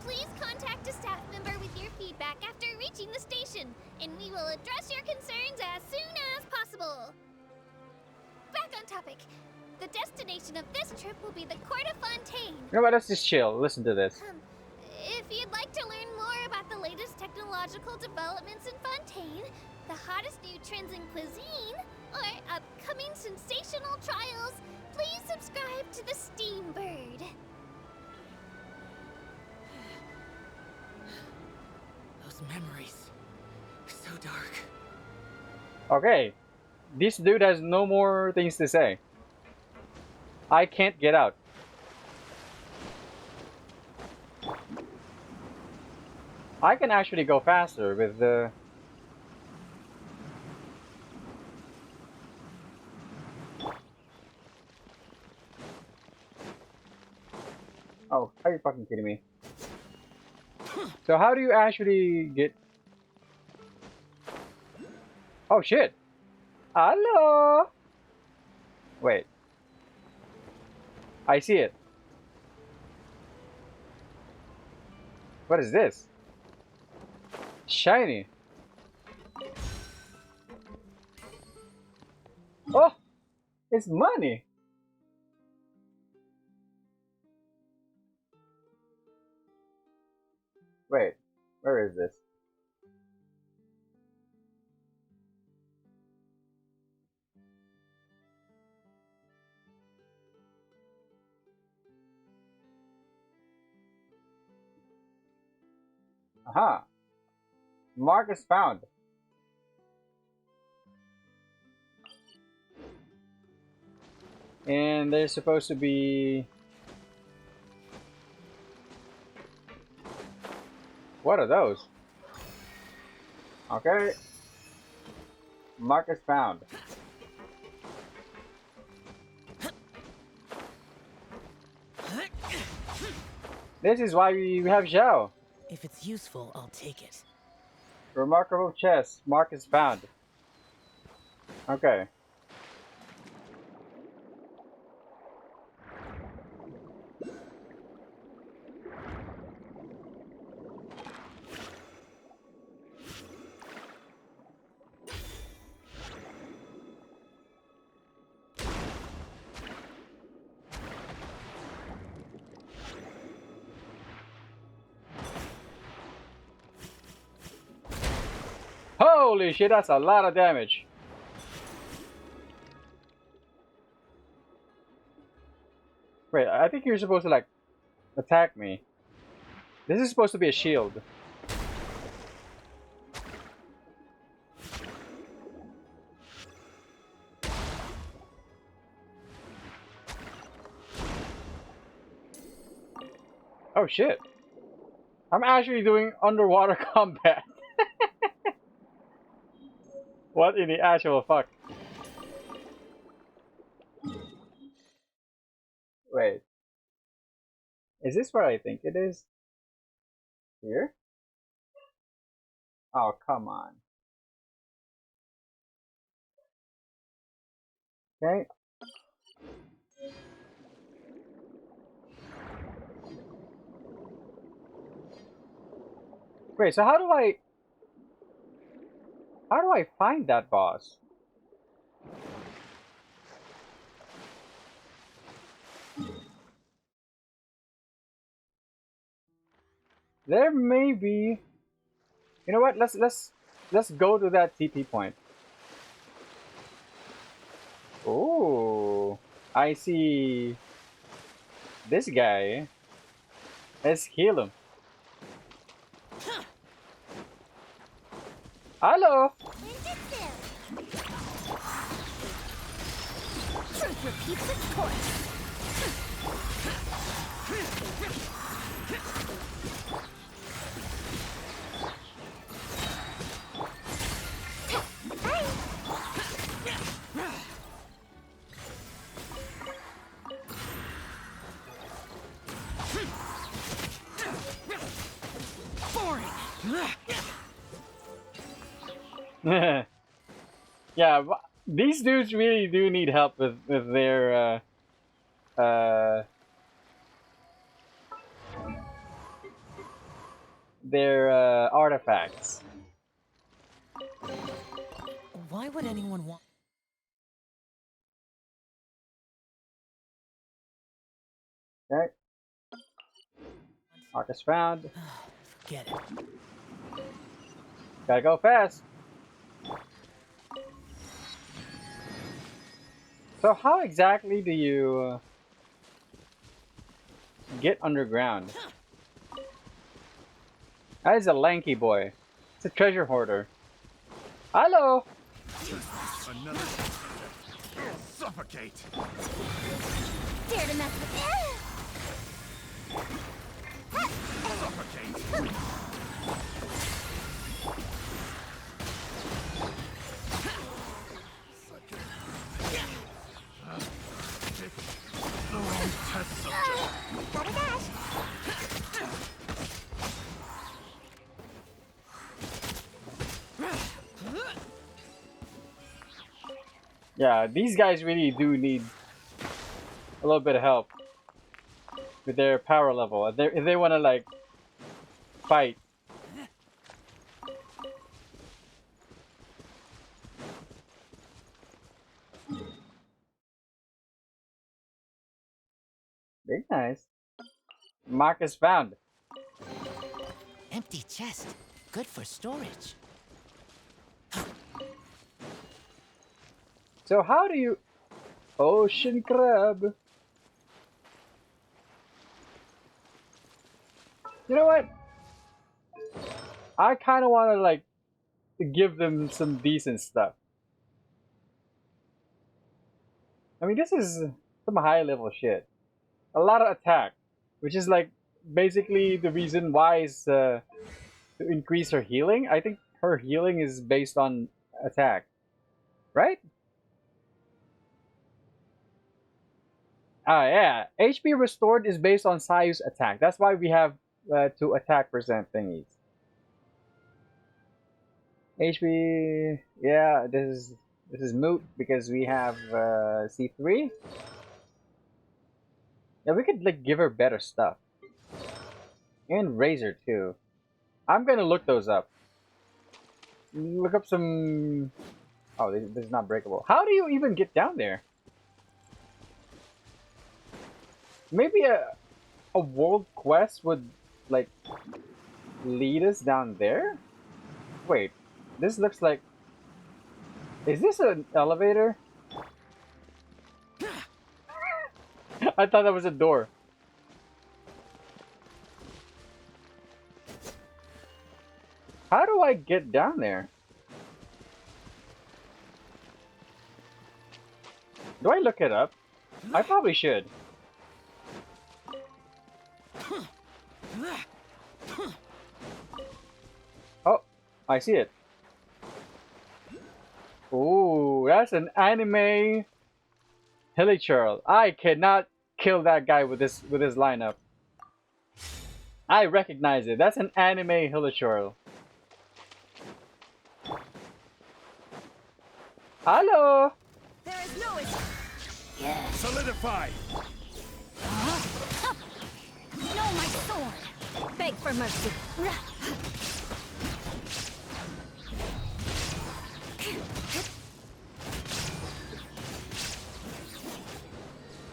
Please contact a staff member with your feedback after reaching the station, and we will address your concerns as soon as possible. Back on topic. The destination of this trip will be the Court of Fontaine. You know what? Let's just chill. Listen to this. If you'd like to learn more about the latest technological developments in Fontaine, the hottest new trends in cuisine, or upcoming sensational trials, please subscribe to the Steambird. Those memories. So dark. Okay. This dude has no more things to say. I can't get out. I can actually go faster with the... Oh, are you fucking kidding me? So how do you actually get... Oh shit! Hello! Wait. I see it. What is this? Shiny. Oh! It's money! Wait, where is this? Aha! Mark is found. And there's supposed to be... What are those? Okay. Mark is found. This is why we have Zhao. If it's useful, I'll take it. Remarkable chest. Mark is found. Okay. Holy shit, that's a lot of damage. Wait, I think you're supposed to like attack me. This is supposed to be a shield. Oh shit. I'm actually doing underwater combat. What in the actual fuck? Wait. Is this where I think it is? Here? Oh, come on. Okay. Wait, so how do I find that boss? There may be. You know what? Let's go to that TP point. Oh, I see this guy. Let's heal him. Hello. Truth repeats its course. Yeah, these dudes really do need help with their artifacts. Why would anyone want... Okay. Marcus found. Get it. Gotta go fast. So how exactly do you get underground? That is a lanky boy. It's a treasure hoarder. Hello. Another suffocate. Dare to mess with Suffocate. Gotta dash. Yeah, these guys really do need a little bit of help with their power level. If they want to like fight. Very nice. Marcus found. Empty chest. Good for storage. So how do you... Ocean crab. You know what? I kind of want to like give them some decent stuff. I mean, this is some high level shit. A lot of attack, which is like basically the reason why is to increase her healing. I think her healing is based on attack, right? Ah, yeah. HP restored is based on Sayu's attack. That's why we have 2 attack percent thingies. HP, yeah, this is moot because we have C3. Yeah, we could like give her better stuff. And Razor too. I'm gonna look those up. Look up some... Oh, this is not breakable. How do you even get down there? Maybe a world quest would like lead us down there? Wait, this looks like... Is this an elevator? I thought that was a door. How do I get down there? Do I look it up? I probably should. Oh, I see it. Ooh, that's an anime hilichurl. I cannot kill that guy with this lineup. I recognize it. That's an anime hilichurl. Hello. There is no Yeah. Solidify. No, my sword. Beg for mercy.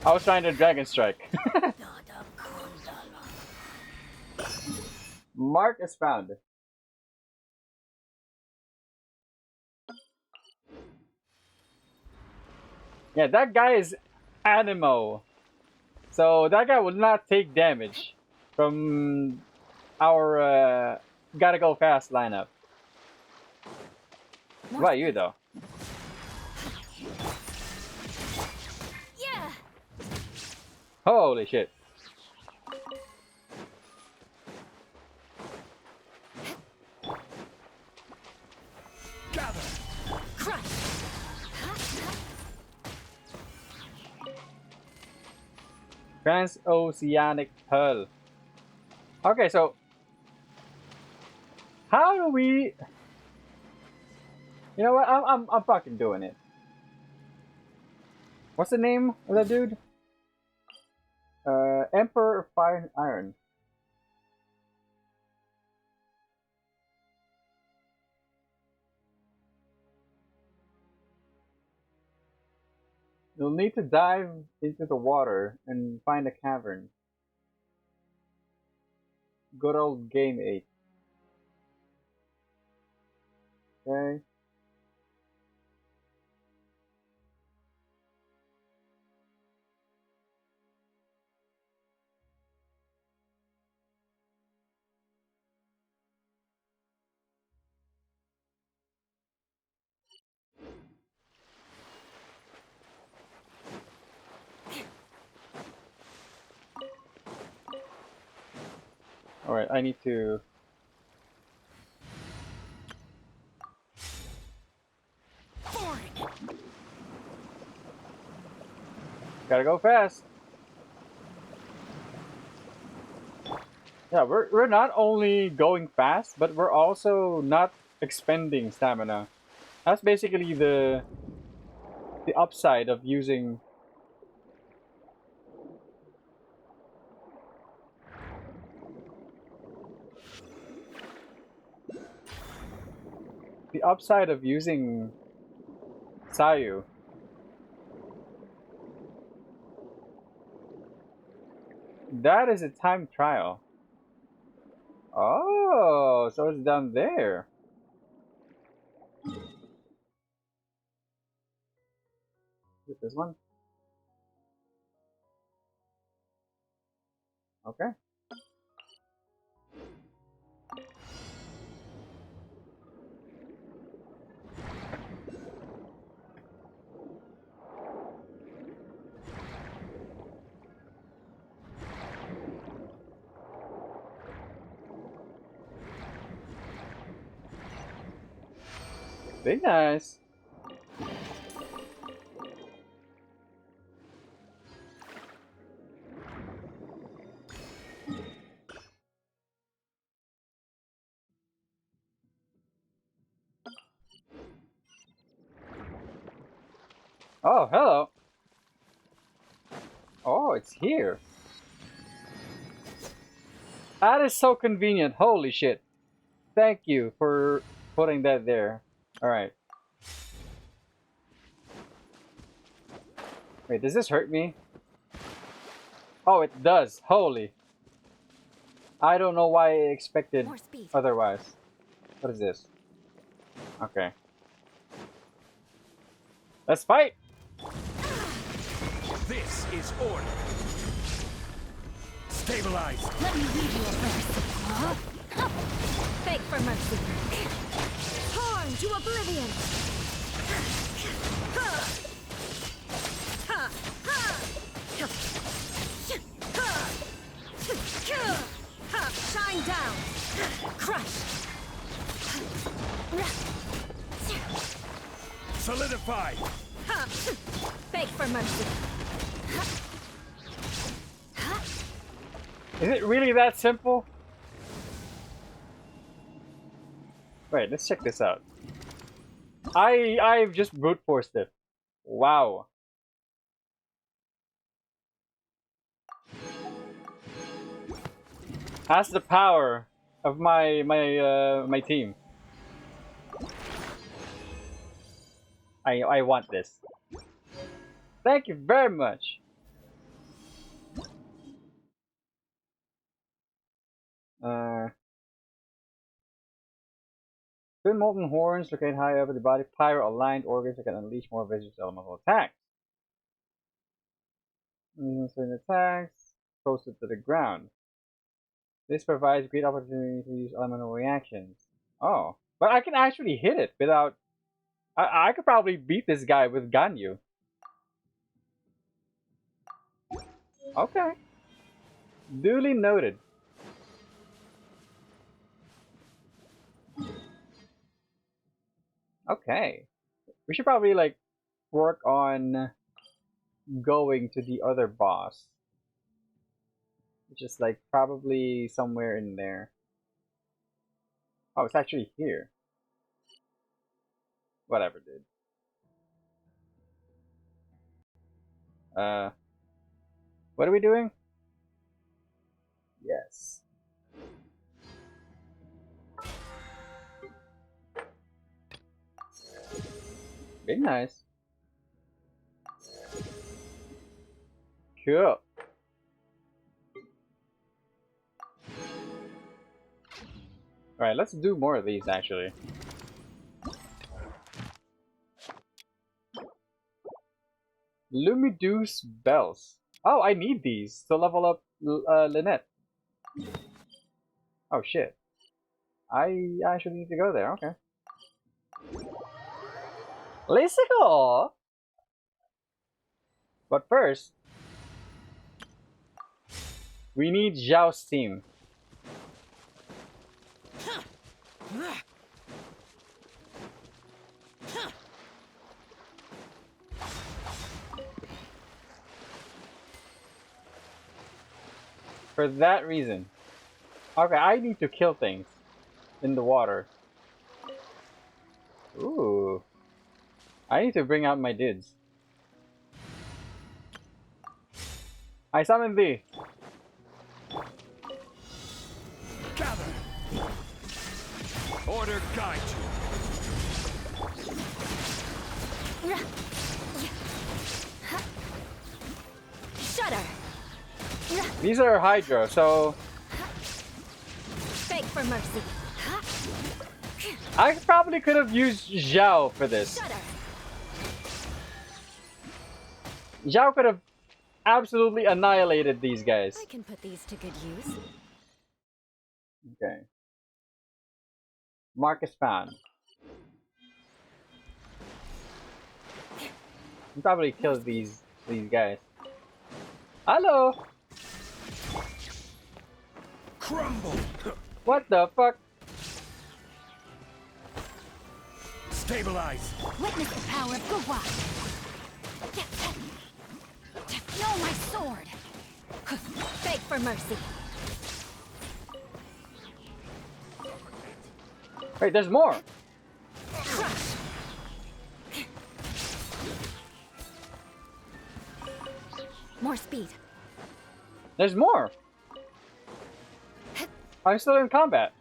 I was trying to Dragon Strike. Mark is found. Yeah, that guy is Animo. So that guy will not take damage from our gotta go fast lineup. What about you though? Yeah. Holy shit. Gather. Crush. Transoceanic Pearl. Okay, so how do we? You know what? I'm fucking doing it. What's the name of that dude? Emperor of Fire and Iron. You'll need to dive into the water and find a cavern. Good old game 8. Okay. Alright, I need to... Gotta go fast. Yeah, we're not only going fast, but we're also not expending stamina. That's basically the upside of using Sayu. That is a time trial. Oh, so it's down there. Is it this one? Okay. Big nice. Oh, hello. Oh, it's here. That is so convenient. Holy shit. Thank you for putting that there. Alright. Wait, does this hurt me? Oh, it does. Holy. I don't know why I expected otherwise. What is this? Okay. Let's fight! This is order. Stabilize. Let me lead you a verse. Beg for mercy. Torn to oblivion. Shine down. Crush. Solidify. Beg for mercy. Is it really that simple? Wait, let's check this out. I've just brute forced it. Wow. Has the power of my team. I want this. Thank you very much. Twin molten horns locate high over the body. Pyro aligned organs that can unleash more vicious elemental attacks. Certain attacks closer to the ground. This provides great opportunity to use elemental reactions. Oh, but I can actually hit it without. I could probably beat this guy with Ganyu. Okay. Duly noted. Okay. We should probably like work on going to the other boss. Which is like probably somewhere in there. Oh, it's actually here. Whatever, dude. What are we doing? Yes. Very nice. Cool. Alright, let's do more of these actually. Lumiduce bells. Oh, I need these to level up Lynette. Oh shit. I actually need to go there, okay. Let's go! But first, we need Zhao's team. For that reason. Okay, I need to kill things in the water. Ooh. I need to bring out my dudes. I summon thee. Gather. Order guide you. Shudder. These are Hydra, so Beg for mercy. I probably could have used Zhao for this. Shudder. Zhao could have absolutely annihilated these guys. I can put these to good use. Okay. Marcus found. You probably killed these guys. Hello. Crumble. What the fuck? Stabilize. Witness the power of Gua. No, my sword. Beg for mercy. Wait, there's more. Crush. More speed. There's more. I'm still in combat.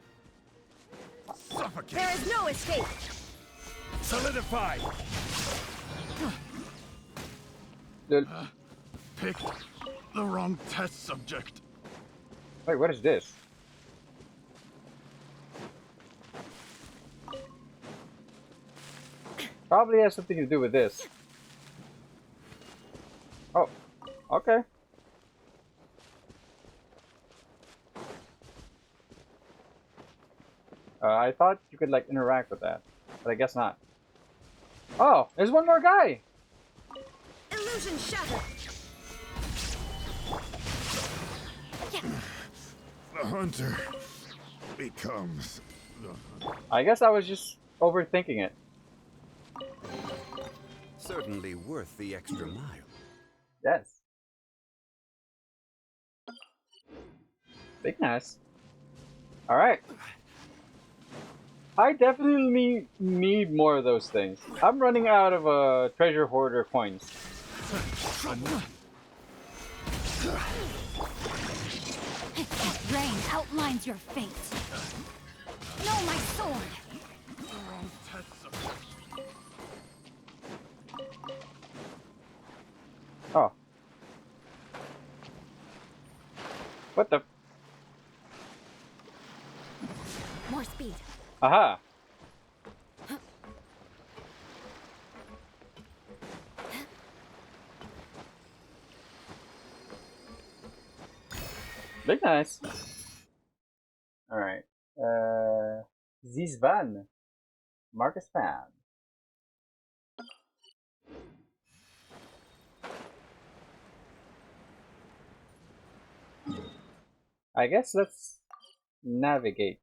Suffocate. There is no escape. Solidify. Picked the wrong test subject. Wait, what is this? Probably has something to do with this. Oh, okay. I thought you could like interact with that, but I guess not. Oh, there's one more guy. Illusion shattered. The hunter becomes the hunter. I guess I was just overthinking it. Certainly worth the extra mile. Yes. Big nice. All right. I definitely need more of those things. I'm running out of treasure hoarder coins. Rain outlines your fate. No, my sword! Oh. What the? More speed. Aha. Big nice. Alright. Zizvan. Marcus Fan. I guess let's navigate.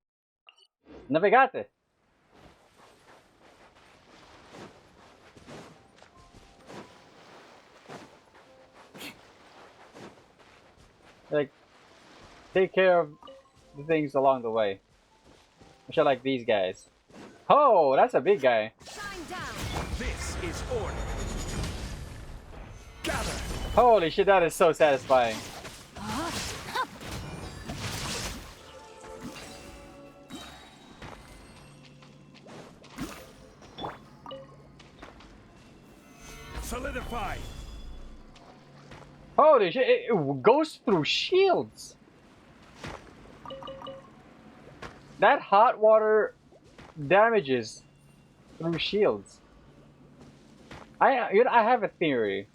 Navigate! Like, take care of the things along the way. Which are like these guys. Oh, that's a big guy. This is order. Gather. Holy shit, that is so satisfying. Solidify. Holy shit, it goes through shields. That hot water damages through shields. I have a theory.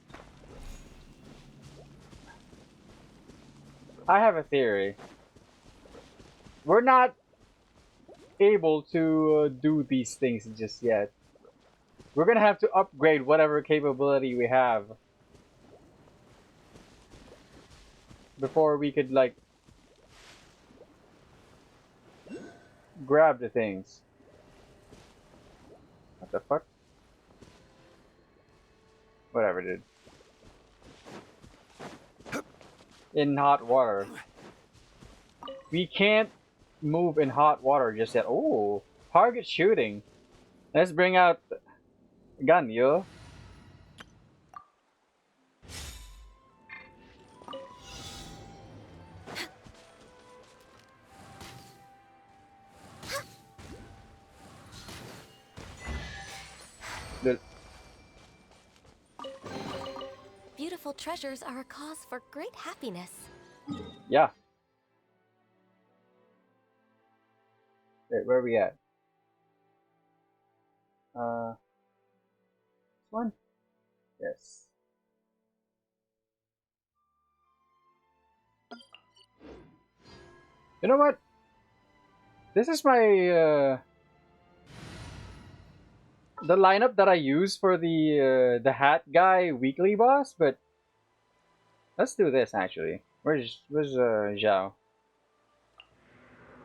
We're not able to do these things just yet. We're gonna have to upgrade whatever capability we have before we could, like, grab the things. What the fuck? Whatever, dude. In hot water. We can't move in hot water just yet. Oh, target shooting. Let's bring out gun, yo. Beautiful treasures are a cause for great happiness. Yeah. Wait, where are we at? This one? Yes. You know what? This is my the lineup that I use for the hat guy weekly boss, but let's do this actually. Where's Zhao?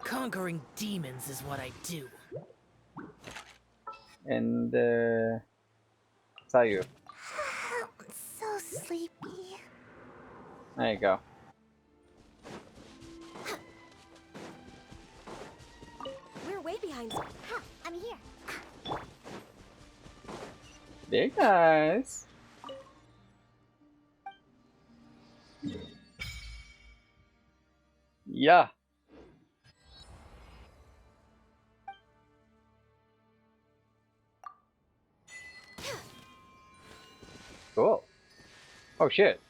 Conquering demons is what I do. And Sayu. I'm so sleepy. There you go. We're way behind. Ha, I'm here. Big guys. Yeah. Cool. Oh shit.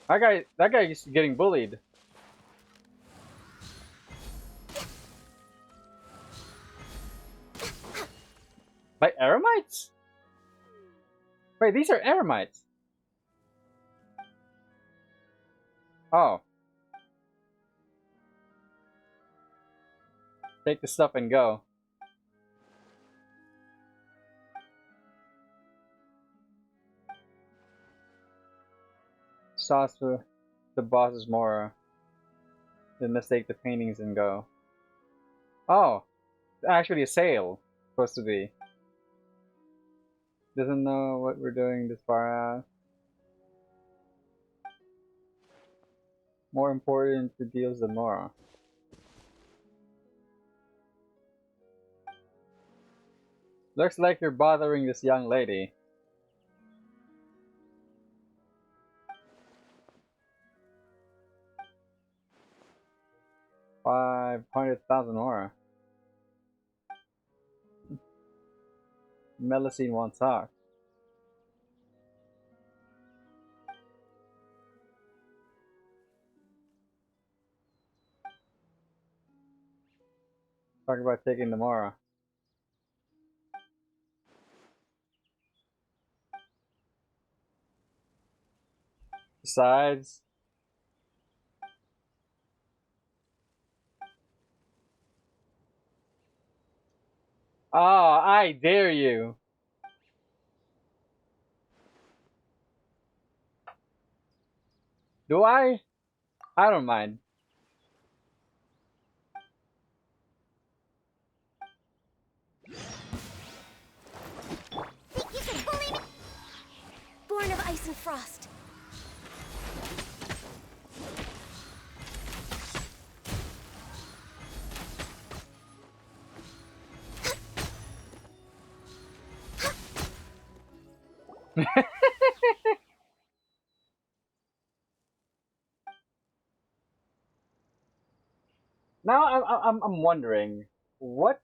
That guy is getting bullied. By Eremites? Wait, these are Eremites. Oh. Take the stuff and go. Sauce for the boss's Mora. Then let's take the paintings and go. Oh. It's actually a sale. Supposed to be. Doesn't know what we're doing this far out. More important to deals than Mora. Looks like you're bothering this young lady. $500,000 more. Melusine won't talk. Talk about taking tomorrow. Besides, oh, I dare you. Do I? I don't mind. Think you can bully me? Born of ice and frost. Now I'm wondering, what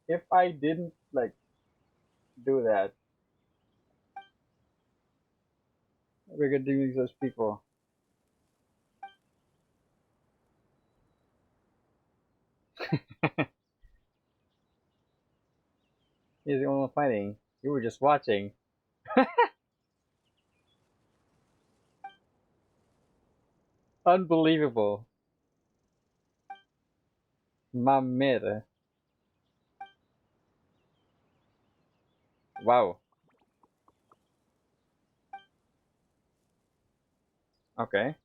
if I didn't like do that? We're gonna do those people. He's the only one fighting. You were just watching. Unbelievable. Mamere. Wow. Okay.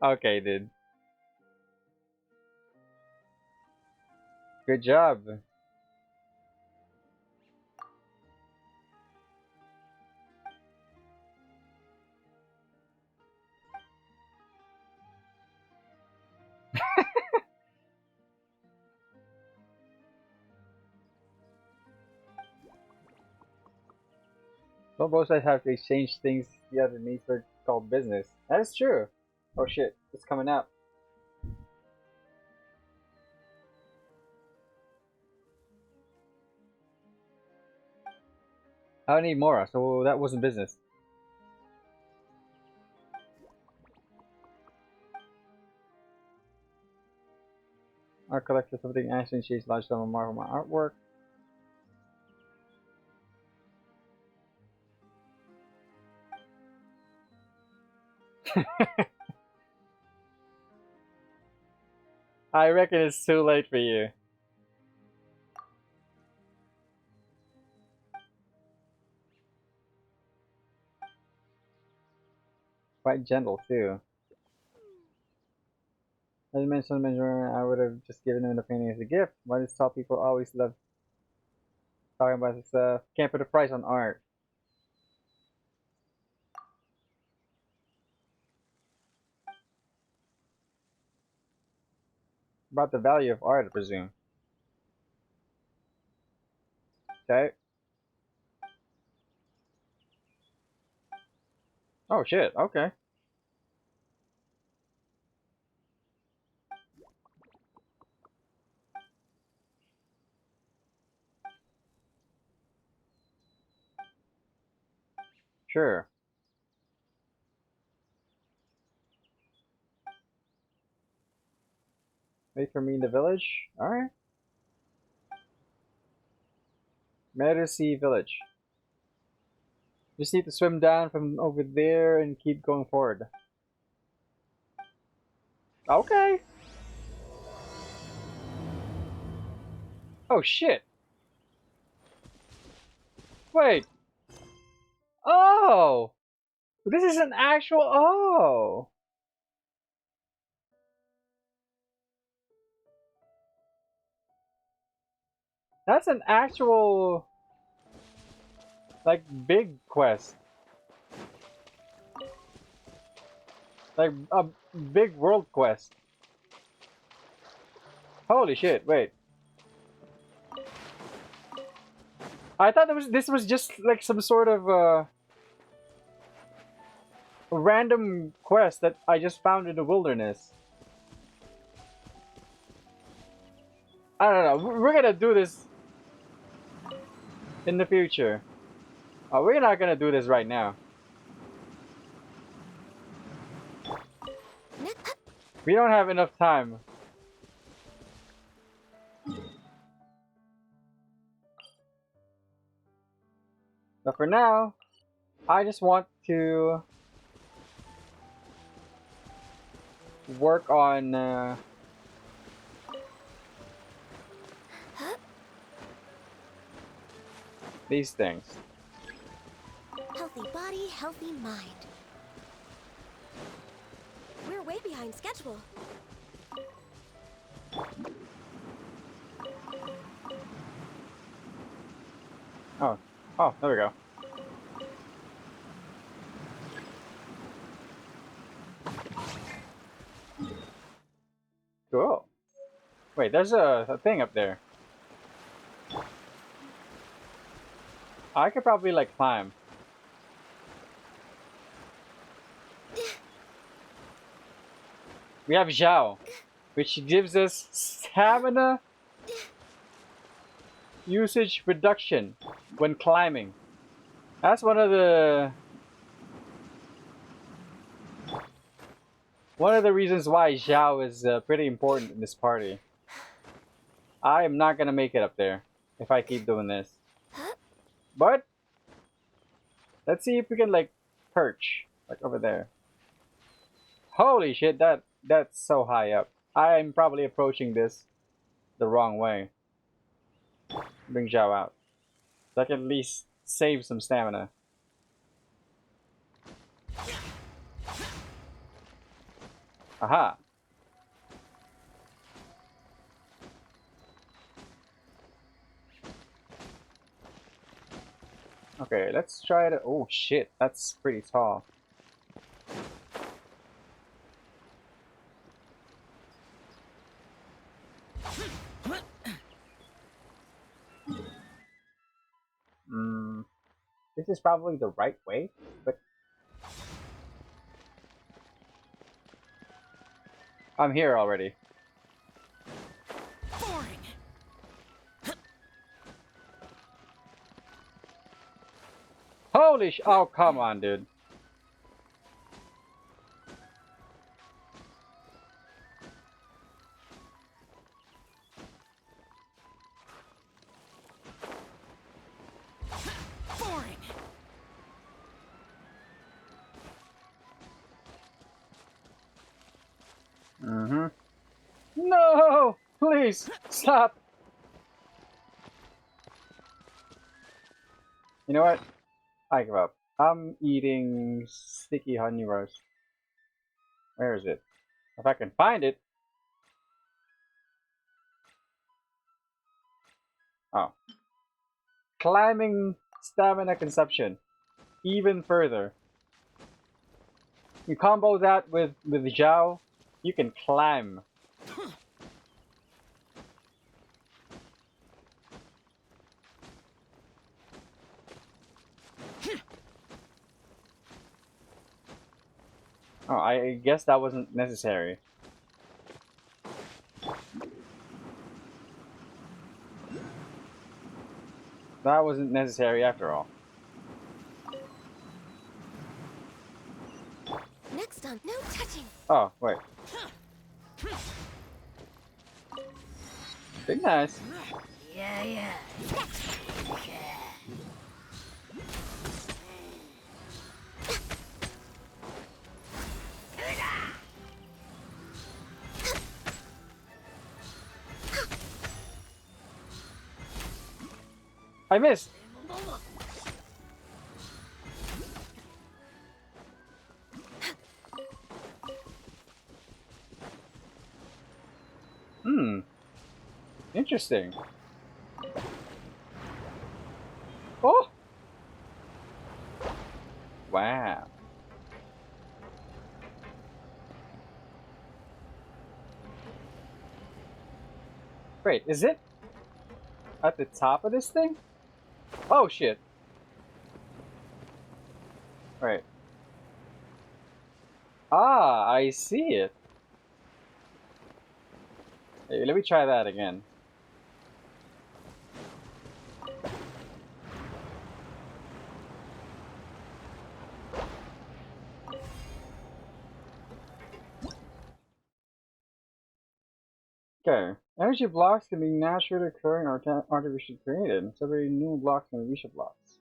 Okay, dude. Good job. Well, both sides have to exchange things the other needs for called business. That is true. Oh shit, it's coming up. I need more, so that wasn't business. Art collector something actually she's large some more of my artwork. I reckon it's too late for you. Quite gentle too. As you mentioned, I would have just given him the painting as a gift. Why does tall people always love talking about this stuff? Can't put a price on art. About the value of art, I presume. Okay. Oh shit, okay. Sure. Wait for me in the village? Alright. Melusine village. Just need to swim down from over there and keep going forward. Okay. Oh shit. Wait. Oh! This is an actual. Oh! That's an actual. Like big quest. Like a big world quest. Holy shit, wait. I thought this was just like some sort of random quest that I just found in the wilderness. I don't know. We're gonna do this in the future. Oh, we're not gonna do this right now. We don't have enough time. But for now, I just want to work on these things. Healthy body, healthy mind. We're way behind schedule. Oh, there we go. Cool. Wait, there's a thing up there. I could probably like climb. We have Zhao, which gives us stamina usage reduction when climbing. That's one of the reasons why Zhao is pretty important in this party. I am not gonna make it up there if I keep doing this. But let's see if we can like perch like over there. Holy shit, that's so high up. I'm probably approaching this the wrong way. Bring Zhao out. So I can at least save some stamina. Aha! Okay, let's try to... Oh shit, that's pretty tall. This is probably the right way, but... I'm here already. Holy sh... Oh, come on, dude. No! Please, stop! You know what? I give up. I'm eating sticky honey roast. Where is it? If I can find it. Oh. Climbing stamina consumption. Even further. You combo that with Zhao, you can climb. Oh, I guess that wasn't necessary. That wasn't necessary after all. Next on, no touching. Oh, wait. Big nice. Yeah. I missed. Interesting. Oh! Wow. Wait, is it at the top of this thing? Oh shit. Right. Ah, I see it. Hey, let me try that again. Okay. Energy blocks can be naturally occurring or artificially created. Separate new blocks and reset blocks.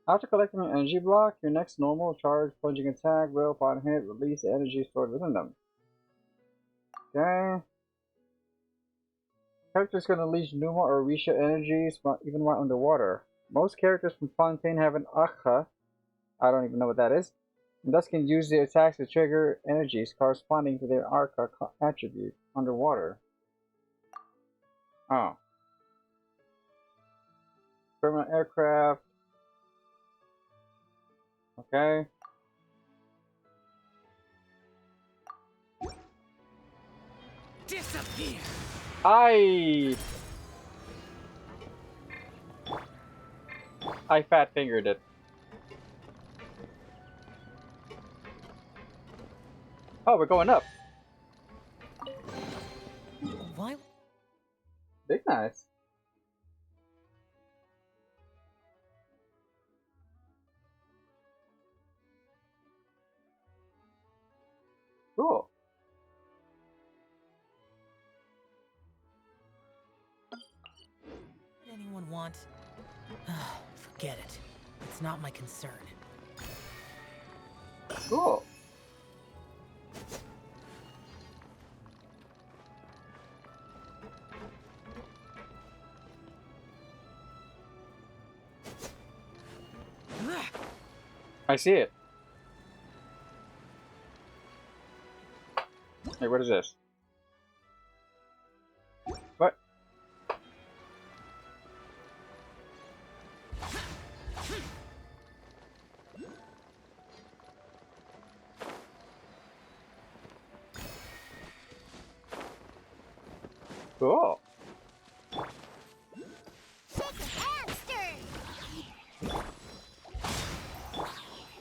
After collecting an energy block, your next normal charge plunging attack will, upon hit, release the energy stored within them. Okay. Characters can unleash pneuma or reset energies even while underwater. Most characters from Fontaine have an archon. I don't even know what that is. And thus can use their attacks to trigger energies corresponding to their archon attribute underwater. Oh. Permanent aircraft. Okay. Disappear. I fat fingered it. Oh, we're going up. Why? Big nice. Cool. What would anyone want? Forget it. It's not my concern. Cool. I see it. Hey, what is this? What? Cool.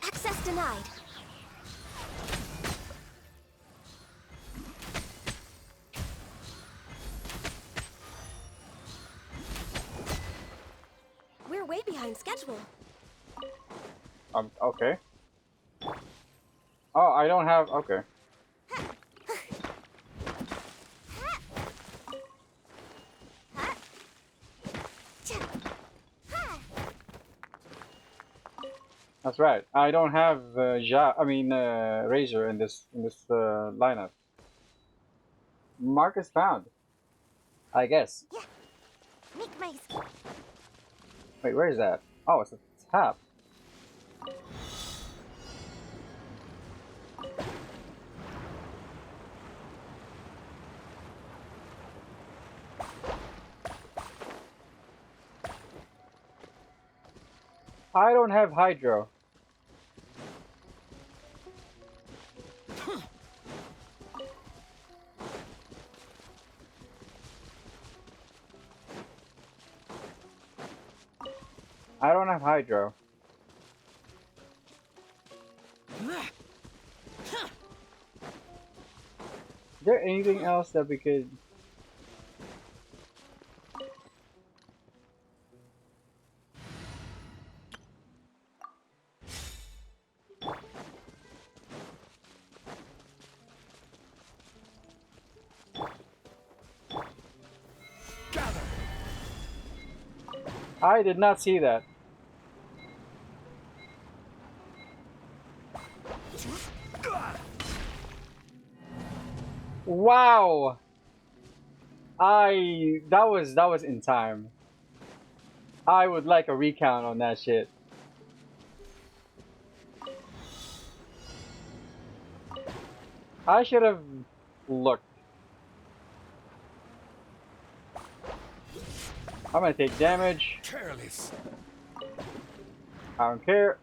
Access denied. We're way behind schedule. Okay. Oh, I don't have. Okay. That's right. I don't have Razor in this lineup. Mark is found. I guess. Yeah. Make my escape. Wait, where is that? Oh, it's a tap. I don't have hydro. I don't have hydro. Is there anything else that we could... I did not see that. Wow! That was in time. I would like a recount on that shit. I should have looked. I'm gonna take damage. Careless. I don't care.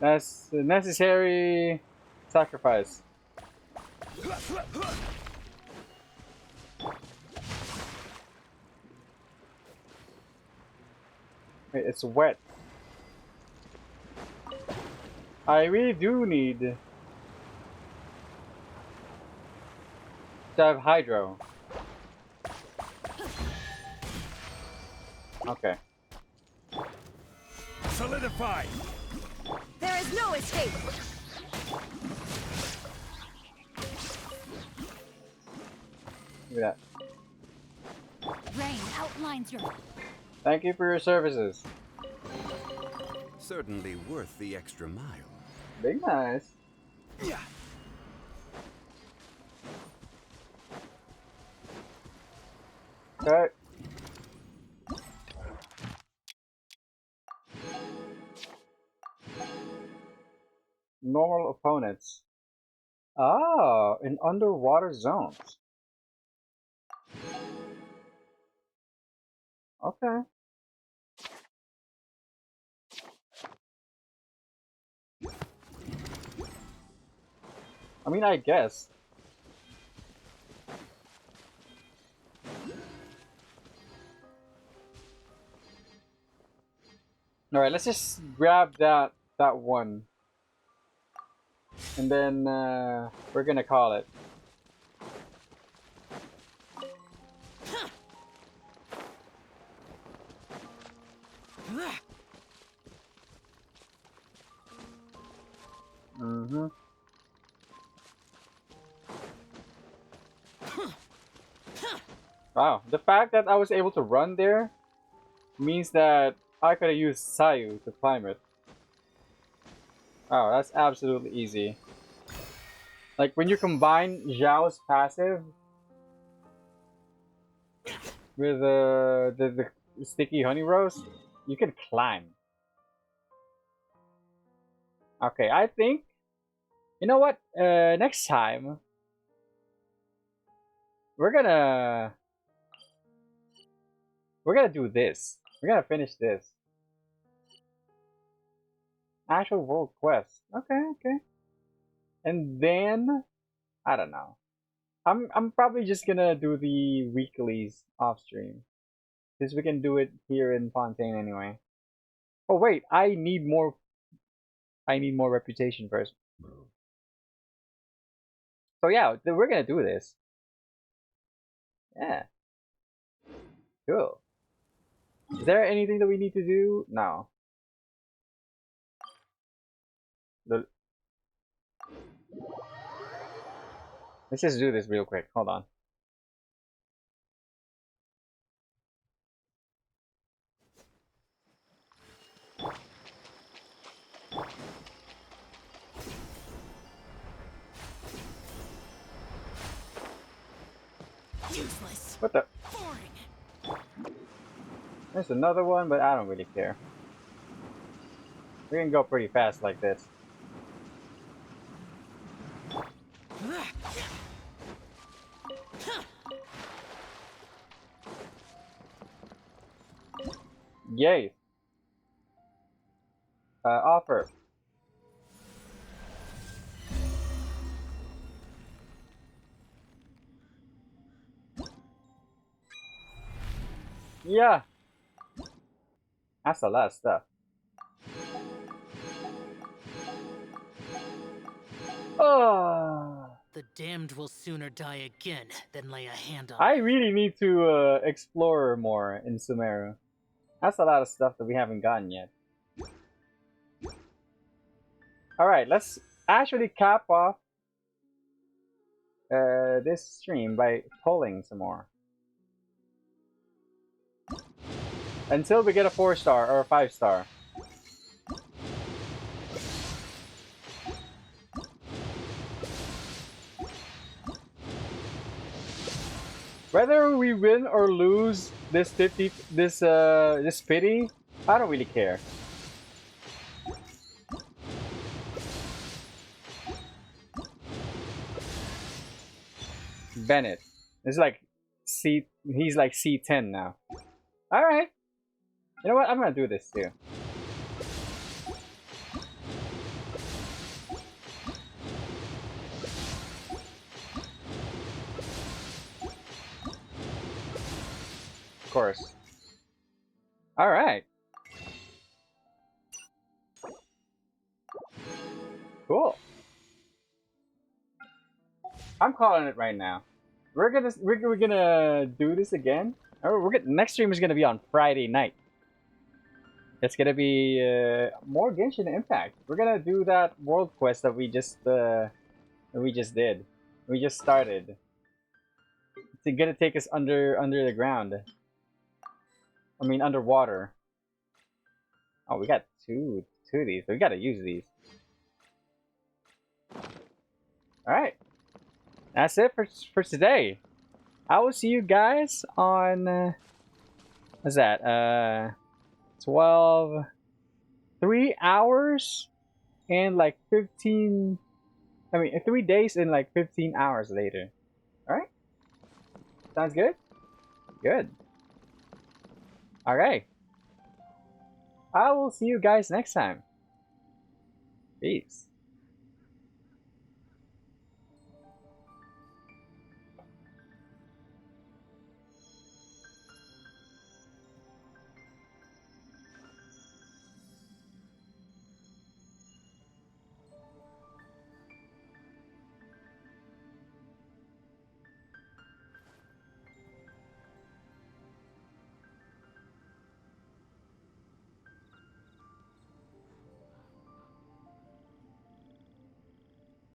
That's a necessary sacrifice. Wait, it's wet. I really do need to have hydro. Okay. Solidify! There is no escape! Look at that. Rain outlines your... Thank you for your services. Certainly worth the extra mile. Big nice. Yeah. Okay. Normal opponents. Oh, in underwater zones. Okay. I mean, I guess. All right, let's just grab that one, and then we're gonna call it. Mm-hmm. Wow, the fact that I was able to run there means that I could have used Sayu to climb it. Oh, that's absolutely easy. Like when you combine Zhao's passive with the sticky honey rose, you can climb. Okay, I think, you know what? Next time we're gonna do this. We're gonna finish this. Actual world quest. Okay, okay. And then I don't know. I'm probably just gonna do the weeklies off stream, since we can do it here in Fontaine anyway. Oh wait, I need more reputation first. So yeah, we're gonna do this. Yeah. Cool. Is there anything that we need to do? No. Let's just do this real quick. Hold on. Useless. What the? Boring. There's another one, but I don't really care. We can go pretty fast like this. Yay! Offer. Yeah! That's a lot of stuff. Oh! The damned will sooner die again than lay a hand on I really need to explore more in Sumeru. That's a lot of stuff that we haven't gotten yet. Alright, let's actually cap off this stream by pulling some more. Until we get a 4-star or a 5-star. Whether we win or lose this this pity, I don't really care. Bennett. It's like he's like C10 now. Alright. You know what? I'm gonna do this too. course. Alright. Cool. I'm calling it right now. We're gonna do this again. Oh, next stream is gonna be on Friday night. It's gonna be more Genshin Impact. We're gonna do that world quest that we just did. We just started. It's gonna take us under the ground. I mean underwater. Oh, we got two of these. We gotta use these. All right. That's it for today. I will see you guys on what's that? 3 hours and like 15. I mean, 3 days and like 15 hours later. All right. Sounds good. Good. All right. I will see you guys next time. Peace.